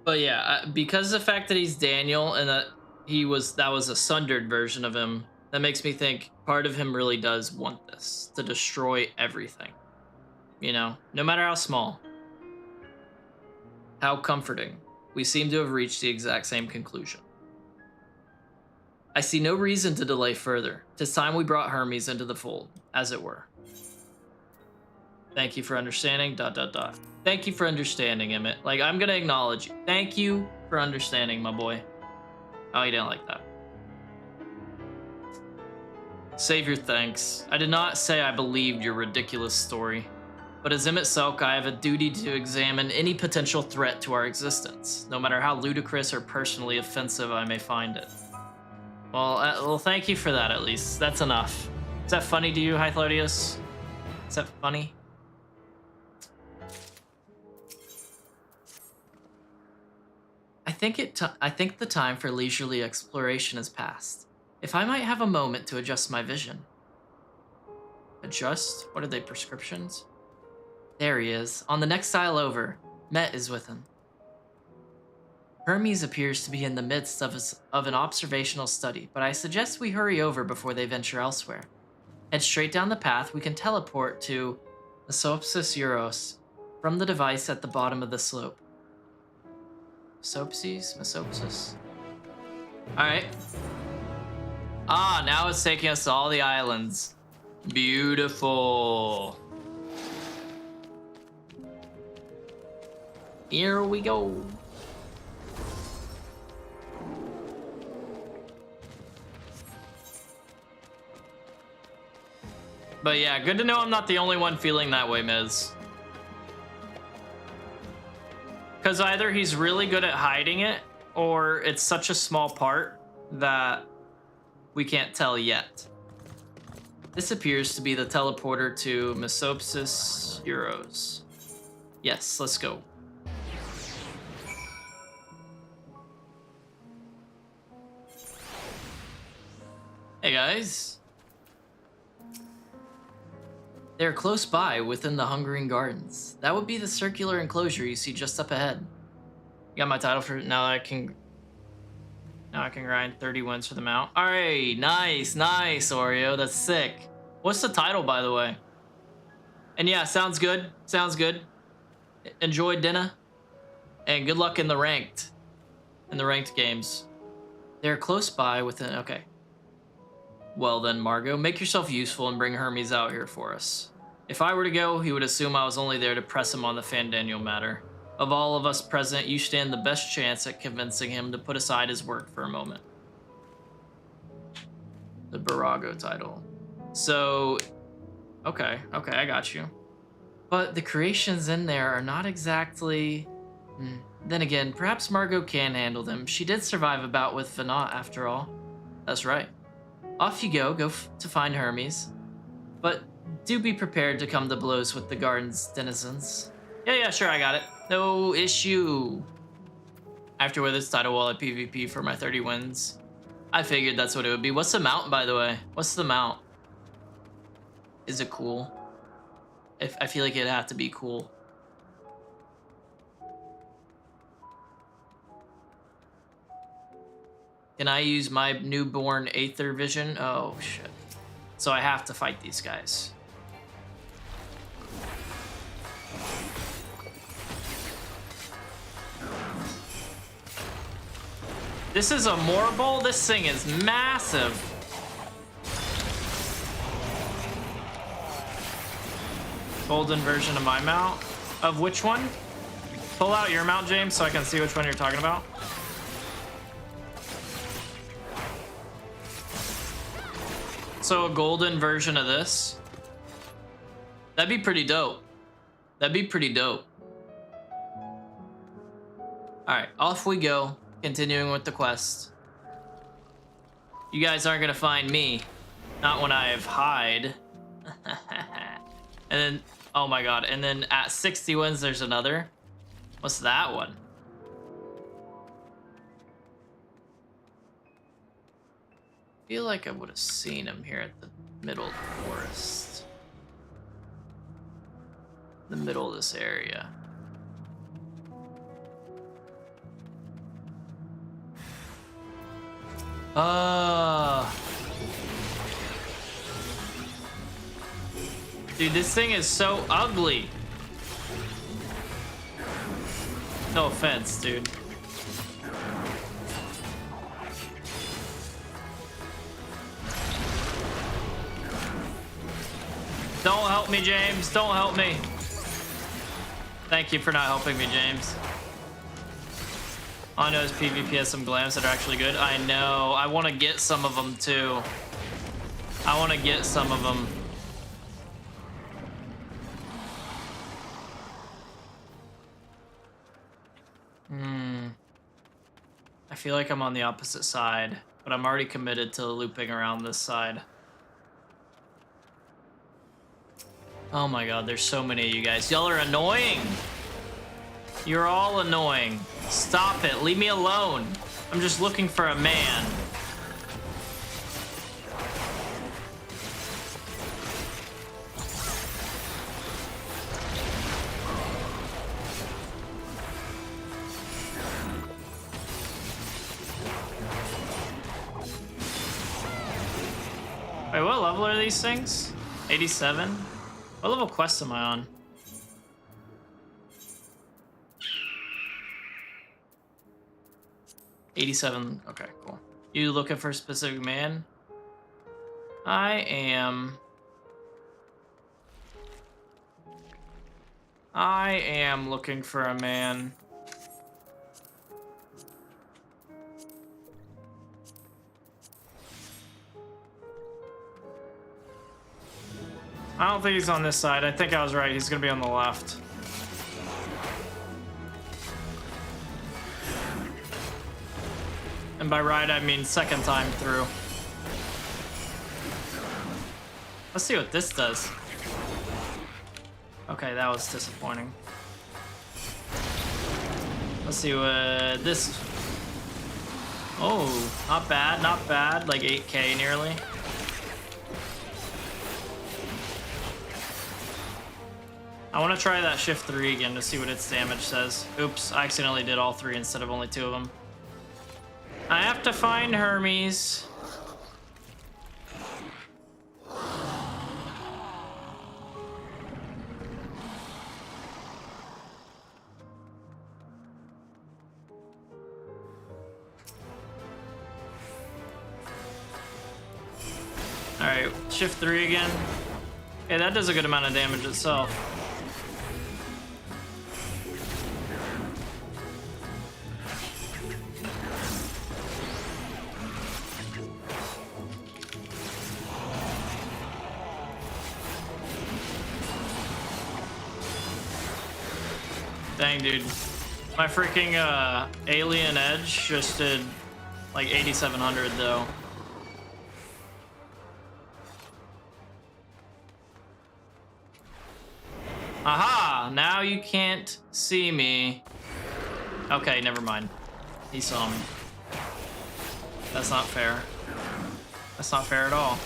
But yeah, because of the fact that he's Daniel and that that was a sundered version of him, that makes me think part of him really does want this, to destroy everything. You know, no matter how small. How comforting. We seem to have reached the exact same conclusion. I see no reason to delay further. 'Tis time we brought Hermes into the fold, as it were. Thank you for understanding, ... Thank you for understanding, Emmett. Like, I'm gonna acknowledge you. Thank you for understanding, my boy. Oh, you didn't like that. Save your thanks. I did not say I believed your ridiculous story. But as Emmett Selk, I have a duty to examine any potential threat to our existence, no matter how ludicrous or personally offensive I may find it. Well, thank you for that, at least. That's enough. Is that funny to you, Hythlodaeus? Is that funny? I think the time for leisurely exploration has passed. If I might have a moment to adjust my vision. Adjust? What are they, prescriptions? There he is, on the next aisle over. Met is with him. Hermes appears to be in the midst of an observational study, but I suggest we hurry over before they venture elsewhere. Head straight down the path, we can teleport to Mesopsis Euros from the device at the bottom of the slope. Mesopsis? Alright. Ah, now it's taking us to all the islands. Beautiful. Here we go. But yeah, good to know I'm not the only one feeling that way, Miz. Because either he's really good at hiding it, or it's such a small part that we can't tell yet. This appears to be the teleporter to Mesopsis Euros. Yes, let's go. Hey guys. They are close by within the Hungering Gardens. That would be the circular enclosure you see just up ahead. You got my title for now. I can grind 30 wins for the mount. All right, nice, Oreo. That's sick. What's the title, by the way? And yeah, sounds good. Sounds good. Enjoy dinner, and good luck in the ranked games. They're close by within. Okay. Well then, Margot, make yourself useful and bring Hermes out here for us. If I were to go, he would assume I was only there to press him on the Fandaniel matter. Of all of us present, you stand the best chance at convincing him to put aside his work for a moment. The Barago title. So, okay, I got you. But the creations in there are not exactly... Then again, perhaps Margot can handle them. She did survive a bout with Venat, after all. That's right. Off you go to find Hermes. But do be prepared to come to blows with the garden's denizens. Yeah, sure, I got it. No issue. I have to wear this title while I PvP for my 30 wins. I figured that's what it would be. What's the mount, by the way? What's the mount? Is it cool? I feel like it'd have to be cool. Can I use my newborn Aether vision? Oh, shit. So I have to fight these guys. This is a Morble? This thing is massive. Golden version of my mount? Of which one? Pull out your mount, James, so I can see which one you're talking about. So a golden version of this? That'd be pretty dope. That'd be pretty dope. Alright, off we go. Continuing with the quest. You guys aren't gonna find me. Not when I have hide. And then, oh my god, and then at 60 wins there's another. What's that one? I feel like I would have seen him here at the middle of the forest. The middle of this area. Dude, this thing is so ugly. No offense, dude. Don't help me, James. Don't help me. Thank you for not helping me, James. All I know is PvP has some glams that are actually good. I know. I want to get some of them, too. I want to get some of them. I feel like I'm on the opposite side, but I'm already committed to looping around this side. Oh my god, there's so many of you guys. Y'all are annoying. You're all annoying. Stop it. Leave me alone. I'm just looking for a man. Wait, what level are these things? 87? What level quest am I on? $87. Okay, cool. You looking for a specific man? I am looking for a man. I don't think he's on this side. I think I was right. He's gonna be on the left. And by right, I mean second time through. Let's see what this does. Okay, that was disappointing. Let's see what this... Oh, not bad, not bad. Like 8K nearly. I want to try that shift 3 again to see what its damage says. Oops, I accidentally did all 3 instead of only 2 of them. I have to find Hermes. Alright, shift 3 again. Okay, that does a good amount of damage itself. Dang, dude. My freaking Alien Edge just did like 8,700 though. Aha! Now you can't see me. Okay, never mind. He saw me. That's not fair. That's not fair at all.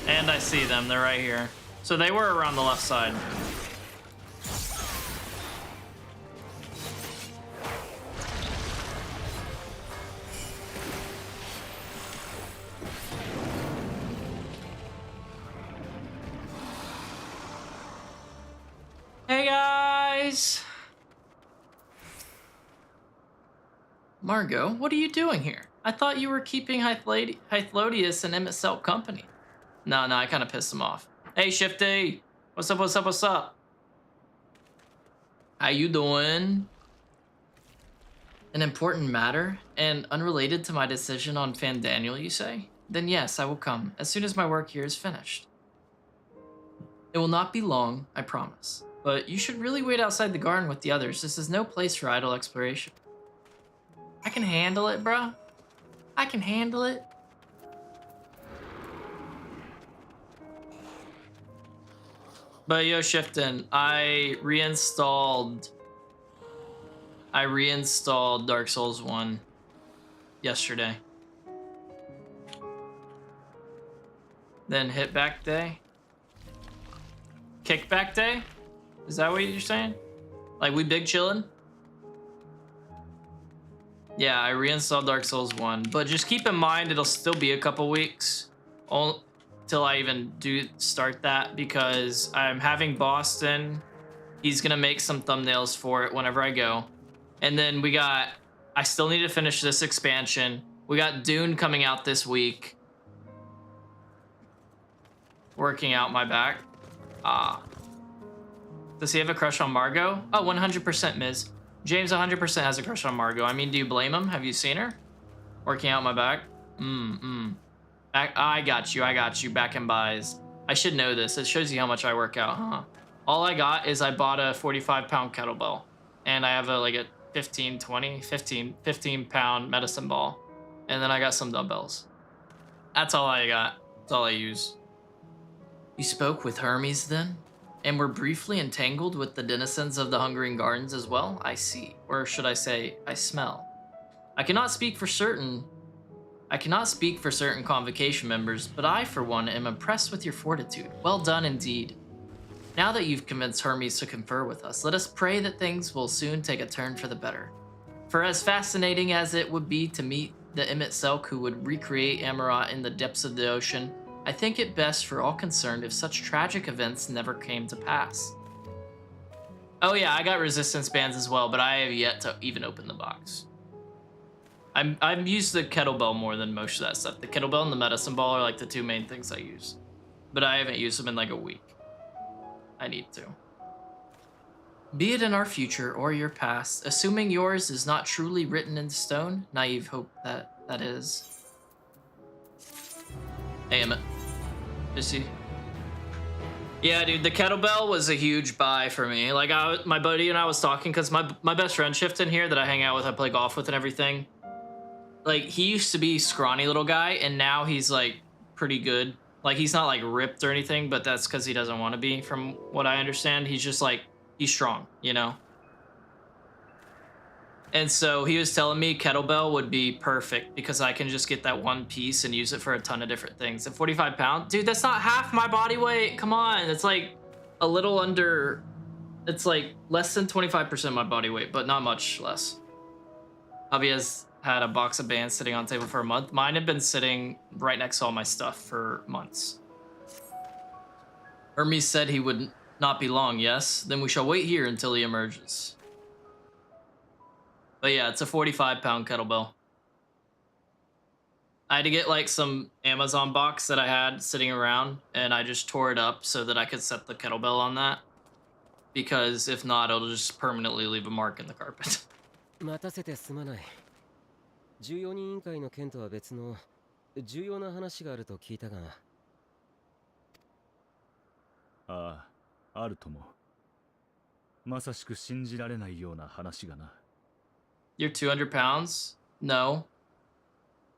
And I see them. They're right here. So they were around the left side. Hey guys! Margot, what are you doing here? I thought you were keeping Hythlodius and MSQ company. No, I kind of pissed him off. Hey Shifty! What's up, what's up, what's up? How you doing? An important matter? And unrelated to my decision on Fandaniel, you say? Then yes, I will come, as soon as my work here is finished. It will not be long, I promise. But you should really wait outside the garden with the others. This is no place for idle exploration. I can handle it, bro. I can handle it. But yo, Shifton, I reinstalled Dark Souls 1 yesterday. Then hit back day. Kickback day? Is that what you're saying? Like we big chillin'? Yeah, I reinstalled Dark Souls 1, but just keep in mind it'll still be a couple weeks till I even start that, because I'm having Boston. He's gonna make some thumbnails for it whenever I go. And then I still need to finish this expansion. We got Dune coming out this week. Working out my back. Does he have a crush on Margot? Oh, 100% Ms. James 100% has a crush on Margot. I mean, do you blame him? Have you seen her? Working out my back? I got you. Back and buys. I should know this. It shows you how much I work out, huh? All I got is I bought a 45-pound kettlebell. And I have a 15 pound medicine ball. And then I got some dumbbells. That's all I got. That's all I use. You spoke with Hermes then? And were briefly entangled with the denizens of the Hungering Gardens as well? I see. Or should I say, I smell. I cannot speak for certain convocation members, but I, for one, am impressed with your fortitude. Well done indeed. Now that you've convinced Hermes to confer with us, let us pray that things will soon take a turn for the better. For as fascinating as it would be to meet the MSQ who would recreate Amarat in the depths of the ocean, I think it best for all concerned if such tragic events never came to pass. Oh yeah, I got resistance bands as well, but I have yet to even open the box. I've used the kettlebell more than most of that stuff. The kettlebell and the medicine ball are like the two main things I use. But I haven't used them in like a week. I need to. Be it in our future or your past, assuming yours is not truly written in stone, naive hope that is. Hey, Emmett. Is he? Yeah, dude, the kettlebell was a huge buy for me. Like, my buddy and I was talking, because my best friend Shifton here that I hang out with, I play golf with and everything. Like, he used to be scrawny little guy, and now he's, like, pretty good. Like, he's not, like, ripped or anything, but that's because he doesn't want to be, from what I understand. He's just, like, he's strong, you know? And so he was telling me kettlebell would be perfect because I can just get that one piece and use it for a ton of different things. At 45 pounds, dude, that's not half my body weight. Come on, it's like a little under, it's like less than 25% of my body weight, but not much less. Javi has had a box of bands sitting on the table for a month. Mine have been sitting right next to all my stuff for months. Hermes said he would not be long, yes? Then we shall wait here until he emerges. But yeah, it's a 45-pound kettlebell. I had to get like some Amazon box that I had sitting around, and I just tore it up so that I could set the kettlebell on that. Because if not, it'll just permanently leave a mark in the carpet. 待たせてすまない。重要人委員会の件とは別の重要な話があると聞いたが。ああ、あるとも。まさしく信じられないような話がな。You're 200 pounds? No.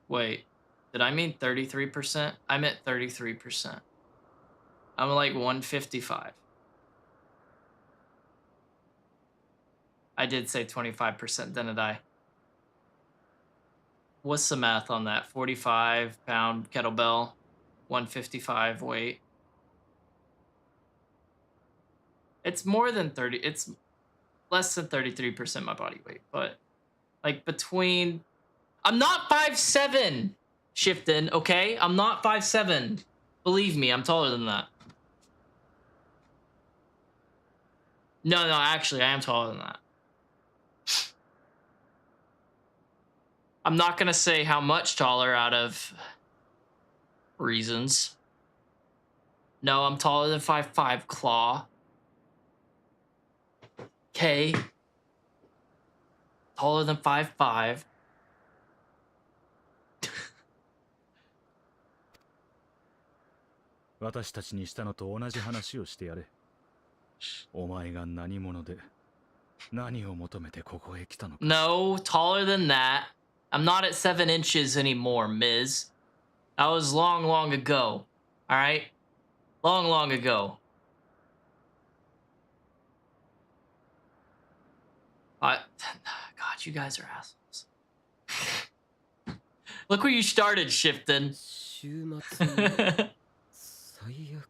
Wait, did I mean 33%? I meant 33%. I'm like 155. I did say 25%, didn't I? What's the math on that? 45-pound kettlebell, 155 weight. It's more than 30. It's less than 33% my body weight, but like between. I'm not 5'7", Shifton, okay? I'm not 5'7". Believe me, I'm taller than that. No, actually, I am taller than that. I'm not gonna say how much taller out of reasons. No, I'm taller than 5'5", Claw. Okay. Taller than 5'5". 私たちにしたのと同じ話をしてやれ。お前が何者で何を求めてここへ来たのか。 No, taller than that. I'm not at 7 inches anymore, Ms. That was long, long ago. All right? Long, long ago. God, you guys are assholes. Look where you started, Shifton. 週末の最悪。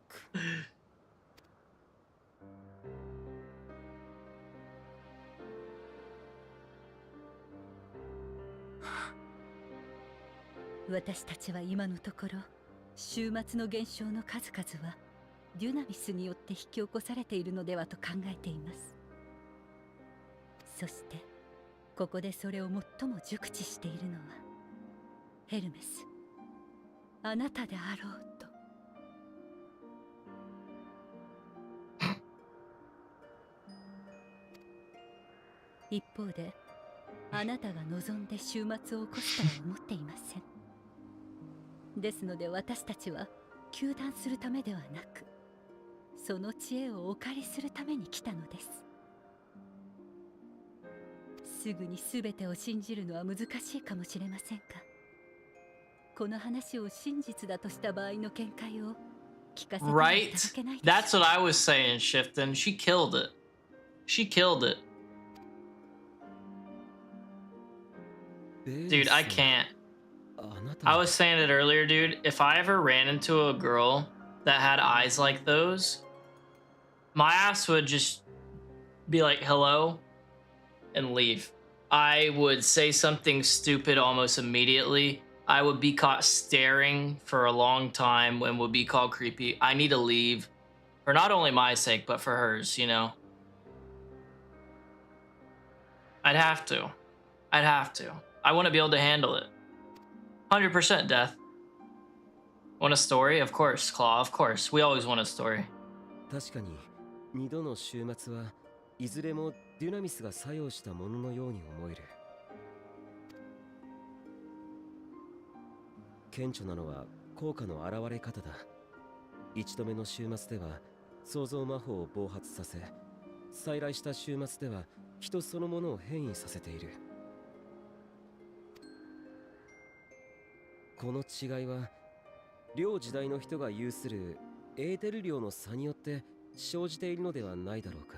私たちは今のところ終末の現象の数々はデュナミスによって引き起こされているのではと考えています。そしてここでそれを最も熟知しているのはヘルメス、あなたであろうと。一方であなたが望んで終末を起こすとは思っていません。ですので私たちは糾弾するためではなく、その知恵をお借りするために来たのです。すぐに全てを信じるのは難しいかもしれませんが、この話を真実だとした場合の見解を聞かせていただ Right? けないでしょうか。 That's what I was saying, Shifton. She killed it. She killed it. Dude, I can't. I was saying it earlier, dude. If I ever ran into a girl that had eyes like those, my ass would just be like, hello, and leave. I would say something stupid almost immediately. I would be caught staring for a long time and would be called creepy. I need to leave for not only my sake, but for hers, you know? I'd have to. I'd have to. I want to be able to handle it. 100% death. Want a story? Of course, Claw, of course. We always want a story. 確かに2度の終末はいずれもデュナミスが作用したもののように思える。顕著なのは効果の現れ方だ。1度目の終末では創造魔法を暴発させ、再来した終末では人そのものを変異させている。この違いは両時代の人が有するエーテル量の差によって生じているのではないだろうか。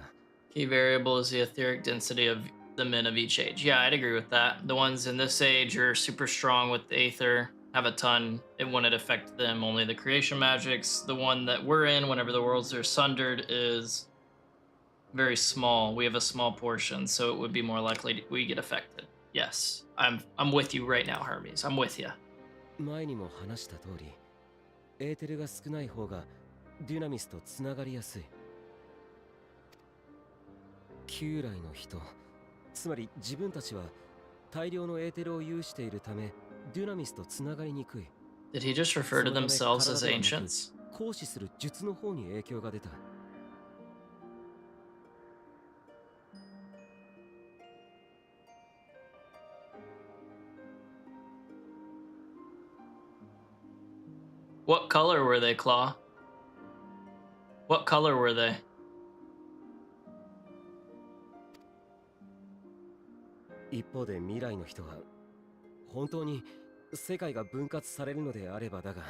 Key variable is the etheric density of the men of each age. Yeah, I'd agree with that. The ones in this age are super strong with the aether, have a ton, it wouldn't affect them. Only the creation magics. The one that we're in, whenever the worlds are sundered, is very small. We have a small portion, so it would be more likely we get affected. Yes, I'm with you right now, Hermes. I'm with you. 前にも話した通り、エーテルが少ない方がデュナミスとつながりやすい。旧来の人、つまり自分たちは大量のエーテルを有しているため、デュナミスとつながりにくい。 Did he just refer to themselves as ancients? 行使する術の方に影響が出た。What color were they, Claw? What color were they? 一方で未来の人は本当に世界が分割されるのであればだが、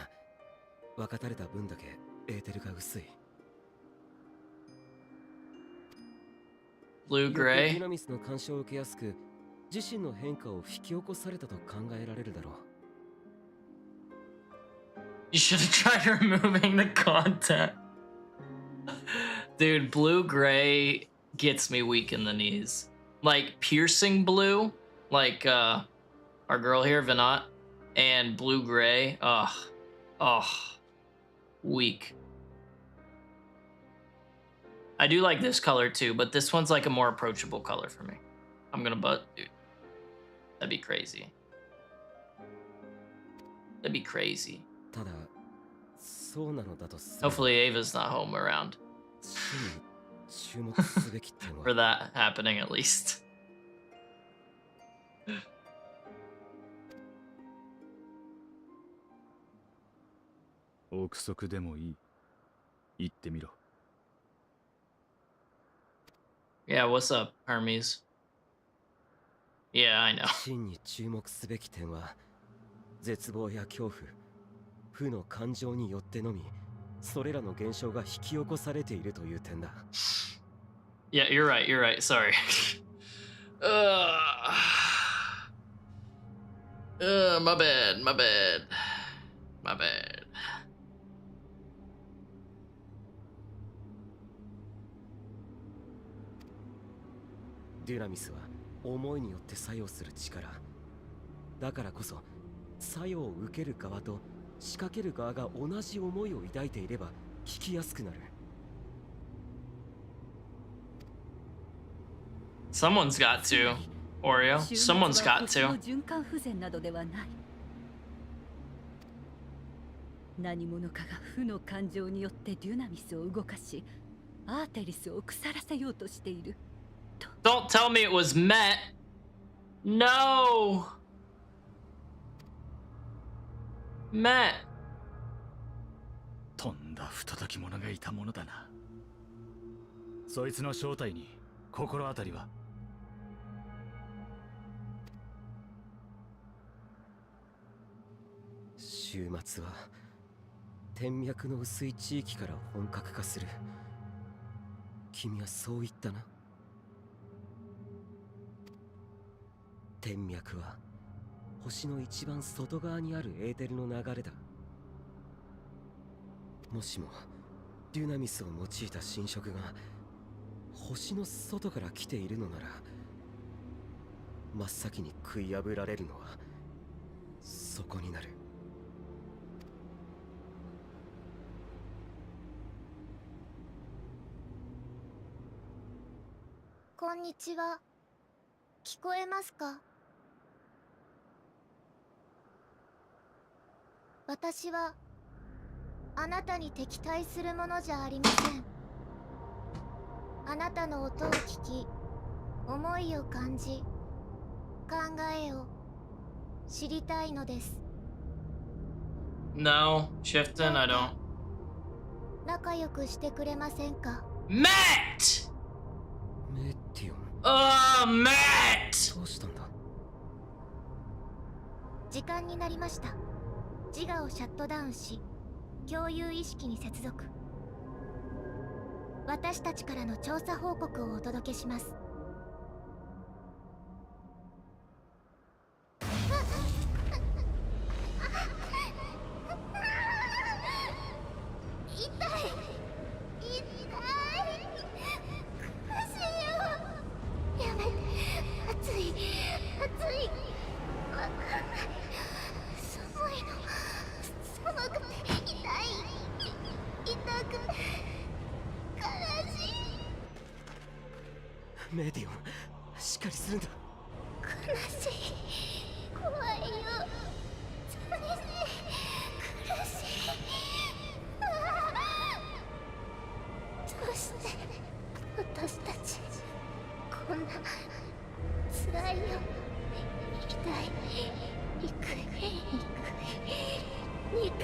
分かたれた分だけエーテルが薄い。Blue デ gray? ュナミスの干渉を受けやすく、自身の変化を引き起こされたと考えられるだろう。You should have tried removing the content. Dude, blue gray gets me weak in the knees. Like piercing blue, like our girl here, Vinat, and blue gray. Weak. I do like this color too, but this one's like a more approachable color for me. I'm gonna dude. That'd be crazy. That'd be crazy. ただ、そうなのだとす Hopefully Ava's not home around 注目すべき点 for は that happening at least. 憶測でもいい。言ってみろ。Yeah, what's up, Hermes? Yeah, I know. 真に注目すべき点は、絶望や恐怖、負の感情によってのみ、それらの現象が引き起こされているという点だ。Yeah, you're right, you're right. Sorry. My bad, my bad. My bad. デュナミスは思いによって作用する力。だからこそ、作用を受ける側と仕掛ける側が同じ思いを抱いていれば聞きやすくなる。Someone's got to, Oreo. Someone's got 週末は to. 星の循環不全などではない。何者かが負の感情によってデュナミスを動かし、アーテリスを腐らせようとしている。 Don't tell me it was Met. No. Met. とんだ不届き者がいたものだな。そいつの正体に心当たりは？週末は天脈の薄い地域から本格化する。君はそう言ったな。天脈は星の一番外側にあるエーテルの流れだ。もしもデュナミスを用いた侵食が星の外から来ているのなら、真っ先に食い破られるのはそこになる。こんにちは。聞こえますか？私はあなたに敵対するものじゃありません。あなたの音を聞き、思いを感じ、考えを知りたいのです。No, Shifton, I don't. 仲良くしてくれませんか？ Met! メッティオン、 Met! どうしたんだ？時間になりました。自我をシャットダウンし、共有意識に接続。私たちからの調査報告をお届けします。メディオン、しっかりするんだ。悲しい、怖いよ、寂しい、苦しい。ああ、どうして私たちこんな辛いよ。痛い、憎い、憎い、違う、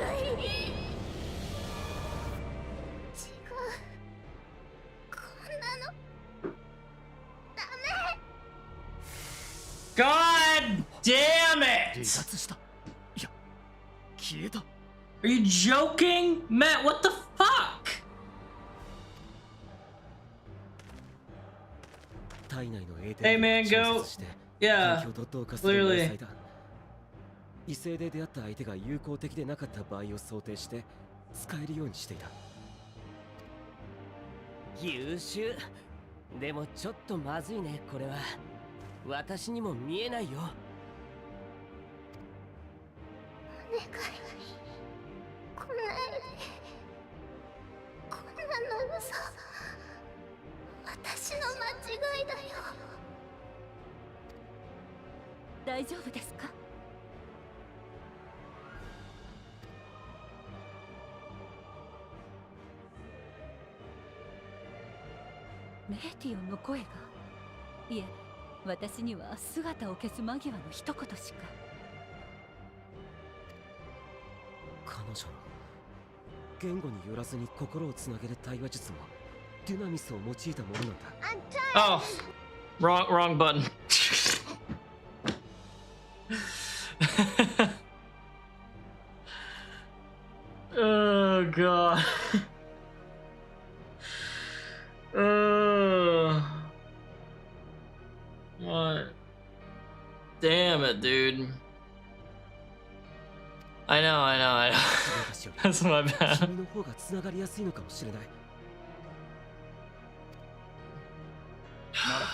こんなのダメ。 God damn 離 it! 脱した。いや、消えた。 Are you joking? Matt, what the fuck? 体内のエーテ Hey ル man, を調 go. 節して Yeah, 環境と同化する clearly. 迷彩だ。異性で出会った相手が友好的でなかった場合を想定して使えるようにしていた。優秀。でもちょっとまずいね、これは。私にも見えないよ。お願い、来ないで。こんなの嘘、私の間違いだよ。大丈夫ですか？メーティオンの声が、いえ、私には姿を消す間際の一言しか。彼女の言語によらずに心をつなげる対話術もデュナミスを用いたものなんだ。Oh, wrong button. Oh god. What? Damn it, dude. I know. That's my bad. 君の方がつながりやすいのかもしれない。なら、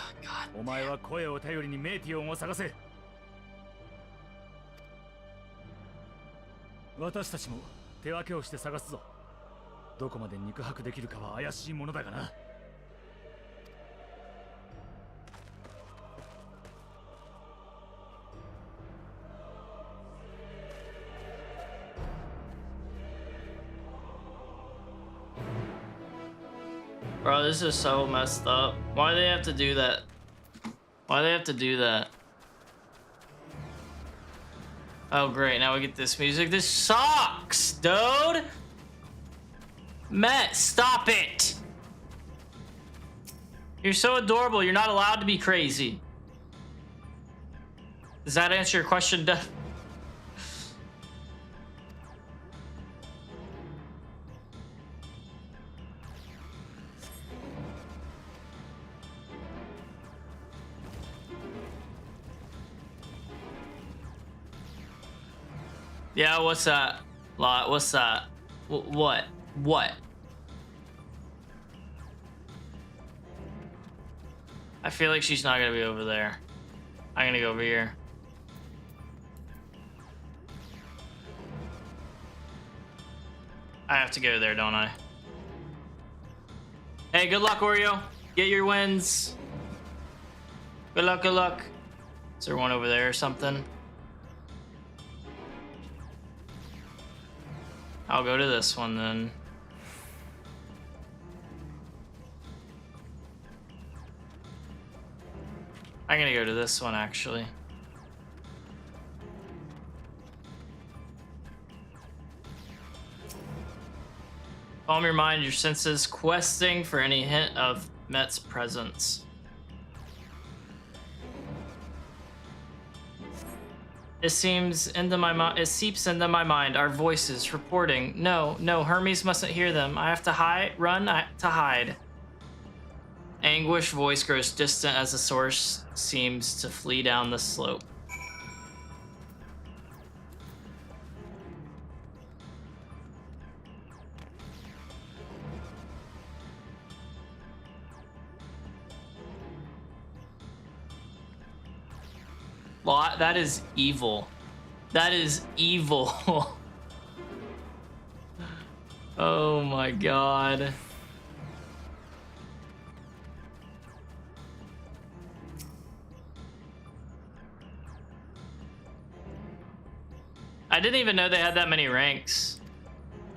お前は声を頼りにメーティオンを探せ。私たちも手分けをして探すぞ。どこまで肉薄できるかは怪しいものだがな。Bro, this is so messed up. Why do they have to do that? Why do they have to do that? Oh great, now we get this music. This sucks, dude! Met, stop it! You're so adorable, you're not allowed to be crazy. Does that answer your question, Dev? Yeah, what's that? Lot, what's that? What? What? I feel like she's not gonna be over there. I'm gonna go over here. I have to go there, don't I? Hey, good luck, Oreo. Get your wins. Good luck, good luck. Is there one over there or something? I'll go to this one then. I'm gonna go to this one actually. Calm your mind, your senses, questing for any hint of Met's presence. It seeps into my mind. Our voices reporting. No, Hermes mustn't hear them. I have to run to hide. Anguished voice grows distant as the source seems to flee down the slope. That is evil. That is evil. Oh my god. I didn't even know they had that many ranks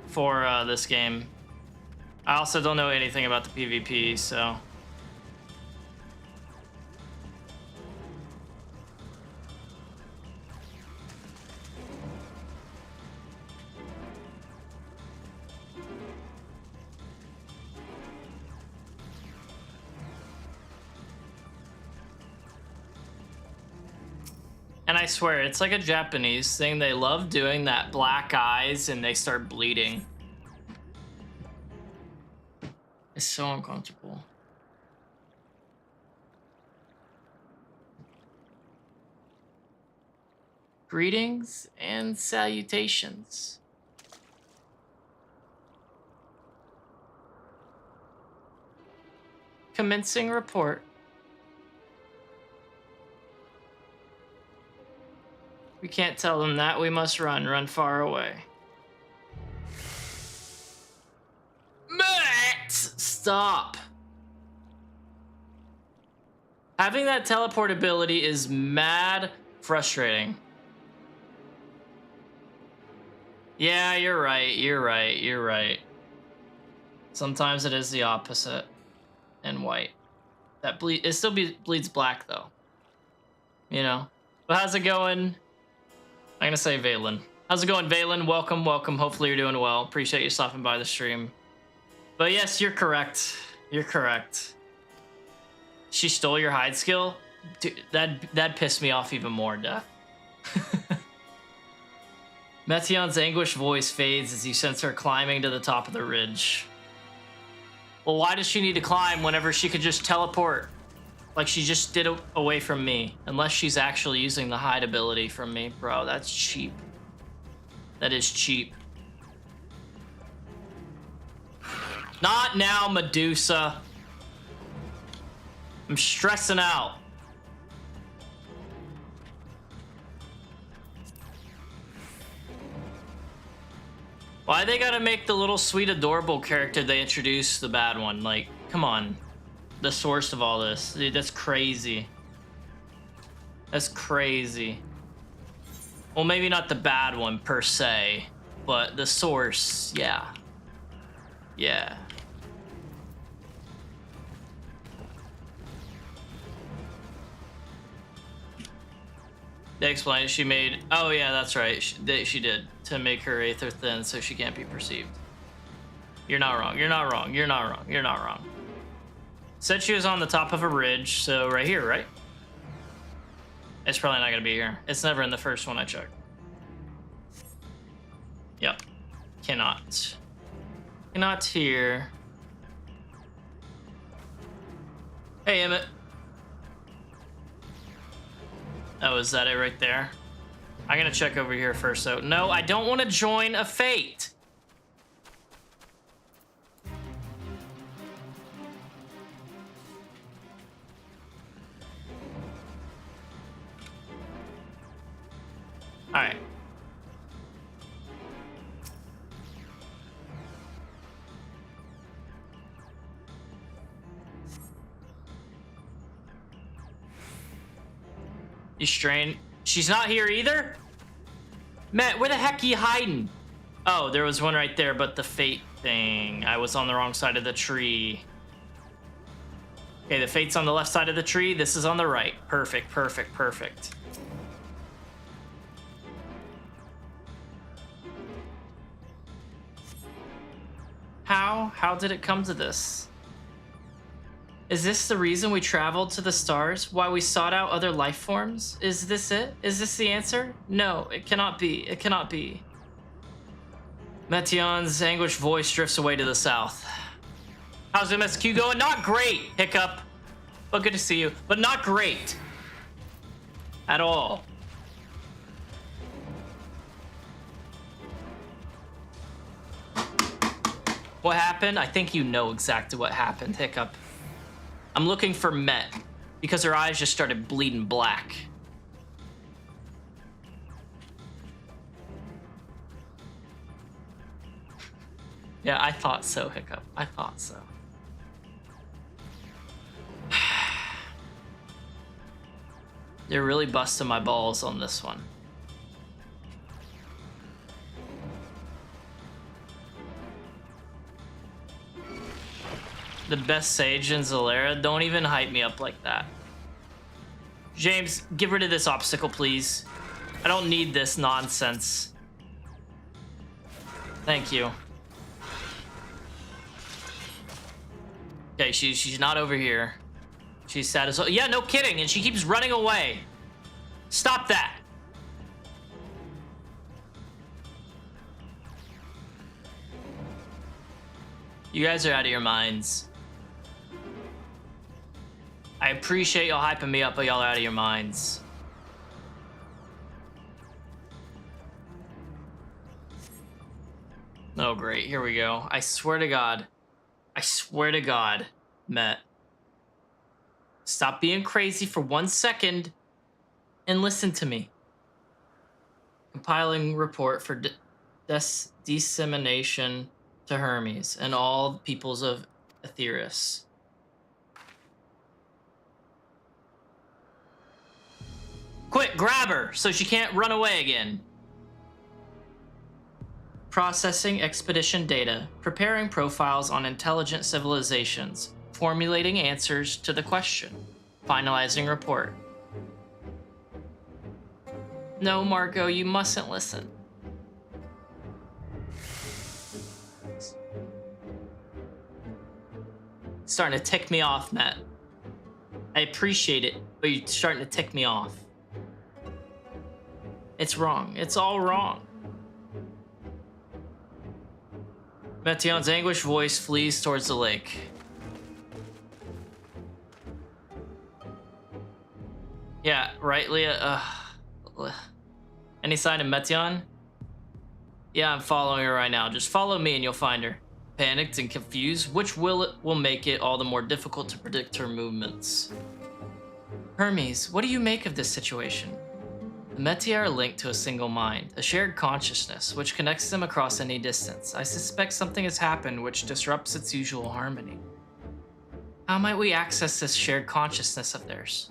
for this game. I also don't know anything about the PvP, so... And I swear, it's like a Japanese thing. They love doing that black eyes and they start bleeding. It's so uncomfortable. Greetings and salutations. Commencing report. We can't tell them that. We must run far away. Matt! Stop. Having that teleportability is mad frustrating. Yeah, you're right. You're right. Sometimes it is the opposite. And white. That it still bleeds black though. You know? But how's it going? I'm gonna say Valen. How's it going, Valen? Welcome. Hopefully you're doing well. Appreciate you stopping by the stream. But yes, you're correct. She stole your hide skill? Dude, that pissed me off even more, Death. Metion's anguished voice fades as you sense her climbing to the top of the ridge. Well, why does she need to climb whenever she could just teleport? Like she just did away from me. Unless she's actually using the hide ability from me. Bro, that's cheap. That is cheap. Not now, Medusa. I'm stressing out. Why they gotta make the little sweet adorable character they introduced the bad one? Like, come on. The source of all this. Dude, that's crazy. That's crazy. Well, maybe not the bad one per se, but the source, yeah. Yeah. They explained she made... Oh, yeah, that's right. She did. To make her aether thin so she can't be perceived. You're not wrong. Said she was on the top of a ridge, so right here, right? It's probably not gonna be here. It's never in the first one I checked. Yep. Cannot here. Hey, Emmett. Oh, is that it right there? I'm gonna check over here first, though. No, I don't want to join a fate. All right. You strain. She's not here either? Matt, where the heck are you hiding? Oh, there was one right there, but the fate thing. I was on the wrong side of the tree. Okay, the fate's on the left side of the tree. This is on the right. Perfect. How did it come to this? Is this the reason we traveled to the stars? Why we sought out other life forms? Is this it? Is this the answer? No, it cannot be. It cannot be. Metion's anguished voice drifts away to the south. How's MSQ going? Not great, Hiccup. But good to see you. But not great. At all. What happened? I think you know exactly what happened, Hiccup. I'm looking for Met because her eyes just started bleeding black. Yeah, I thought so, Hiccup. I thought so. They're really busting my balls on this one. the best sage in Zalera. Don't even hype me up like that. James, get rid of this obstacle, please. I don't need this nonsense. Thank you. Okay, she's not over here. She's satisfied. Yeah, no kidding. And she keeps running away. Stop that. You guys are out of your minds. I appreciate y'all hyping me up, but y'all are out of your minds. Oh, great. Here we go. I swear to God. I swear to God, Met. Stop being crazy for 1 second and listen to me. Compiling report for dissemination to Hermes and all peoples of Aetheris. Quick, grab her so she can't run away again. Processing expedition data, preparing profiles on intelligent civilizations, formulating answers to the question, finalizing report. No, Margot, you mustn't listen. It's starting to tick me off, Matt. I appreciate it, but you're starting to tick me off. It's wrong. It's all wrong. Metion's anguished voice flees towards the lake. Yeah, right, Leah? Any sign of Metion? Yeah, I'm following her right now. Just follow me and you'll find her. Panicked and confused, which will make it all the more difficult to predict her movements. Hermes, what do you make of this situation? The Metis are linked to a single mind, a shared consciousness, which connects them across any distance. I suspect something has happened which disrupts its usual harmony. How might we access this shared consciousness of theirs?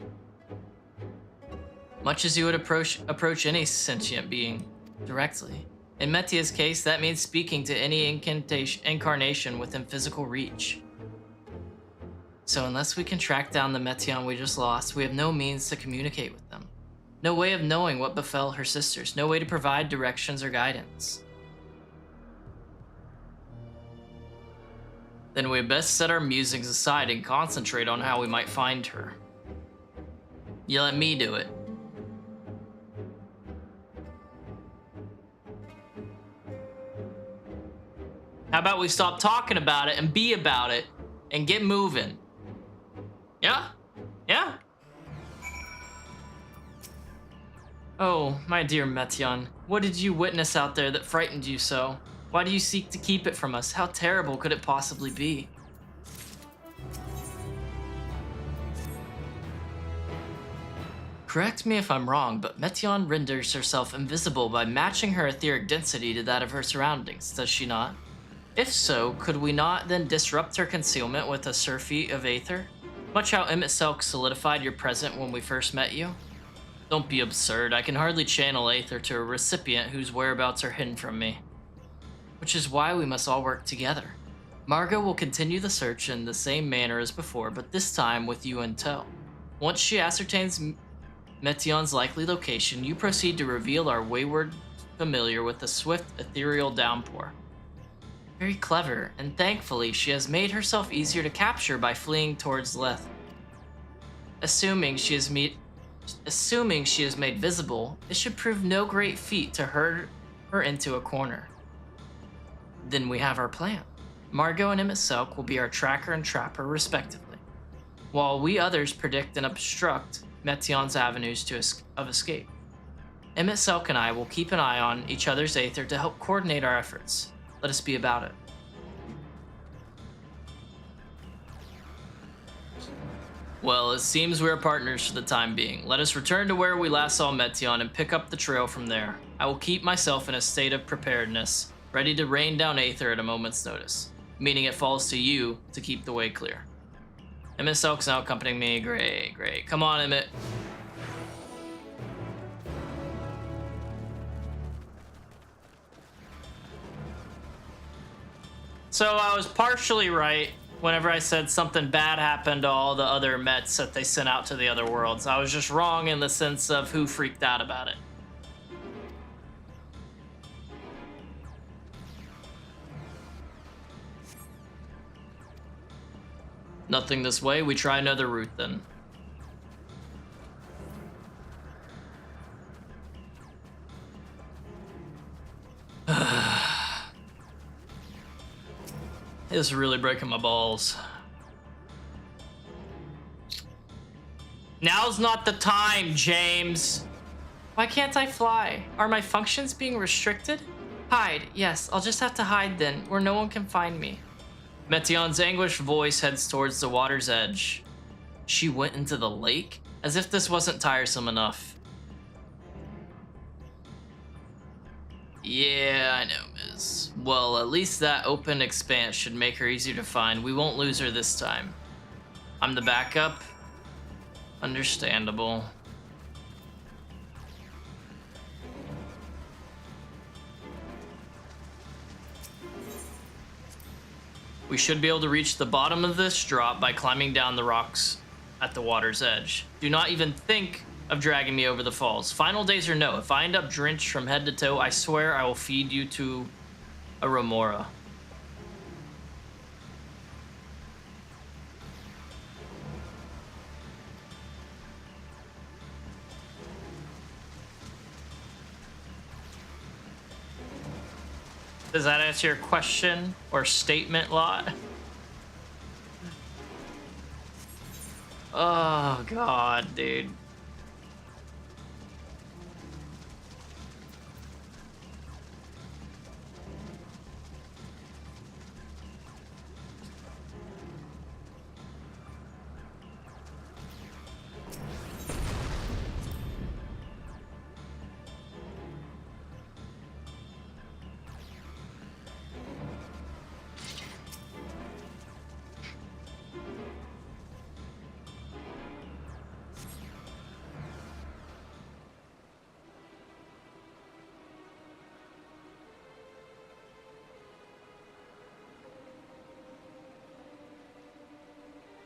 Much as you would approach any sentient being, directly. In Metia's case, that means speaking to any incarnation within physical reach. So unless we can track down the Metion we just lost, we have no means to communicate with them. No way of knowing what befell her sisters. No way to provide directions or guidance. Then we best set our musings aside and concentrate on how we might find her. You let me do it. How about we stop talking about it and be about it and get moving? Yeah? Yeah? Oh, my dear Metion, what did you witness out there that frightened you so? Why do you seek to keep it from us? How terrible could it possibly be? Correct me if I'm wrong, but Metion renders herself invisible by matching her etheric density to that of her surroundings, does she not? If so, could we not then disrupt her concealment with a surfeit of aether? Much how Selk solidified your presence when we first met you? Don't be absurd. I can hardly channel aether to a recipient whose whereabouts are hidden from me. Which is why we must all work together. Margot will continue the search in the same manner as before, but this time with you in tow. Once she ascertains Metion's likely location, you proceed to reveal our wayward familiar with a swift ethereal downpour. Very clever, and thankfully she has made herself easier to capture by fleeing towards Leth. Assuming she is made visible, it should prove no great feat to herd her into a corner. Then we have our plan. Margot and Selk will be our tracker and trapper respectively, while we others predict and obstruct Metion's avenues of escape. Selk and I will keep an eye on each other's aether to help coordinate our efforts. Let us be about it. Well, it seems we are partners for the time being. Let us return to where we last saw Metion and pick up the trail from there. I will keep myself in a state of preparedness, ready to rain down aether at a moment's notice, meaning it falls to you to keep the way clear. Selk's now accompanying me. Great, great. Come on, Emmett. So I was partially right whenever I said something bad happened to all the other Mets that they sent out to the other worlds. I was just wrong in the sense of who freaked out about it. Nothing this way. We try another route then. This is really breaking my balls. Now's not the time, James. Why can't I fly? Are my functions being restricted? Hide. Yes, I'll just have to hide then, where no one can find me. Metion's anguished voice heads towards the water's edge. She went into the lake? As if this wasn't tiresome enough. Yeah, I know, Miz. Well, at least that open expanse should make her easier to find. We won't lose her this time. I'm the backup. Understandable. We should be able to reach the bottom of this drop by climbing down the rocks at the water's edge. Do not even think of dragging me over the falls. Final days or no, if I end up drenched from head to toe, I swear I will feed you to a remora. Does that answer your question or statement, Lot? Oh, God, dude.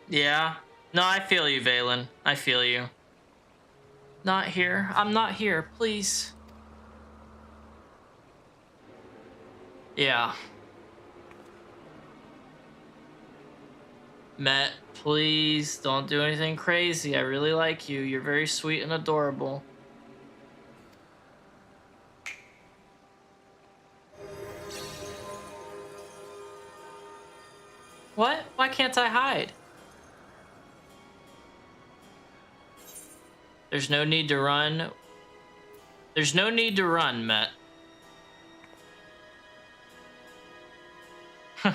Yeah. No, I feel you, Valen. I feel you. Not here. I'm not here. Please. Yeah. Met, please don't do anything crazy. I really like you. You're very sweet and adorable. What? Why can't I hide? There's no need to run. There's no need to run, Met.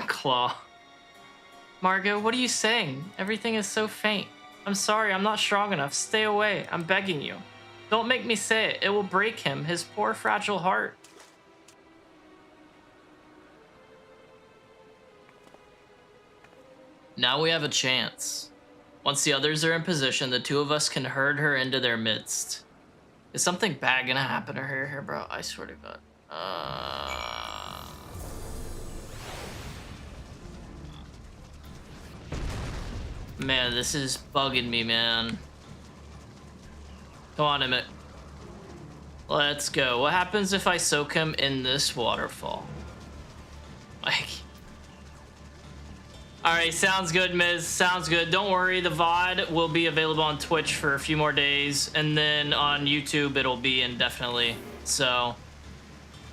Claw. Margot, what are you saying? Everything is so faint. I'm sorry, I'm not strong enough. Stay away. I'm begging you. Don't make me say it. It will break him. His poor, fragile heart. Now we have a chance. Once the others are in position, the two of us can herd her into their midst. Is something bad gonna happen to her here, bro? I swear to God. Man, this is bugging me, man. Come on, Emmett. Let's go. What happens if I soak him in this waterfall? Like... Alright, sounds good, Miz. Sounds good. Don't worry, the VOD will be available on Twitch for a few more days, and then on YouTube it'll be indefinitely. So,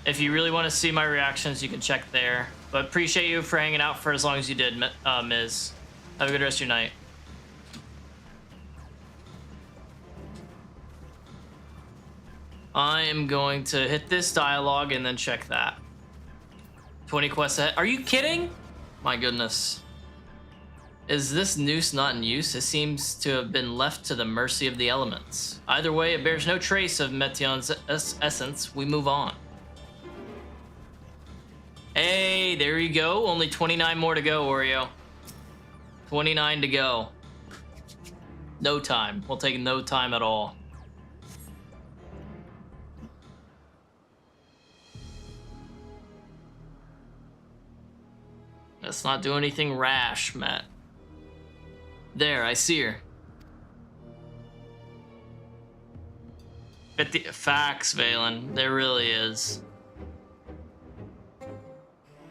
if you really want to see my reactions, you can check there. But appreciate you for hanging out for as long as you did, Miz. Have a good rest of your night. I am going to hit this dialogue and then check that. 20 quests ahead. Are you kidding? My goodness. Is this noose not in use? It seems to have been left to the mercy of the elements. Either way, it bears no trace of Metion's essence. We move on. Hey, there you go. Only 29 more to go, Oreo. 29 to go. No time. We'll take no time at all. Let's not do anything rash, Matt. There, I see her. 50 facts, Valen. There really is.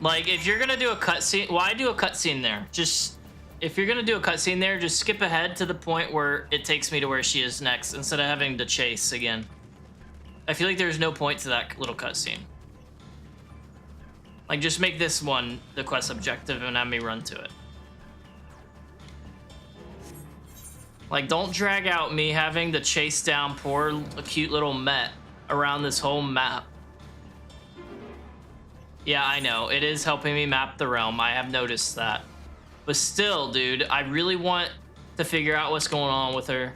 Like, if you're gonna do a cutscene, why do a cutscene there? Just, if you're gonna do a cutscene there, just skip ahead to the point where it takes me to where she is next, instead of having to chase again. I feel like there's no point to that little cutscene. Like, just make this one the quest objective and have me run to it. Like, don't drag out me having to chase down poor, cute little Met around this whole map. Yeah, I know. It is helping me map the realm. I have noticed that. But still, dude, I really want to figure out what's going on with her.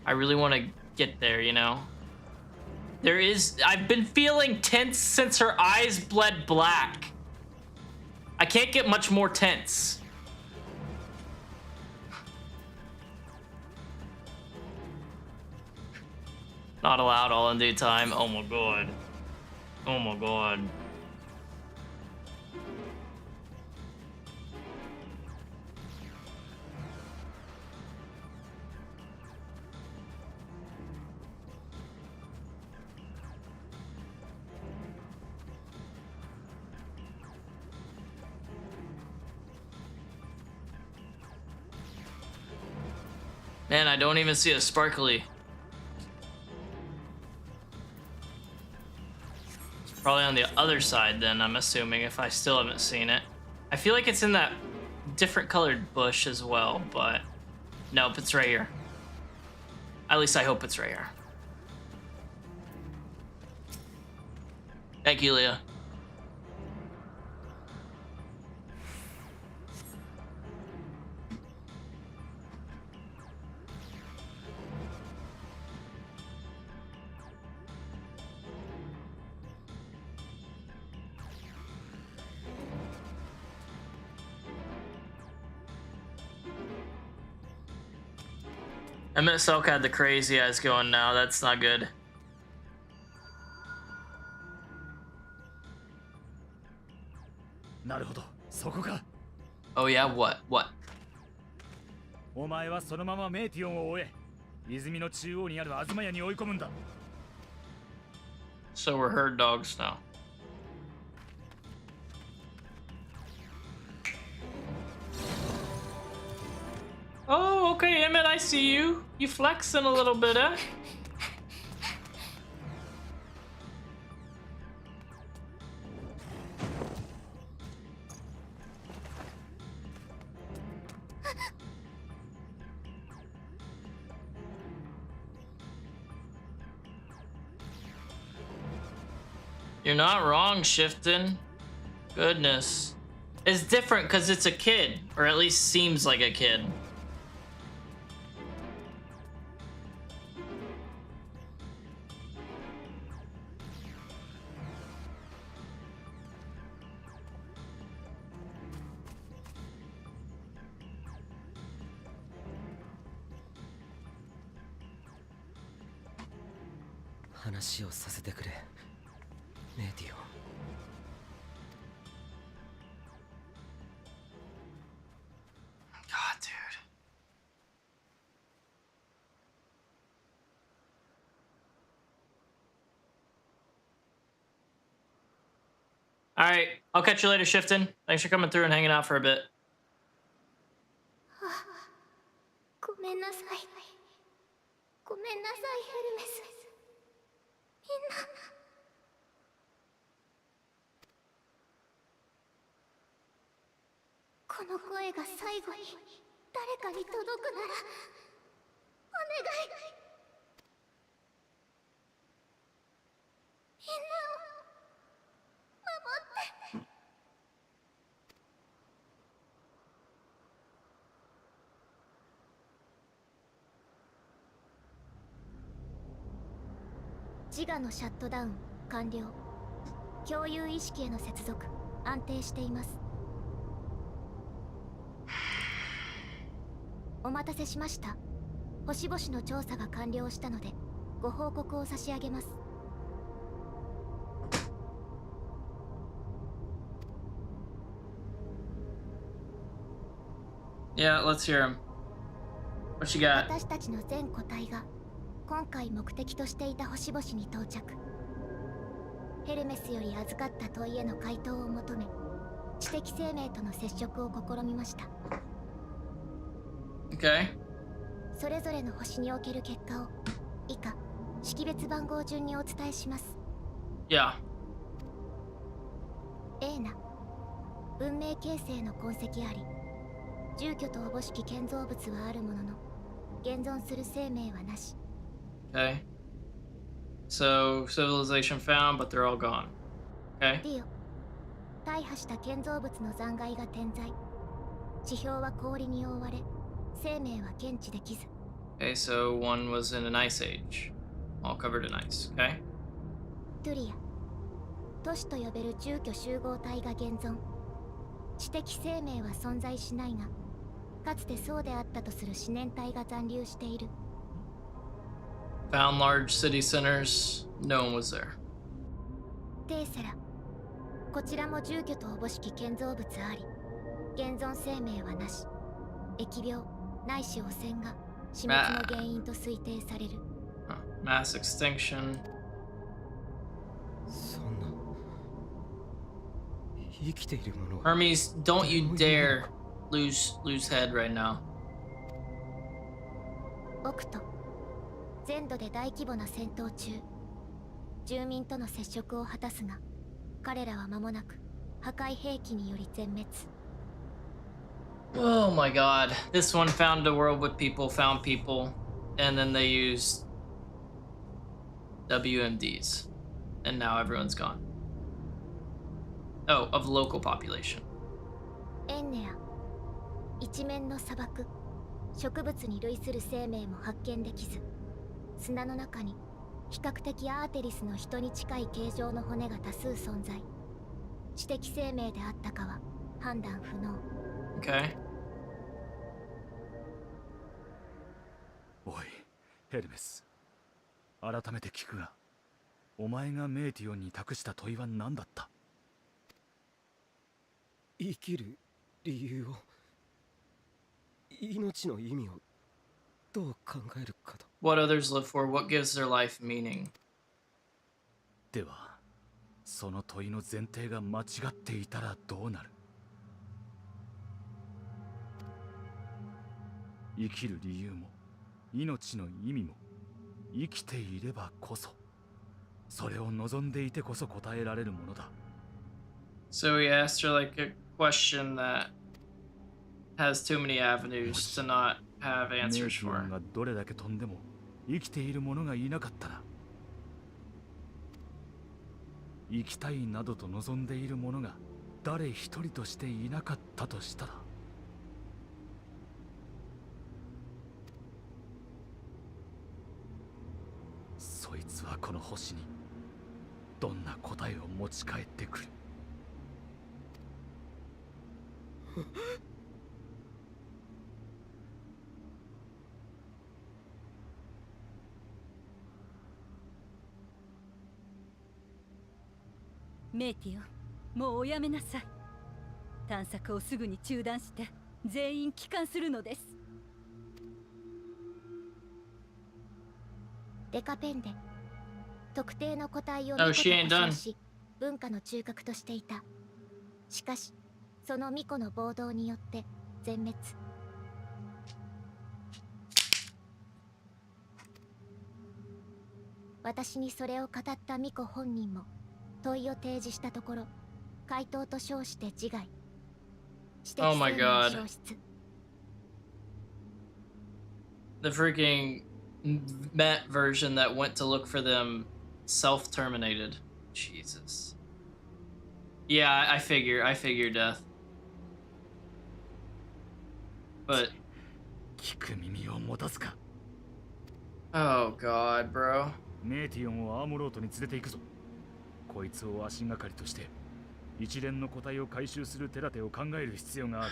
I really want to get there, you know? There is... I've been feeling tense since her eyes bled black. I can't get much more tense. Not allowed, all in due time. Oh my god. Oh my god. Man, I don't even see a sparkly. It's probably on the other side then, I'm assuming, if I still haven't seen it. I feel like it's in that different colored bush as well, but nope, it's right here. At least I hope it's right here. Thank you, Leah. MSQ had the crazy eyes going now. That's not good. Oh yeah, what? What? お前はそのままメーティオンを終え、泉の中央にある東屋に追い込むんだ。So we're herd dogs now. Oh, okay, Emmett, I see you. You flexing a little bit, eh? You're not wrong, Shifting. Goodness. It's different because it's a kid, or at least seems like a kid. God, dude. All right, I'll catch you later, Shifting. Thanks for coming through and hanging out for a bit. ごめんなさい。ごめんなさい、ヘルメス。みんな。この声が最後に誰かに届くならお願い。みんなを守って。自我のシャットダウン完了。共有意識への接続安定しています。お待たせしました。星々の調査が完了したのでご報告を差し上げます。Yeah, let's hear him. What you got? 私たちの全個体が今回目的としていた星々に到着。ヘルメスより預かった問いへの回答を求め、知的生命との接触を試みました。Okay. それぞれの星における結果を以下識別番号順にお伝えします。 Yeah. A な文明形成の痕跡あり、住居とおぼしき建造物はあるものの現存する生命はなし。 Okay. So civilization found, but they're all gone. Okay. ディオ、大破した建造物の残骸が点在。地表は氷に覆われ、生命は検知できず。 Okay, so one was in an ice age, all covered in ice. Okay. トゥリア、都市と呼べる住居集合体が現存。知的生命は存在しないが、かつてそうであったとする思念体が残留している。 Found large city centers. No one was there. テーセラ、こちらも住居とおぼしき建造物あり、現存生命はなし。疫病ないし汚染が死滅の原因と推定される。Mass extinction. そんな生きているものは Hermes, don't you dare lose head right now. オクト、全土で大規模な戦闘中。住民との接触を果たすが、彼らは間もなく破壊兵器により全滅。 Oh my god. This one found a world with people, found people, and then they used WMDs. And now everyone's gone. Oh, of local population. エンネア、一面の砂漠。植物に類する生命も発見できず、砂の中に比較的アーテリスの人に近い形状の骨が多数存在。知的生命であったかは判断不能。 Okay. おいヘルメス、改めて聞くが、お前がメーティオンに託した問いは何だった？生きる理由を、命の意味をどう考えるかと。 What others live for, what gives their life meaning. ではその問いの前提が間違っていたらどうなる？生きる理由も命の意味も生きていればこそ、それを望んでいてこそ答えられるものだ。 So he asked her like a question that has too many avenues to not have メー answers ティオ for. ンがどれだけ飛んでも生きている者がいなかったら、生きたいなどと望んでいる者が誰一人としていなかったとしたら、そいつはこの星にどんな答えを持ち帰ってくる？メイティオン、もうおやめなさい。探索をすぐに中断して全員帰還するのです。デカペンデ、特定の個体を Oh, 巫 she 女 ain't と done. 呼し、文化の中核としていた。しかし、その巫女の暴動によって全滅。私にそれを語った巫女本人も問いを提示したところ、回答と称して自害。知的 Oh my 生命 God. 消失。 The freaking Met version that went to look for them self-terminated. Jesus. Yeah, I figure death. But 聞く耳を持たずか。 oh god, bro. メーティオンをアーモロートに連れて行くぞ。こいつを足がかりとして一連の個体を回収する手立てを考える必要がある。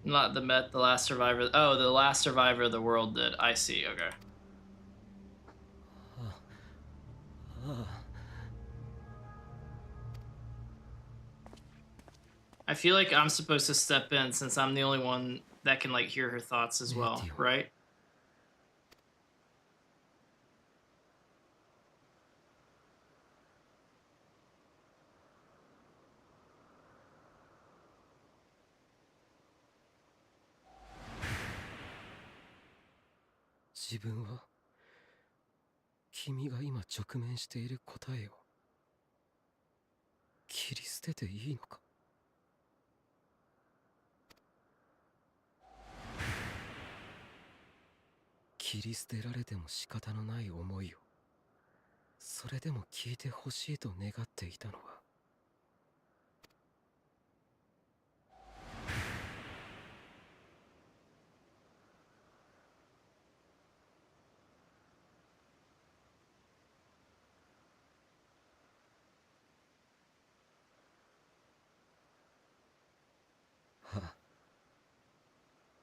Not the Met, the last survivor. Oh, the last survivor of the world did. I see, okay. ああ、I feel like I'm supposed to step in since I'm the only one that can like hear her thoughts as well, right? 自分は君が今直面している答えを切り捨てていいのか。切り捨てられても仕方のない思いをそれでも聞いてほしいと願っていたのは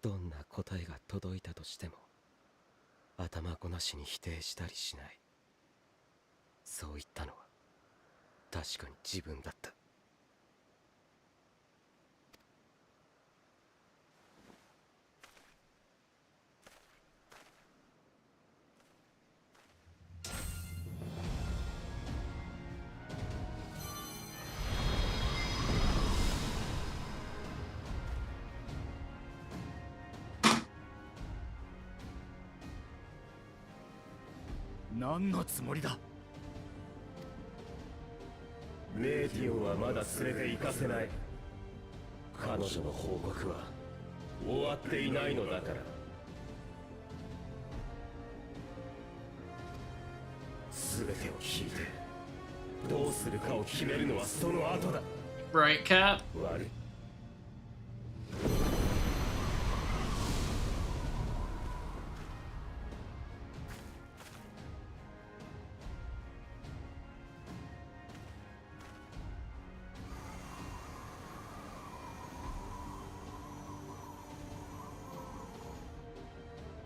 どんな答えが届いたとしても頭ごなしに否定したりしない。そう言ったのは確かに自分だった。何のつもりだ。メーティオンはまだ連れて行かせない。彼女の報告は終わっていないのだから。全てを聞いてどうするかを決めるのはその後だ。 Right, Cap? 悪い。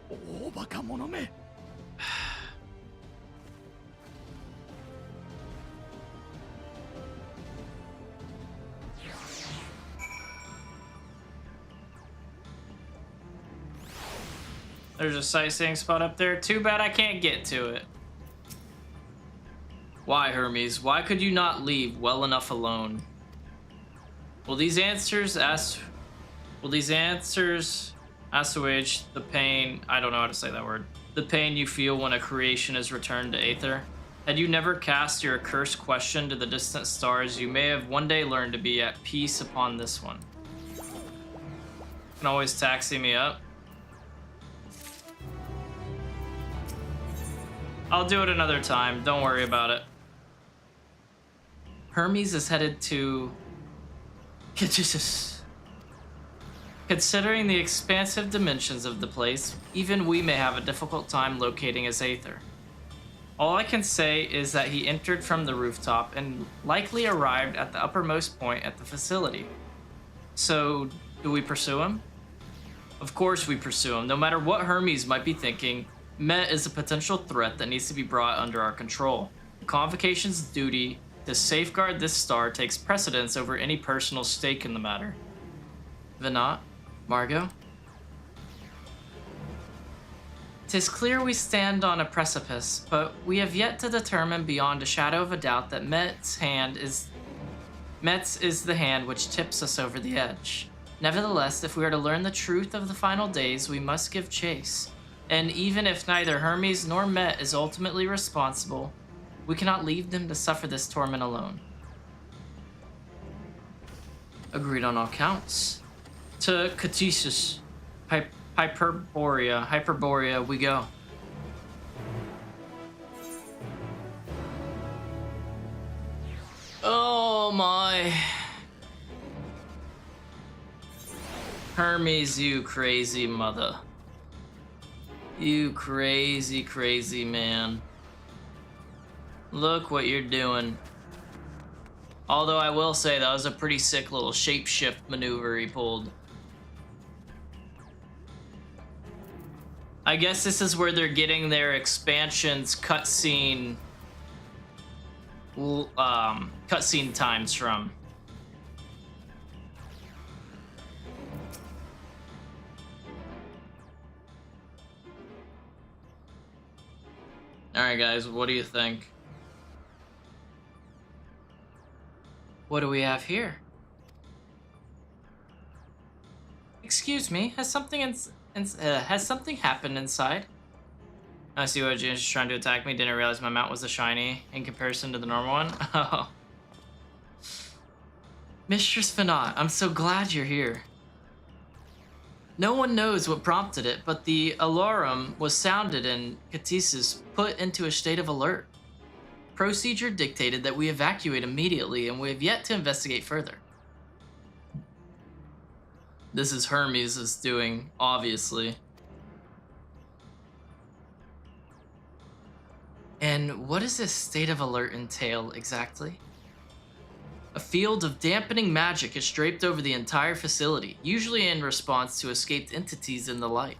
大バカ者め。There's a sightseeing spot up there. Too bad I can't get to it. Why, Hermes? Why could you not leave well enough alone? Will these answers assuage the pain? I don't know how to say that word. The pain you feel when a creation is returned to Aether? Had you never cast your accursed question to the distant stars, you may have one day learned to be at peace upon this one. You can always taxi me up. I'll do it another time. Don't worry about it. Hermes is headed to... Jesus. Considering the expansive dimensions of the place, even we may have a difficult time locating his Aether. All I can say is that he entered from the rooftop and likely arrived at the uppermost point at the facility. So, do we pursue him? Of course we pursue him, no matter what Hermes might be thinking. Met is a potential threat that needs to be brought under our control. The Convocation's duty to safeguard this star takes precedence over any personal stake in the matter. Venat? Margot? 'Tis clear we stand on a precipice, but we have yet to determine beyond a shadow of a doubt that Met's is the hand which tips us over the edge. Nevertheless, if we are to learn the truth of the final days, we must give chase. And even if neither Hermes nor Met is ultimately responsible, we cannot leave them to suffer this torment alone. Agreed on all counts. To Catesis, Hyperborea we go. Oh my. Hermes, you crazy mother. You crazy, crazy man. Look what you're doing. Although I will say that was a pretty sick little shapeshift maneuver he pulled. I guess this is where they're getting their expansions cutscene times from. Alright guys, what do you think? What do we have here? Excuse me, has something has something happened inside? I see what James is trying to attack me. Didn't realize my mount was a shiny in comparison to the normal one. Oh. Mistress Fanat, I'm so glad you're here. No one knows what prompted it, but the alarm was sounded and Katisis put into a state of alert. Procedure dictated that we evacuate immediately, and we have yet to investigate further. This is Hermes' doing, obviously. And what does this state of alert entail exactly? A field of dampening magic is draped over the entire facility, usually in response to escaped entities in the light.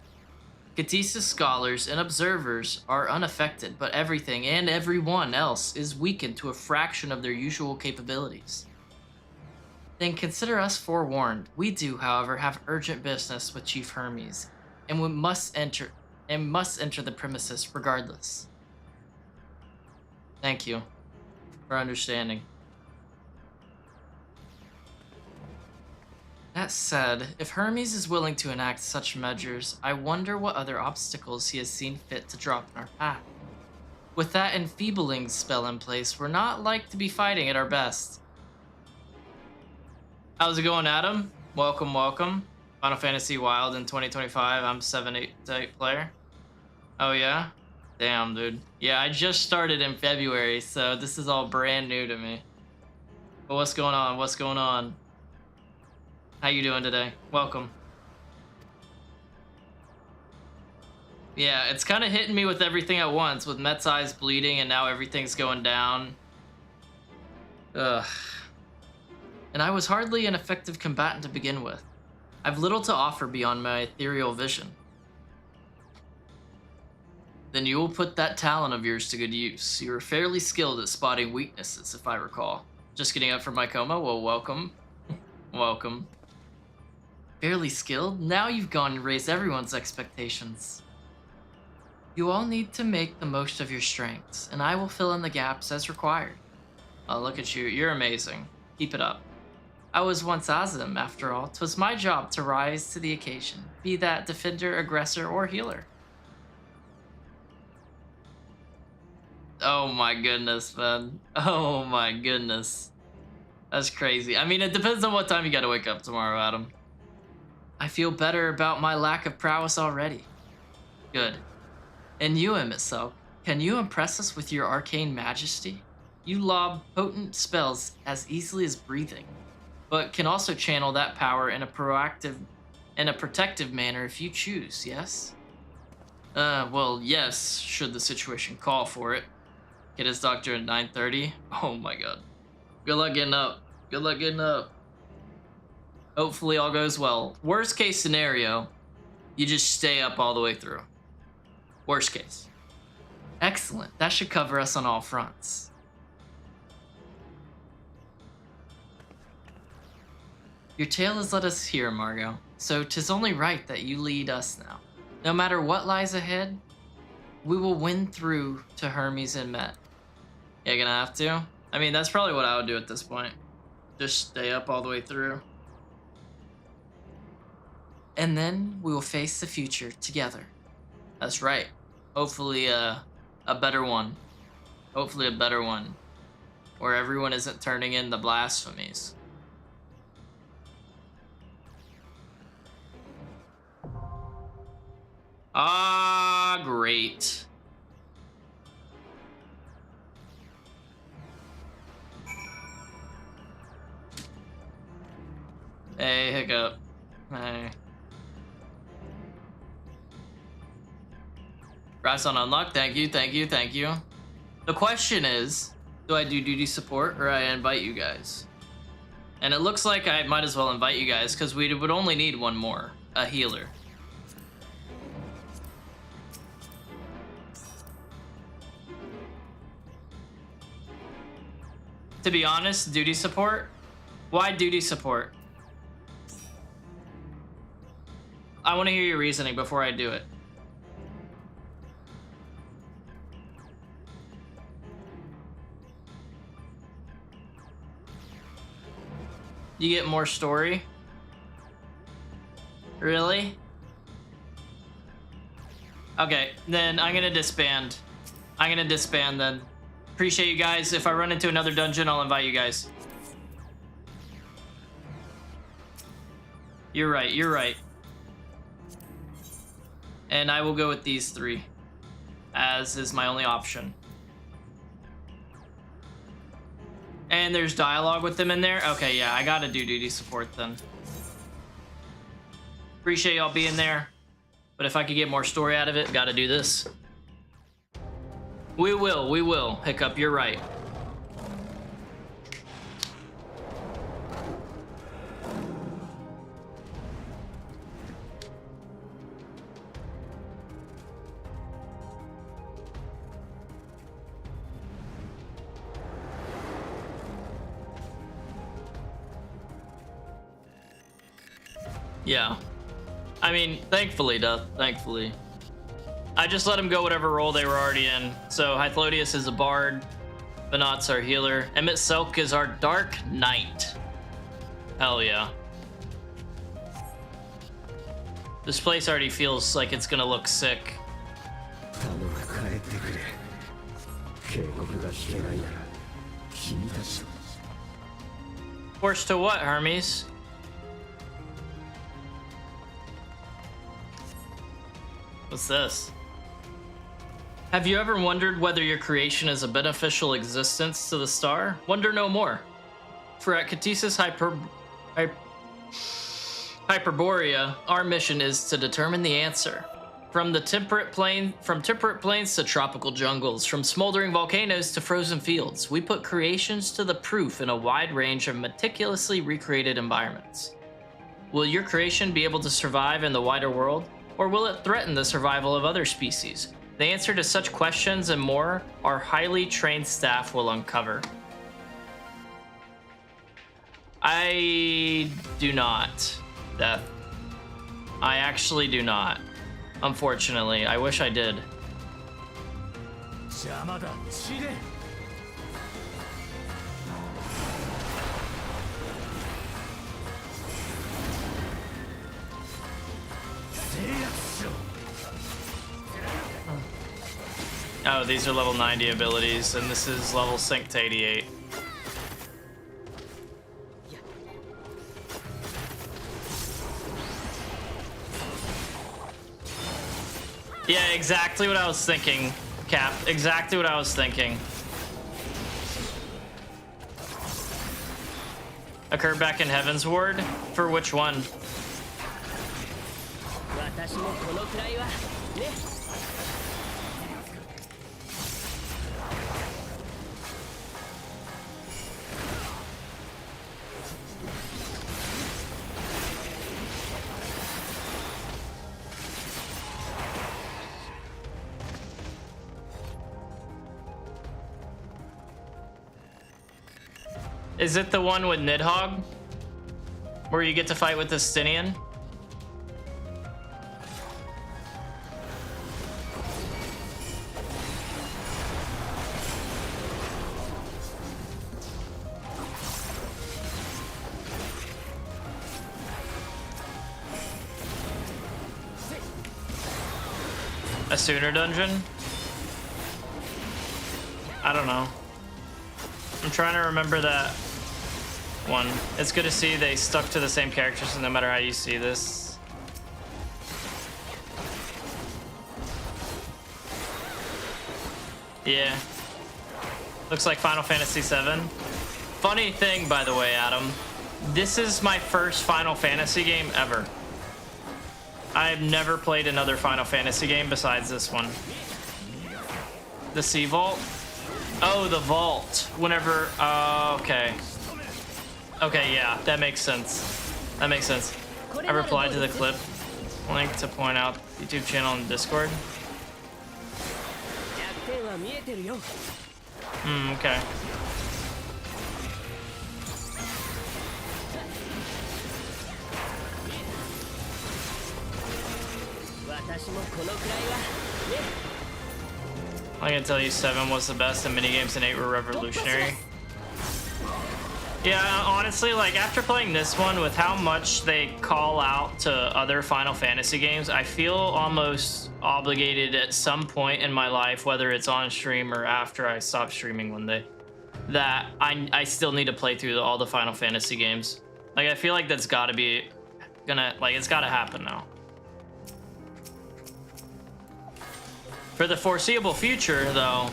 Katisis scholars and observers are unaffected, but everything and everyone else is weakened to a fraction of their usual capabilities. Then consider us forewarned. We do, however, have urgent business with Chief Hermes, and we must enter the premises regardless. Thank you for understanding. That said, if Hermes is willing to enact such measures, I wonder what other obstacles he has seen fit to drop in our path. With that enfeebling spell in place, we're not like to be fighting at our best. How's it going, Adam? Welcome, welcome. Final Fantasy Wild in 2025. I'm 7-8 player. Oh yeah? Damn, dude. Yeah, I just started in February, so this is all brand new to me. But what's going on? What's going on? How you doing today? Welcome. Yeah, it's kind of hitting me with everything at once, with Met's eyes bleeding and now everything's going down. Ugh. And I was hardly an effective combatant to begin with. I've little to offer beyond my ethereal vision. Then you will put that talent of yours to good use. You are fairly skilled at spotting weaknesses, if I recall. Just getting up from my coma? Well, welcome. Welcome. Fairly skilled? Now you've gone and raised everyone's expectations. You all need to make the most of your strengths, and I will fill in the gaps as required. Oh, look at you. You're amazing. Keep it up. I was once Azim, after all. 'Twas my job to rise to the occasion, be that defender, aggressor, or healer. Oh my goodness, man. Oh my goodness. That's crazy. I mean, it depends on what time you gotta wake up tomorrow, Adam. I feel better about my lack of prowess already. Good. And you, Emitselk, can you impress us with your arcane majesty? You lob potent spells as easily as breathing, but can also channel that power in a protective manner if you choose, yes? Well, yes, should the situation call for it. Get his doctor at 9:30. Oh my god. Good luck getting up. Good luck getting up. Hopefully all goes well. Worst case scenario, you just stay up all the way through. Worst case. Excellent. That should cover us on all fronts. Your tale has led us here, Margot, so 'tis only right that you lead us now. No matter what lies ahead, we will win through to Hermes and Met. Yeah, gonna have to? I mean, that's probably what I would do at this point. Just stay up all the way through. And then we will face the future together. That's right. Hopefully a better one. Hopefully a better one. Where everyone isn't turning in the blasphemies. Ah, great. Hey, Hiccup. Hey. Rise on unlock. Thank you, thank you, thank you. The question is, do I do duty support or I invite you guys? And it looks like I might as well invite you guys because we would only need one more, a healer. To be honest, duty support? Why duty support? I want to hear your reasoning before I do it. You get more story? Really? Okay, then I'm gonna disband. I'm gonna disband then. Appreciate you guys. If I run into another dungeon, I'll invite you guys. You're right, you're right. And I will go with these 3, as is my only option. And there's dialogue with them in there? Okay, yeah, I gotta do duty support then. Appreciate y'all being there. But if I could get more story out of it, gotta do this. We will. Hiccup, you're right. Yeah. I mean, thankfully, thankfully. I just let him go whatever role they were already in. So Hythlodius is a bard, Venat's our healer, Emmett Selk is our dark knight. Hell yeah. This place already feels like it's gonna look sick. Forced to what, Hermes? What's this? Have you ever wondered whether your creation is a beneficial existence to the star? Wonder no more. For at Catesis Hyperborea, our mission is to determine the answer. From temperate plains to tropical jungles, from smoldering volcanoes to frozen fields, we put creations to the proof in a wide range of meticulously recreated environments. Will your creation be able to survive in the wider world, or will it threaten the survival of other species? The answer to such questions and more, our highly trained staff will uncover. I do not, Death. I actually do not. Unfortunately, I wish I did. Oh, these are level 90 abilities, and this is level sync to 88. Yeah, exactly what I was thinking, Cap. Exactly what I was thinking. Occurred back in Heaven's Ward? For which one? Is it the one with Nidhogg? Where you get to fight with the Stinian? A Sooner dungeon? I don't know. I'm trying to remember that one. It's good to see they stuck to the same characters, so no matter how you see this. Yeah. Looks like Final Fantasy VII. Funny thing, by the way, Adam. This is my first Final Fantasy game ever. I've never played another Final Fantasy game besides this one. The Sea Vault? Oh, the vault. Whenever, okay. Okay, yeah, that makes sense. That makes sense. I replied to the clip. Link to point out YouTube channel and Discord. Okay. I can tell you 7 was the best and minigames and 8 were revolutionary. Yeah, honestly, like after playing this one with how much they call out to other Final Fantasy games, I feel almost obligated at some point in my life, whether it's on stream or after I stop streaming one day, that I still need to play through all the Final Fantasy games. Like I feel like that's got to be it's got to happen now. For the foreseeable future, though,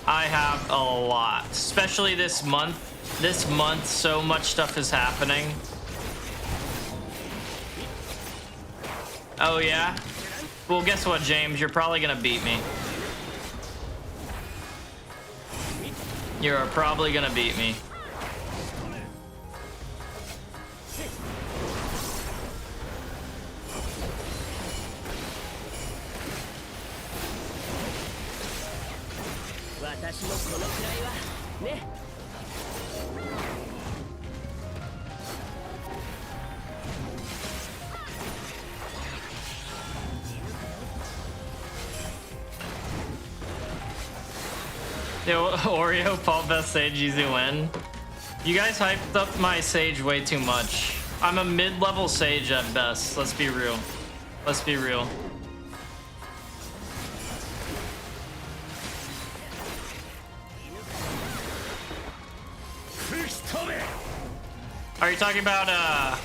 I have a lot, especially this month. This month, so much stuff is happening. Oh, yeah? Well, guess what, James? You're probably gonna beat me. You're probably gonna beat me. Yo, Oreo, Paul, best Sage, easy win. You guys hyped up my Sage way too much. I'm a mid-level Sage at best. Let's be real. Let's be real. Are you talking about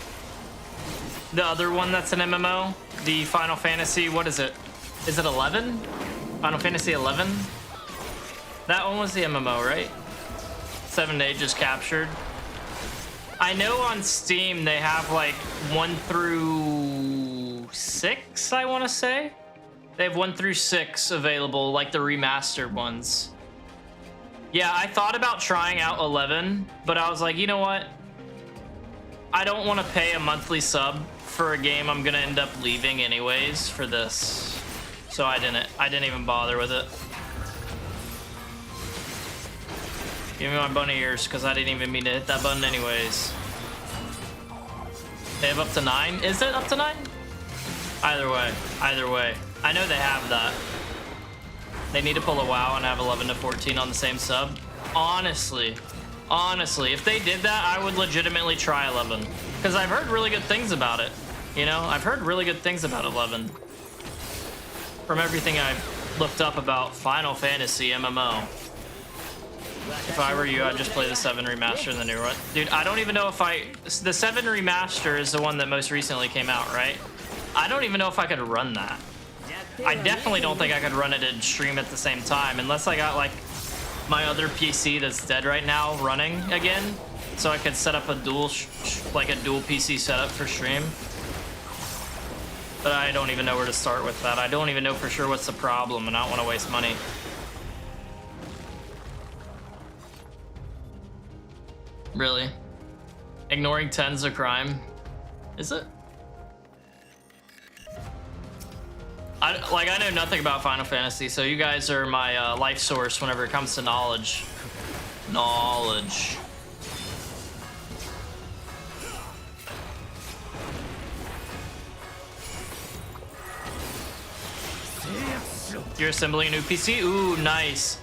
the other one that's an MMO? The Final Fantasy, what is it? Is it 11? Final Fantasy 11? That one was the MMO, right? 7 Days just captured. I know on Steam they have like 1 through 6, I want to say. They have 1 through 6 available, like the remastered ones. Yeah, I thought about trying out 11, but I was like, you know what? I don't want to pay a monthly sub for a game I'm gonna end up leaving anyways for this. So I didn't even bother with it. Give me my bunny ears, because I didn't even mean to hit that button anyways. They have up to 9? Is it up to 9? Either way. I know they have that. They need to pull a WoW and have 11 to 14 on the same sub. Honestly, if they did that, I would legitimately try 11. Because I've heard really good things about it. You know, I've heard really good things about 11. From everything I've looked up about Final Fantasy MMO. If I were you, I'd just play the 7 remaster and the new one. Dude, I don't even know if the 7 remaster is the one that most recently came out, right? I don't even know if I could run that. I definitely don't think I could run it and stream at the same time, unless I got like my other PC that's dead right now running again, so I could set up a dual PC setup for stream. But I don't even know where to start with that. I don't even know for sure what's the problem, and I don't want to waste money. Really? Ignoring 10's a crime? Is it? I know nothing about Final Fantasy, so you guys are my life source whenever it comes to knowledge. Knowledge. You're assembling a new PC? Ooh, nice.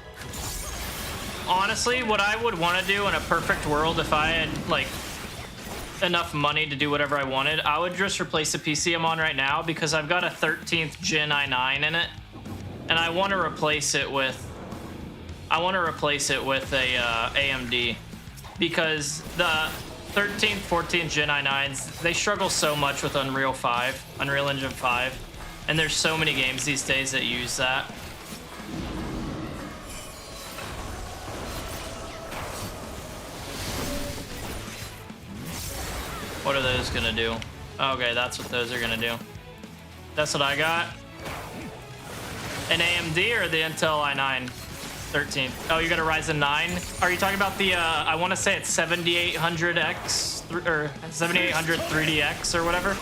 Honestly, what I would want to do in a perfect world, if I had like enough money to do whatever I wanted, I would just replace the PC I'm on right now, because I've got a 13th Gen i9 in it, and I want to replace it with a AMD, because the 13th, 14th Gen i9s, they struggle so much with Unreal Engine 5, and there's so many games these days that use that. What are those gonna do? Okay, that's what those are gonna do. That's what I got. An AMD or the Intel i9 13? Oh, you got a Ryzen 9? Are you talking about the, I want to say it's 7800X, or 7800 3DX or whatever?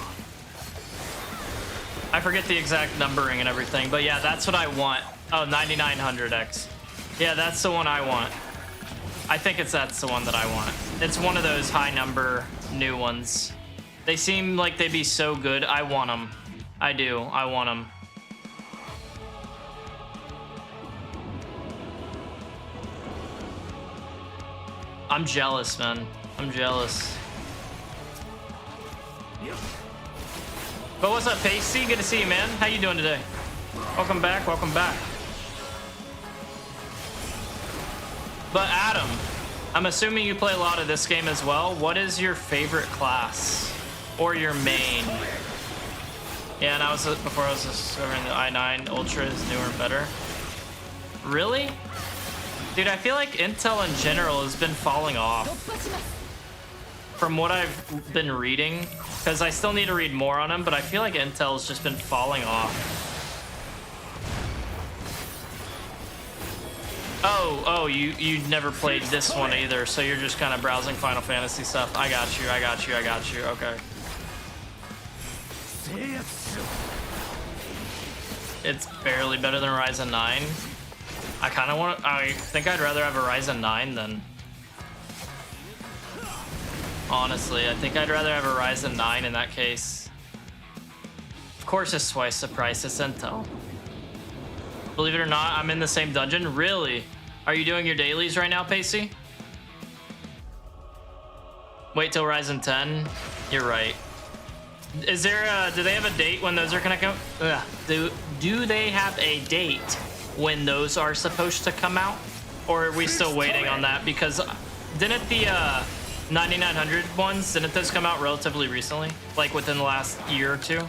I forget the exact numbering and everything, but yeah, that's what I want. Oh, 9900X. Yeah, that's the one I want. I think that's the one that I want. It's one of those high number new ones. They seem like they'd be so good. I want them. I do. I want them. I'm jealous, man. I'm jealous. But what's up, Pacey? Good to see you, man. How you doing today? Welcome back, welcome back. But Adam, I'm assuming you play a lot of this game as well. What is your favorite class? Or your main? Yeah, and before I was discovering the i9 Ultra is newer and better. Really? Dude, I feel like Intel in general has been falling off. From what I've been reading, because I still need to read more on them, but I feel like Intel's just been falling off. Oh, you never played this one either, so you're just kind of browsing Final Fantasy stuff. I got you. Okay. It's barely better than Ryzen 9. I think I'd rather have a Ryzen 9 than... Honestly, I think I'd rather have a Ryzen 9 in that case. Of course it's twice the price, it's Intel. Believe it or not, I'm in the same dungeon. Really? Are you doing your dailies right now, Pacey? Wait till Ryzen 10? You're right. Is there do they have a date when those are gonna come? Do they have a date when those are supposed to come out? Or are we still waiting on that? Because didn't the 9900 ones, didn't those come out relatively recently? Like within the last year or two?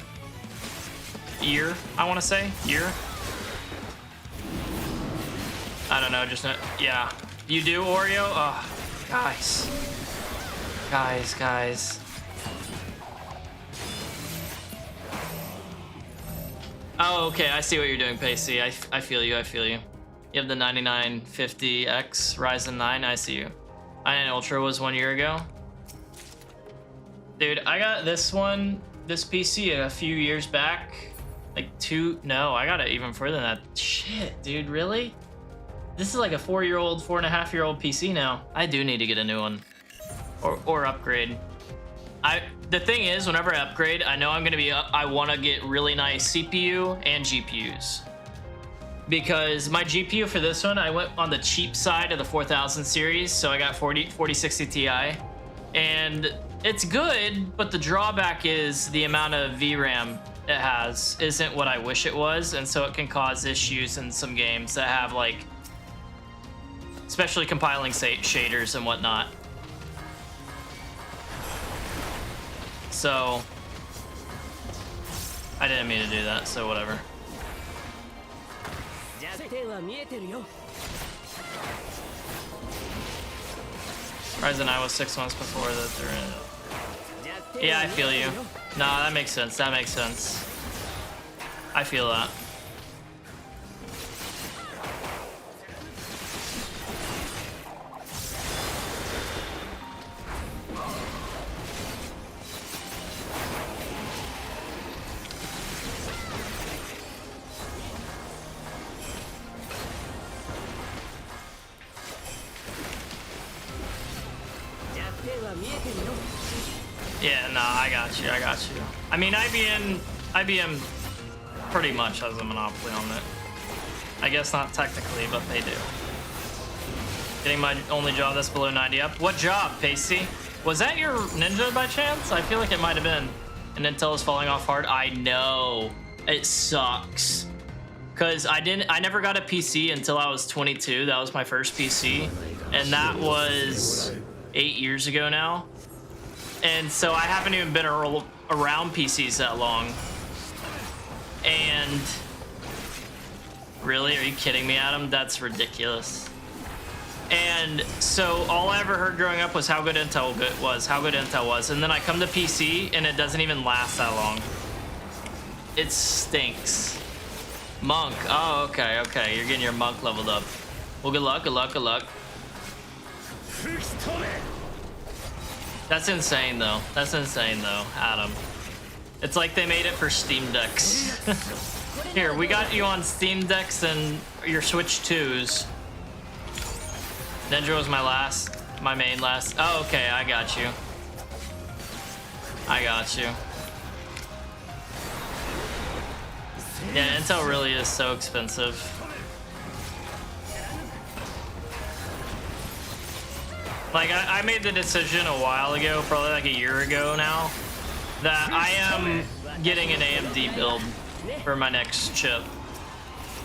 Year, I want to say? Year? I don't know, just not, yeah. You do, Oreo? Oh, guys. Guys. Oh, okay, I see what you're doing, Pacey. I feel you. You have the 9950X Ryzen 9, I see you. i9 Ultra was 1 year ago. Dude, I got this PC a few years back. Like I got it even further than that. Shit, dude, really? This is like a 4.5-year-old PC now. I do need to get a new one. Or upgrade. The thing is, whenever I upgrade, I know I want to get really nice CPU and GPUs. Because my GPU for this one, I went on the cheap side of the 4000 series, so I got 4060 Ti. And it's good, but the drawback is the amount of VRAM it has isn't what I wish it was, and so it can cause issues in some games that have, like, especially compiling shaders and whatnot. So I didn't mean to do that, so whatever. Ryzen 9 was 6 months before that. Yeah, I feel you. Nah, that makes sense. I feel that. Yeah, no, I got you. I mean, IBM pretty much has a monopoly on it. I guess not technically, but they do. Getting my only job that's below 90 up. What job, Pacey? Was that your Ninja by chance? I feel like it might have been. And Intel is falling off hard. I know. It sucks. Cause I never got a PC until I was 22. That was my first PC. And that was 8 years ago now. And so I haven't even been around PCs that long. And really, are you kidding me, Adam? That's ridiculous. And so all I ever heard growing up was how good Intel was. And then I come to PC and it doesn't even last that long. It stinks. Monk. Oh, okay. You're getting your monk leveled up. Well, good luck. That's insane though, Adam. It's like they made it for Steam Decks. Here, we got you on Steam Decks and your Switch 2s. Ninja was my main last. Oh, okay, I got you. Yeah, Intel really is so expensive. Like, I made the decision a while ago, probably like a year ago now, that I am getting an AMD build for my next chip.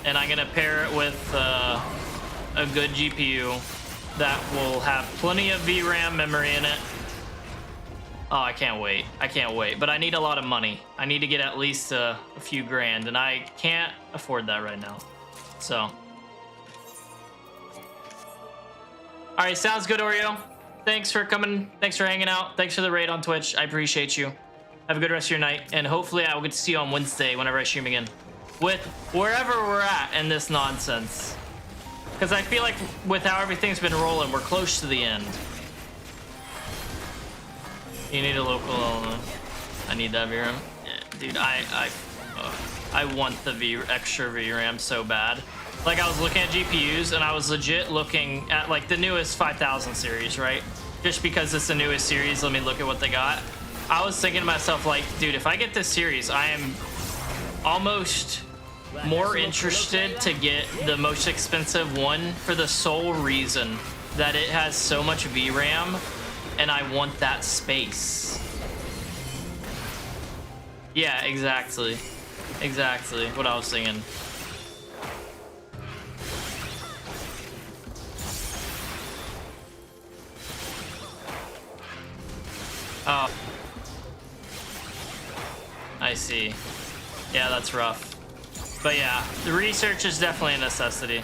And I'm gonna pair it with a good GPU that will have plenty of VRAM memory in it. Oh, I can't wait. I can't wait. But I need a lot of money. I need to get at least a few grand, and I can't afford that right now. So. All right, sounds good, Oreo. Thanks for coming. Thanks for hanging out. Thanks for the raid on Twitch. I appreciate you. Have a good rest of your night, and hopefully I will get to see you on Wednesday whenever I stream again. With wherever we're at in this nonsense. Because I feel like with how everything's been rolling, we're close to the end. You need a local element. I need that VRAM. Yeah, dude, I want the extra VRAM so bad. Like, I was looking at GPUs, and I was legit looking at, like, the newest 5000 series, right? Just because it's the newest series, let me look at what they got. I was thinking to myself, like, dude, if I get this series, I am almost more interested to get the most expensive one for the sole reason that it has so much VRAM, and I want that space. Yeah, exactly. Exactly what I was thinking. Oh. I see. Yeah, that's rough. But yeah, the research is definitely a necessity.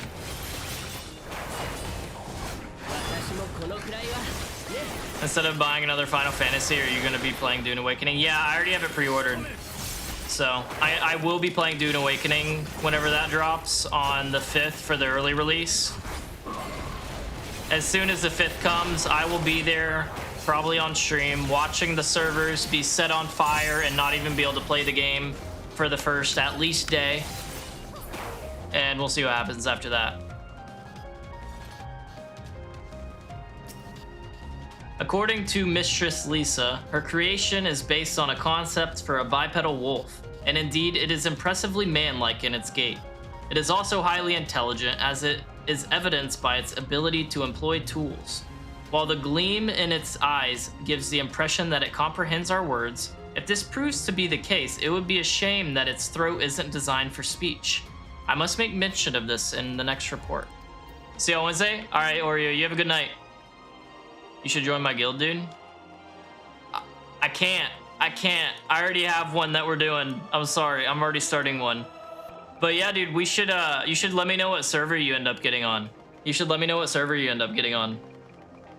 Instead of buying another Final Fantasy, are you going to be playing Dune Awakening? Yeah, I already have it pre-ordered. So I will be playing Dune Awakening whenever that drops on the 5th for the early release. As soon as the 5th comes, I will be there, probably on stream, watching the servers be set on fire and not even be able to play the game for the first at least day. And we'll see what happens after that. According to Mistress Lisa, her creation is based on a concept for a bipedal wolf, and indeed it is impressively man-like in its gait. It is also highly intelligent, as it is evidenced by its ability to employ tools. While the gleam in its eyes gives the impression that it comprehends our words, if this proves to be the case, it would be a shame that its throat isn't designed for speech. I must make mention of this in the next report. See you on Wednesday? Alright, Oreo, you have a good night. You should join my guild, dude. I can't. I already have one that we're doing. I'm sorry. I'm already starting one. But yeah, dude, we should, you should let me know what server you end up getting on. You should let me know what server you end up getting on.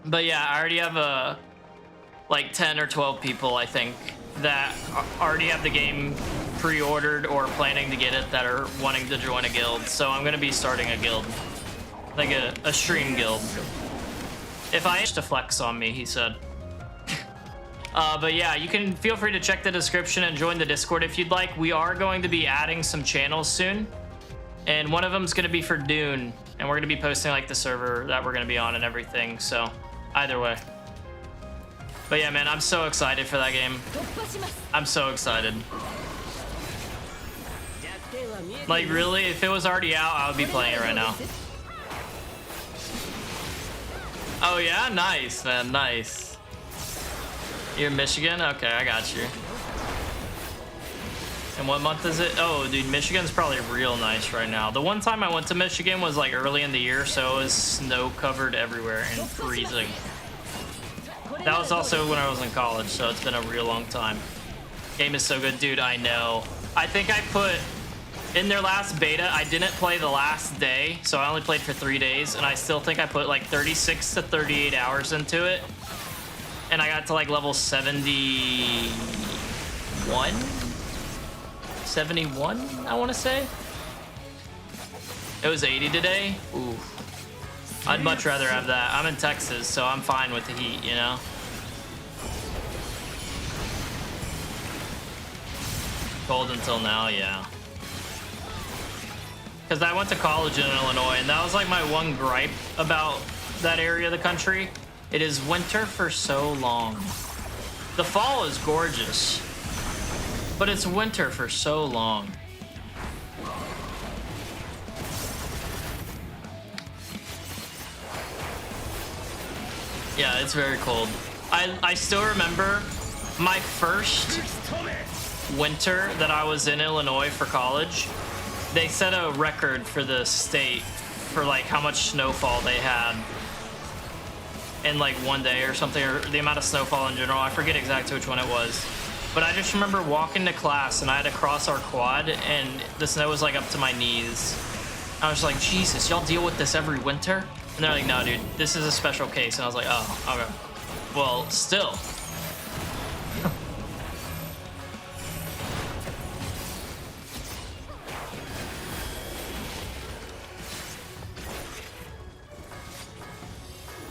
But yeah, I already have, like 10 or 12 people, I think, that already have the game pre-ordered or planning to get it that are wanting to join a guild. So I'm going to be starting a guild. Like a stream guild. If I to flex on me, he said. But yeah, you can feel free to check the description and join the Discord if you'd like. We are going to be adding some channels soon. And one of them is going to be for Dune. And we're going to be posting like the server that we're going to be on and everything. So either way. But yeah, man, I'm so excited for that game. I'm so excited. Like really, if it was already out, I would be playing it right now. Oh yeah, nice, man, nice. You're in Michigan? Okay, I got you. And what month is it? Oh, dude, Michigan's probably real nice right now. The one time I went to Michigan was like early in the year, so it was snow covered everywhere and freezing. That was also when I was in college, so it's been a real long time. Game is so good, dude, I know. I think I put... In their last beta, I didn't play the last day, so I only played for 3 days, and I still think I put like 36 to 38 hours into it. And I got to like level 71? 71, I want to say? It was 80 today? Ooh. I'd much rather have that. I'm in Texas, so I'm fine with the heat, you know? Cold until now, yeah. Because I went to college in Illinois, and that was like my one gripe about that area of the country. It is winter for so long. The fall is gorgeous, but it's winter for so long. Yeah, it's very cold. I still remember my first winter that I was in Illinois for college. They set a record for the state for like how much snowfall they had in like one day or something, or the amount of snowfall in general. I forget exactly which one it was. But I just remember walking to class and I had to cross our quad and the snow was like up to my knees. I was like, Jesus, y'all deal with this every winter? And they're like, no, dude, this is a special case. And I was like, oh, okay. Well, still.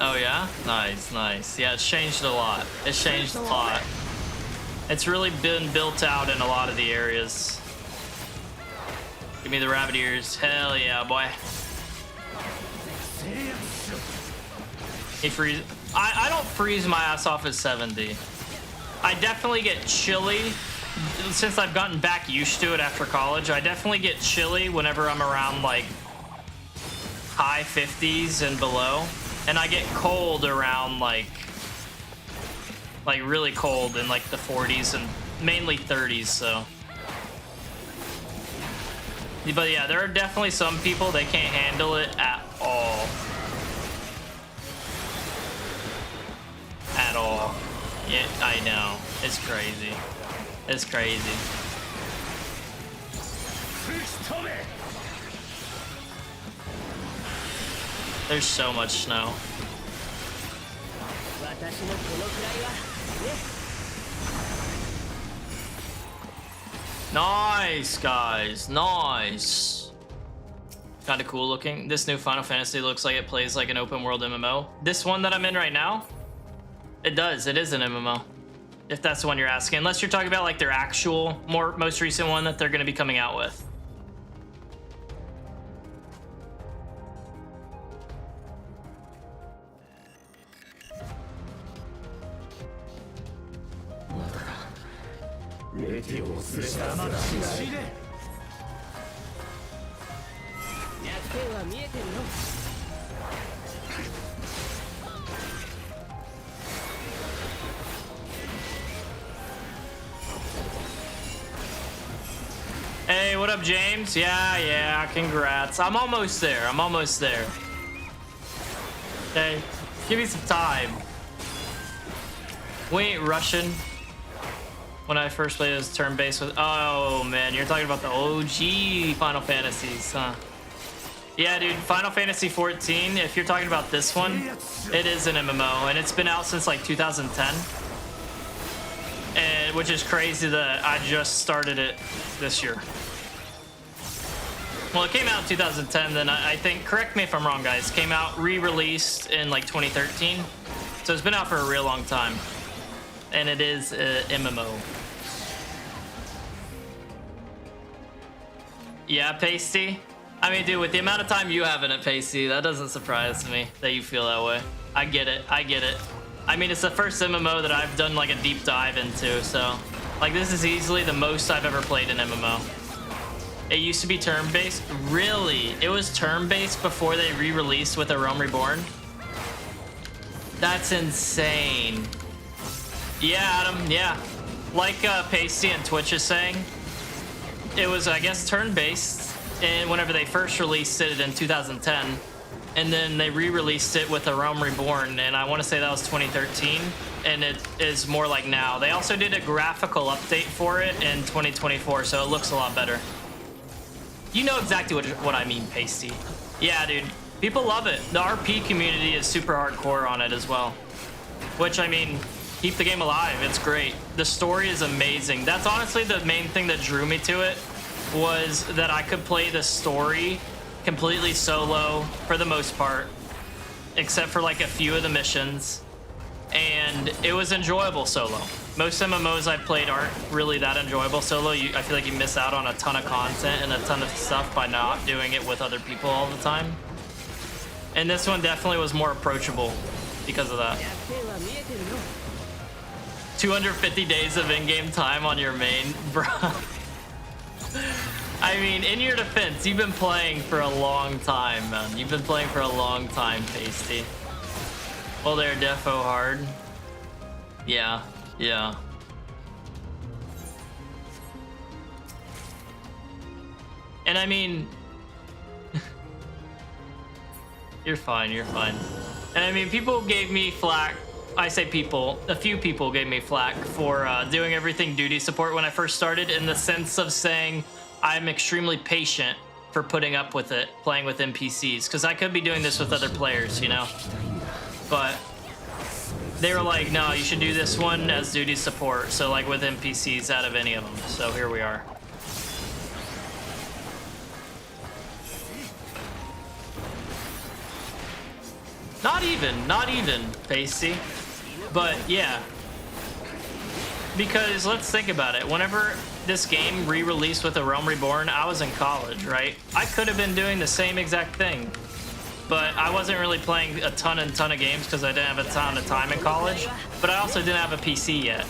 Oh yeah? Nice, nice. Yeah, it's changed a lot. It's changed a lot. It's really been built out in a lot of the areas. Give me the rabbit ears. Hell yeah, boy. He freeze. I don't freeze my ass off at 70. I definitely get chilly. Since I've gotten back used to it after college, I definitely get chilly whenever I'm around like high 50s and below. And I get cold around like really cold in like the 40s and mainly 30s, so. But yeah, there are definitely some people they can't handle it at all. At all. Yeah, I know. It's crazy. It's crazy. There's so much snow. Nice, guys. Nice. Kind of cool looking. This new Final Fantasy looks like it plays like an open world MMO. This one that I'm in right now, it does. It is an MMO. If that's the one you're asking. Unless you're talking about like their actual, most recent one that they're going to be coming out with. Hey, what up, James? Yeah, congrats. I'm almost there. I'm almost there. Okay, give me some time. We ain't rushing. When I first played, it was turn-based with... Oh, man, you're talking about the OG Final Fantasies, huh? Yeah, dude, Final Fantasy 14, if you're talking about this one, it is an MMO, and it's been out since, like, 2010. And, which is crazy that I just started it this year. Well, it came out in 2010, then I think, correct me if I'm wrong, guys, came out re-released in, like, 2013. So it's been out for a real long time. And it is MMO. Yeah, Pasty? I mean, dude, with the amount of time you have in it, Pasty, that doesn't surprise me that you feel that way. I get it. I get it. I mean, it's the first MMO that I've done, like, a deep dive into, so... Like, this is easily the most I've ever played in MMO. It used to be turn-based? Really? It was turn-based before they re-released with A Realm Reborn? That's insane. Yeah, Adam, yeah. Like Pasty and Twitch is saying, it was, I guess, turn-based and whenever they first released it in 2010, and then they re-released it with A Realm Reborn, and I want to say that was 2013, and it is more like now. They also did a graphical update for it in 2024, so it looks a lot better. You know exactly what I mean, Pasty. Yeah, dude. People love it. The RP community is super hardcore on it as well. Which, I mean... Keep the game alive. It's great. The story is amazing. That's honestly the main thing that drew me to it, was that I could play the story completely solo for the most part, except for like a few of the missions, and it was enjoyable solo. Most MMOs I've played aren't really that enjoyable solo. I feel like you miss out on a ton of content and a ton of stuff by not doing it with other people all the time. And this one definitely was more approachable because of that. 250 days of in-game time on your main, bro. I mean, in your defense, you've been playing for a long time, man. You've been playing for a long time, Pasty. Well, they're defo hard. Yeah, yeah. And I mean, you're fine, you're fine. And I mean, people gave me flack. I say people, a few people gave me flack for doing everything duty support when I first started, in the sense of saying I'm extremely patient for putting up with it, playing with NPCs, because I could be doing this with other players, you know? But they were like, no, you should do this one as duty support, so like with NPCs out of any of them. So here we are. Not even, Facey. But yeah. Because let's think about it. Whenever this game re-released with A Realm Reborn, I was in college, right? I could have been doing the same exact thing. But I wasn't really playing a ton of games because I didn't have a ton of time in college. But I also didn't have a PC yet.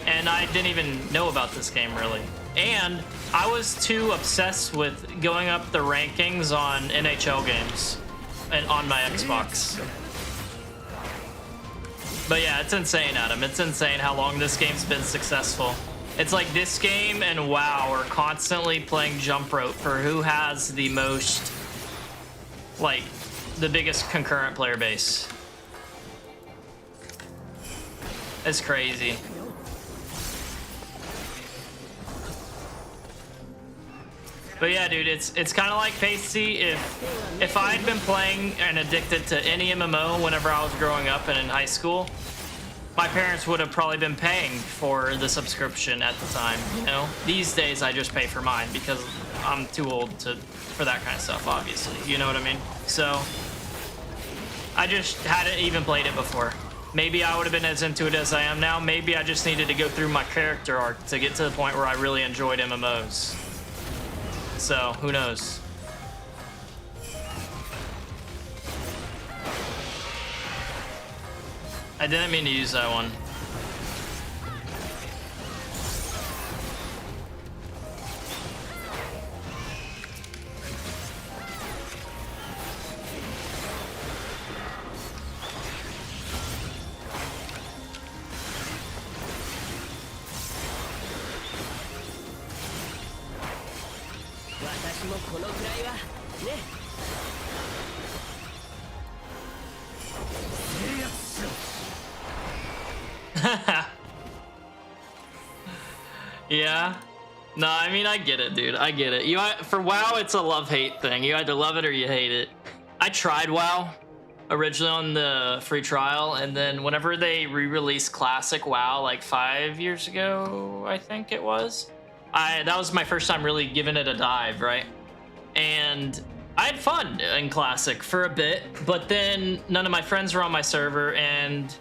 And I didn't even know about this game, really. And I was too obsessed with going up the rankings on NHL games and on my Xbox. But yeah, it's insane, Adam. It's insane how long this game's been successful. It's like this game and WoW are constantly playing jump rope for who has the most, like, the biggest concurrent player base. It's crazy. But yeah, dude, it's kind of like Facey. If I'd been playing and addicted to any MMO whenever I was growing up and in high school, my parents would have probably been paying for the subscription at the time, you know? These days, I just pay for mine because I'm too old for that kind of stuff, obviously. You know what I mean? So, I just hadn't even played it before. Maybe I would have been as into it as I am now. Maybe I just needed to go through my character arc to get to the point where I really enjoyed MMOs. So, who knows? I didn't mean to use that one. Yeah. No, I mean, I get it, dude. I get it. For WoW, it's a love-hate thing. You either love it or you hate it. I tried WoW originally on the free trial, and then whenever they re-released Classic WoW like 5 years ago, I think it was, that was my first time really giving it a dive, right? And I had fun in Classic for a bit, but then none of my friends were on my server, and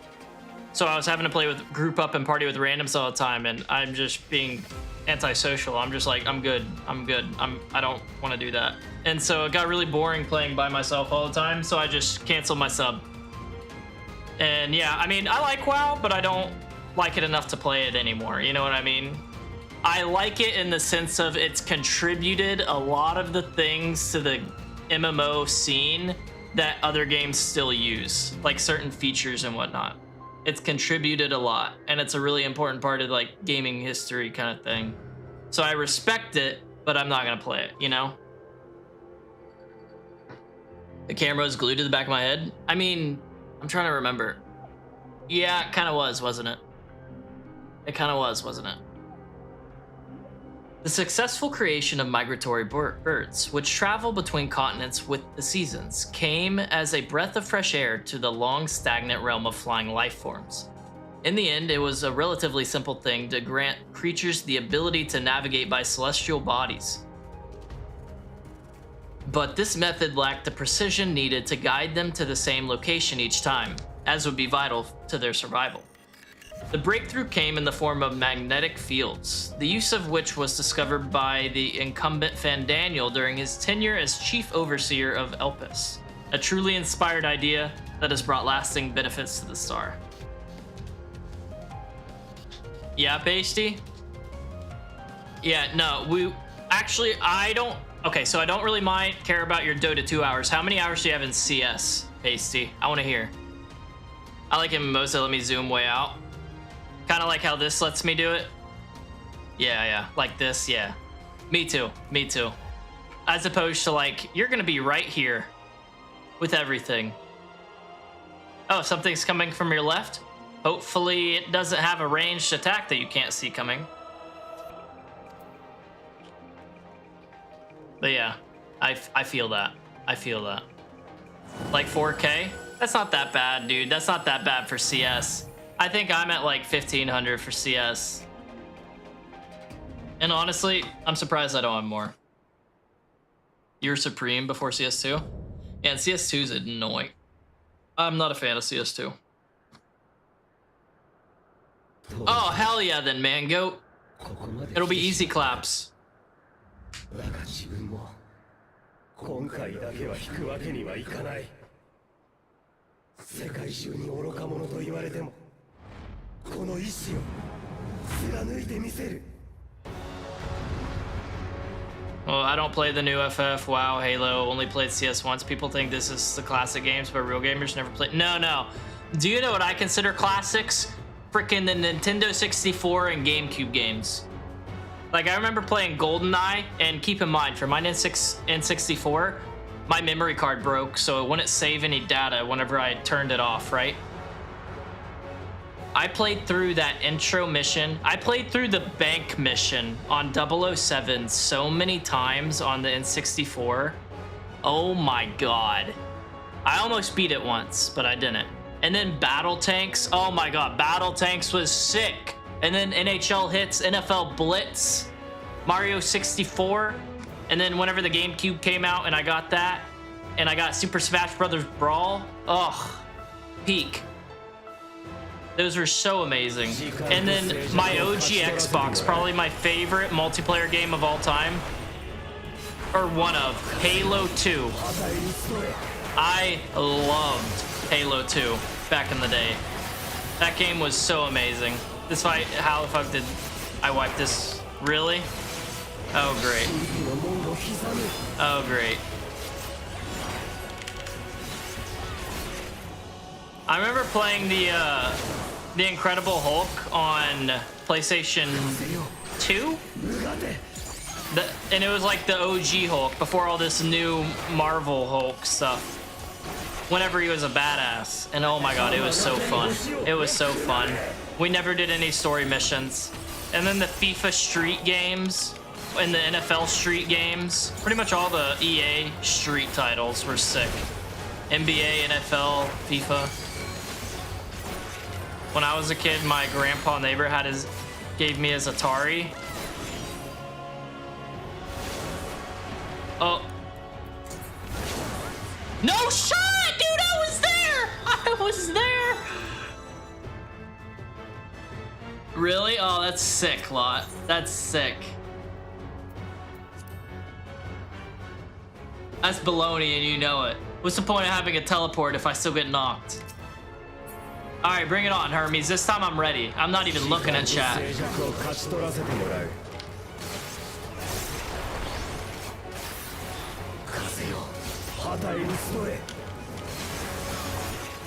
so I was having to play with group up and party with randoms all the time, and I'm just being antisocial. I'm just like, I'm good. I don't want to do that. And so it got really boring playing by myself all the time, so I just canceled my sub. And yeah, I mean, I like WoW, but I don't like it enough to play it anymore. You know what I mean? I like it in the sense of it's contributed a lot of the things to the MMO scene that other games still use, like certain features and whatnot. It's contributed a lot, and it's a really important part of like gaming history kind of thing. So I respect it, but I'm not gonna play it, you know? The camera was glued to the back of my head. I mean, I'm trying to remember. Yeah, it kind of was, wasn't it? It kind of was, wasn't it? The successful creation of migratory birds, which travel between continents with the seasons, came as a breath of fresh air to the long stagnant realm of flying life forms. In the end, it was a relatively simple thing to grant creatures the ability to navigate by celestial bodies. But this method lacked the precision needed to guide them to the same location each time, as would be vital to their survival. The breakthrough came in the form of magnetic fields, the use of which was discovered by the incumbent Fandaniel during his tenure as chief overseer of Elpis, a truly inspired idea that has brought lasting benefits to the star. Yeah, Pasty? Yeah, no, I don't, okay, so I don't really care about your Dota 2 hours. How many hours do you have in CS, Pasty? I want to hear. I like him mostly let me zoom way out. Kind of like how this lets me do it. Yeah, like this, yeah. Me too, me too. As opposed to like, you're gonna be right here with everything. Oh, something's coming from your left. Hopefully it doesn't have a ranged attack that you can't see coming. But yeah, I feel that. I feel that. Like 4K? That's not that bad, dude. That's not that bad for CS. I think I'm at like 1500 for CS. And honestly, I'm surprised I don't have more. You're Supreme before CS2? Yeah, and CS2 is annoying. I'm not a fan of CS2. Oh, hell yeah then, man. Go. It'll be easy claps. だが自分も今回だけは引くわけにはいかない。世界中に愚か者と言われてもこの意志を貫いてみせる。 Well, I don't play the new FF, WoW, Halo, only played CS once. People think this is the classic games, but real gamers never play. No. Do you know what I consider classics? Frickin' the Nintendo 64 and GameCube games. Like, I remember playing GoldenEye, and keep in mind, for my N64, my memory card broke, so it wouldn't save any data whenever I turned it off, right? I played through that intro mission. I played through the bank mission on 007 so many times on the N64. Oh my god. I almost beat it once, but I didn't. And then Battle Tanks. Oh my god, Battle Tanks was sick. And then NHL Hits, NFL Blitz, Mario 64. And then whenever the GameCube came out and I got that, and I got Super Smash Bros. Brawl. Ugh, peak. Those were so amazing. And then my OG Xbox, probably my favorite multiplayer game of all time, or one of, Halo 2. I loved Halo 2 back in the day. That game was so amazing. This fight, how the fuck did I wipe this? Really? Oh, great. Oh, great. I remember playing the Incredible Hulk on PlayStation 2? And it was like the OG Hulk before all this new Marvel Hulk stuff. Whenever he was a badass. And oh my god, it was so fun. It was so fun. We never did any story missions. And then the FIFA Street games and the NFL Street games. Pretty much all the EA Street titles were sick. NBA, NFL, FIFA. When I was a kid, my grandpa neighbor gave me his Atari. Oh. No shot, dude, I was there! I was there! Really? Oh, that's sick, Lot. That's sick. That's baloney and you know it. What's the point of having a teleport if I still get knocked? Alright, bring it on, Hermes. This time I'm ready. I'm not even looking at chat.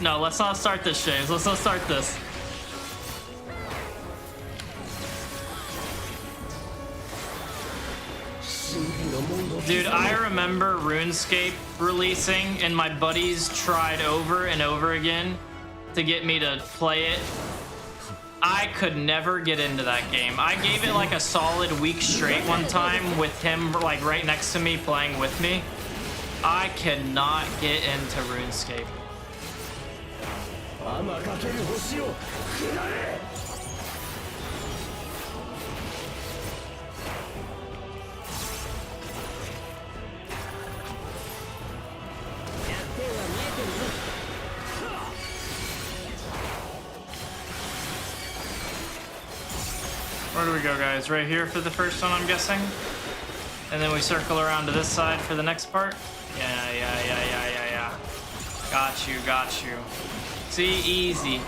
No, let's not start this, James. Let's not start this. Dude, I remember RuneScape releasing and my buddies tried over and over again to get me to play it. I could never get into that game. I gave it like a solid week straight one time with him like right next to me playing with me. I cannot get into RuneScape. Where do we go, guys? Right here for the first one, I'm guessing? And then we circle around to this side for the next part? Yeah. Got you. See, easy.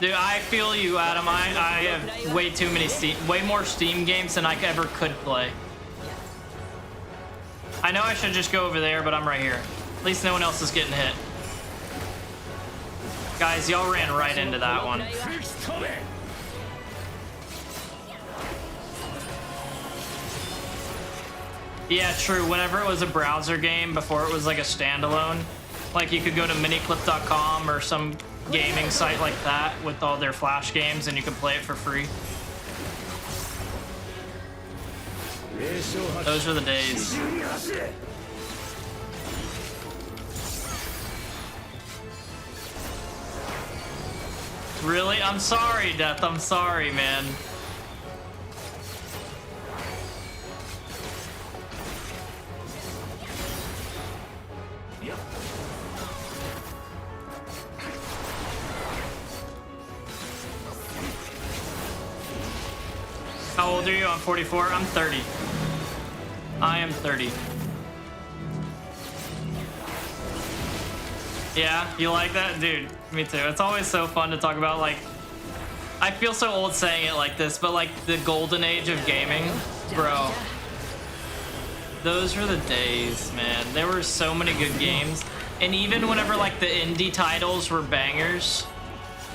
Dude, I feel you, Adam. I have way too many way more Steam games than I ever could play. I know I should just go over there, but I'm right here. At least no one else is getting hit. Guys, y'all ran right into that one. Yeah, true. Whenever it was a browser game, before it was like a standalone, like you could go to miniclip.com or some gaming site like that with all their Flash games and you could play it for free. Those were the days. Really? I'm sorry, Death. I'm sorry, man. How old are you? I'm 44. I'm 30. I am 30. Yeah, you like that? Dude, me too. It's always so fun to talk about, like, I feel so old saying it like this, but like the golden age of gaming, bro. Those were the days, man. There were so many good games. And even whenever like the indie titles were bangers,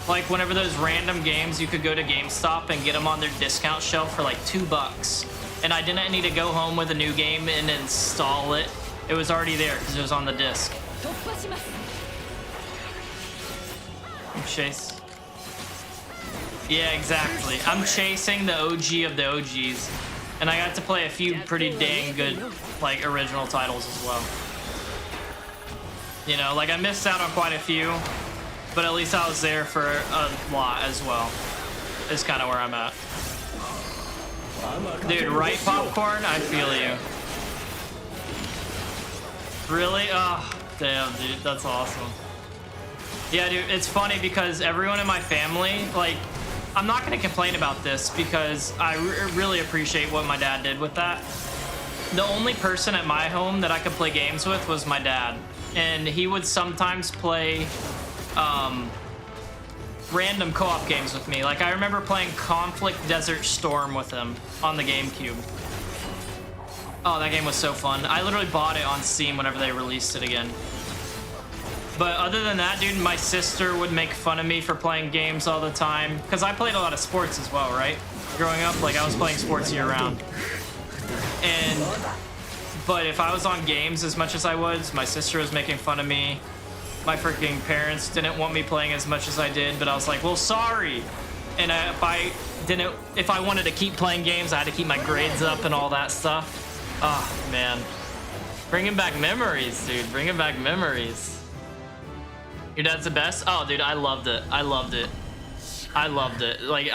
like whenever those random games, you could go to GameStop and get them on their discount shelf for like $2. And I didn't need to go home with a new game and install it. It was already there because it was on the disc. Chase. Yeah, exactly. I'm chasing the OG of the OGs. And I got to play a few pretty dang good, like, original titles as well. You know, like, I missed out on quite a few, but at least I was there for a lot as well. Is kind of where I'm at. Dude, right, Popcorn? I feel you. Really? Oh, damn, dude. That's awesome. Yeah, dude, it's funny because everyone in my family, like, I'm not going to complain about this because I really appreciate what my dad did with that. The only person at my home that I could play games with was my dad. And he would sometimes play random co-op games with me. Like, I remember playing Conflict Desert Storm with him on the GameCube. Oh, that game was so fun. I literally bought it on Steam whenever they released it again. But other than that, dude, my sister would make fun of me for playing games all the time. Because I played a lot of sports as well, right? Growing up, like, I was playing sports year-round. But if I was on games as much as I was, my sister was making fun of me. My freaking parents didn't want me playing as much as I did, but I was like, well, sorry. And if I wanted to keep playing games, I had to keep my grades up and all that stuff. Oh, man. Bringing back memories, dude. Bringing back memories. Your dad's the best? Oh, dude, I loved it. I loved it. I loved it. Like,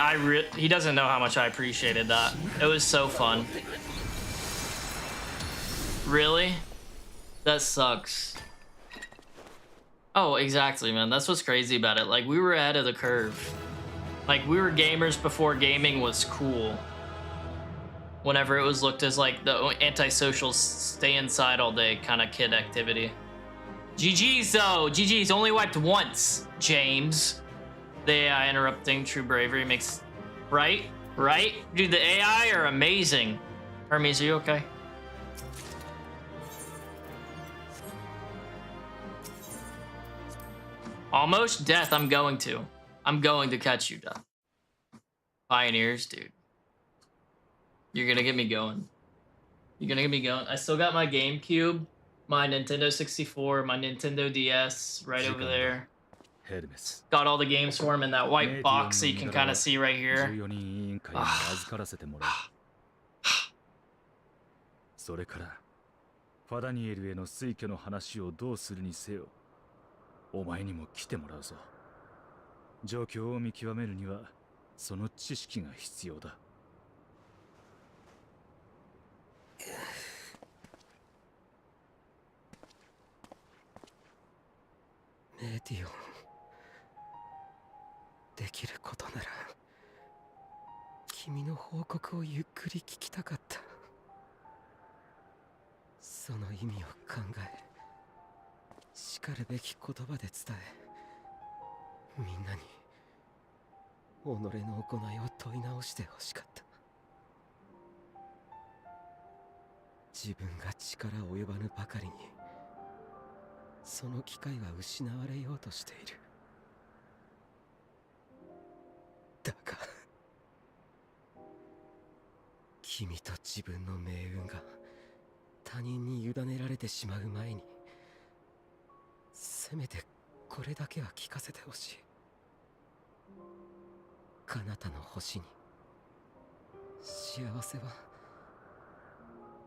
he doesn't know how much I appreciated that. It was so fun. Really? That sucks. Oh, exactly, man. That's what's crazy about it. Like, we were ahead of the curve. Like, we were gamers before gaming was cool. Whenever it was looked as, like, the antisocial stay inside all day kind of kid activity. GG's though. GG's only wiped once, James. The AI interrupting true bravery makes... Right? Right? Dude, the AI are amazing. Hermes, are you okay? Almost death. I'm going to catch you, Death. Pioneers, dude. You're gonna get me going. You're gonna get me going. I still got my GameCube, my Nintendo 64, my Nintendo DS right over there. Got all the games for him in that white box that you can kind of see right here. それからファダニエルへの推挙の話をどうするにせよ、お前にも来てもらうぞ。状況を見極めるにはその知識が必要だ。メディオン、できることなら君の報告をゆっくり聞きたかった。その意味を考え、しかるべき言葉で伝え、みんなに己の行いを問い直してほしかった。自分が力及ばぬばかりにその機会は失われようとしている。だが君と自分の命運が他人に委ねられてしまう前に、せめてこれだけは聞かせてほしい。彼方の星に、幸せは、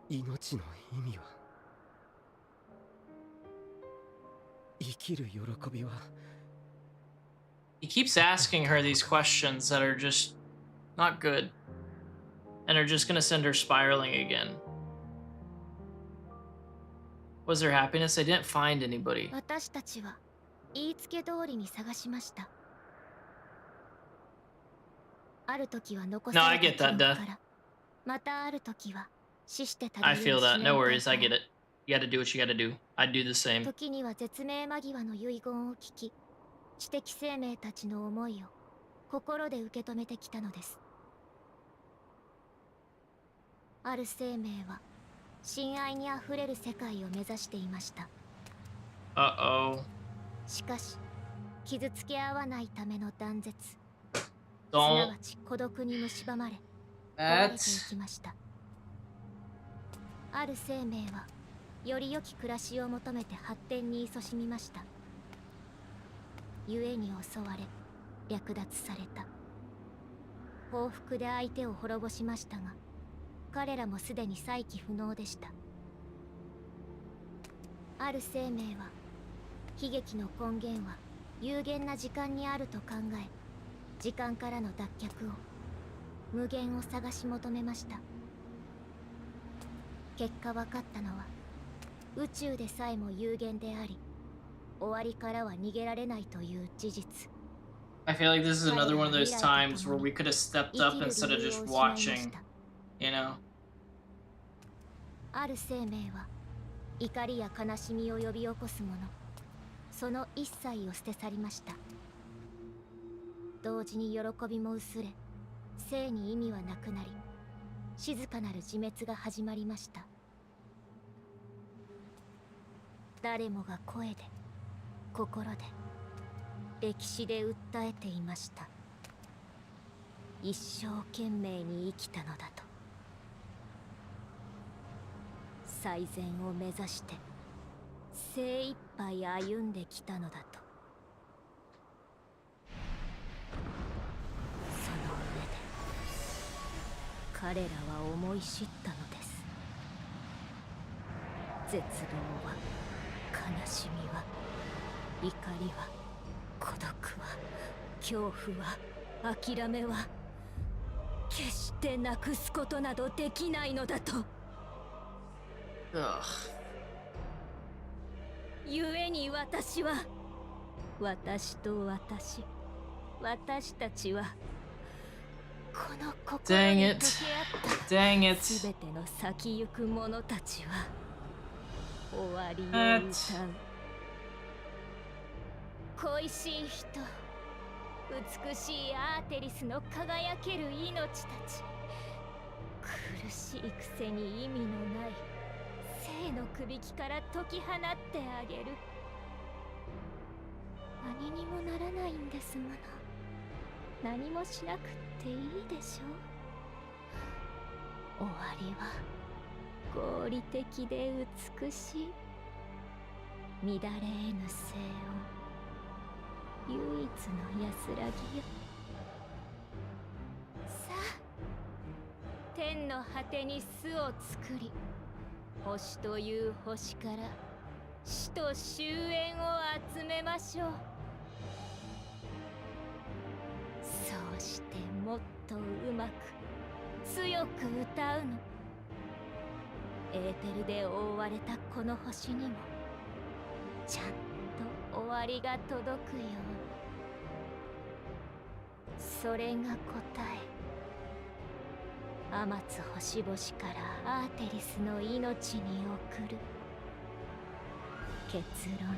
命の意味は、生きる喜びは。 He keeps asking her these questions that are just not good and are just gonna send her spiraling again. Was there happiness? I didn't find anybody. 私たちは言いつけ通りに探しました。ある時は残 No, さ I れ get た that 記録 death. から、またある時は死してた I feel that. No worries. I get it. You gotta do what you gotta do. I'd do the same. 時には絶命間際の遺言を聞き、知的生命たちの思いを心で受け止めてきたのです。ある生命は親愛にあふれる世界を目指していました。 Uh-oh. しかし傷つけ合わないための断絶、すなわ Don't. ち孤独に蝕まれ壊れてい That's... きました。ある生命はより良き暮らしを求めて発展に勤しみました。故に襲われ略奪された。報復で相手を滅ぼしましたが、彼らもすでに再起不能でした。ある生命は悲劇の根源は有限な時間にあると考え、時間からの脱却を、無限を探し求めました。結果分かったのは、宇宙でさえも有限であり、終わりからは逃げられないという事実。 I feel like this is another one of those times where we could have stepped up instead of just watching, you know? ある生命は怒りや悲しみを呼び起こすもの、その一切を捨て去りました。同時に喜びも薄れ、生に意味はなくなり、静かなる自滅が始まりました。誰もが声で、心で、歴史で訴えていました。一生懸命に生きたのだと。最善を目指して精一杯歩んできたのだと。その上で彼らは思い知ったのです。絶望は、悲しみは、怒りは、孤独は、恐怖は、諦めは、決してなくすことなどできないのだと。Ugh. 故に私は、私と私、私たちは、この心 Dang に it. 溶け合った Dang it. すべての先行く者たちは、終わりを What? 歌う。恋しい人、美しいアーテリスの輝ける命たち、苦しいくせに意味のない生のくびきから解き放ってあげる。何にもならないんですもの。何もしなくっていいでしょう。終わりは合理的で美しい、乱れ得ぬ静音、唯一の安らぎよ。さあ、天の果てに巣を作り、星という星から死と終焉を集めましょう。そうしてもっとうまく強く歌うの。エーテルで覆われたこの星にもちゃんと終わりが届くように。それが答え。天津星々からアーテリスの命に送る結論よ。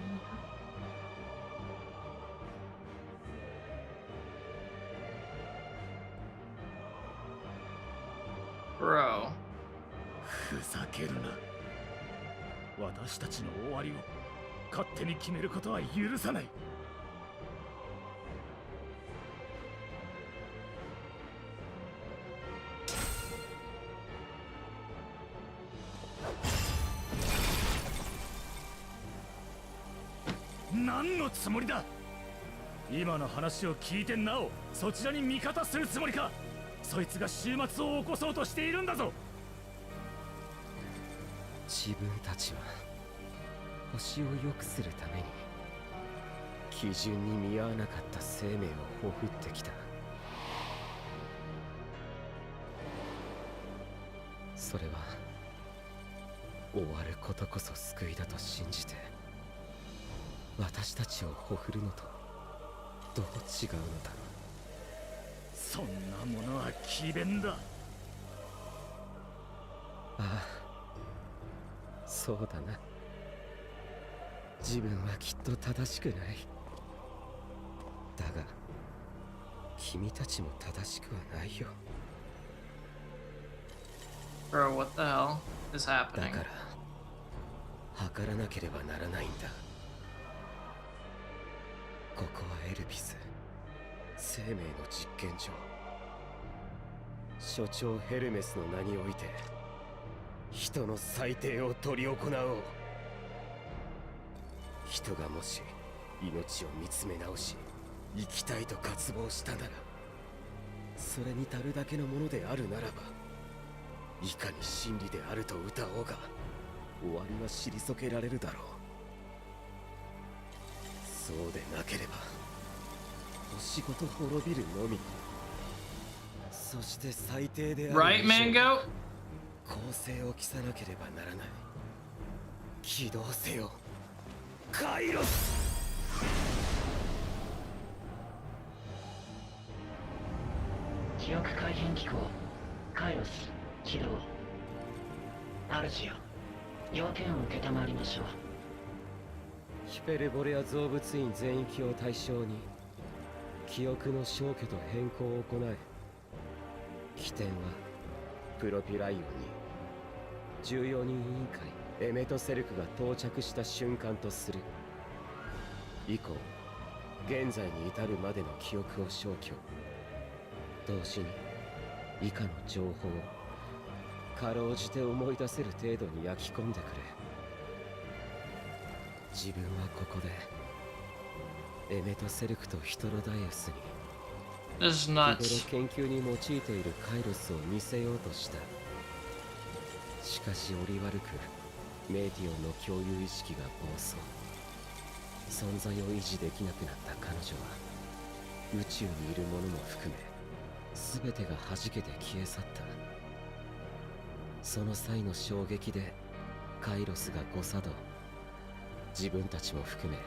Bro. ふざけるな。私たちの終わりを勝手に決めることは許さない。何のつもりだ。今の話を聞いてなおそちらに味方するつもりか。そいつが終末を起こそうとしているんだぞ。自分たちは星を良くするために基準に見合わなかった生命をほふってきた。それは終わることこそ救いだと信じて私たちをほふるのとどう違うのだ。そんなものは詭弁だ。ああ、そうだな。自分はきっと正しくない。だが君たちも正しくはないよ。 Bro, what the hell is だ happening? から測らなければならないんだ。ここはエルピス、生命の実験場。所長ヘルメスの名において人の裁定を執り行おう。人がもし命を見つめ直し生きたいと渇望したなら、それに足るだけのものであるならば、いかに真理であると謳おうが終わりは退けられるだろう。そうでなければ星ごと滅びるのみ。そして最低である Right, Mango? 公正を期さなければならない。起動せよカイロス。記憶改変機構カイロス起動。主よ、要件を承りましょう。ヒペルボレア造物院全域を対象に記憶の消去と変更を行え。起点はプロピュライオンに14人委員会エメトセルクが到着した瞬間とする。以降現在に至るまでの記憶を消去。同時に以下の情報をかろうじて思い出せる程度に焼き込んでくれ。自分はここでエメトセルクとヒトロダイウスに This is 日 nuts. 頃研究に用いているカイロスを見せようとした。しかし折悪くメディオンの共有意識が暴走。存在を維持できなくなった彼女は宇宙にいるものも含め全てが弾けて消え去った。その際の衝撃でカイロスが誤作動。自分たちも含め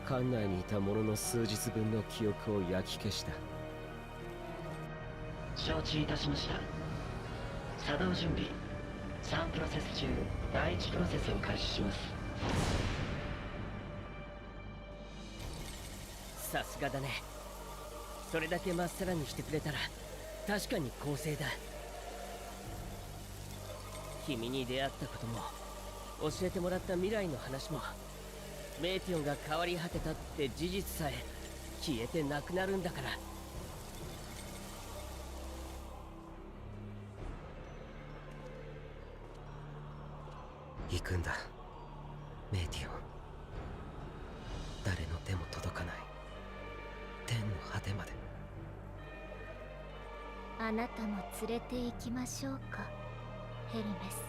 館内にいた者の数日分の記憶を焼き消した。承知いたしました。作動準備。3プロセス中第1プロセスを開始します。さすがだね。それだけまっさらにしてくれたら確かに公正だ。君に出会ったことも教えてもらった未来の話も、メーティオンが変わり果てたって事実さえ消えてなくなるんだから。行くんだメーティオン。誰の手も届かない天の果てまで。あなたも連れて行きましょうかヘルメス。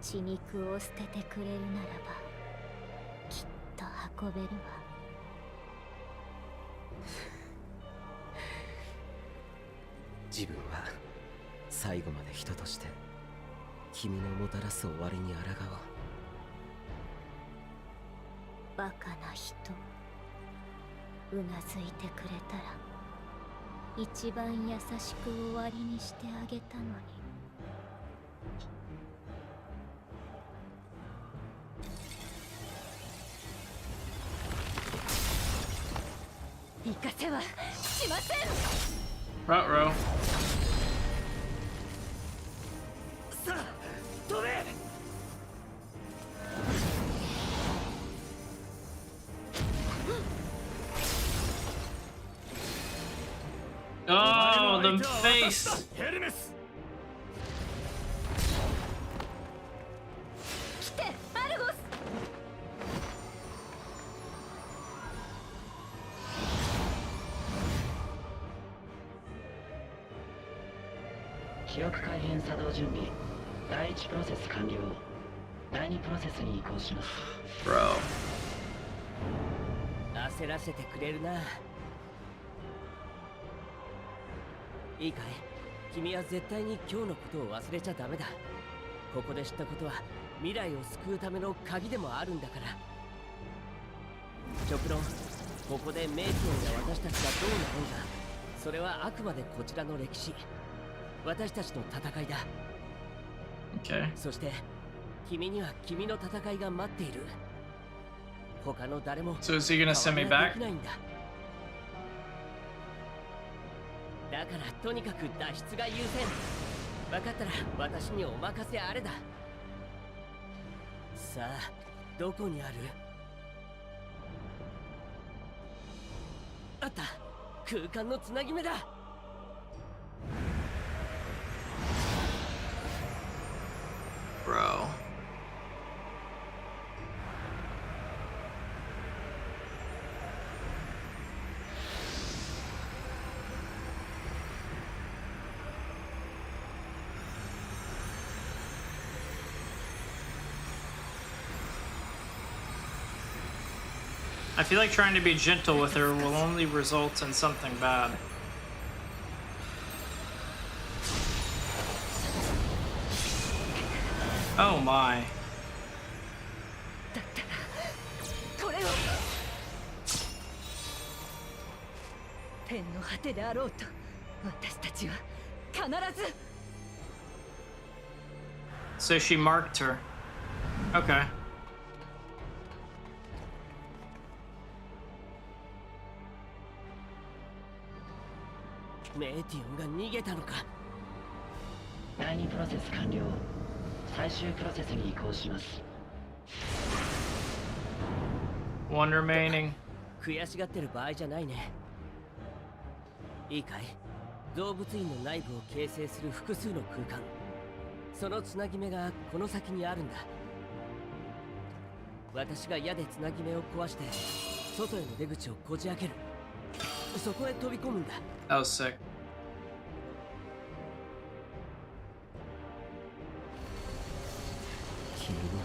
血肉を捨ててくれるならばきっと運べるわ。自分は最後まで人として君のもたらす終わりに抗おう。バカな人。うなずいてくれたら一番優しく終わりにしてあげたのに。行かせはしません。 Ruh-roh. さあ飛べ。Oh, the face. ヘルメス。来てアルゴス。記憶改変作動準備。第1プロセス完了。第2プロセスに移行します。Bro. 焦らせてくれるな。いいかい、君は絶対に今日のことを忘れちゃダメだ。ここで知ったことは未来を救うための鍵でもあるんだから。極論、ここでメイティオンや私たちがどうなろうか、それはあくまでこちらの歴史、私たちの戦いだ。Okay. そして君には君の戦いが待っている。他の誰も So is he gonna send me 変わりは back? できないんだ。だからとにかく脱出が優先。分かったら私にお任せあれだ。さあ、どこにある？あった、空間のつなぎ目だ。Bro. I feel like trying to be gentle with her will only result in something bad. Oh my. これを天の果てであろうと、私たちは必ず。 So she marked her. Okay. メイティオンが逃げたのか。第2プロセス完了。最終プロセスに移行します。One remaining. 悔しがってる場合じゃないね。いいかい、動物園の内部を形成する複数の空間、そのつなぎ目がこの先にあるんだ。私が矢でつなぎ目を壊して外への出口をこじ開ける。そこへ飛び込むんだ。That was sick. 君には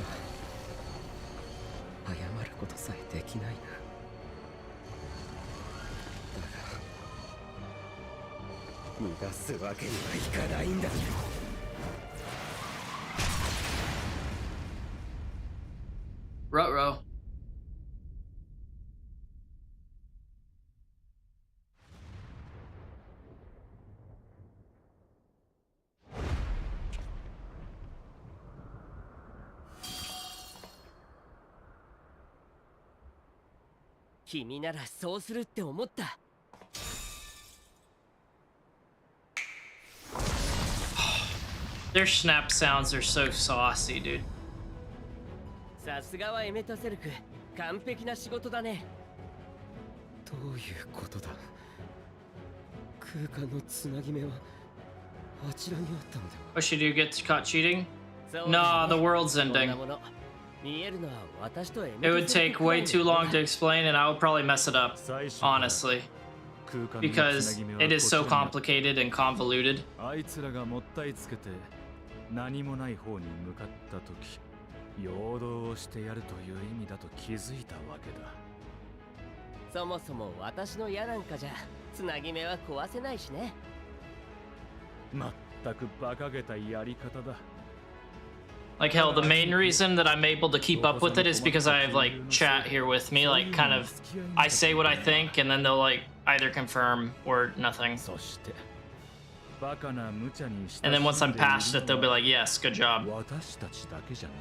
謝ることさえできないな。だが逃がすわけにはいかないんだ。Ruh-roh. Kimiならそうするって思った。Their snap sounds are so saucy, dude. さすがはエメタセルク、完璧な仕事だね。どういうことだ。空間のつなぎ目はあちらにあったのでは。 What should you get caught cheating? No, the world's ending. 見えるのは私とエ It メタ would セル take クくらい way too long to だ。 explain, and I would probably mess it up, honestly, because it is so complicated and convoluted. あいつらがもったいつけて何もない方に向かった時、陽動をしてやるという意味だと気づいたわけだ。そもそも私の矢なんかじゃつなぎ目は壊せないしね。まったく馬鹿げたやり方だ。 Like hell, the main reason that I'm able to keep up with it is because I have like chat here with me, like kind of I say what I think and then they'll like either confirm or nothing. そしてバカな無茶にした And then once I'm past it, they'll be like, yes, good job. 私たちだけじゃな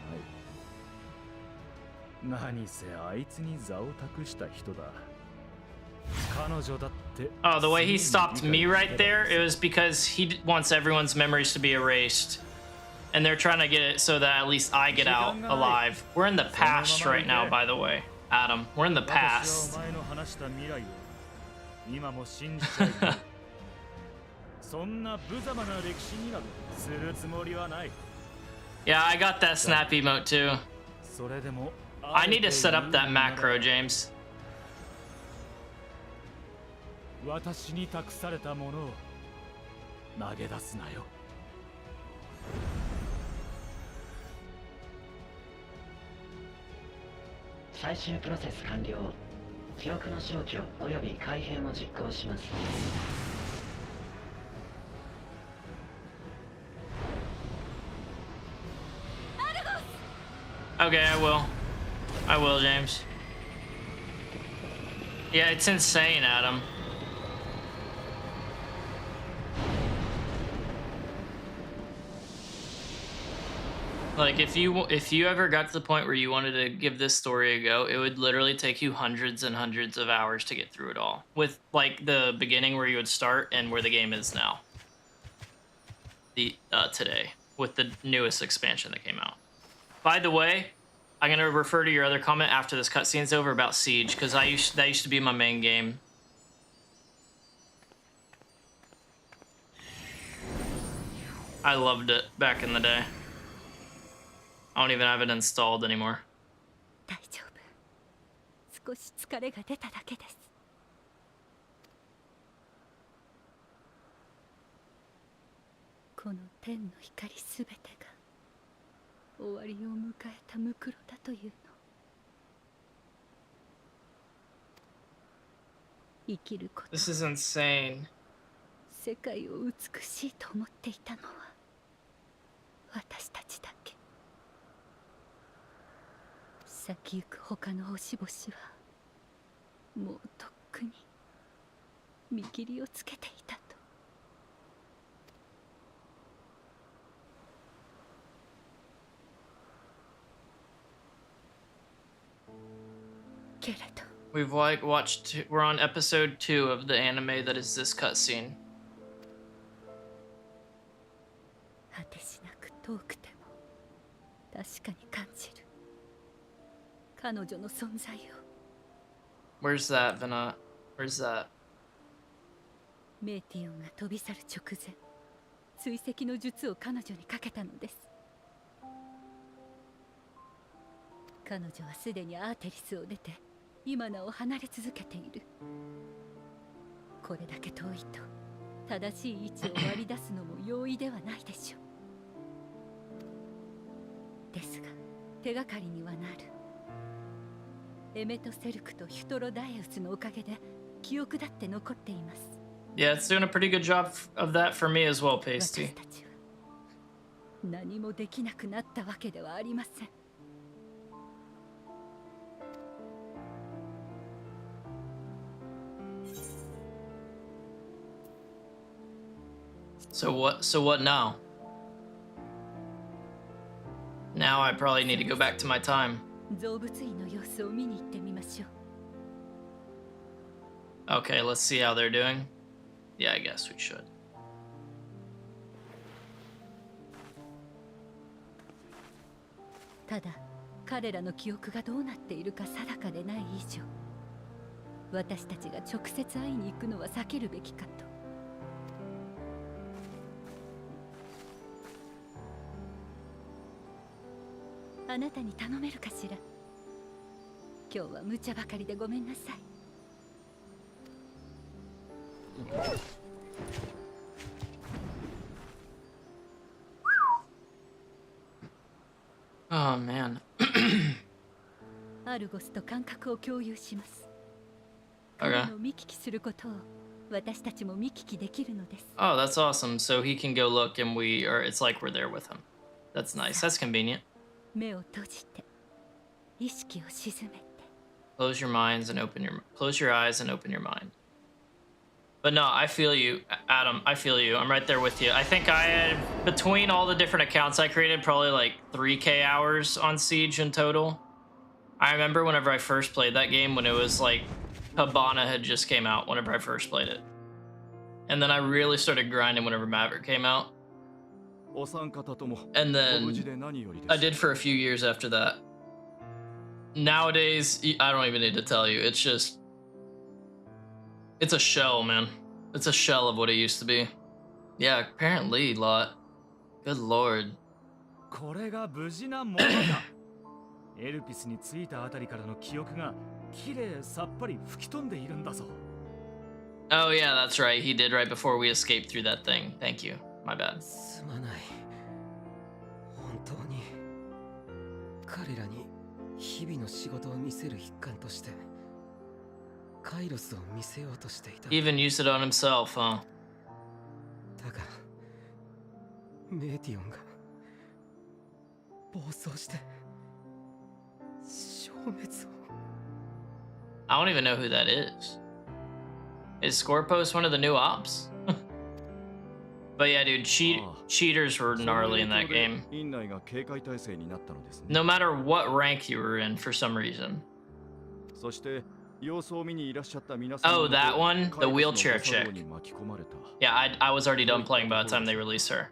い。何せあいつに座を託した人だ。彼女だって Oh, the way he stopped me right there, it was because he wants everyone's memories to be erased. And they're trying to get it so that at least I get out alive. We're in the past right now, by the way, Adam. We're in the past. 私はお前の話した未来を今も信じちゃいけない。そんな無様な歴史になどするつもりはない。 Yeah, I got that snap emote too. それでも I need to set up that macro, James. 私に託されたものを投げ出すなよ。最終プロセス完了。記憶の消去および改変を実行します。Okay, I will. I will, James. Yeah, it's insane, Adam. Like, if you ever got to the point where you wanted to give this story a go, it would literally take you hundreds and hundreds of hours to get through it all. With, like, the beginning where you would start and where the game is now. Today. With the newest expansion that came out. By the way, I'm going to refer to your other comment after this cutscene's over about Siege, because that used to be my main game. I loved it back in the day. I don't even have it installed anymore. 大丈夫。少し疲れが出ただけです。この天の光すべてが終わりを迎えたムクロだというの。生きること。This is insane. 世界を美しいと思っていたのは私たちだけ。先行く他の星々はもうとっくに見切りをつけていたと。けれど We're on episode 2 of the anime that is this cutscene. 果てしなく遠くても確かに感じる彼女の存在を。 Where's that, Venat? Where's that? メーティオンが飛び去る直前、追跡の術を彼女にかけたのです。彼女はすでにアーテリスを出て今なお離れ続けている。これだけ遠いと正しい位置を割り出すのも容易ではないでしょう。ですが手がかりにはなる。エメトセルクとヒュトロダイウスのおかげで記憶だって残っています。Yeah, it's doing a pretty good job of that for me as well, Pasty. 私たちは何もできなくなったわけではありません。So what now? Now I probably need to go back to my time. 動物園の様子を見に行ってみましょう。Okay, let's see how they're doing. Yeah, I guess we should. ただ、彼らの記憶がどうなっているか定かでない以上、私たちが直接会いに行くのは避けるべきかと。あなたに頼めるかしら。今日は無茶ばかりでごめんなさい。Oh man. アルゴスと感覚を共有します。 Okay. 彼の見聞きすることを私たちも見聞きできるのです。 Oh, that's awesome. So he can go look and it's like we're there with him. That's nice. That's convenient. 目を閉じて、意識を沈めて。 Close your eyes and open your mind. But no, I feel you, Adam. I feel you. I'm right there with you. I think I had, between all the different accounts I created, probably like 3K hours on Siege in total. I remember whenever I first played that game when it was like Habana had just came out whenever I first played it. And then I really started grinding whenever Maverick came out. And then I did for a few years after that. Nowadays, I don't even need to tell you. It's just, it's a shell, man. It's a shell of what it used to be. Yeah, apparently, lot. Good lord. これが無事なものだ。エルピスに着いたあたりからの記憶がきれいさっぱり吹き飛んでいるんだぞ。Oh yeah, that's right. He did right before we escaped through that thing. Thank you. My bad. すまない。彼らに日々の仕事を見せる一環としてカイロスを見せようとしていた。 Even used it on himself, huh? だがメーティオンが暴走して消滅を。 I don't even know who that is. Is Scorpos one of the new ops? But yeah, dude, cheaters were gnarly in that game. No matter what rank you were in, for some reason. Oh, that one? The wheelchair chick. Yeah, I was already done playing by the time they released her.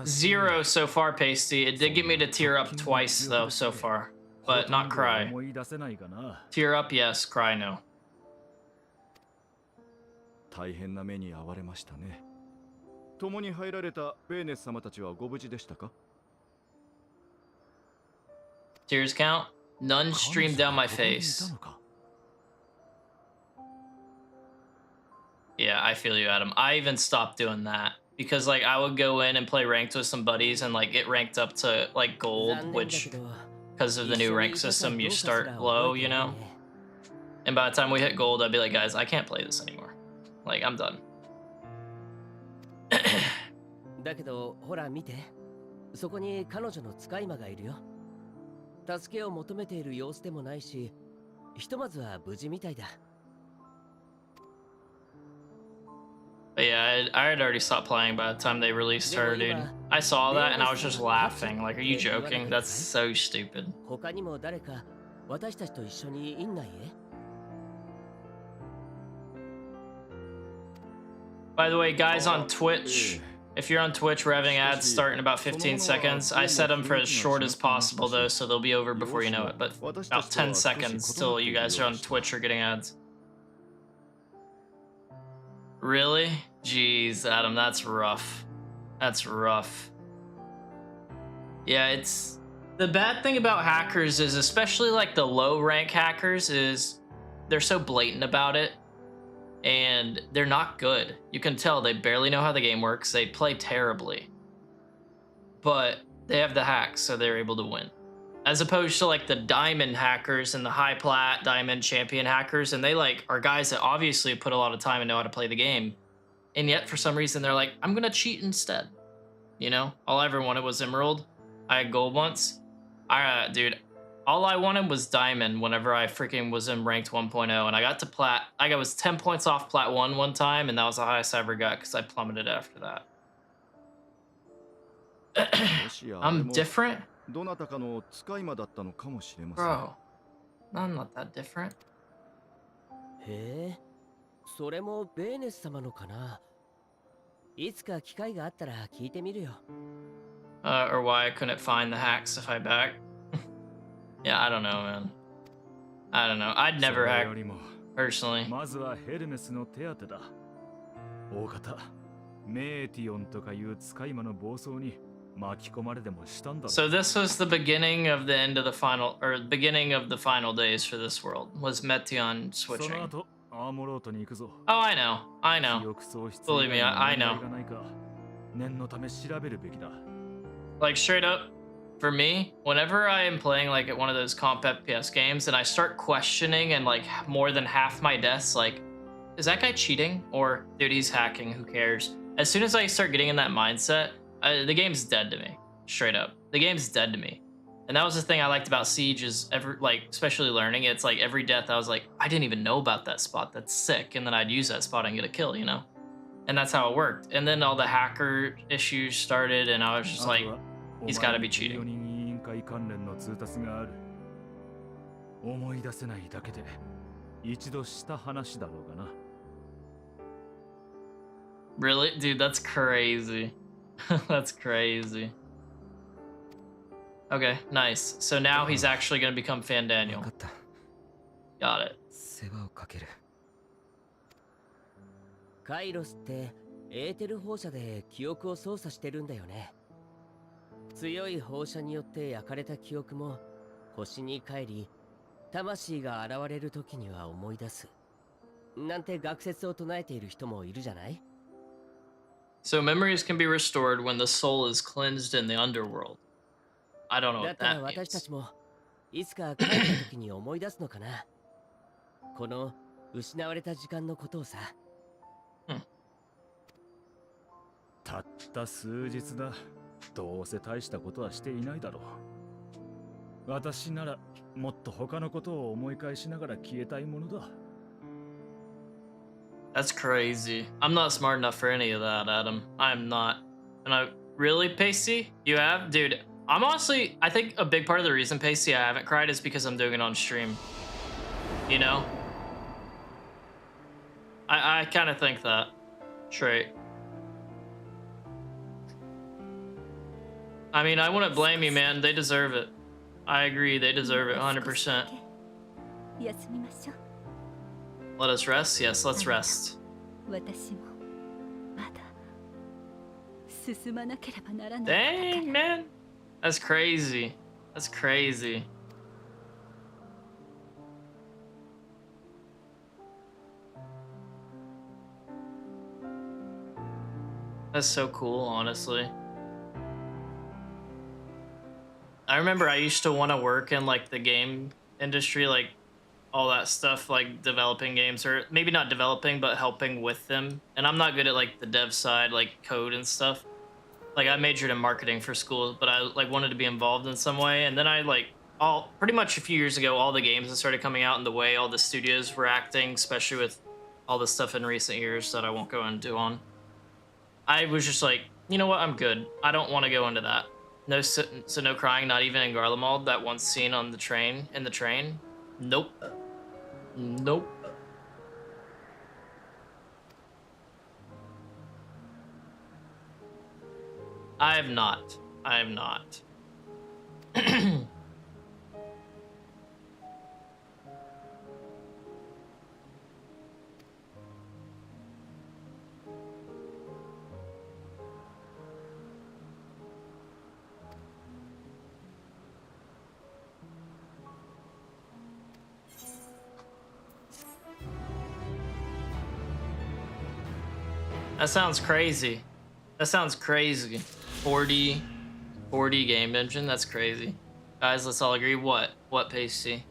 Zero so far, Pasty. It did get me to tear up twice, though, so far. But not cry. Tear up, yes. Cry, no. 大変な目に遭われましたね。共に入られたベーネス様たちはご無事でしたか？ Tears count? None streamed down my face. Yeah, I feel you, Adam. I even stopped doing that. Because, like, I would go in and play ranked with some buddies and, like, get ranked up to, like, gold, which, because of the new rank system, you start low, you know? And by the time we hit gold, I'd be like, guys, I can't play this anymore. Like, I'm done. だけど、ほら見て。そこに彼女の使い魔がいるよ。助けを求めている様子でもないし、ひとまずは無事みたいだ。But yeah, I had already stopped playing by the time they released her, dude. I saw that and I was just laughing. Like, are you joking? That's so stupid. 他にも誰か私たちと一緒にいんないえ？ By the way, guys on Twitch, if you're on Twitch, we're having ads start in about 15 seconds. I set them for as short as possible, though, so they'll be over before you know it. But about 10 seconds till you guys are on Twitch or getting ads. Really? Jeez, Adam, that's rough. That's rough. Yeah, it's... The bad thing about hackers is, especially like the low rank hackers, is they're so blatant about it. And they're not good. You can tell they barely know how the game works. They play terribly. But they have the hacks, so they're able to win. As opposed to like the diamond hackers and the high plat diamond champion hackers, and they like are guys that obviously put a lot of time and know how to play the game, and yet for some reason they're like, I'm gonna cheat instead. You know, all I ever wanted was emerald. I had gold once. Dude, all I wanted was diamond whenever I freaking was in ranked 1.0, and I got to plat. I was 10 points off plat one time, and that was the highest I ever got because I plummeted after that. I'm different? Bro, I'm not that different. へえ、それもベーネス様のかな。いつか機会があったら聞いてみるよ。Or why I couldn't find the hacks if I back. Yeah, I don't know, man. I don't know. I'd never hack personally. まずはヘルメスの手当てだ。大方、メーティオンとかいう使い魔の暴走に。So this was the beginning of the end of the final, or beginning of the final days for this world, was Meteon switching. Oh, I know. Believe me, I know. Like, straight up, for me, whenever I am playing like at one of those comp FPS games and I start questioning and like more than half my deaths, like, is that guy cheating? Or, dude, he's hacking, who cares? As soon as I start getting in that mindset, the game's dead to me, straight up. The game's dead to me. And that was the thing I liked about Siege, is especially learning, it's like every death I was like, I didn't even know about that spot, that's sick. And then I'd use that spot and get a kill, you know? And that's how it worked. And then all the hacker issues started and I was just like, he's gotta be cheating. Really? Dude, that's crazy. That's crazy. Okay, nice. So now he's actually going to become Fan Daniel. Got it. カイロスってエーテル放射で記憶を操作してるんだよね。強い放射によって焼かれた記憶も星に帰り、魂が現れる時には思い出す。なんて学説を唱えている人もいるじゃない？ So memories can be restored when the soul is cleansed in the underworld. I don't know だ what ったら that 私た means. ちもいつか帰った時に思い出すのかな。この失われた時間のことをさ。たった数日だ。どうせ大したことはしていないだろう。私ならもっと他のことを思い返しながら消えたいものだ。That's crazy. I'm not smart enough for any of that, Adam. I'm not. And I really, Pasty? You have? Dude, I'm honestly, I think a big part of the reason, Pasty, I haven't cried is because I'm doing it on stream. You know? I kind of think that. Straight. I mean, I wouldn't blame you, man. They deserve it. I agree. They deserve it 100%. 休みましょう。 Let us rest? Yes, let's rest. 私もまだ進まなければならない。 Dang, man. That's crazy. That's crazy. That's so cool, honestly. I remember I used to want to work in like the game industry, like all that stuff, like developing games, or maybe not developing, but helping with them. And I'm not good at like the dev side, like code and stuff. Like I majored in marketing for school, but I like wanted to be involved in some way. And then I like pretty much a few years ago, all the games that started coming out in the way all the studios were acting, especially with all the stuff in recent years that I won't go into on. I was just like, you know what, I'm good. I don't want to go into that. No, so no crying, not even in Garlemald. That one scene on the train, Nope. Nope. I have not. I have not. That sounds crazy. That sounds crazy. 40 game engine, that's crazy. Guys, let's all agree. What Pasty?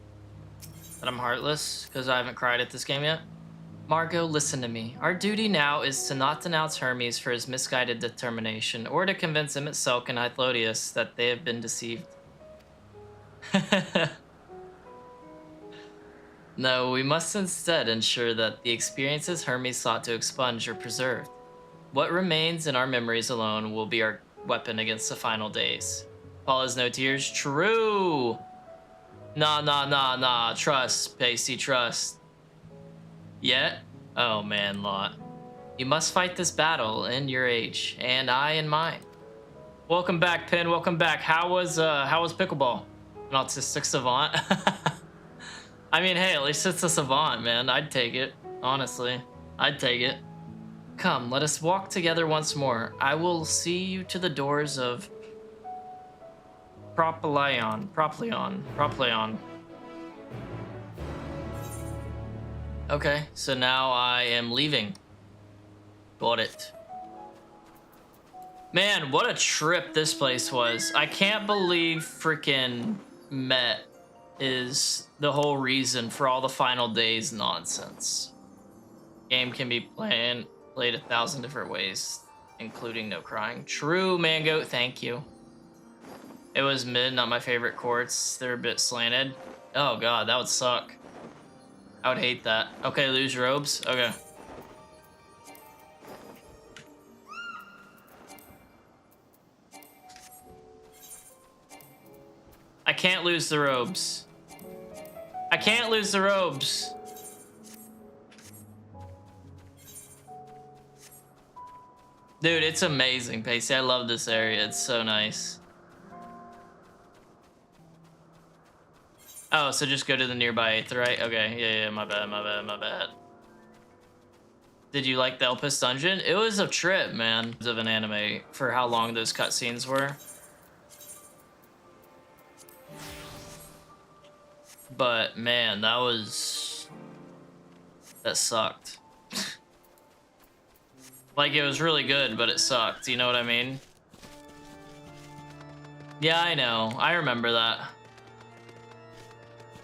That I'm heartless because I haven't cried at this game yet? Margot, listen to me. Our duty now is to not denounce Hermes for his misguided determination, or to convince Emmett Selk and Hythlodeus that they have been deceived. No, we must instead ensure that the experiences Hermes sought to expunge are preserved. What remains in our memories alone will be our weapon against the final days. Paul has no tears? True! Nah. Trust, Pasty, trust. Yet? Oh man, Lot. You must fight this battle in your age, and I in mine. Welcome back, Pin, welcome back. How was pickleball? An autistic savant? I mean, hey, at least it's a savant, man. I'd take it, honestly. I'd take it. Come, let us walk together once more. I will see you to the doors of Propylion. Okay, so now I am leaving. Got it. Man, what a trip this place was. I can't believe freaking Met is the whole reason for all the final days nonsense. Game can be played 1,000 different ways, including no crying. True, Mango, thank you. It was mid, not my favorite courts. They're a bit slanted. Oh god, that would suck. I would hate that. Okay, lose robes. Okay. I can't lose the robes. I can't lose the robes. Dude, it's amazing, Pacey. I love this area. It's so nice. Oh, so just go to the nearby 8th, right? Okay, yeah, my bad. Did you like the Elpis dungeon? It was a trip, man, of an anime for how long those cutscenes were. But, man, that sucked. Like, it was really good, but it sucked. You know what I mean? Yeah, I know. I remember that.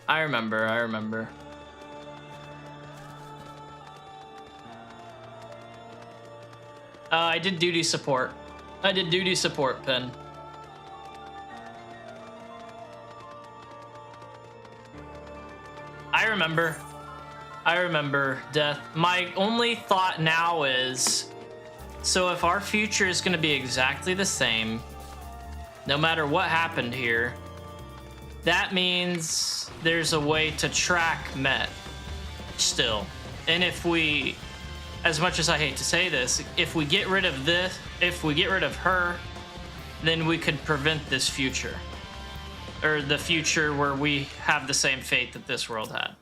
I remember. I did duty support. Pin. I remember death. My only thought now is, so if our future is going to be exactly the same, no matter what happened here, that means there's a way to track Met still. And if we, as much as I hate to say this, if we get rid of her, then we could prevent this future. Or the future where we have the same fate that this world had.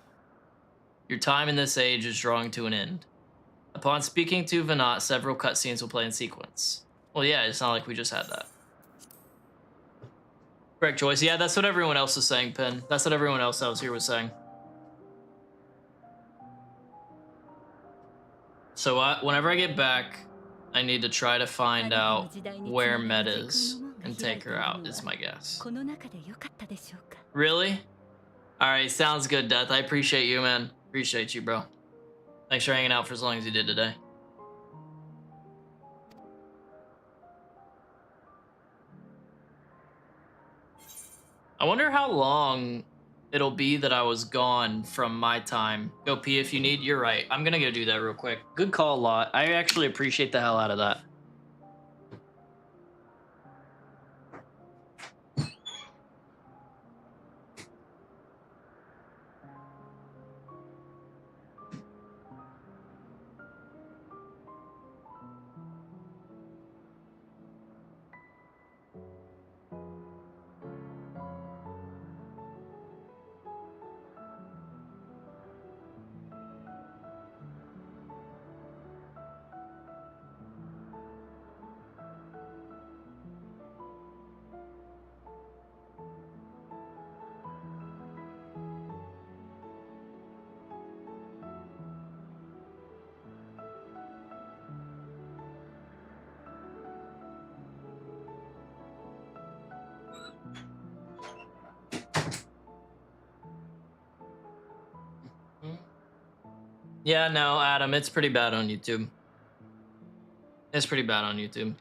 Your time in this age is drawing to an end. Upon speaking to Venat, several cutscenes will play in sequence. Well, yeah, it's not like we just had that. Correct choice. Yeah, that's what everyone else is saying, Pin. That's what everyone else out here was saying. So whenever I get back, I need to try to find out where Met is and take her out, is my guess. Really? Alright, sounds good, Death. I appreciate you, man. Appreciate you, bro. Thanks for hanging out for as long as you did today. I wonder how long it'll be that I was gone from my time. Go pee if you need. You're right. I'm gonna go do that real quick. Good call, Lot. I actually appreciate the hell out of that. Yeah, no, Adam, it's pretty bad on YouTube. It's pretty bad on YouTube.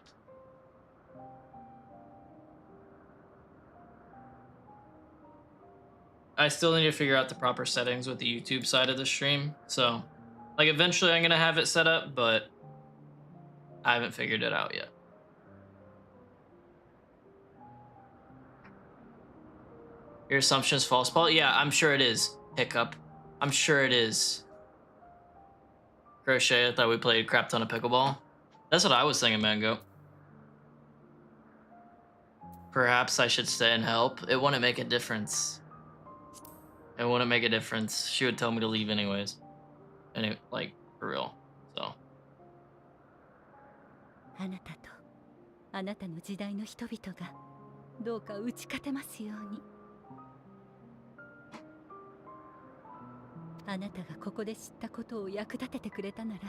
I still need to figure out the proper settings with the YouTube side of the stream. So, like, eventually I'm going to have it set up, but I haven't figured it out yet. Your assumption is false, Paul? Yeah, I'm sure it is. Hiccup. I'm sure it is. Crochet, I thought we played crap ton of pickleball. That's what I was thinking, Mango. Perhaps I should stay and help. It wouldn't make a difference. It wouldn't make a difference. She would tell me to leave anyways. And it, like, for real. So. あなたとあなたの時代の人々がどうか打ち勝てますように。あなたがここで知ったことを役立ててくれたなら、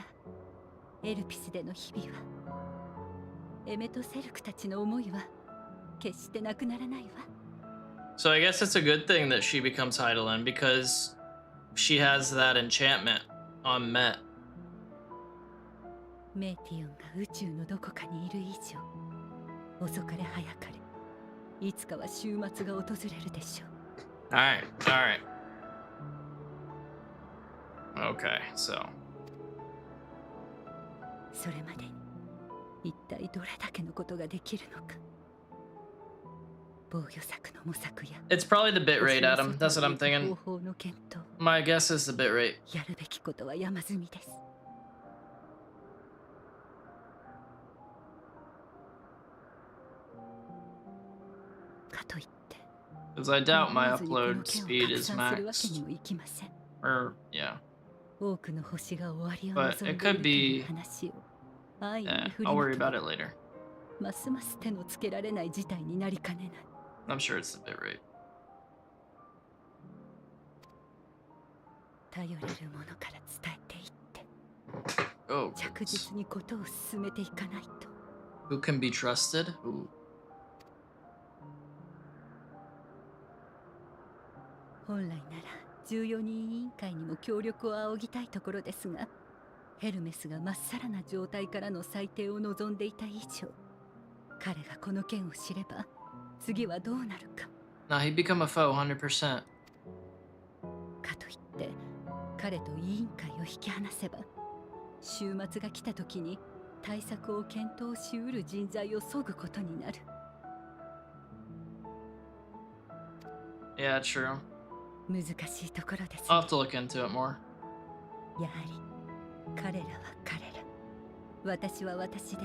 エルピスでの日々は、エメとセルクたちの思いは決してなくならないわ。So I guess it's a good thing that she becomes Heidelin because she has that enchantment on Met. メーティオンが宇宙のどこかにいる以上、遅かれ早かれ、いつかは終末が訪れるでしょう。Alright, alright. Okay, so. それまでに一体どれだけのことができるのか。防御策の模索や。It's probably the bit rate, Adam. That's what I'm thinking. My guess is the bit rate. やるべきことは山積みです。かといって。Because I doubt my upload speed is maxed. Or, yeah. But it could be. I'll worry about it later. ますます手のつけられない事態になりかねない。I'm sure it's the bit rate. 頼れるものから伝えていって。Oh, 着 goodness. 実にことを進めていかないと。 Who can be trusted? Ooh. 本来なら14人委員会にも協力を仰ぎたいところですが、ヘルメスがまっさらな状態からの裁定を望んでいた以上、彼がこの件を知れば次はどうなるか。 Nah, he'd become a foe 100%. かといって彼と委員会を引き離せば、週末が来た時に対策を検討しうる人材を削ぐことになる。 Yeah, true. 難しいところですね。 I'll have to look into it more. やはり彼らは彼ら、私は私で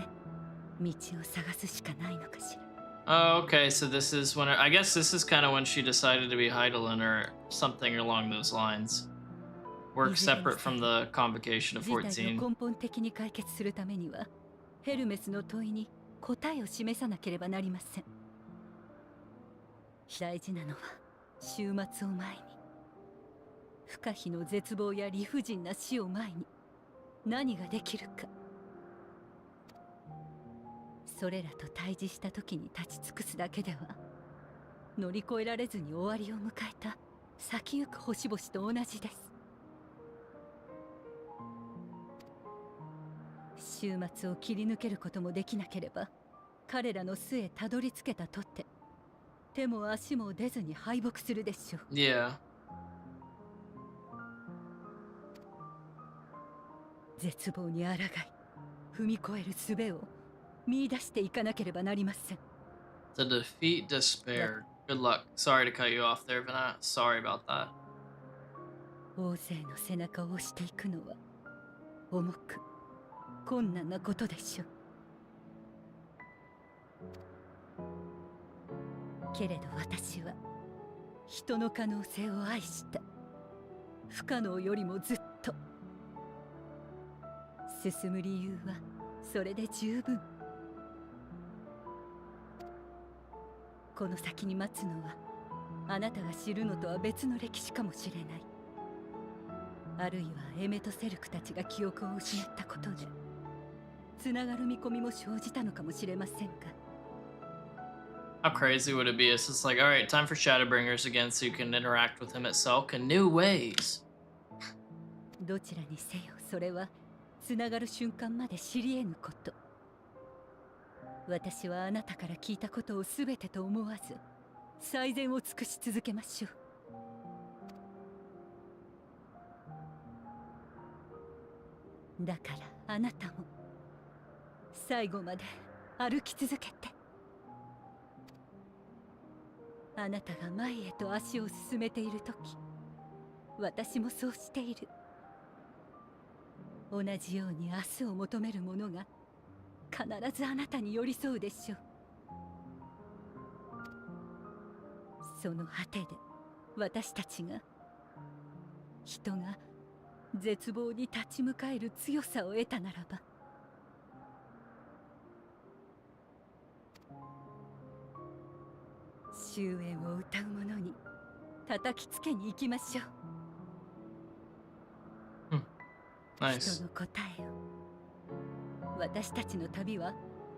道を探すしかないのかしら。 Oh, okay, so this is when I guess this is kind of when she decided to be Heidelin or something along those lines. Work separate from the convocation of 事態 14. を根本的に解決するためには、ヘルメスの問いに答えを示さなければなりません。大事なのは終末を前に、不可避の絶望や理不尽な死を前に何ができるか。それらと対峙した時に立ち尽くすだけでは乗り越えられずに終わりを迎えた先行く星々と同じです。終末を切り抜けることもできなければ、彼らの巣へたどり着けたとって手も足も出ずに敗北するでしょう。 Yeah. 絶望に抗い踏み越える術を見出していかなければなりません。 To defeat despair. Good luck. Sorry to cut you off there, Vanna. Sorry about that. 大勢の背中を押していくのは重く困難なことでしょう。けれど私は人の可能性を愛した。不可能よりもずっと進む理由はそれで十分。この先に待つのはあなたが知るのとは別の歴史かもしれない。あるいはエメとセルクたちが記憶を失ったことでつながる見込みも生じたのかもしれませんが。 How crazy would it be? It's just like, all right, time for Shadowbringers again so you can interact with him itself in new ways. どちらにせよそれはつながる瞬間まで知り得ぬこと。私はあなたから聞いたことを全てと思わず最善を尽くし続けましょう。だからあなたも最後まで歩き続けて。あなたが前へと足を進めているとき、私もそうしている。同じように明日を求める者が必ずあなたに寄り添うでしょう。その果てで私たちが人が絶望に立ち向かえる強さを得たならば、終焉を歌う者に叩きつけに行きましょう。Nice. 人の答えを。私たちの旅は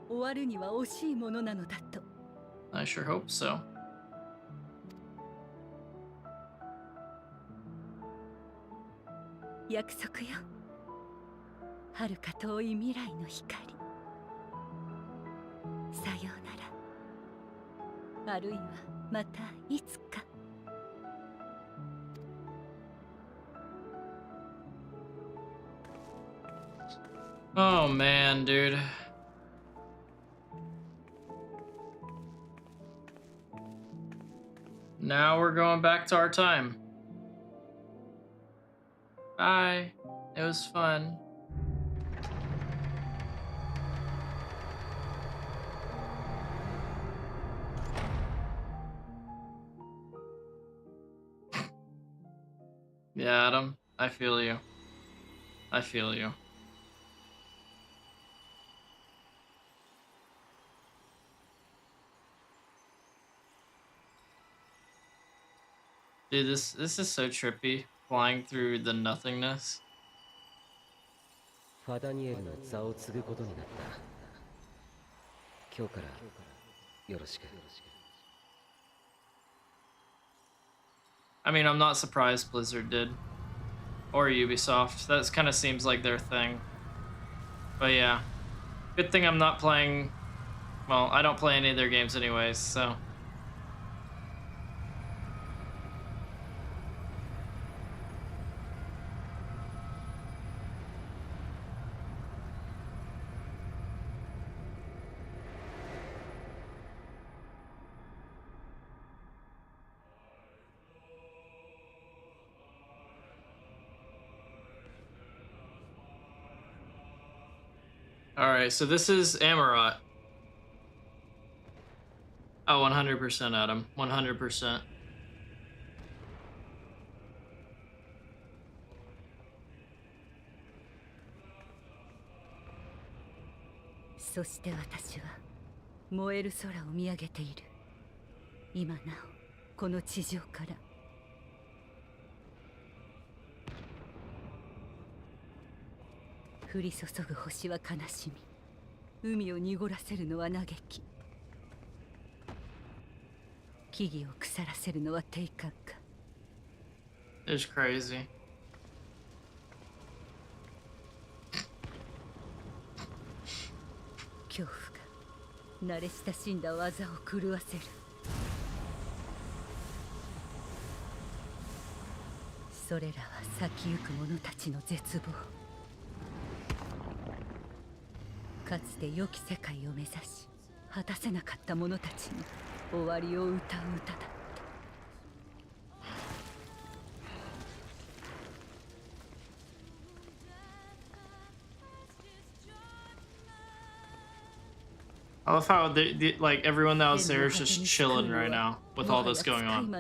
終わるには惜しいものなのだと。 I sure hope so. 約束よ。遥か遠い未来の光。さようなら。あるいはまたいつか。 Oh man, dude. Now we're going back to our time. Bye. It was fun. Yeah, Adam, I feel you. I feel you. Dude, this is so trippy, flying through the nothingness. ファダニエルの座を継ぐことになった。今日からよろしく。I mean, I'm not surprised Blizzard did. Or Ubisoft. That kind of seems like their thing. But yeah. Good thing I'm not playing... Well, I don't play any of their games anyways, so... Alright, so this is Amarat. Oh, 100% Adam. 100%. そして私は燃える空を見上げている。今なおこの地上から降り注ぐ星は悲しみ、海を濁らせるのは嘆き、木々を腐らせるのは定感か。 It's crazy. 恐怖が慣れ親しんだ技を狂わせる。それらは先行く者たちの絶望。かつて良き世界を目指し果たせなかった者たちに終わりを歌う歌だった。 I love how like everyone that was there is just chilling right now with all this going on.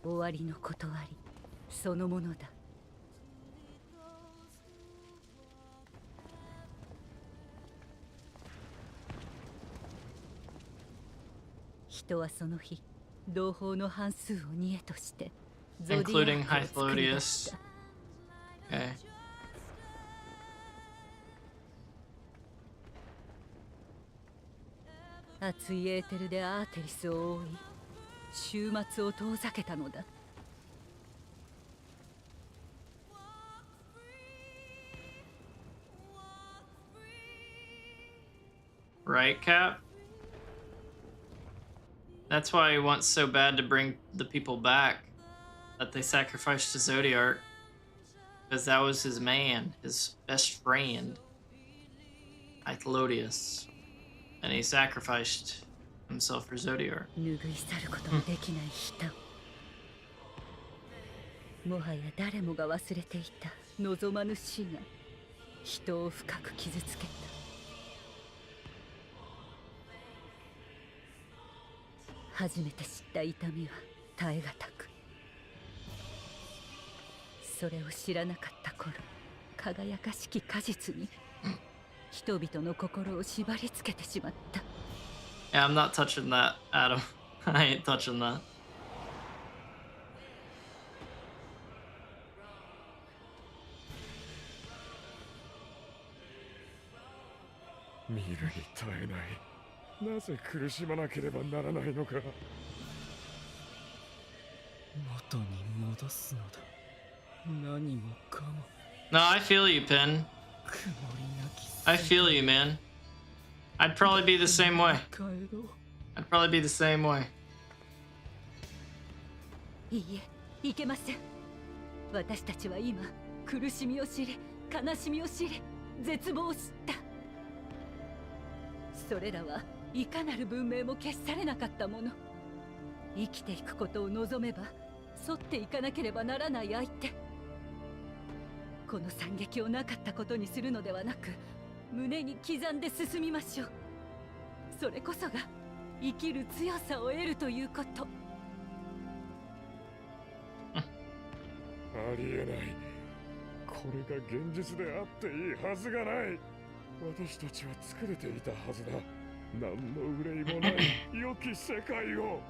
終わりの断りそのものだ。人はその日同胞の半数を煮えとして Including Hythlodius. Okay. 熱いエーテルでアーテリスを覆い、終末を遠ざけたのだ。Right, Cap? That's why he wants so bad to bring the people back. That they sacrificed to Zodiark. Because that was his man, his best friend. Hythlodius. And he sacrificed himself for Zodiark. もはや誰もが忘れていた望まぬ死が人を深く傷つけた。初めて知った痛みは耐え難く、それを知らなかった頃、輝かしき果実に人々の心を縛り付けてしまった。 Yeah, I'm not touching that, Adam. I ain't touching that. 見るに耐えない。なぜ苦しまなければならないのか。元に戻すのだ。何もかも。 No, I feel you, Pin. I feel you, man. I'd probably be the same way. I'd probably be the same way. いいえ、いけません。私たちは今、苦しみを知り、悲しみを知り、絶望を知った。それらはいかなる文明も消し去れなかったもの。生きていくことを望めば、沿っていかなければならない相手。この惨劇をなかったことにするのではなく、胸に刻んで進みましょう。それこそが生きる強さを得るということ。ありえない。これが現実であっていいはずがない。私たちは作れていたはずだ。何の憂いもない良き世界を。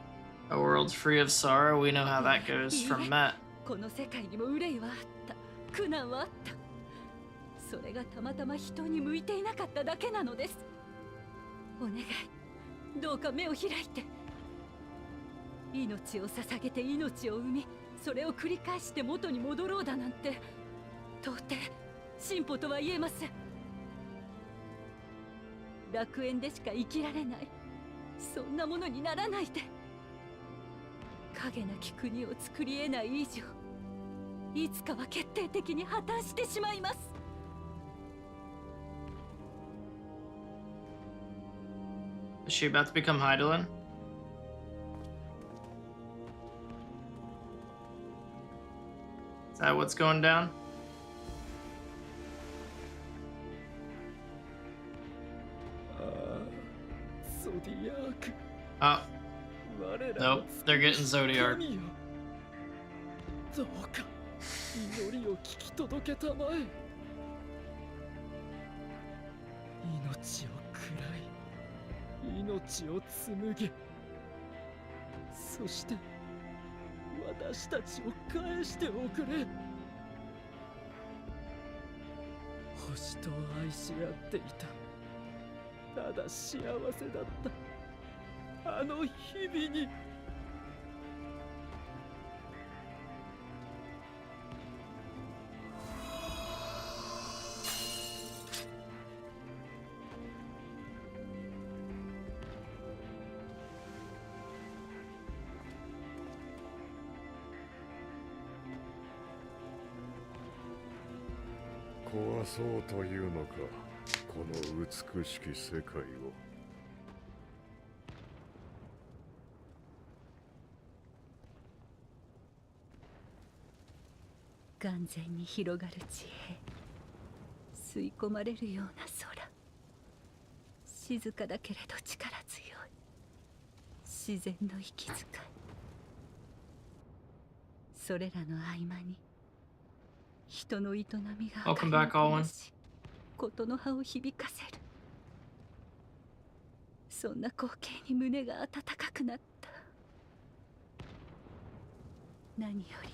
A world free of sorrow. We know how that goes from Met. この世界にも憂いはあった。苦難はあった。それがたまたま人に向いていなかっただけなのです。お願い、どうか目を開いて。命を捧げて命を生み、それを繰り返して元に戻ろうだなんて到底進歩とは言えません。楽園でしか生きられない、そんなものにならないで。影なき国を作り得ない以上、いつかは決定的に破綻してしまいます。Is she about to become Heidelin? Is that what's going down? Oh. Nope, they're getting Zodiac. どうか祈りを聞き届けたまえ。命を喰らい、命を紡げ、そして私たちを返しておくれ。星と愛し合っていた。ただ幸せだったあの日々に。壊そうというのか、この美しき世界を。眼前に広がる地平、吸い込まれるような空、静かだけれど力強い自然の息遣い、それらの合間に人の営みがWelcome back, Alwyn. ことの葉を響かせる。そんな光景に胸が温かくなった。何より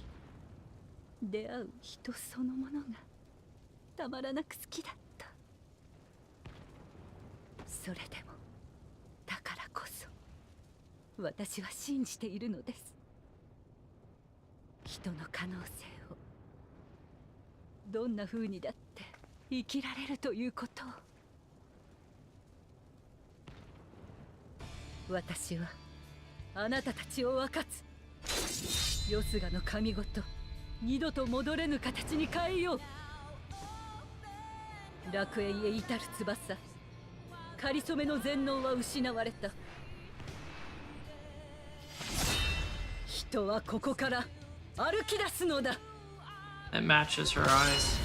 出会う人そのものがたまらなく好きだった。それでもだからこそ私は信じているのです。人の可能性を、どんな風にだって生きられるということを。私はあなたたちを分かつ。よすがの神ごと二度と戻れぬ形に変えよう。楽園へ至る翼、かりそめの全能は失われた。人はここから歩き出すのだ。It matches her eyes.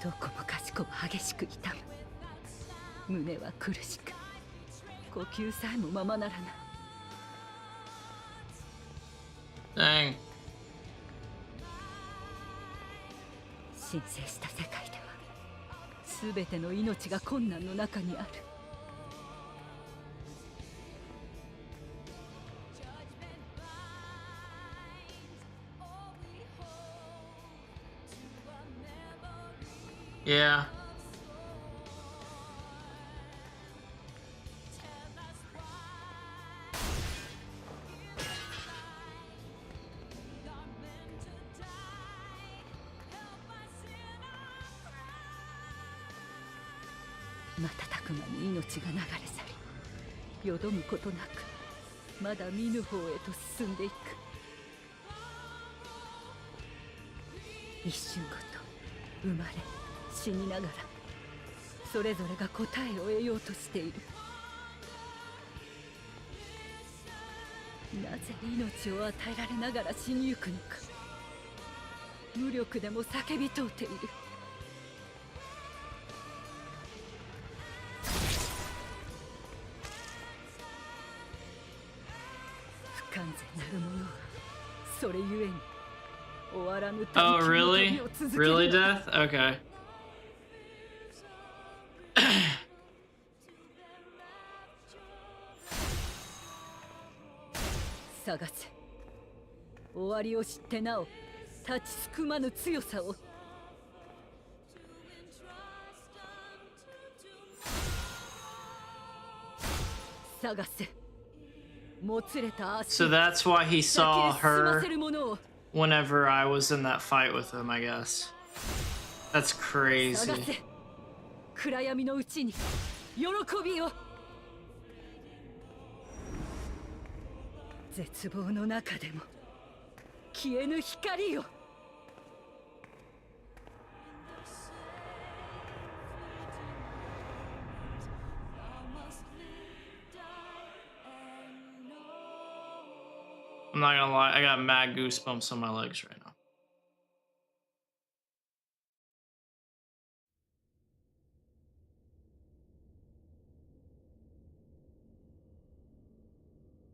どこもかしこも激しく痛む。胸は苦しく、呼吸さえもままならない。Dang. 神聖した世界では全ての命が困難の中にある。Yeah.瞬く間に命が流れ去り、よどむことなくまだ見ぬ方へと進んでいく。一瞬ごと生まれ死にながらそれぞれが答えを得ようとしている。なぜ命を与えられながら死にゆくのか。無力でも叫び通っている。不完全なるものはそれゆえに終わらぬ Oh, really? Really, Death? Okay. 探せ。終わりを知ってなお立ちすくまぬ強さを。探せ。もつれた足。 So that's why he saw her whenever I was in that fight with him, I guess. That's crazy. 探せ。暗闇のうちに喜びを。絶望の中でも消えぬ光を。I'm not gonna lie, I got mad goosebumps on my legs right now.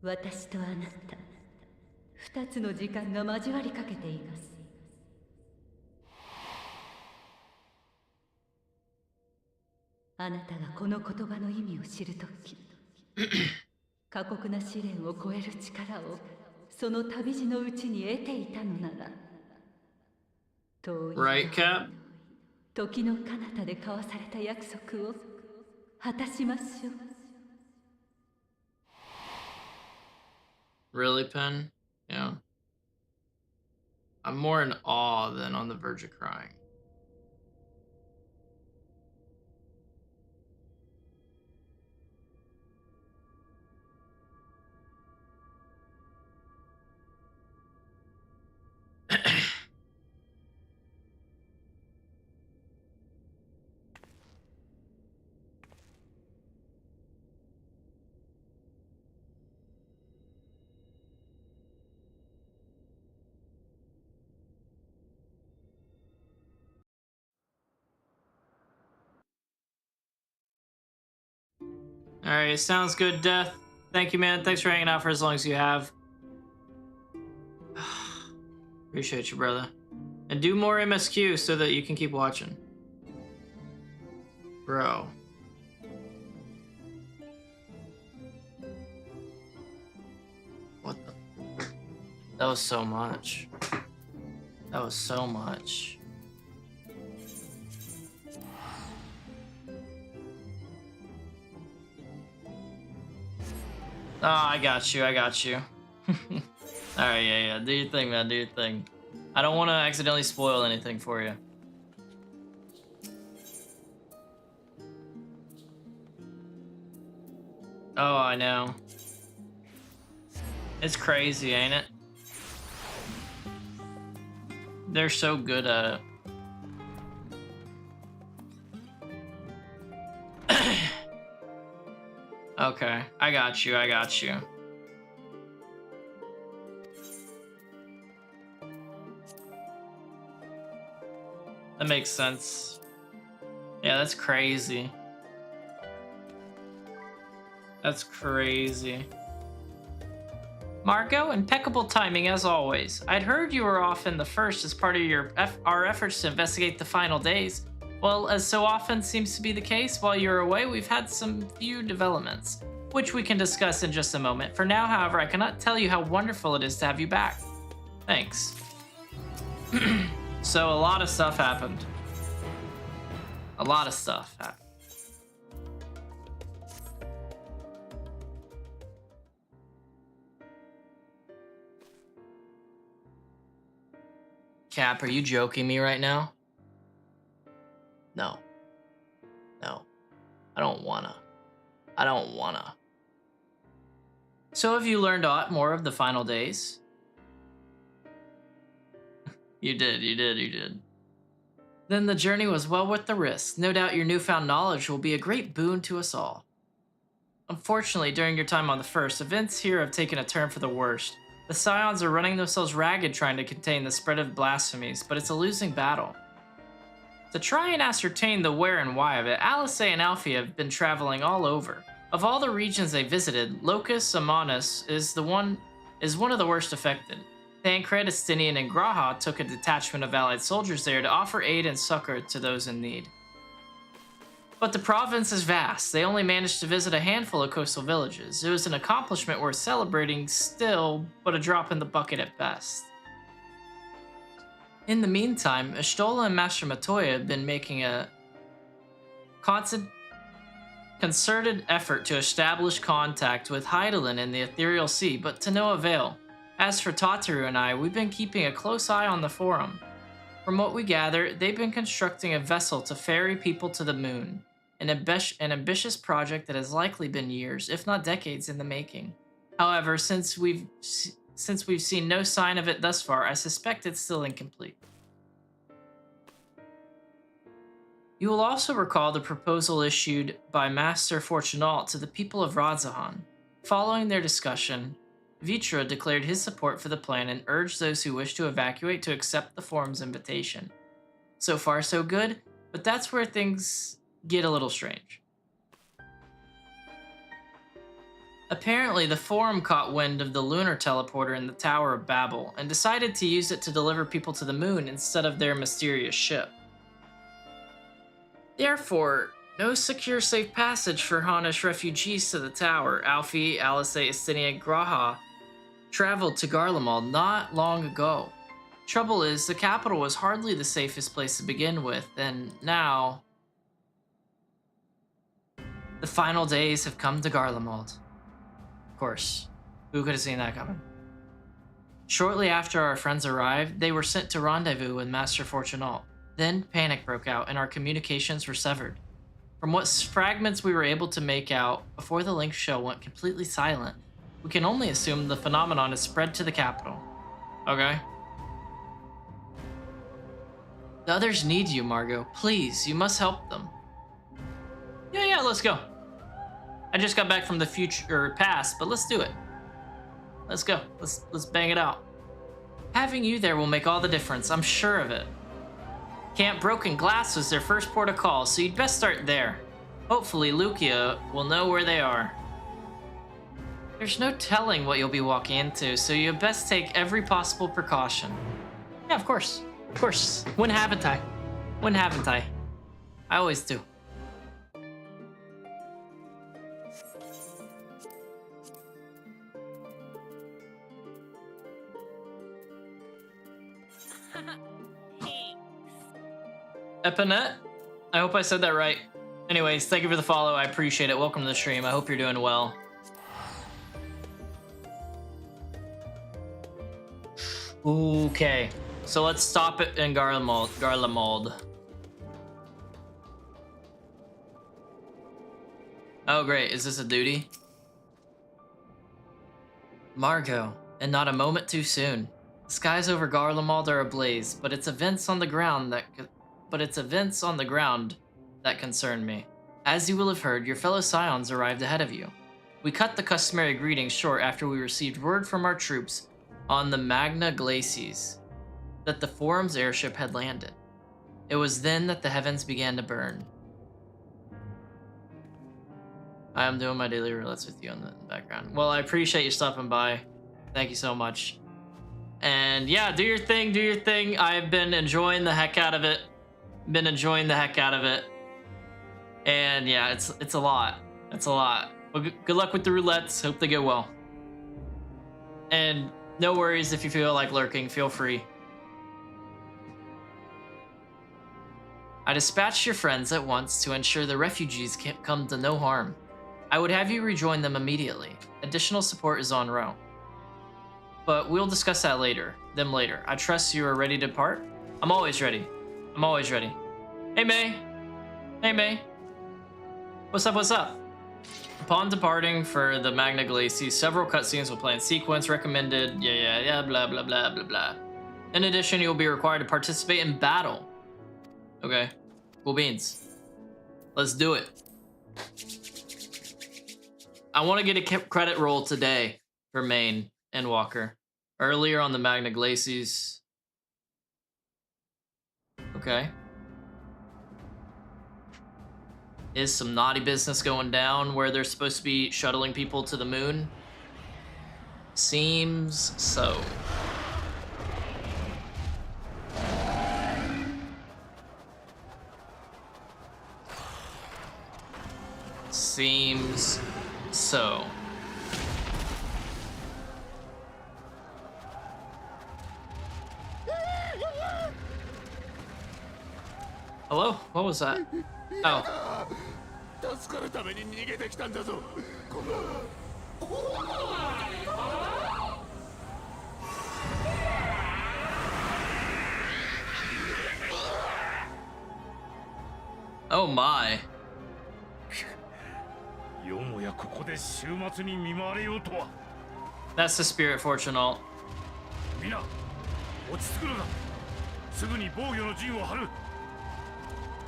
私とあなた、二つの時間が交わりかけています。あなたがこの言葉の意味を知るとき、過酷な試練を超える力をその旅路のうちに得ていたのなら、遠い Right, Cap? 時の彼方で交わされた約束を果たしましょう。Really, Pen? Yeah. I'm more in awe than on the verge of crying. Alright, sounds good, Death. Thank you, man. Thanks for hanging out for as long as you have. Appreciate you, brother. And do more MSQ so that you can keep watching. Bro. What the? That was so much. That was so much. Oh, I got you. Alright, yeah. Do your thing, man. Do your thing. I don't want to accidentally spoil anything for you. Oh, I know. It's crazy, ain't it? They're so good at it. Okay, I got you. That makes sense. Yeah, that's crazy. That's crazy. Marco, impeccable timing as always. I'd heard you were off in the first as part of our efforts to investigate the final days. Well, as so often seems to be the case, while you're away, we've had some few developments, which we can discuss in just a moment. For now, however, I cannot tell you how wonderful it is to have you back. Thanks. So a lot of stuff happened. A lot of stuff happened. Cap, are you joking me right now? No. I don't wanna. So have you learned a lot more of the final days? You did. Then the journey was well worth the risk. No doubt your newfound knowledge will be a great boon to us all. Unfortunately, during your time on the First, events here have taken a turn for the worst. The Scions are running themselves ragged trying to contain the spread of blasphemies, but it's a losing battle. To try and ascertain the where and why of it, Alice and Alfie have been traveling all over. Of all the regions they visited, Locus Amanus is one of the worst affected. Thancred, Estinian, and Graha took a detachment of allied soldiers there to offer aid and succor to those in need. But the province is vast. They only managed to visit a handful of coastal villages. It was an accomplishment worth celebrating still, but a drop in the bucket at best. In the meantime, Ishtola and Master Matoya have been making a concerted effort to establish contact with Hydaelyn in the Ethereal Sea, but to no avail. As for Tataru and I, we've been keeping a close eye on the Forum. From what we gather, they've been constructing a vessel to ferry people to the moon, an ambitious project that has likely been years, if not decades, in the making. However, since we've seen no sign of it thus far, I suspect it's still incomplete. You will also recall the proposal issued by Master Fortunault to the people of Radzahan. Following their discussion, Vitra declared his support for the plan and urged those who wish to evacuate to accept the Forum's invitation. So far so good, but that's where things get a little strange. Apparently, the Forum caught wind of the lunar teleporter in the Tower of Babel and decided to use it to deliver people to the moon instead of their mysterious ship. Therefore, no secure safe passage for Hanish refugees to the tower. Alfie, Alice, Estini, and Graha traveled to Garlemald not long ago. Trouble is, the capital was hardly the safest place to begin with, and now the final days have come to Garlemald. Of course, who could have seen that coming? Shortly after our friends arrived, they were sent to rendezvous with Master Fortunault. Then panic broke out and our communications were severed. From what fragments we were able to make out before the link show went completely silent, we can only assume the phenomenon has spread to the capital. Okay. The others need you, Margot. Please, you must help them. Yeah, let's go. I just got back from the future past, but let's do it. Let's go. Let's bang it out. Having you there will make all the difference, I'm sure of it. Camp Broken Glass was their first port of call, so you'd best start there. Hopefully, Lucia will know where they are. There's no telling what you'll be walking into, so you best take every possible precaution. Yeah, of course. Of course. When haven't I? When haven't I? I always do. Epinette? I hope I said that right. Anyways, thank you for the follow. I appreciate it. Welcome to the stream. I hope you're doing well. Okay, so let's stop it in Garlemald. Oh great, is this a duty? Margot, and not a moment too soon. The skies over Garlemald are ablaze, but it's events on the ground that concern me. As you will have heard, your fellow Scions arrived ahead of you. We cut the customary greetings short after we received word from our troops on the Magna Glacies that the Forum's airship had landed. It was then that the heavens began to burn. I am doing my daily roulettes with you in the background. Well, I appreciate you stopping by. Thank you so much. And yeah, do your thing, do your thing. I've been enjoying the heck out of it. And yeah, it's a lot. It's a lot. Well, good luck with the roulettes. Hope they go well. And no worries if you feel like lurking, feel free. I dispatched your friends at once to ensure the refugees can't come to no harm. I would have you rejoin them immediately. Additional support is en route. But we'll discuss that later. I trust you are ready to depart? I'm always ready. Hey, May. Hey, May. What's up? Upon departing for the Magna Glacies, several cutscenes will play in sequence. Recommended, yeah, blah, blah, blah, blah, blah. In addition, you'll be required to participate in battle. Okay, cool beans. Let's do it. I want to get a credit roll today for main EndWalker. Earlier on the Magna Glacies. Okay. Is some naughty business going down where they're supposed to be shuttling people to the moon? Seems so. Seems so. Hello? What was that? Oh. Oh my. よもやここで週末に見舞われようとは。That's the spirit fortune alt. みんな落ち着くのだ。すぐに防御の陣を張る。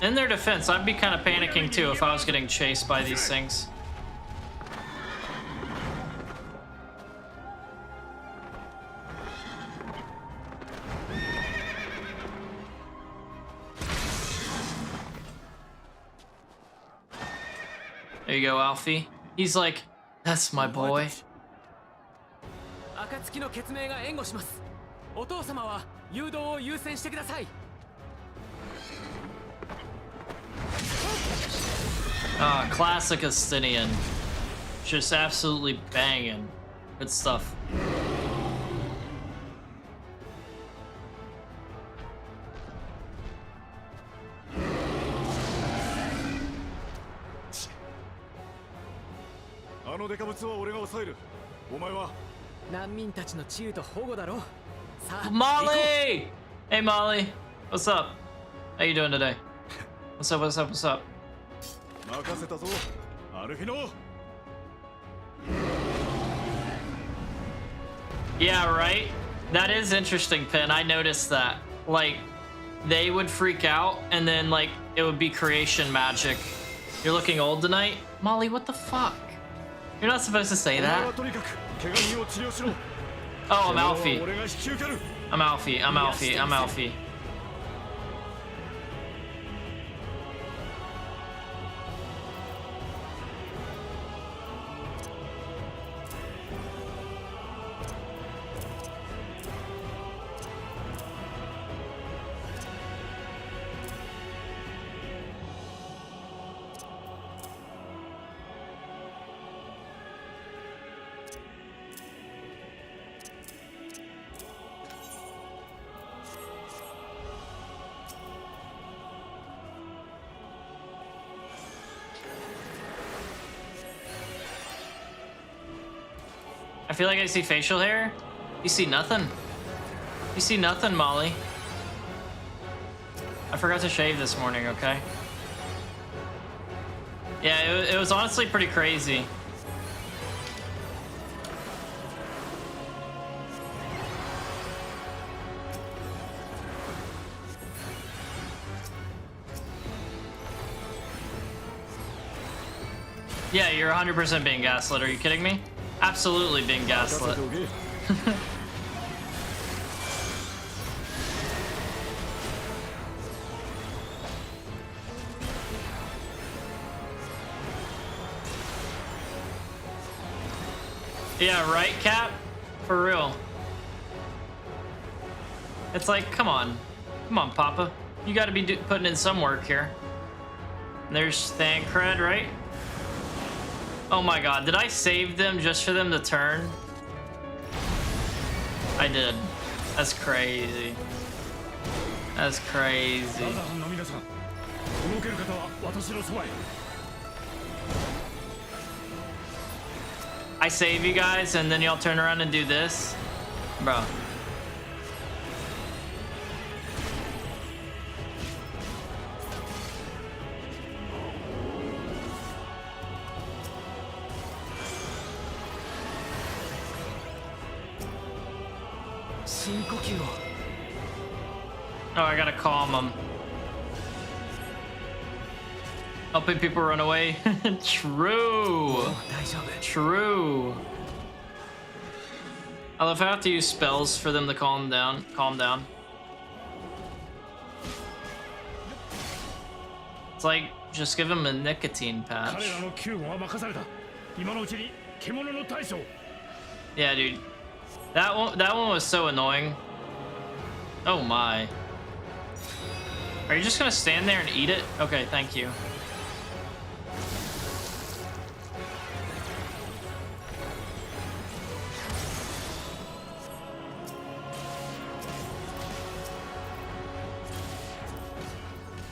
In their defense, I'd be kind of panicking too if I was getting chased by these things. There you go, Alfie. He's like, that's my boy. 暁の決命が援護します。お父様は誘導を優先してください。 Ah, classic Estinian. Just absolutely banging. Good stuff. Molly! Hey Molly, what's up? How you doing today? What's up, what's up, what's up? Yeah, right? That is interesting, Pin. I noticed that. Like, they would freak out, and then, like, it would be creation magic. You're looking old tonight? Molly, what the fuck? You're not supposed to say that. Oh, I'm Alfie. I'm Alfie, I'm Alfie, I'm Alfie. I feel like I see facial hair. You see nothing. You see nothing, Molly. I forgot to shave this morning, okay? Yeah, it was honestly pretty crazy. Yeah, you're 100% being gaslit. Are you kidding me? Absolutely being gaslit. Yeah, right, Cap? For real. It's like, come on. Come on, Papa. You gotta be putting in some work here. And there's Thancred, right? Oh my god, did I save them just for them to turn? I did. That's crazy. That's crazy. I save you guys and then y'all turn around and do this? Bro. Oh, I gotta calm them. Helping people run away. True. True. I love how I have to use spells for them to calm down. Calm down. It's like just give him a nicotine patch. Yeah, dude. That one was so annoying. Oh my. Are you just gonna stand there and eat it? Okay, thank you.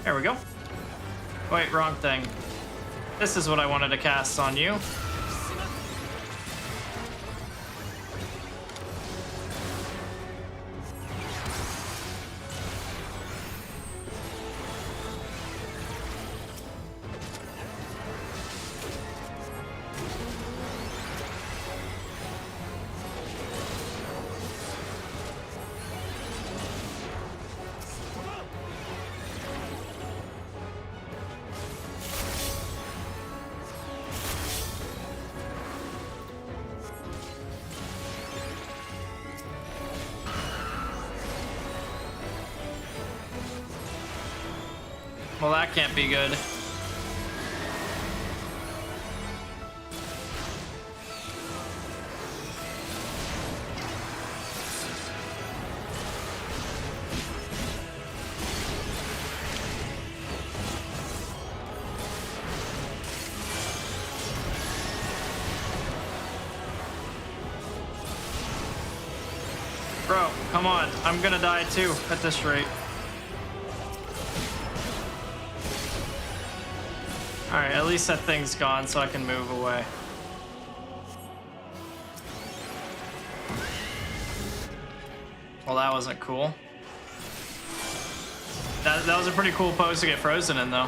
There we go. Wait, wrong thing. This is what I wanted to cast on you. Well, that can't be good. Bro, come on. I'm gonna die too at this rate. Alright, at least that thing's gone so I can move away. Well, that wasn't cool. That was a pretty cool pose to get frozen in, though.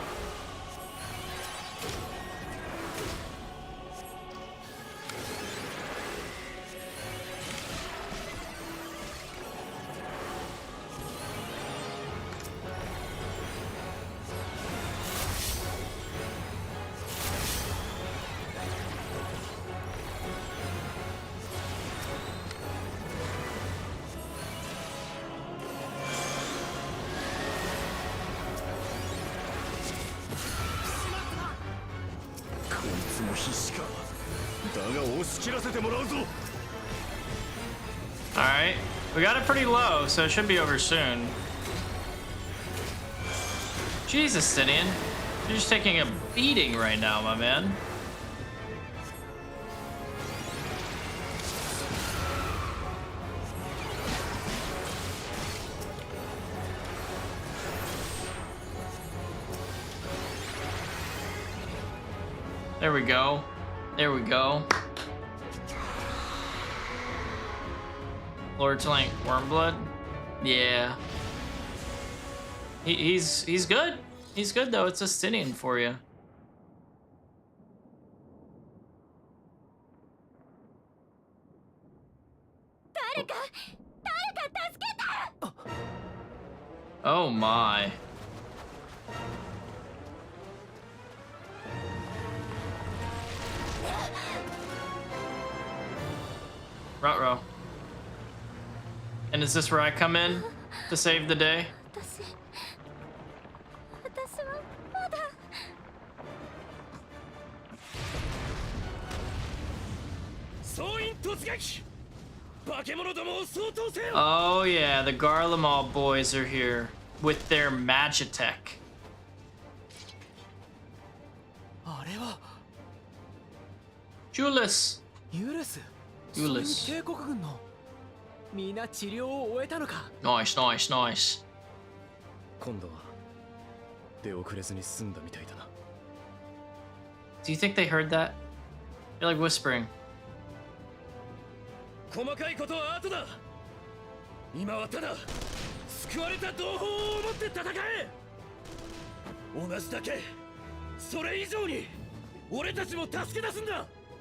Alright, we got it pretty low, so it should be over soon. Jesus, Stydian. You're just taking a beating right now, my man. There we go. There we go. Lord's Link, Wormblood? Yeah. He's good. He's good though. It's a Stydian for you. Oh my. Ruh-roh. And is this where I come in to save the day? Oh yeah, the Garlemald boys are here with their Magitech. Julius. Julius. Nice, nice, nice. Do you think they heard that? They're like whispering.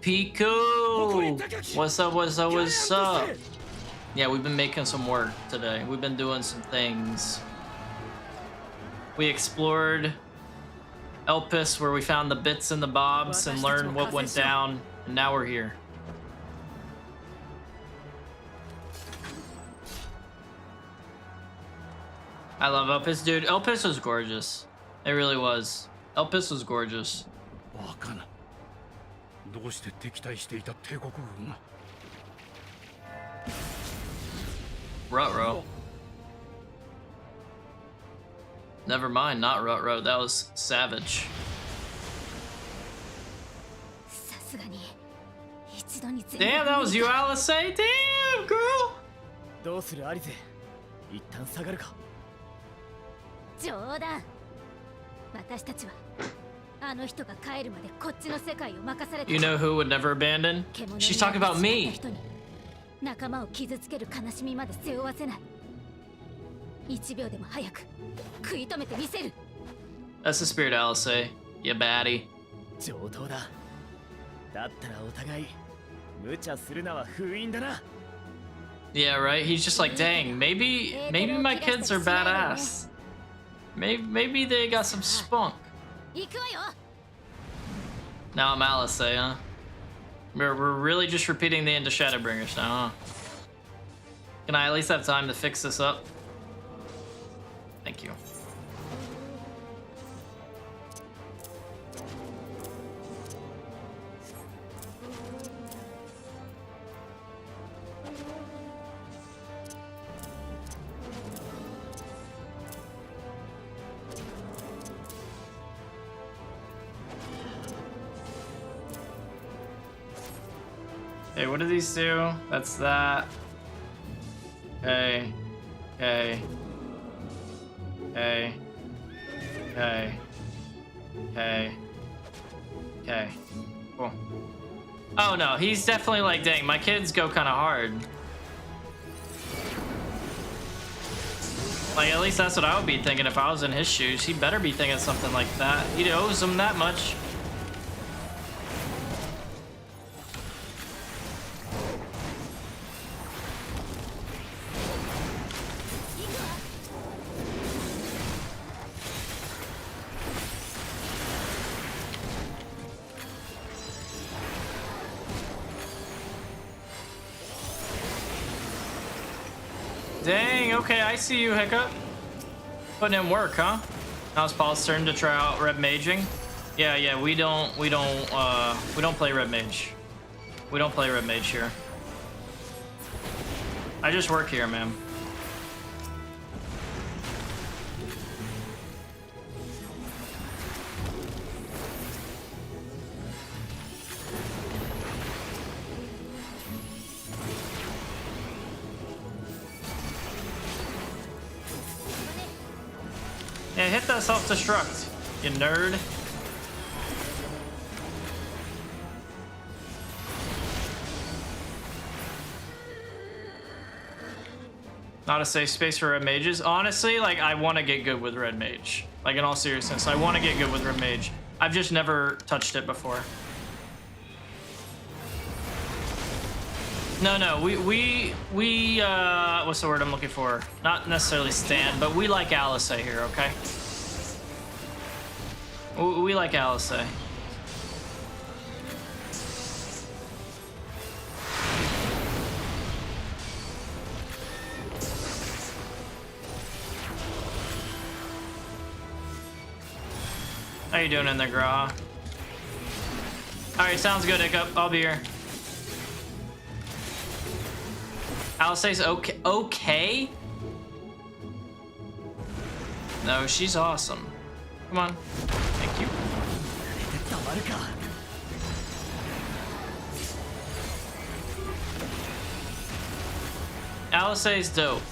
Piku! What's up, what's up, what's up? Yeah, we've been making some work today. We've been doing some things. We explored Elpis, where we found the bits and the bobs and learned what went down, and now we're here. I love Elpis, dude. Elpis was gorgeous. It really was. Elpis was gorgeous. バカな。どうして敵対していた帝国軍が Rut-row. Never mind, not Rut-row. That was Savage. さすがに一度に Damn, that was you, Alice. Damn, girl. どうするアリゼ一旦下がるか冗談私たちはあの人が帰るまでこっちの世界を任されて You know who would never abandon? She's talking about me. 仲間を傷つける悲しみまで背負わせない1秒でも早く食い止めてみせる That's the spirit, Alice. You baddie. 上等だだったらお互い無茶するなは封印だな Yeah, right? He's just like, dang, maybe my kids are badass. Maybe they got some spunk. 行くわよ Now I'm Alice, huh? We're really just repeating the end of Shadowbringers now, huh? Can I at least have time to fix this up? Thank you. Okay, what do these do? That's that. Okay. Okay. Okay. Okay. Okay. Okay. Cool. Oh no, he's definitely like, dang, my kids go kind of hard. Like, at least that's what I would be thinking if I was in his shoes. He better be thinking something like that. He owes him that much. Dang, okay, I see you, Hiccup. Putting in work, huh? Now it's Paul's turn to try out Red Maging. Yeah, we don't play Red Mage. We don't play Red Mage here. I just work here, man. Yeah, hit that self-destruct, you nerd. Not a safe space for red mages. Honestly, like, I want to get good with red mage. Like, in all seriousness, I want to get good with red mage. I've just never touched it before. No, we what's the word I'm looking for? Not necessarily stand, but we like Alice here, okay? We like Alice. How you doing in there, Graha? Alright, sounds good, Hiccup. I'll be here. Alice's okay. Okay? No, she's awesome. Come on. Thank you. Alice's dope.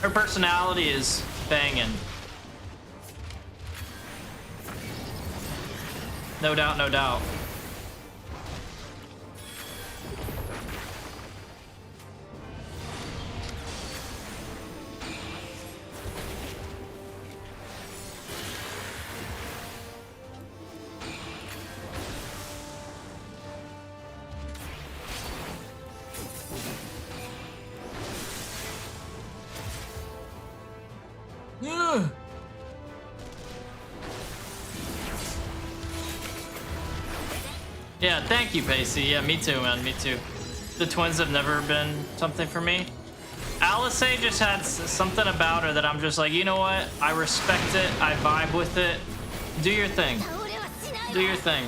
Her personality is banging. No doubt, no doubt. Yeah, thank you, Pacey. Yeah, me too, man. Me too. The twins have never been something for me. Alice just had something about her that I'm just like, you know what? I respect it. I vibe with it. Do your thing. Do your thing.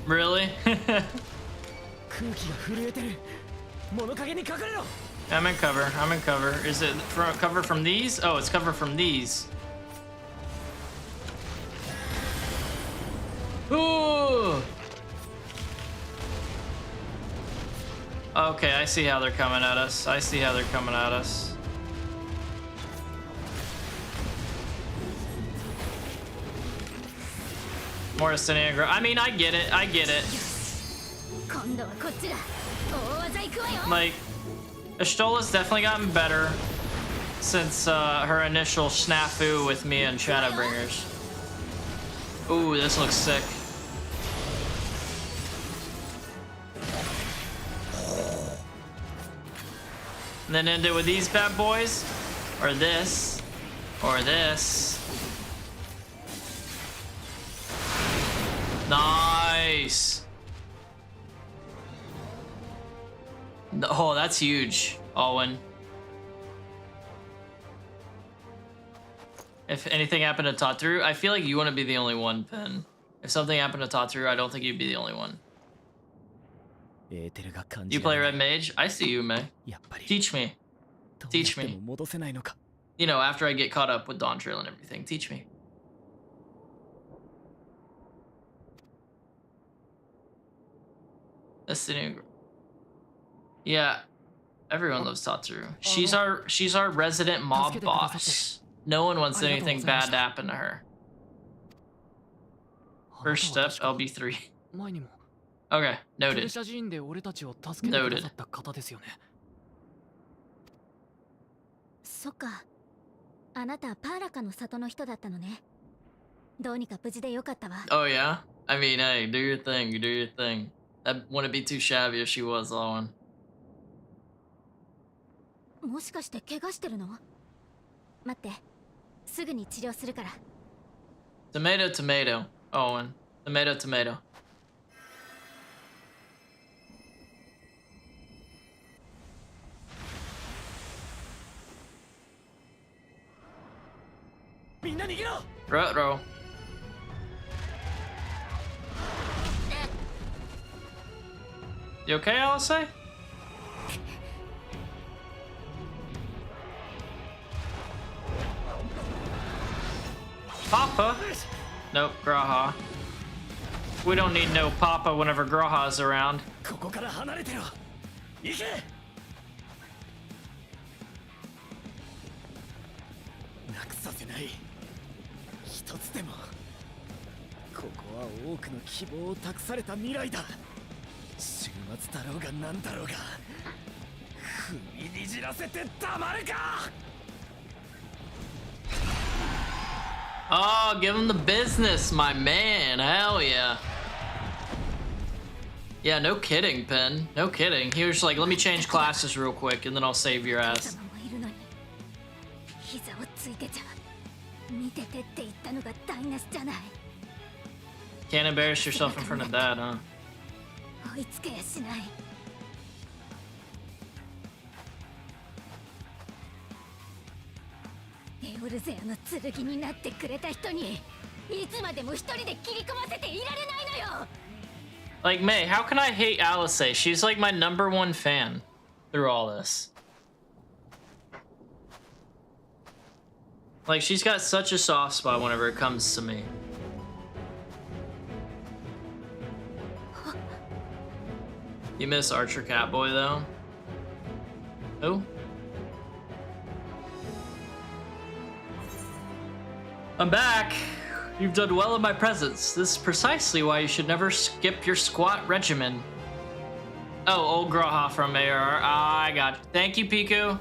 Really? I'm in cover. I'm in cover. Is it cover from these? Oh, it's cover from these. Ooh. Okay, I see how they're coming at us. I see how they're coming at us. More Sinagro. I mean, I get it. I get it. Like, Ashtola's definitely gotten better since her initial snafu with me and Shadowbringers. Ooh, this looks sick. And then end it with these bad boys, or this, or this. Nice. Oh, that's huge, Alwyn. If anything happened to Tataru, I feel like you want to be the only one, Pen. If something happened to Tataru, I don't think you'd be the only one. You play Red Mage? I see you, May. Teach me. Teach me. You know, after I get caught up with Dawn Trail and everything, teach me. That's the new. Yeah, everyone loves Tataru. She's our resident mob boss. No one wants anything bad to happen to her. First step, LB3. Okay, noted. Noted. そっか。あなたパーラカの里の人だったのね。どうにか無事でよかったわ。 Oh yeah? I mean, hey, do your thing, do your thing. That wouldn't be too shabby if she was on. もしかして怪我してるの？待って、すぐに治療するから。 Tomato, tomato, Owen. Tomato, tomato. Ruh-roh. You okay, Alice? Papa? Nope, Graha. We don't need no Papa whenever Graha's around. ここから離れてろ。行け。なくさせない。一つでも。ここは多くの希望を託された未来だ。週末だろうがなんだろうが。踏みにじらせてたまるか。 Oh, give him the business, my man. Hell yeah. Yeah, no kidding, Pen. No kidding. He was like, let me change classes real quick and then I'll save your ass. Can't embarrass yourself in front of Dad, huh? 追いつけやしない。エオルゼアの剣になってくれた人にいつまでも一人で切り込ませていられないのよ。 Like, May, how can I hate Alice? She's like my #1 fan through all this. Like, she's got such a soft spot whenever it comes to me. You miss Archer Catboy, though? Who? I'm back! You've done well in my presence. This is precisely why you should never skip your squat regimen. Oh, old Graha from AR. Ah, I got you. Thank you, Piku.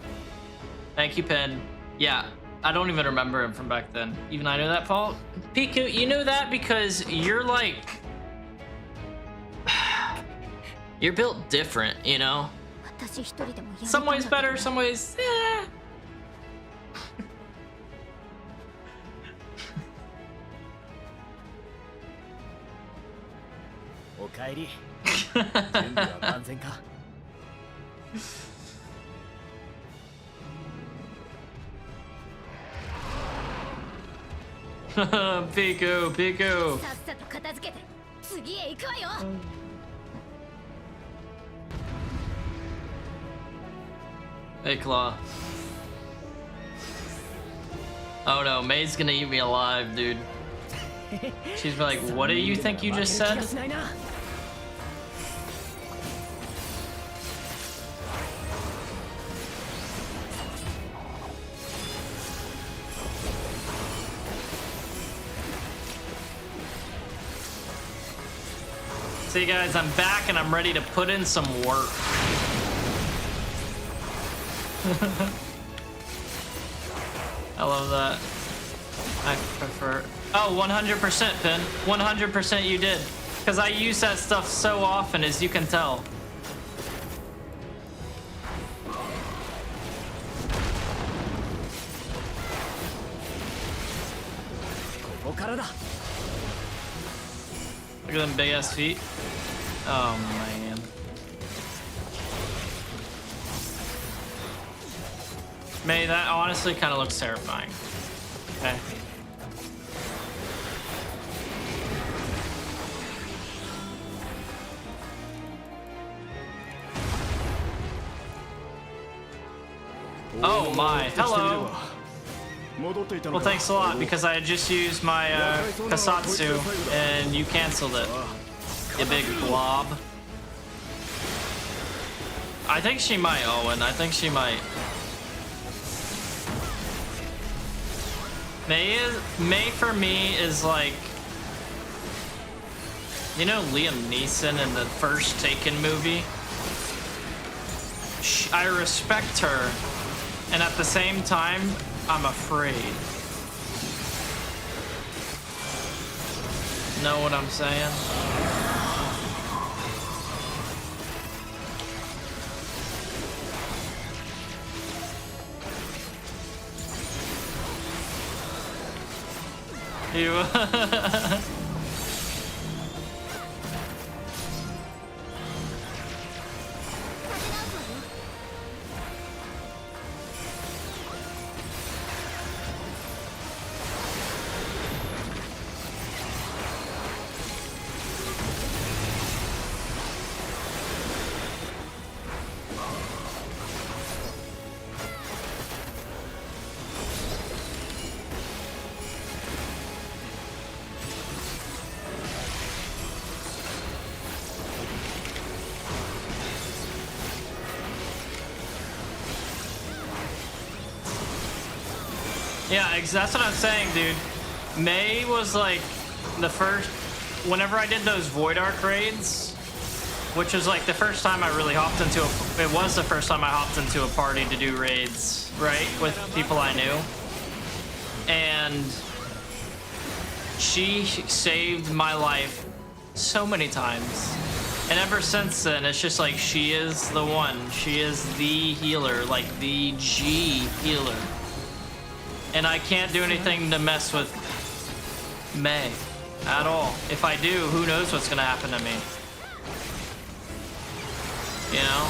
Thank you, Pen. Yeah, I don't even remember him from back then. Even I knew that, Paul. Piku, you knew that because you're like... You're built different, you know? Some ways better, some ways... Eh. Piku, Piku. Hey, Claw. Oh no, May's gonna eat me alive, dude. She's like, what do you think you just said? See guys, I'm back and I'm ready to put in some work. I love that. I prefer... Oh, 100% Pin. 100% you did. Because I use that stuff so often, as you can tell. Look at them big ass feet. Oh man. May, that honestly kind of looks terrifying. Okay. Oh my, hello. Well, thanks a lot, because I had just used my Kasatsu and you canceled it. You big blob. I think she might, Owen. I think she might. May for me is like, you know, Liam Neeson in the first Taken movie? I respect her, and at the same time, I'm afraid. Know what I'm saying? You Yeah, that's what I'm saying, dude. May was like the first, whenever I did those Void Arc raids, which was like the first time I really hopped into it was the first time I hopped into a party to do raids, right? With people I knew. And she saved my life so many times. And ever since then, it's just like she is the one. She is the healer, like the G healer. And I can't do anything to mess with May at all. If I do, who knows what's gonna happen to me? You know?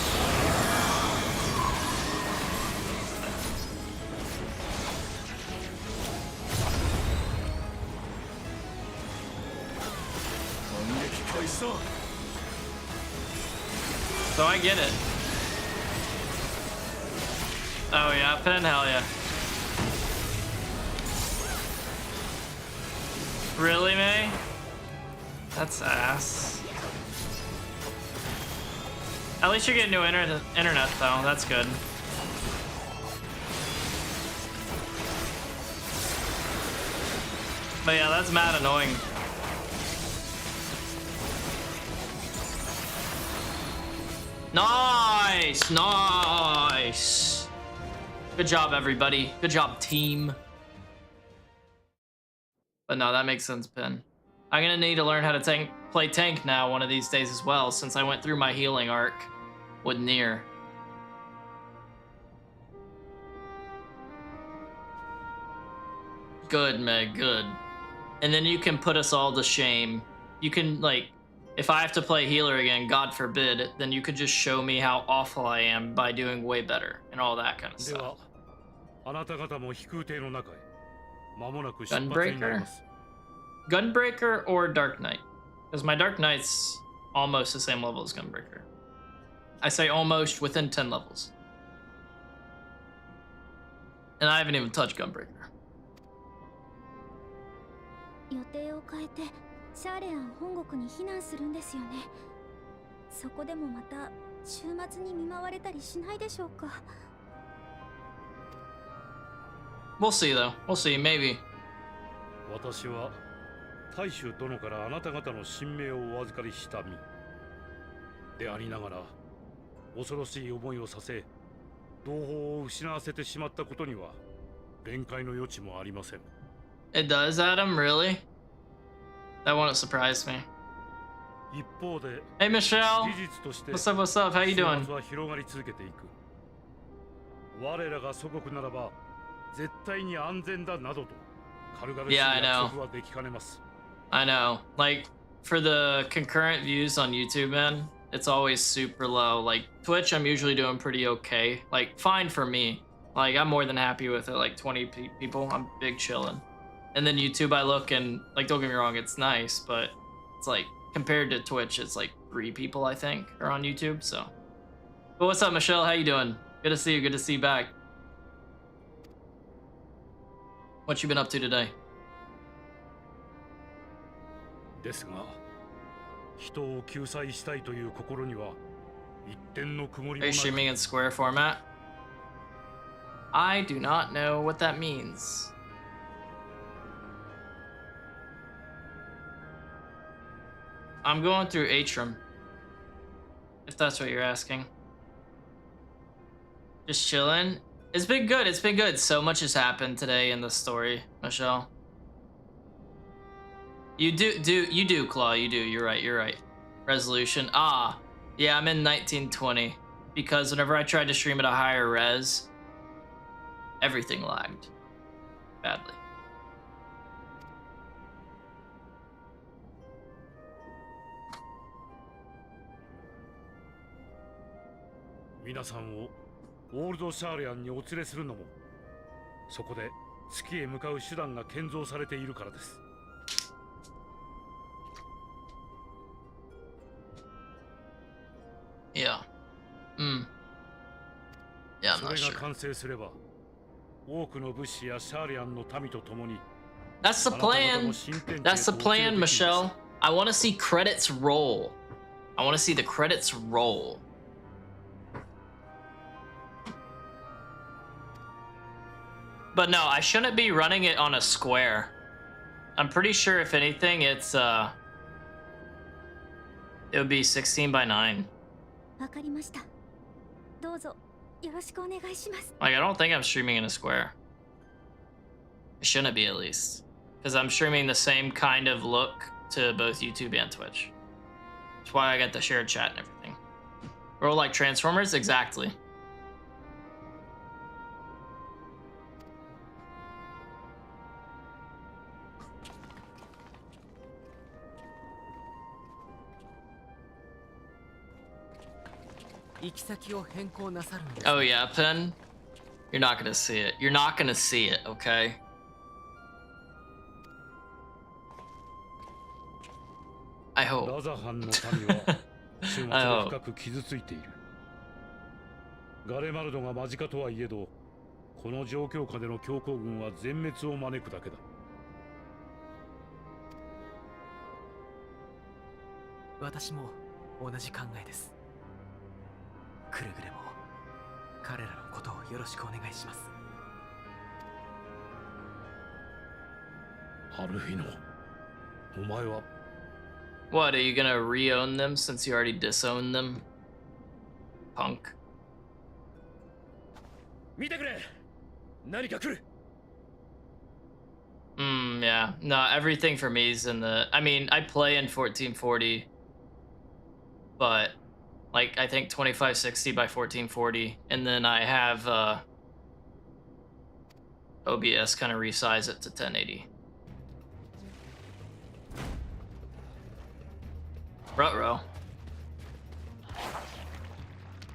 So I get it. Oh yeah, Pen, hell yeah. Really, May? That's ass. At least you're getting new internet though. That's good. But yeah, that's mad annoying. Nice, nice. Good job, everybody. Good job, team. But no, that makes sense, Pin. I'm gonna need to learn how to play tank now one of these days as well, since I went through my healing arc with Nier. Good, Meg, good. And then you can put us all to shame. You can, like, if I have to play healer again, God forbid, then you could just show me how awful I am by doing way better and all that kind of stuff. Gunbreaker? Gunbreaker or Dark Knight? Because my Dark Knight's almost the same level as Gunbreaker. I say almost within 10 levels. And I haven't even touched Gunbreaker. 予定を変えてシャーレアン本国に避難するんですよね。そこでもまた週末に見舞われたりしないでしょうか。We'll see though. We'll see. Maybe. 私は大衆殿からあなた方の神明をお預かりした身でありながら、恐ろしい思いをさせ、同胞を失わせてしまったことには弁解の余地もありません。 It does, Adam? Really? That wouldn't surprise me. 一方で、 Hey, Michelle. 事実として What's up, what's up? How you doing? は広がり続けていく。我らが祖国ならば絶対に安全だなどと軽々しい約束はできかねます。 I know. Like, for the concurrent views on YouTube, man, it's always super low. Like, Twitch, I'm usually doing pretty okay. Like, fine for me. Like, I'm more than happy with it. Like, 20 people, I'm big chillin'. And then YouTube, I look and, like, don't get me wrong, it's nice, but it's like, compared to Twitch, it's like 3 people, I think, are on YouTube, so. But what's up, Michelle? How you doing? Good to see you. Good to see you back. What you been up to today? ですが、人を救済したいという心には一点の曇りも Are な you く。 streaming in square format? I do not know what that means. I'm going through Atrum, if that's what you're asking. Just chilling. It's been good. It's been good. So much has happened today in the story, Michelle. You do, Claw. You do. You're right. You're right. Resolution. Ah, yeah. I'm in 1920 because whenever I tried to stream at a higher res, everything lagged badly. 皆さんをオールドシャーレアンにお連れするのも、そこで月へ向かう手段が建造されているからです。Yeah. Yeah, I'm そ not れ sure. が完成すれば、多くの物資やシャーレアンの民と共に。 That's the plan. That's the plan, Michelle. I want to see credits roll. I want to see the credits roll. But no, I shouldn't be running it on a square. I'm pretty sure if anything, it would be 16 by 9. わかりました。どうぞよろしくお願いします。 Like, I don't think I'm streaming in a square. It shouldn't be, at least. Because I'm streaming the same kind of look to both YouTube and Twitch. That's why I got the shared chat and everything. Roll like Transformers? Exactly. Oh yeah, Pen? You're not gonna see it. You're not gonna see it, okay? I hope. ラザハンの民は終末を深く傷ついている。ガレマルドが間近とはいえど、この状況下での強行軍は全滅を招くだけだ。私も同じ考えです。くれぐれも彼らのことをよろしくお願いします。アルフィノ、お前は What, are you gonna re-own them since you already disowned them? Punk. 見てくれ、何か来る。 Yeah. No, everything for me is in the... I mean, I play in 1440, but like I think 2560 by 1440, and then I have OBS kind of resize it to 1080. Ruh-roh.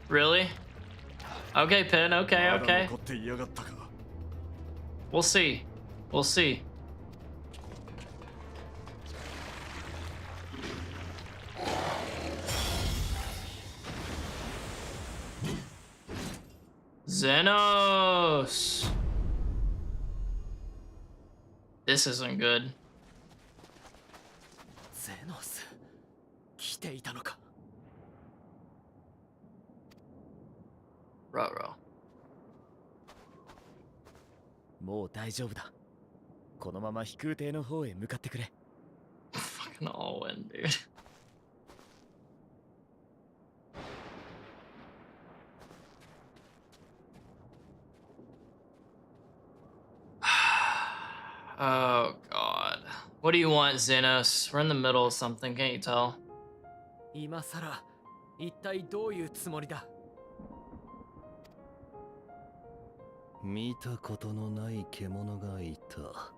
Really? Okay, Pin. Okay, okay. We'll see. We'll see. Xenos! This isn't good. ゼノス来ていたのか。 Ruh-roh. もう大丈夫だ。このまま飛空艇の方へ向かってくれ。 Fucking all in, dude. Oh god. What do you want, Xenos? We're in the middle of something, can't you tell? 今さら一体どういうつもりだ。見たことのない獣がいた。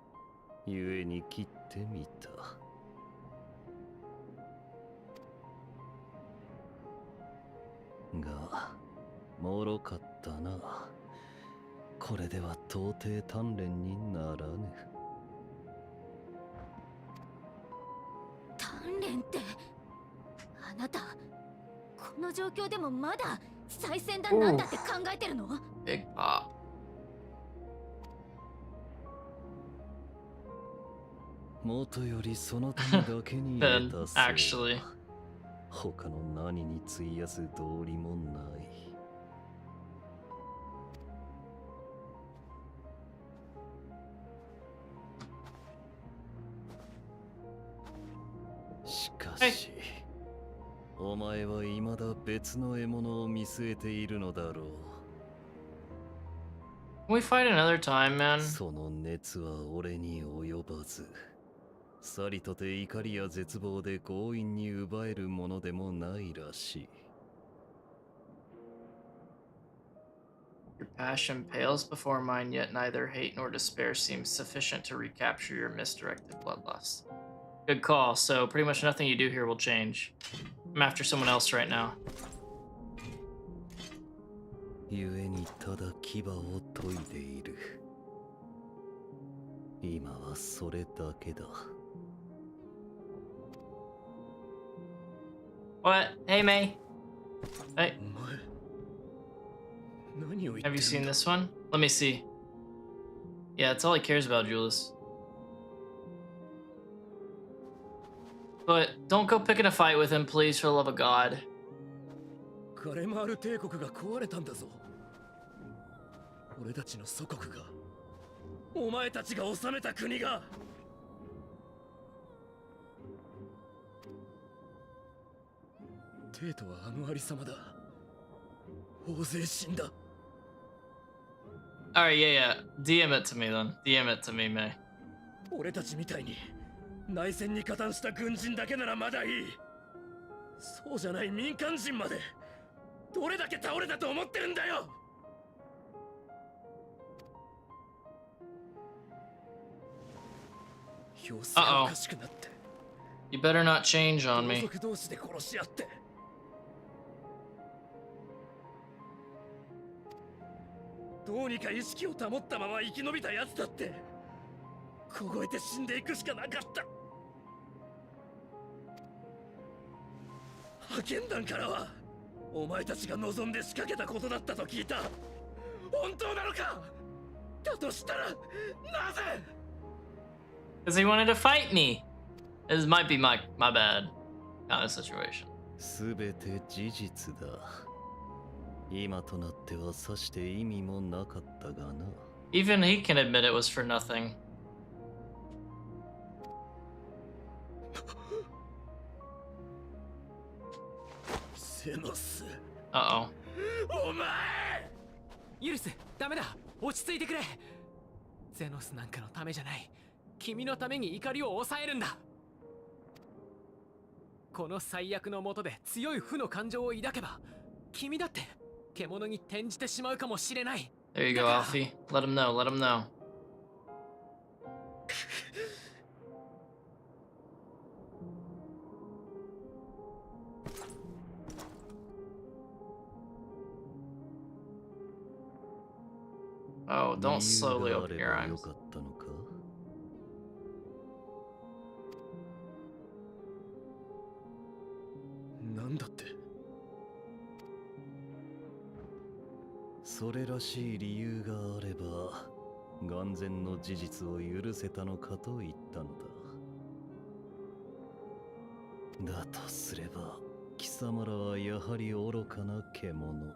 故に切ってみた。が、脆かったな。これでは到底鍛錬にならぬ。鍛錬って、あなたこの状況でもまだ再戦だなんだって考えてるの？ Big pop. もとよりそのためだけに入れたせい Actually. 他の何に費やす道理もない。しかし、お前は未だ別の獲物を見据えているのだろう。 Can we fight another time, man? その熱は俺に及ばず、さりとて怒りや絶望で強引に奪えるものでもないらしい。 Your passion pales before mine, yet neither hate nor despair seems sufficient to recapture your misdirected bloodlust. Good call. So pretty much nothing you do here will change. I'm after someone else right now. 故にただ牙を研いでいる。今はそれだけだ。 What? Hey, May. Hey. 何を言ってるんだ。 Have you seen this one? Let me see. Yeah, that's all he cares about, Julius. But don't go picking a fight with him, please, for the love of God. カレマール帝国が壊れたんだぞ。俺たちの祖国が、お前たちが治めた国が。帝都はあのありさまだ。大勢死んだ。 Alright, yeah. DM it to me then. DM it to me, May. 俺たちみたいに内戦に加担した軍人だけならまだいい。そうじゃない民間人までどれだけ倒れたと思ってるんだよ。様子がおかしくなって。 You better not change on 同 me. 族同士で殺し合って。どうにか意識を保ったまま生き延びたやつだって凍えて死んでいくしかなかった。派遣団からはお前たちが望んで仕掛けたことだったと聞いた。本当なのか。だとしたらなぜ。 Because he wanted to fight me. This might be my bad kind of situation. すべて事実だ。今となってはさして意味もなかったがな。 Even he can admit it was for nothing. セノス。 Uh-oh. お前。ユリス、ダメだ。落ち着いてくれ。ゼノスなんかのためじゃない。君のために怒りを抑えるんだ。この最悪の下で強い負の感情を抱けば、君だって獣に転じてしまうかもしれない。 There you go, Alfie. Let him know, let him know. Oh, don't slowly open your eyes. なんだって。それらしい理由があれば眼前の事実を許せたのかと言ったのだ。だとすれば貴様らはやはり愚かな獣、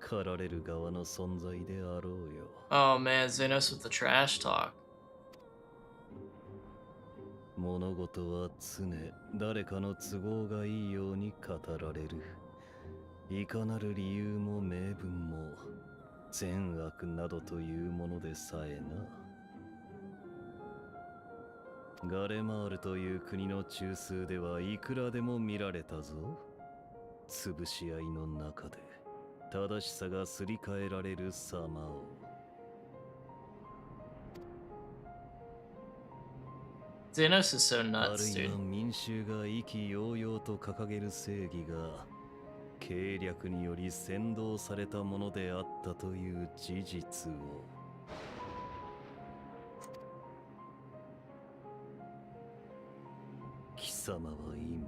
狩られる側の存在であろうよ。Oh man, Xenos with the trash talk. 物事は常誰かの都合がいいように語られる。いかなる理由も名分も善悪などというものでさえな。ガレマールという国の中枢ではいくらでも見られたぞ。潰し合いの中で正しさがすり替えられる様を。Xenos is so あ nuts, るい dude. は民衆が意気揚々と掲げる正義が計略により扇動されたものであったという事実を。貴様は今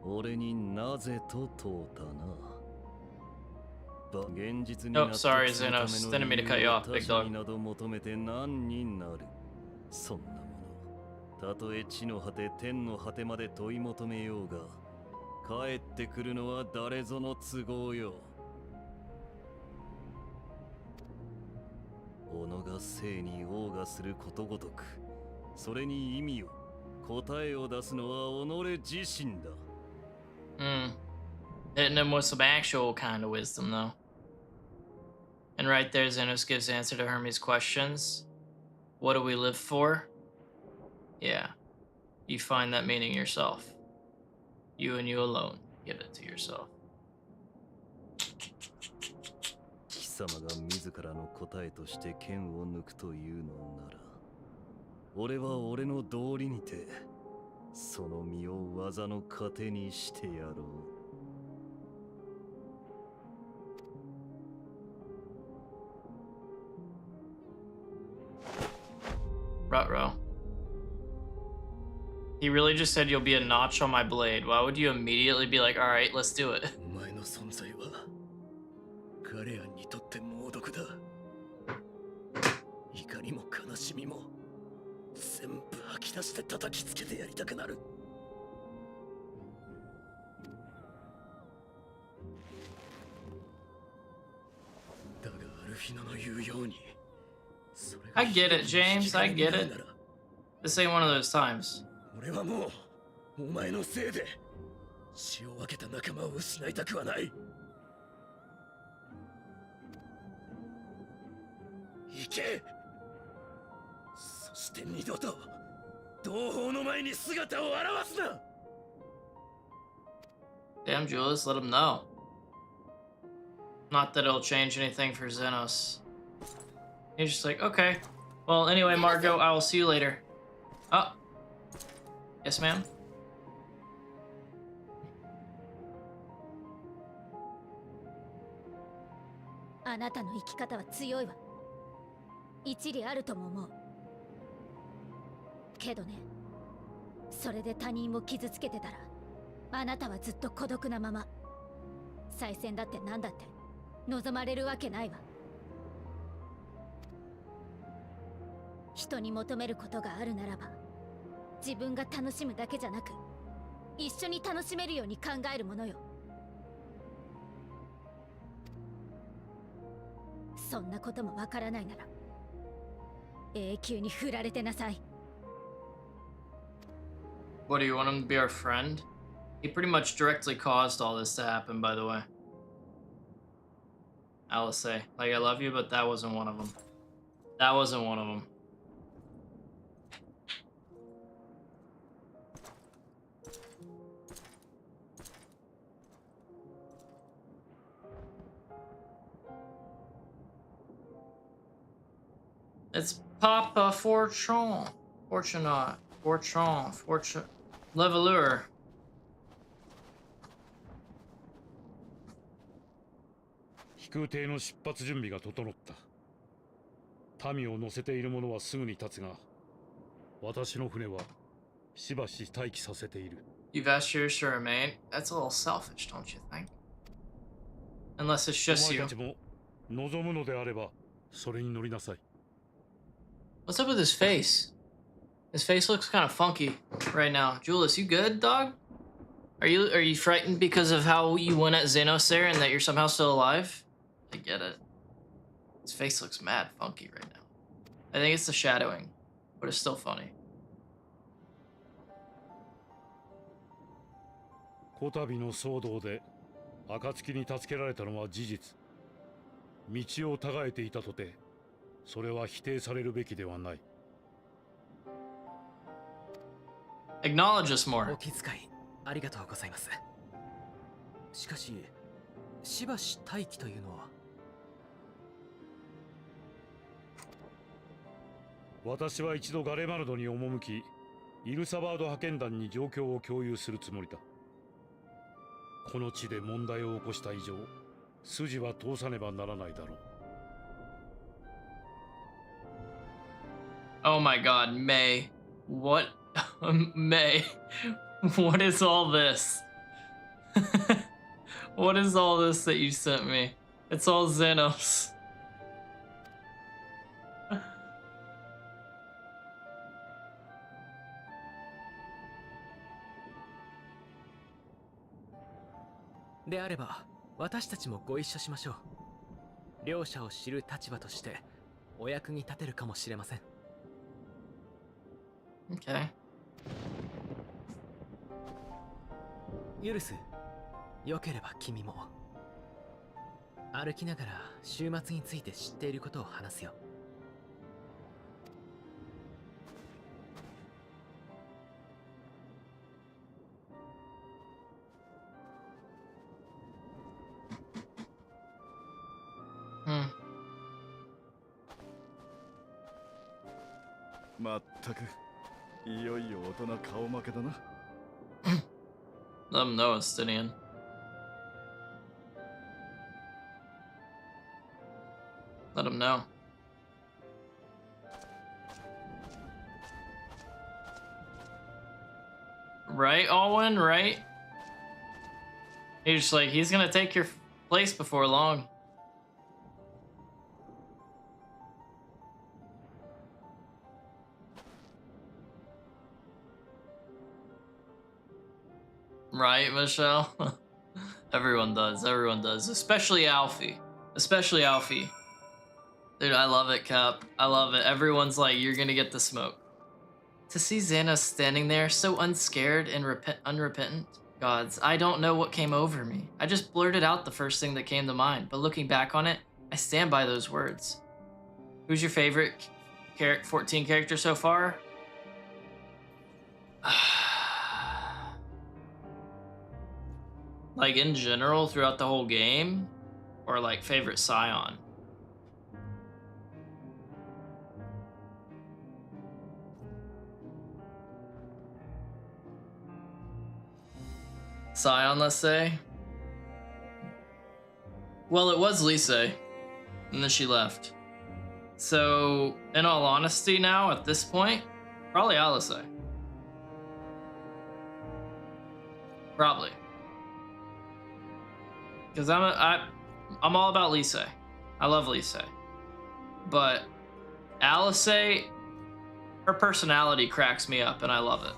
俺になぜと問うたな。現実に Oh, sorry, Xenos. Didn't mean to cut you off, big 他者 dog. になど求めて何になる。そんなものたとえ地の果て天の果てまで問い求めようが帰ってくるのは誰ぞの都合よ。己が生に謳歌することごとく、それに意味を答えを出すのは己自身だ。Hitting him with some actual kind of wisdom, though. And right there, Xenos gives answer to Hermes' questions. What do we live for? Yeah. You find that meaning yourself. You and you alone give it to yourself. 貴様が自らの答えとして剣を抜くというのなら、俺は俺の道理にてその身を技の糧にしてやろう。Ruh-roh. He really just said you'll be a notch on my blade. Why would you immediately be like, alright, let's do it? お前の存在はガレアンにとって猛毒だ。怒りも悲しみも全部吐き出して叩きつけてやりたくなる。だがアルフィナの言うように、 I get it, James. I get it. This ain't one of those times. 俺はもうお前のせいで血を分けた仲間を失いたくはない。行け。そして二度と同胞の前に姿を現すな。 Damn, Julius, let him know. Not that it'll change anything for Xenos. He's just like, okay. Well, anyway, Margot, I will see you later. Oh. Yes, ma'am? あなたの生き方は強いわ。一理あるとも思う。けどね、それで他人を傷つけてたら、あなたはずっと孤独なまま。再選だって何だって望まれるわけないわ。人に求めることがあるならば、自分が楽しむだけじゃなく、一緒に楽しめるように考えるものよ。そんなこともわからないなら、永久に振られてなさい。What, do you want him to be our friend? He pretty much directly caused all this to happen, by the way. Alice. Like, I love you, but that wasn't one of them. That wasn't one of them. It's Papa Fortune. Fortunate. Levelure. 飛空艇の出発準備が整った。民を乗せている者はすぐに立つが、私の船はしばし待機させている。You've asked yours to remain? That's a little selfish, don't you think? Unless it's just お you. 前たちも望むのであれば、それに乗りなさい。What's up with his face? His face looks kind of funky right now. Julius, you good, dog? Are you frightened because of how you went at Xenos there and that you're somehow still alive? I get it. His face looks mad funky right now. I think it's the shadowing, but it's still funny. こたびの騒動で暁に助けられたのは事実。道をたがえていたとて、それは否定されるべきではない。Acknowledge us more. お気遣いありがとうございます。しかし、しばし待機というのは。私は一度ガレマルドに赴き、イルサバード派遣団に状況を共有するつもりだ。この地で問題を起こした以上、筋は通さねばならないだろう。Oh my god, May. What? May. What is all this? What is all this that you sent me? It's all Xenos. .であれば、私たちもご一緒しましょう。両者を知る立場としてお役に立てるかもしれません。Okay. ユルス、よければ君も。歩きながら週末について知っていることを話すよ。まったく、いよいよ大人顔負けだな。Let him know, Estinian. Let him know. Right, Alwyn? Right? He's just like, he's gonna take your place before long. Right, Michelle? Everyone does, especially Alfie. Especially Alfie. Dude, I love it, Cap. I love it. Everyone's like, you're gonna get the smoke. To see Xanos standing there, so unscared and unrepentant. Gods, I don't know what came over me. I just blurted out the first thing that came to mind, but looking back on it, I stand by those words. Who's your favorite 14 character so far? Like in general throughout the whole game? Or like favorite Scion? Scion, let's say? Well, it was Lise, and then she left. So, in all honesty now, at this point, probably Alice. Probably. Because I'm all about Lise. I love Lise. But Alice, her personality cracks me up, and I love it.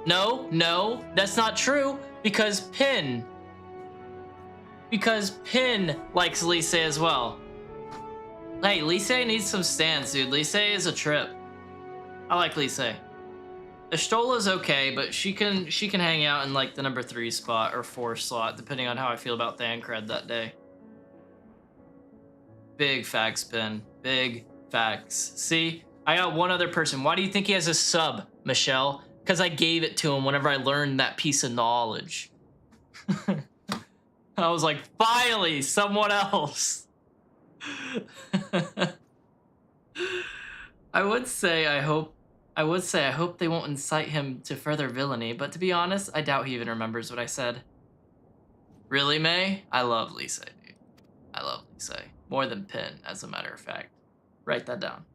No, that's not true, because Pin likes Lise as well. Hey, Lise needs some stands, dude. Lise is a trip. I like Lise. Estola's okay, but she can hang out in like the number 3 spot or 4 slot, depending on how I feel about Thancred that day. Big facts, Pin. Big facts. See, I got one other person. Why do you think he has a sub, Michelle? Because I gave it to him whenever I learned that piece of knowledge. I was like, finally, someone else. I would say I hope they won't incite him to further villainy, but to be honest, I doubt he even remembers what I said. Really, May? I love Lisa, dude. I love Lisa. More than Pin, as a matter of fact. Write that down.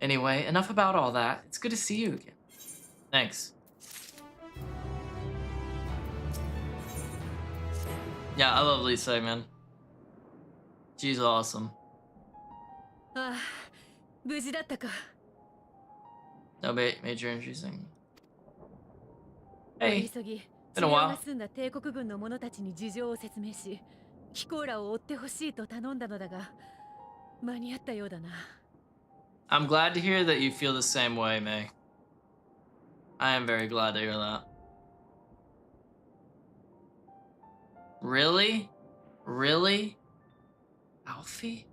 Anyway, enough about all that. It's good to see you again. Thanks. Yeah, I love Lisa, man. She's awesome. Ah, 無事だったか。 No major interesting. Hey, 急ぎ、 been a while. が済んだ帝国軍の者たちに事情を説明し、キコーラを追ってほしいと頼んだのだが、間に合ったようだな。 I'm glad to hear that you feel the same way, May. I am very glad to hear that. Really? Really? Alfie?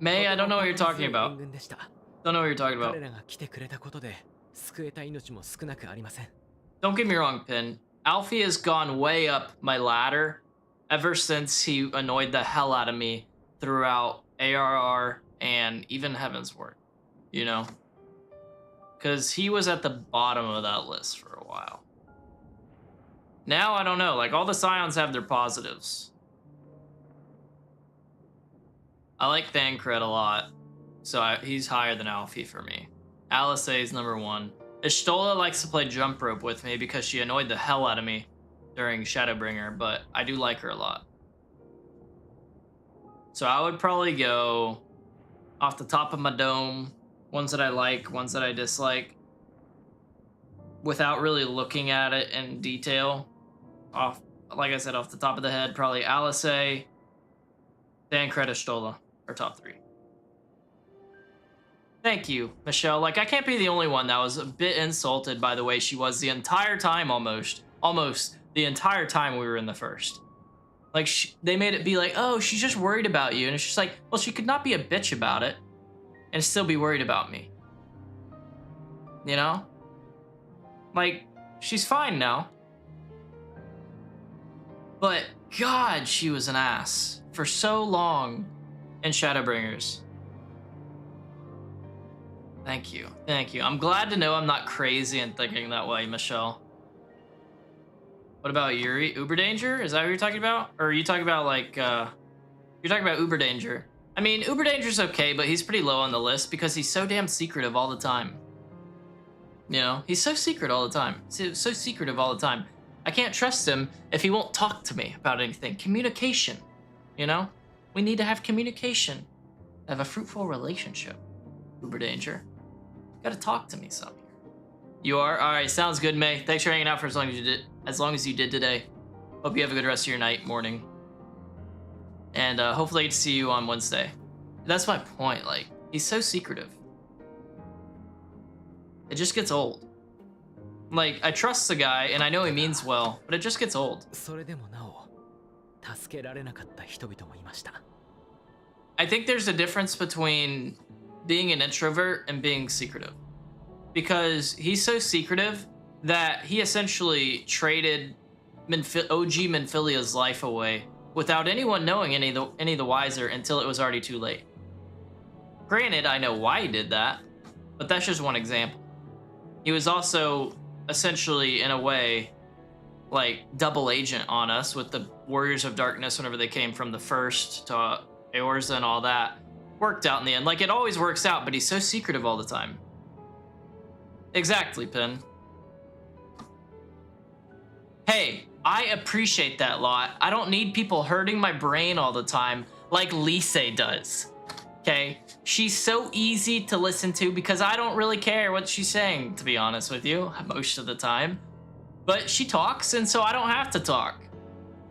May, I don't know what you're talking about. Don't know what you're talking about. Don't get me wrong, Pin. Alfie has gone way up my ladder ever since he annoyed the hell out of me throughout ARR and even Heavensward, you know? Because he was at the bottom of that list for a while. Now, I don't know. Like, all the Scions have their positives. I like Thancred a lot, so he's higher than Alfie for me. Alice is number 1. Y'shtola likes to play jump rope with me because she annoyed the hell out of me during Shadowbringer, but I do like her a lot. So I would probably go off the top of my dome, ones that I like, ones that I dislike, without really looking at it in detail. Off, like I said, off the top of the head, probably Alice, Thancred, Y'shtola are top 3. Thank you, Michelle. Like, I can't be the only one that was a bit insulted by the way she was the entire time, almost the entire time we were in the first. Like, they made it be like, oh, she's just worried about you. And it's just like, well, she could not be a bitch about it and still be worried about me. You know? Like, she's fine now. But, God, she was an ass for so long in Shadowbringers. Thank you. Thank you. I'm glad to know I'm not crazy in thinking that way, Michelle. What about Yuri? Uber Danger? Is that what you're talking about? Or are you talking about, like, you're talking about Uber Danger. I mean, Uber Danger's okay, but he's pretty low on the list because he's so damn secretive all the time. You know? He's so secret all the time. So secretive all the time. I can't trust him if he won't talk to me about anything. Communication. You know? We need to have communication. Have a fruitful relationship. Uber Danger. You gotta talk to me some. You are? Alright, sounds good, May. Thanks for hanging out for as long as you did today. Hope you have a good rest of your night, morning. And hopefully I get to see you on Wednesday. That's my point, like, he's so secretive. It just gets old. Like, I trust the guy, and I know he means well, but it just gets old. I think there's a difference between being an introvert and being secretive. Because he's so secretive that he essentially traded OG Minfilia's life away without anyone knowing any the wiser until it was already too late. Granted, I know why he did that, but that's just one example. He was also essentially, in a way, like double agent on us with the Warriors of Darkness whenever they came from the first to Eorza and all that. Worked out in the end. Like, it always works out, but he's so secretive all the time. Exactly, Pin. Hey, I appreciate that lot. I don't need people hurting my brain all the time like Lise does. Okay? She's so easy to listen to because I don't really care what she's saying, to be honest with you, most of the time. But she talks, and so I don't have to talk.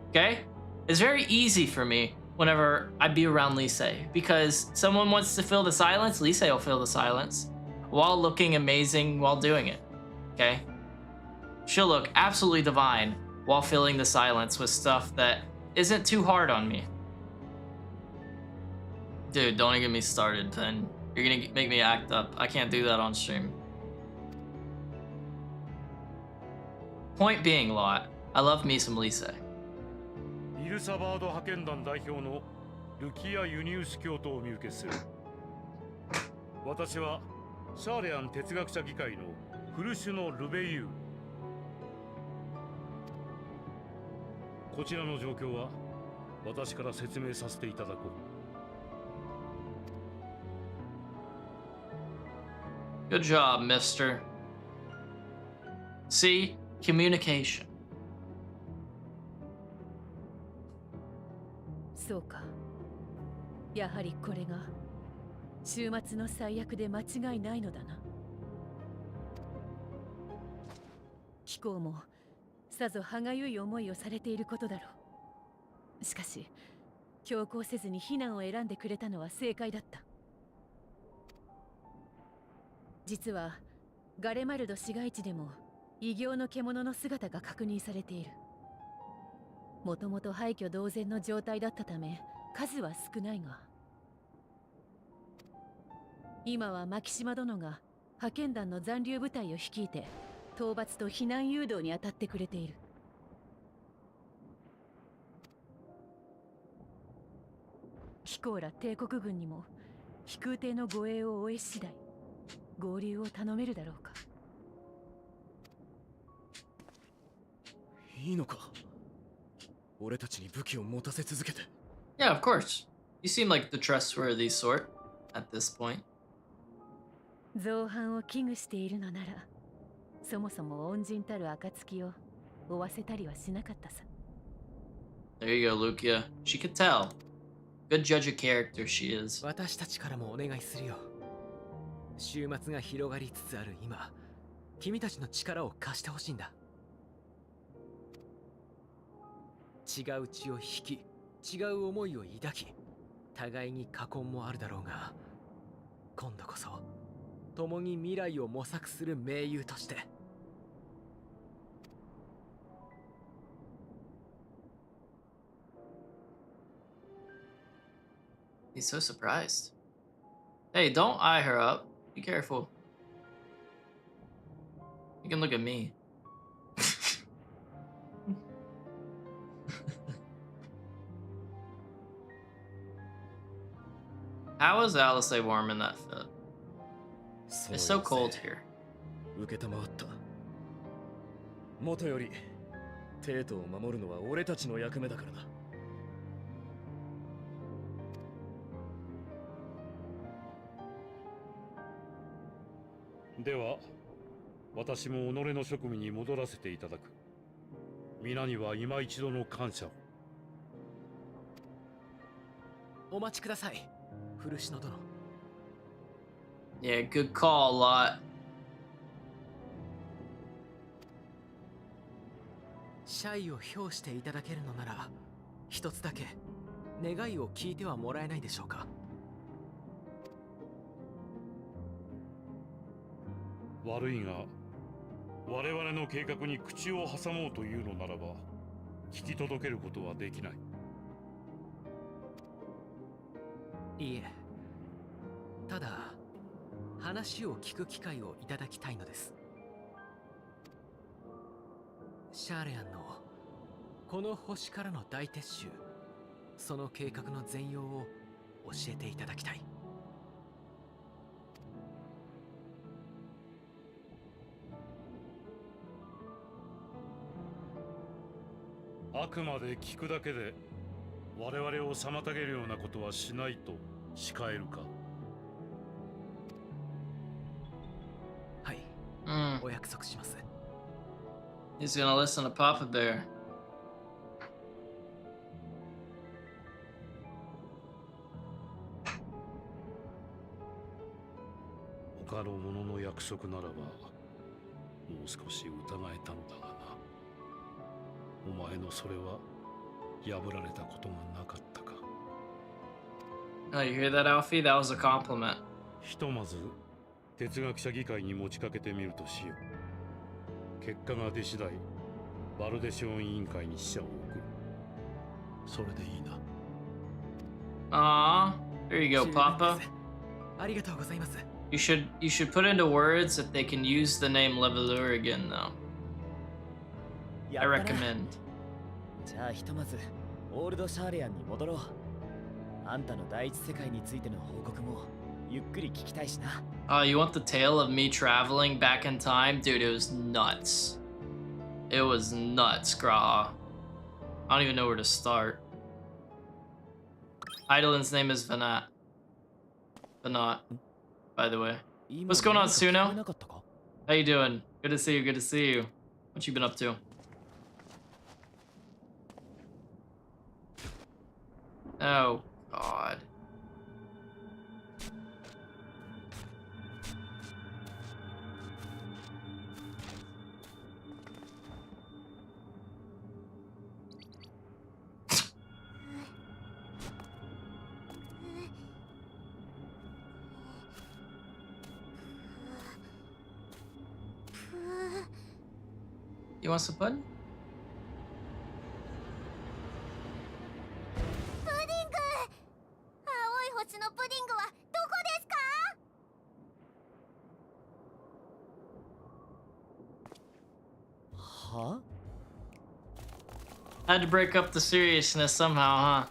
Okay? It's very easy for me whenever I be around Lise, because someone wants to fill the silence, Lise will fill the silence while looking amazing while doing it. Okay? She'll look absolutely divine while filling the silence with stuff that isn't too hard on me. Dude, don't even get me started, then. You're gonna make me act up. I can't do that on stream. Point being, Lot, I love me some Lise. イルサバード派遣団代表のルキア・ユニウス教徒を見受けする。私はシャーレアン哲学者議会のフルシュのルベイユー。こちらの状況は私から説明させていただこう。Good job, mister. See? Communication. そうか。やはりこれが週末の最悪で間違いないのだな。貴公もさぞ歯がゆい思いをされていることだろう。しかし強行せずに避難を選んでくれたのは正解だった。実はガレマルド市街地でも異形の獣の姿が確認されている。もともと廃墟同然の状態だったため数は少ないが、今は牧島殿が派遣団の残留部隊を率いて討伐と避難誘導に当たってくれている。貴公ら帝国軍にも飛空艇の護衛を終え次第合流を頼めるだろうか。いいのか？俺たちに武器を持たせ続けて。Yeah, of course. You seem like the trustworthy sort at this point. 造反を危惧しているのなら、そもそも恩人たる暁を負わせたりはしなかったさ。There you go, Lucia. She could tell. Good judge of character she is. 私たちからもお願いするよ。週末が広がりつつある今、君たちの力を貸してほしいんだ。違う血を引き、違う思いを抱き、互いに禍根もあるだろうが、今度こそ共に未来を模索する盟友として。He's so surprised. Hey, don't eye her up. Be careful. You can look at me. How is Alice warm in that fit? It's so cold here. 受けたまわった。もとより帝都を守るのは俺たちの役目だからな。では私も己の職務に戻らせていただく。皆には今一度の感謝を。お待ちください、古篠殿。Yeah, good call, Lot. 謝意を表していただけるのなら、一つだけ願いを聞いてはもらえないでしょうか。悪いが、我々の計画に口を挟もうというのならば、聞き届けることはできない。いいえ、ただ話を聞く機会をいただきたいのです。シャーレアンのこの星からの大撤収、その計画の全容を教えていただきたい。あくまで聞くだけで我々を妨げるようなことはしないと誓えるか。はい、お約束します。He's gonna listen to Papa Bear. 他の者の約束ならばもう少し疑えたのだがな。お前のそれは破られたことがなかったか。Oh, you hear that, Alfie? That was a compliment. ひとまず哲学者議会に持ちかけてみるとしよう。結果が出次第バルデシオン委員会に使者を送る。それでいいな。Aw, there you go, Papa. ありがとうございます。You should put into words that they can use the name Levelure again, though. I recommend. じゃあひとまずオールドシャーレアンに戻ろう。あんたの第一世界についての報告もゆっくり聞きたいしな。You want the tale of me traveling back in time? Dude, it was nuts. It was nuts, Graha. I don't even know where to start. Eidolon's name is Vanat. Vanat, by the way. What's going on, Suno? How you doing? Good to see you, good to see you. What you been up to? Oh, God. You want some pudding? プディング、青い星のプディングはどこですか？は？ Had to break up the seriousness somehow, huh?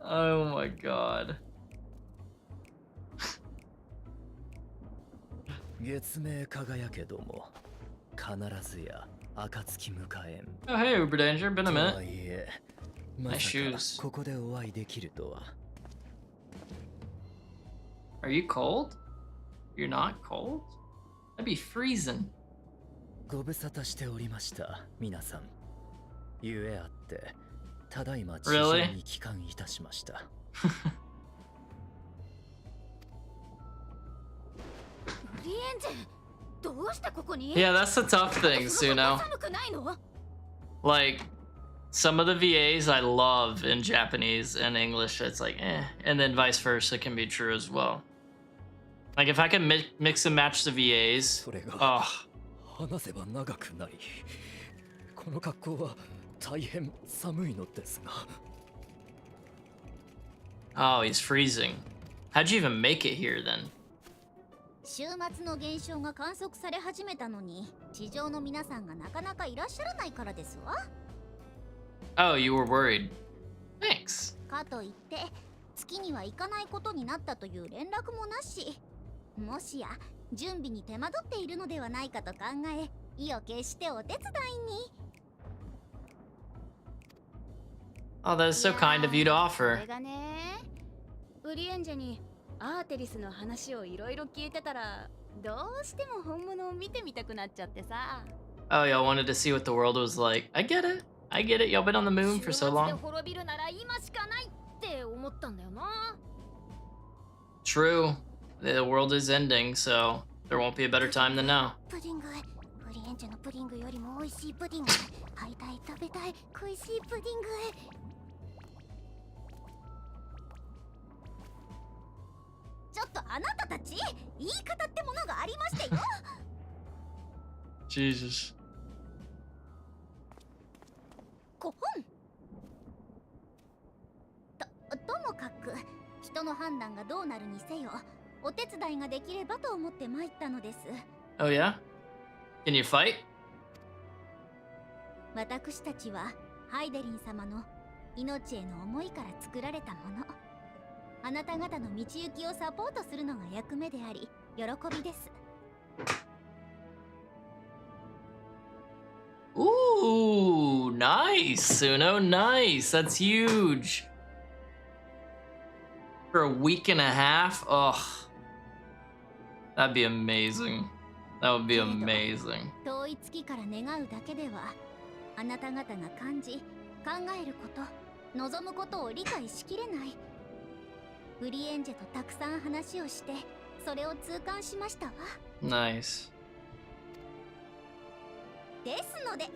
Oh my god. 月明輝けども必ずや暁迎えん。 Oh hey, Uber Danger, been a と minute. はいえ、 Nice まさ shoes. かここでお会いできるとは。 Are you cold? You're not cold? That'd be freezing. ご無沙汰しておりました、皆さん。ゆえあって、ただいま地上に帰還いたしました。リエンジェ、どうしてここに？ Yeah, that's the tough thing, Suno. 寒くないの？ Like, some of the VAs I love in Japanese and English, it's like, eh. And then vice versa can be true as well. Like, if I can mix and match the VAs, oh. 話せば長くなり、この格好は大変寒いのですが。 Oh, he's freezing. How'd you even make it here then? 週末の現象が観測され始めたのに、地上の皆さんがなかなかいらっしゃらないからですわ。Oh, you were worried. Thanks. かといって月には行かないことになったという連絡もなし、もしや準備に手間取っているのではないかと考え、意を決してお手伝いに。 Oh, that is so kind of you to そ offer. れがね、ウリエンジェにアーテリスの話をいろいろ聞いてたら、どうしても本物を見てみたくなっちゃってさ。 Oh, y'all wanted to see what the world was like. I get it. I get it. Y'all been on the moon for so 週末で long. 滅びるなら今しかないって思ったんだよな。 True. The world is ending, so there won't be a better time than now. プディング、ウリエンジェのプディングよりも美味しいプディング。会いたい、食べたい、恋しいプディング。ちょっとあなたたち、言い方ってものがありましてよ。 Jesus. 5本ともかく人の判断がどうなるにせよ、お手伝いができればと思って参ったのです。 Oh, yeah? Can you fight? 私たちはハイデリン様の命への思いから作られたもの。あなた方の道行きをサポートするのが役目であり、喜びです。 Ooh, nice, Suno. Nice. That's huge. For a week and a half? Ugh. That'd be amazing. That would be amazing. 遠い月から願うだけでは、あなた方が感じ、考えること、望むことを理解しきれない。ウリエンジェとたくさん話をして、それを痛感しましたわ。Nice.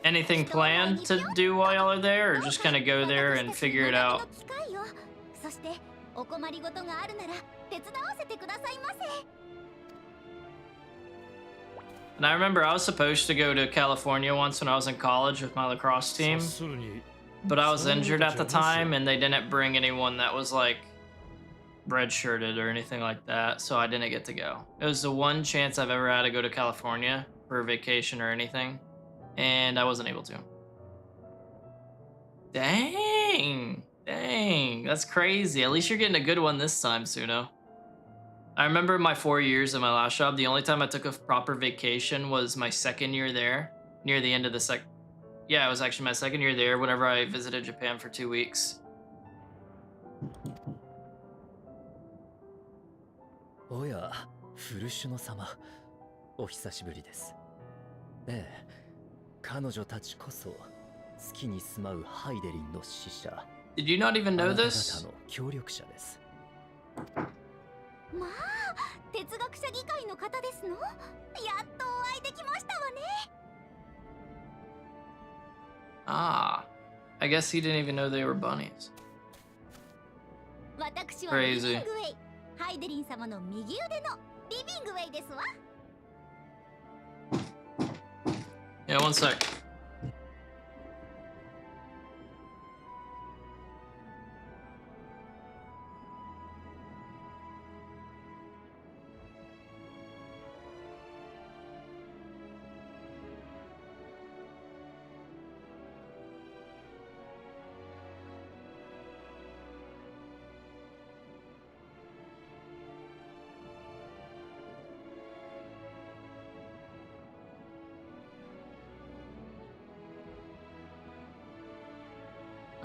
Anything planned to do while y'all are there, or just kind of go there and figure it out? そしてお困りごとがあるなら手伝わせてくださいませ。 And I remember I was supposed to go to California once when I was in college with my lacrosse team, but I was injured at the time and they didn't bring anyone that was like redshirted or anything like that, so I didn't get to go. It was the one chance I've ever had to go to California for a vacation or anything, and I wasn't able to. Dang, that's crazy. At least you're getting a good one this time, Suno. I remember my 4 years in my last job, the only time I took a proper vacation was my second year there, near the end of the yeah, it was actually my second year there whenever I visited Japan for 2 weeks. おや、フルシュノ様、お久しぶりです。ええ、彼女たちこそ月に住まうハイデリンの使者。Did you not even know this? あなた方の協力者です。まあ、哲学者議会の方ですの？やっとお会いできましたわね。Ah, I guess he didn't even know they were bunnies. 私はリビングウェイ、ハイデリン様の右腕のリビングウェイですわ。Yeah, one sec.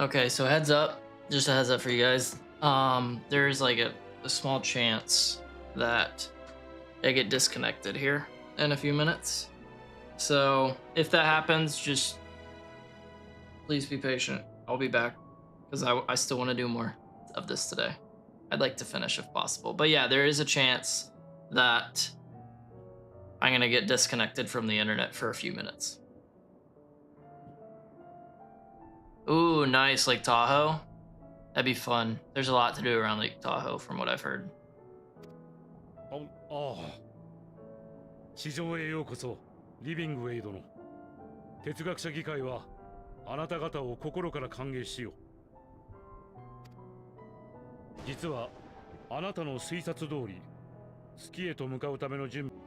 Okay, so heads up, just a heads up for you guys. There's like a small chance that I get disconnected here in a few minutes. So if that happens, just please be patient. I'll be back because I still want to do more of this today. I'd like to finish if possible. But yeah, there is a chance that I'm gonna get disconnected from the internet for a few minutes. Ooh, nice, Lake Tahoe. That'd be fun. There's a lot to do around Lake Tahoe from what I've heard. 地上へようこそ、リビングウェイ殿。哲学者議会はあなた方を心から歓迎しよう。実はあなたの推察通り、月へと向かうための準備。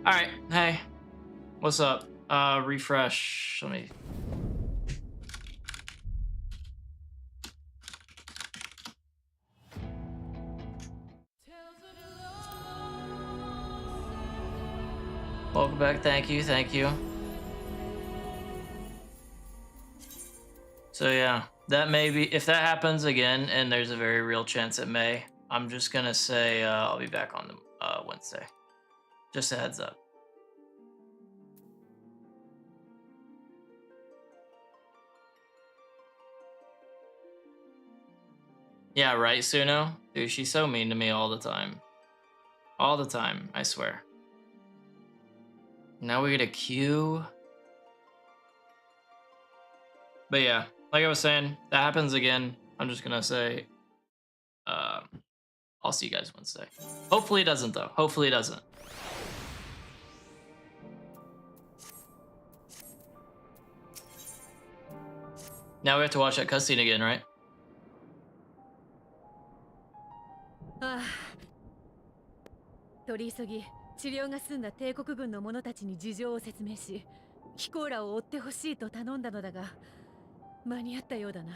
All right, hey, what's up? Refresh. Let me. Welcome back. Thank you. So yeah, that may be, if that happens again, and there's a very real chance it may, I'm just gonna say I'll be back on the Wednesday. Just a heads up. Yeah, right, Suno? Dude, she's so mean to me all the time. All the time, I swear. Now we get a queue. But yeah, like I was saying, that happens again. I'm just gonna say, I'll see you guys Wednesday. Hopefully it doesn't, though. Hopefully it doesn't. Now we have to watch that cutscene again, right? ああ、取り急ぎ治療が済んだ帝国軍の者たちに事情を説明し、キコーラを追ってほしいと頼んだのだが、間に合ったようだな。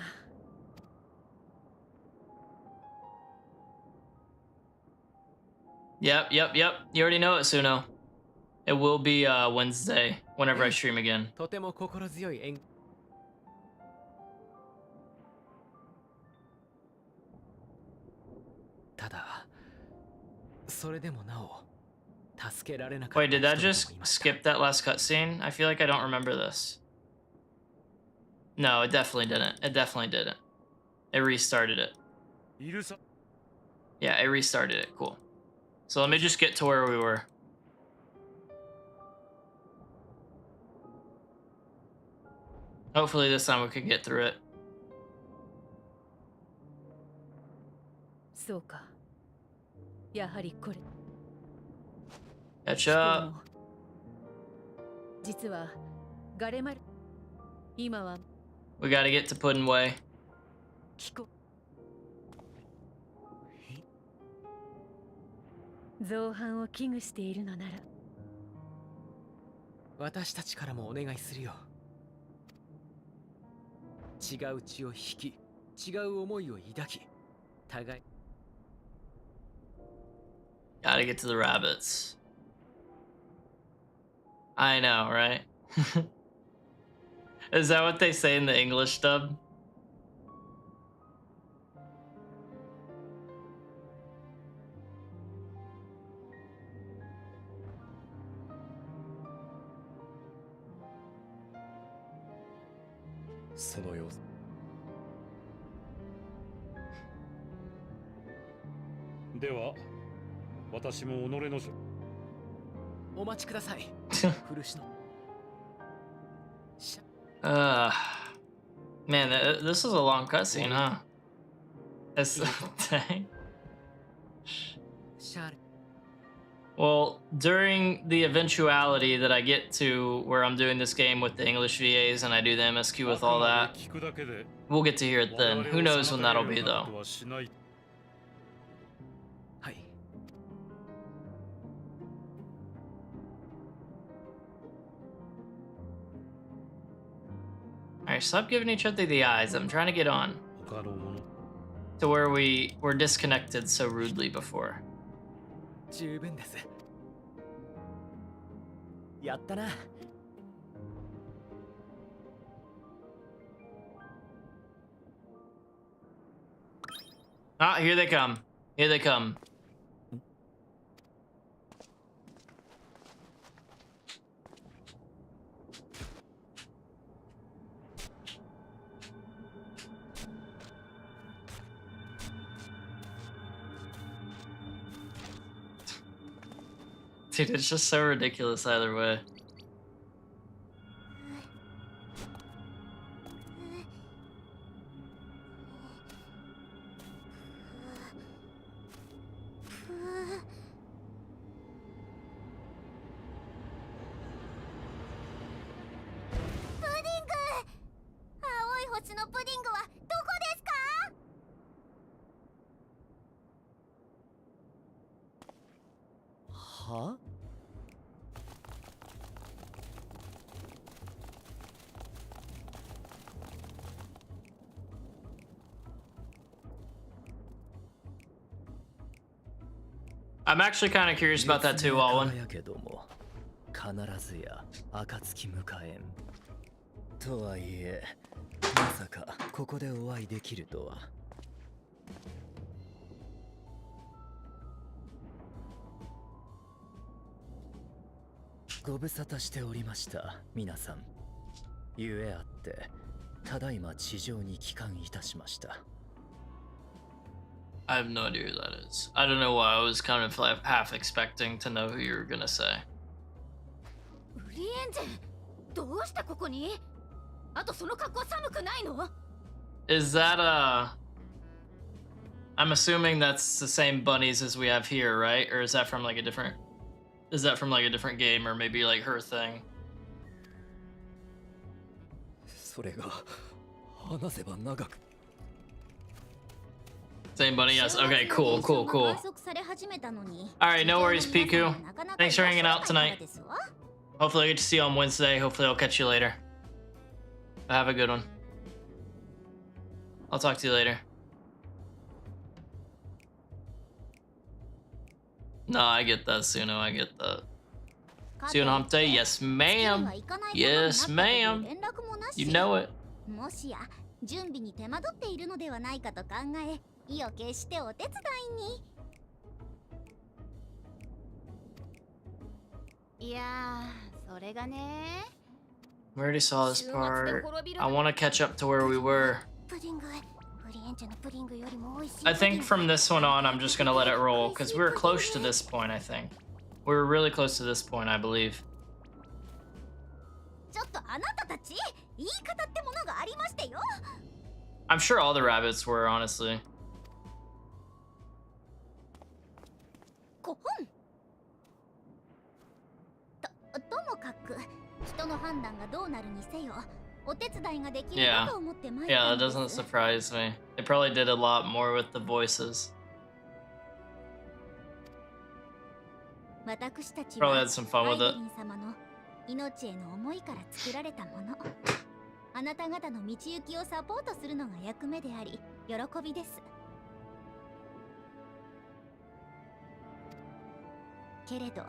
Yep. You already know it, Suno. It will be Wednesday whenever I stream again. とても心強い演ただそれでもなお助けられなかった Wait, did that 人々 just もいました skip that last cutscene? I feel like I don't remember this. No, it definitely didn't. It definitely didn't. It restarted it. Yeah, it restarted it. Cool. So let me just get to where we were. Hopefully this time we can get through it. そうか。やはりこれ。 Catch up. 実はガレマル。今は We gotta get to Puddin' Way. 聞こ。造反を危惧しているのなら。私たちからもお願いするよ。違う血を引き、違う思いを抱き、互い。Gotta get to the rabbits. I know, right? Is that what they say in the English dub? Man, this is a long cutscene, huh? It's dang. Well, during the eventuality that I get to where I'm doing this game with the English VAs and I do the MSQ with all that, we'll get to hear it then. Who knows when that'll be, though. Alright, stop giving each other the eyes. I'm trying to get on to where we were disconnected so rudely before. 十分です。やったな。Ah, here they come. Here they come. Dude, it's just so ridiculous either way. Huh? I'm actually kind of curious about that too, Alwyn. 必ずや暁迎えん。とはいえ、まさかここでお会いできるとは。ご無沙汰しておりました、皆さん。ゆえあって、ただいま地上に帰還いたしました。I have no idea who that is. I don't know why I was kind of half expecting to know who you were gonna say. ウリエンジェン、どうしてここに？あとその格好寒くないの？ Is that I'm assuming that's the same bunnies as we have here, right? Or is that from like a different? Is that from like a different game or maybe like her thing? それが話せば長く。Same bunny, yes. Okay, cool. Alright, no worries, Piku. Thanks for hanging out tonight. Hopefully I get to see you on Wednesday. Hopefully I'll catch you later. Have a good one. I'll talk to you later. No, I get that, Suno. I get that. Suno Humpty, yes, ma'am. Yes, ma'am. You know it. もしや準備に手間取っているのではないかと考え、意を決してお手伝いに。いやー、それがね。We already saw this part. I want to catch up to where we were. I think from this one on, I'm just gonna let it roll because we were close to this point. I think we were really close to this point. I believe. ちょっとあなたたち、言い方ってものがありましてよ。I'm sure all the rabbits were, honestly. こほん。ともかく、人の判断がどうなるにせよ、お手伝いができると思って参った Yeah, ん that です。 doesn't surprise me. They probably did a lot more with the voices. 私たち Probably は had some fun アイ with デ it. リン様の命への思いから作られたもの。あなた方の道行きをサポートするのが役目であり、喜びです。けれど、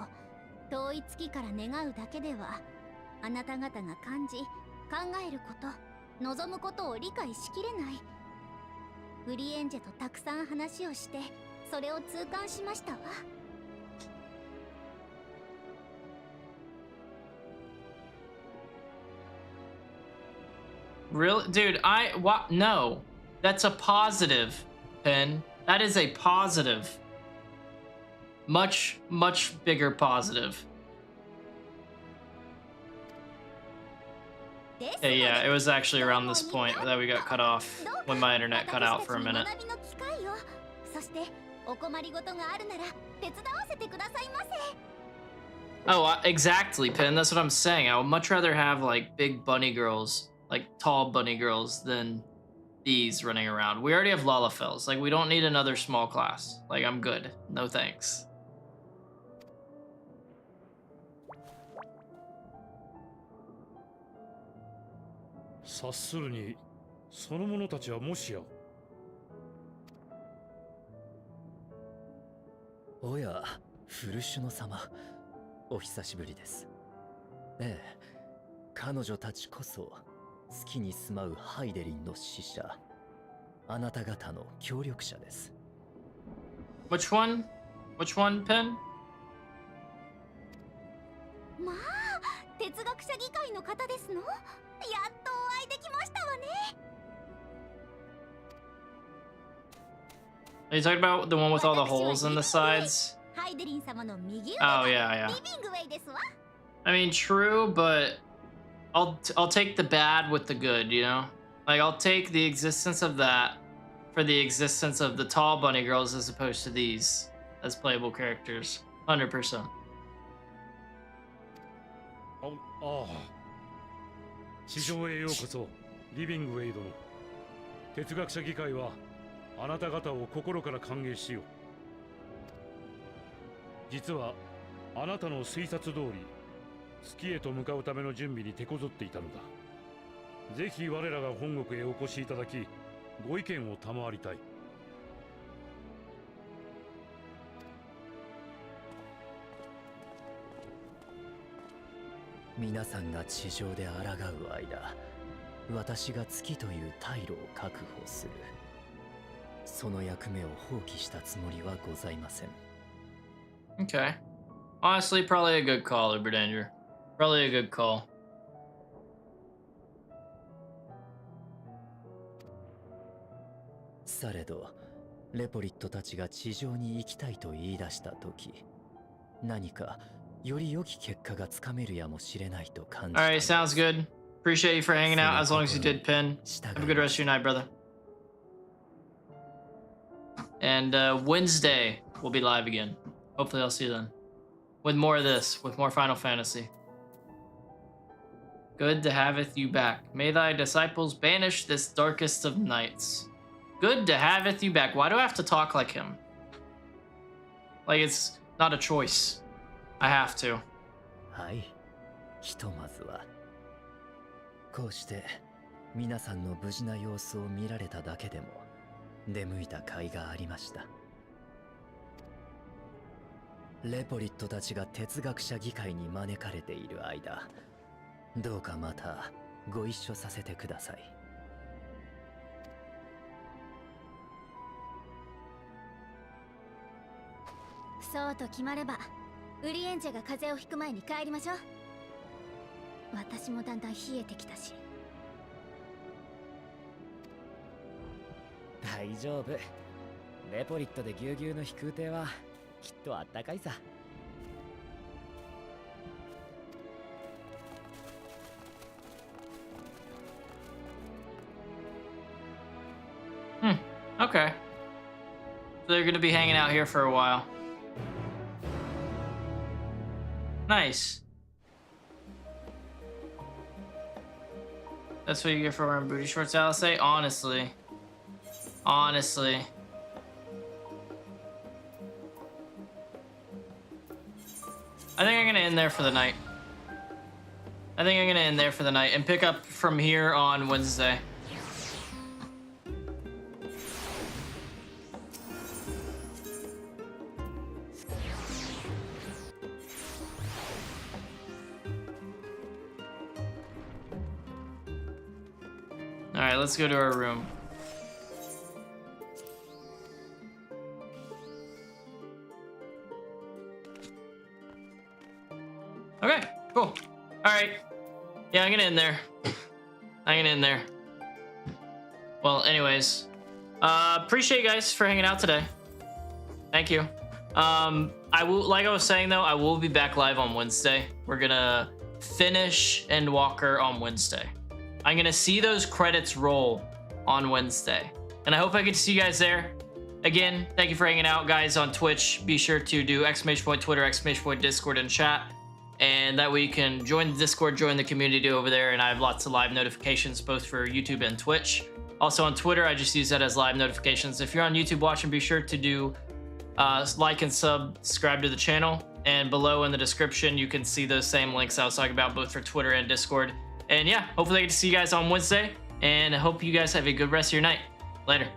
遠い月から願うだけでは、あなた方が感じ、考えること、望むことを理解しきれない。ブリエンジェとたくさん話をして、それを痛感しましたわ。Really, dude? What? No, that's a positive, Pen. That is a positive. Much bigger positive. Hey, yeah, it was actually around this point that we got cut off when my internet cut out for a minute. Oh, exactly, Pen. That's what I'm saying. I would much rather have like big bunny girls, like tall bunny girls, than these running around. We already have Lalafels. Like, we don't need another small class. Like, I'm good. No thanks. 察するに、その者たちはもしや。おや、フルシュノ様、お久しぶりです。ええ、彼女たちこそ月に住まうハイデリンの使者、あなた方の協力者です。Which one? Which one, Pen? まあ、哲学者議会の方ですの？やっとお会いできましたわね。Are you talking about the one with all the holes in the sides? ハイデリン様の右腕 Oh, が yeah, yeah. リビングウェイですわ。I mean, true, but I'll take the bad with the good, you know? Like, I'll take the existence of that for the existence of the tall bunny girls as opposed to these as playable characters. 100%. ああ。地上へようこそ、リビングウェイ殿。哲学者議会はあなた方を心から歓迎しよう。実はあなたの推察通り、月へと向かうための準備に手こずっていたのだ。ぜひ我らが本国へお越しいただき、ご意見を賜りたい。皆さんが地上で抗う間、私が月という退路を確保する。その役目を放棄したつもりはございません。Okay. Honestly, probably a good call, Uberdanger. Probably a good call. されど、レポリットたちが地上に行きたいと言い出したとき、何かより良き結果がつかめるやもしれないと感じた。 Alright, sounds good. Appreciate you for hanging out as long as you did, Pin. Have a good rest of your night, brother. And Wednesday, we'll be live again. Hopefully I'll see you then. With more of this, with more Final Fantasy. Good to haveth you back. May thy disciples banish this darkest of nights. Good to haveth you back. Why do I have to talk like him? Like, it's not a choice. I have to. はい、ひとまずは。こうして皆さんの無事な様子を見られただけでも出向いた甲斐がありました。レポリットたちが哲学者議会に招かれている間、どうかまたご一緒させてください。そうと決まればウリエンジェが風邪をひく前に帰りましょう。私もだんだん冷えてきたし。大丈夫。レポリットでぎゅうぎゅうの飛空艇はきっとあったかいさ。Okay. So they're gonna be hanging out here for a while. Nice. That's what you get for wearing booty shorts, Alice? Honestly. Honestly. I think I'm gonna end there for the night. I think I'm gonna end there for the night and pick up from here on Wednesday. Alright, let's go to our room. Okay, cool. Alright. Yeah, I'm gonna end there. I'm gonna end there. Well, anyways. Appreciate you guys for hanging out today. Thank you. I will, like I was saying though, I will be back live on Wednesday. We're gonna finish EndWalker on Wednesday. I'm gonna see those credits roll on Wednesday. And I hope I get to see you guys there. Again, thank you for hanging out, guys, on Twitch. Be sure to do !Twitter, !Discord, and chat. And that way you can join the Discord, join the community over there, and I have lots of live notifications both for YouTube and Twitch. Also on Twitter, I just use that as live notifications. If you're on YouTube watching, be sure to do like and subscribe to the channel. And below in the description, you can see those same links I was talking about both for Twitter and Discord. And yeah, hopefully I get to see you guys on Wednesday, and I hope you guys have a good rest of your night. Later.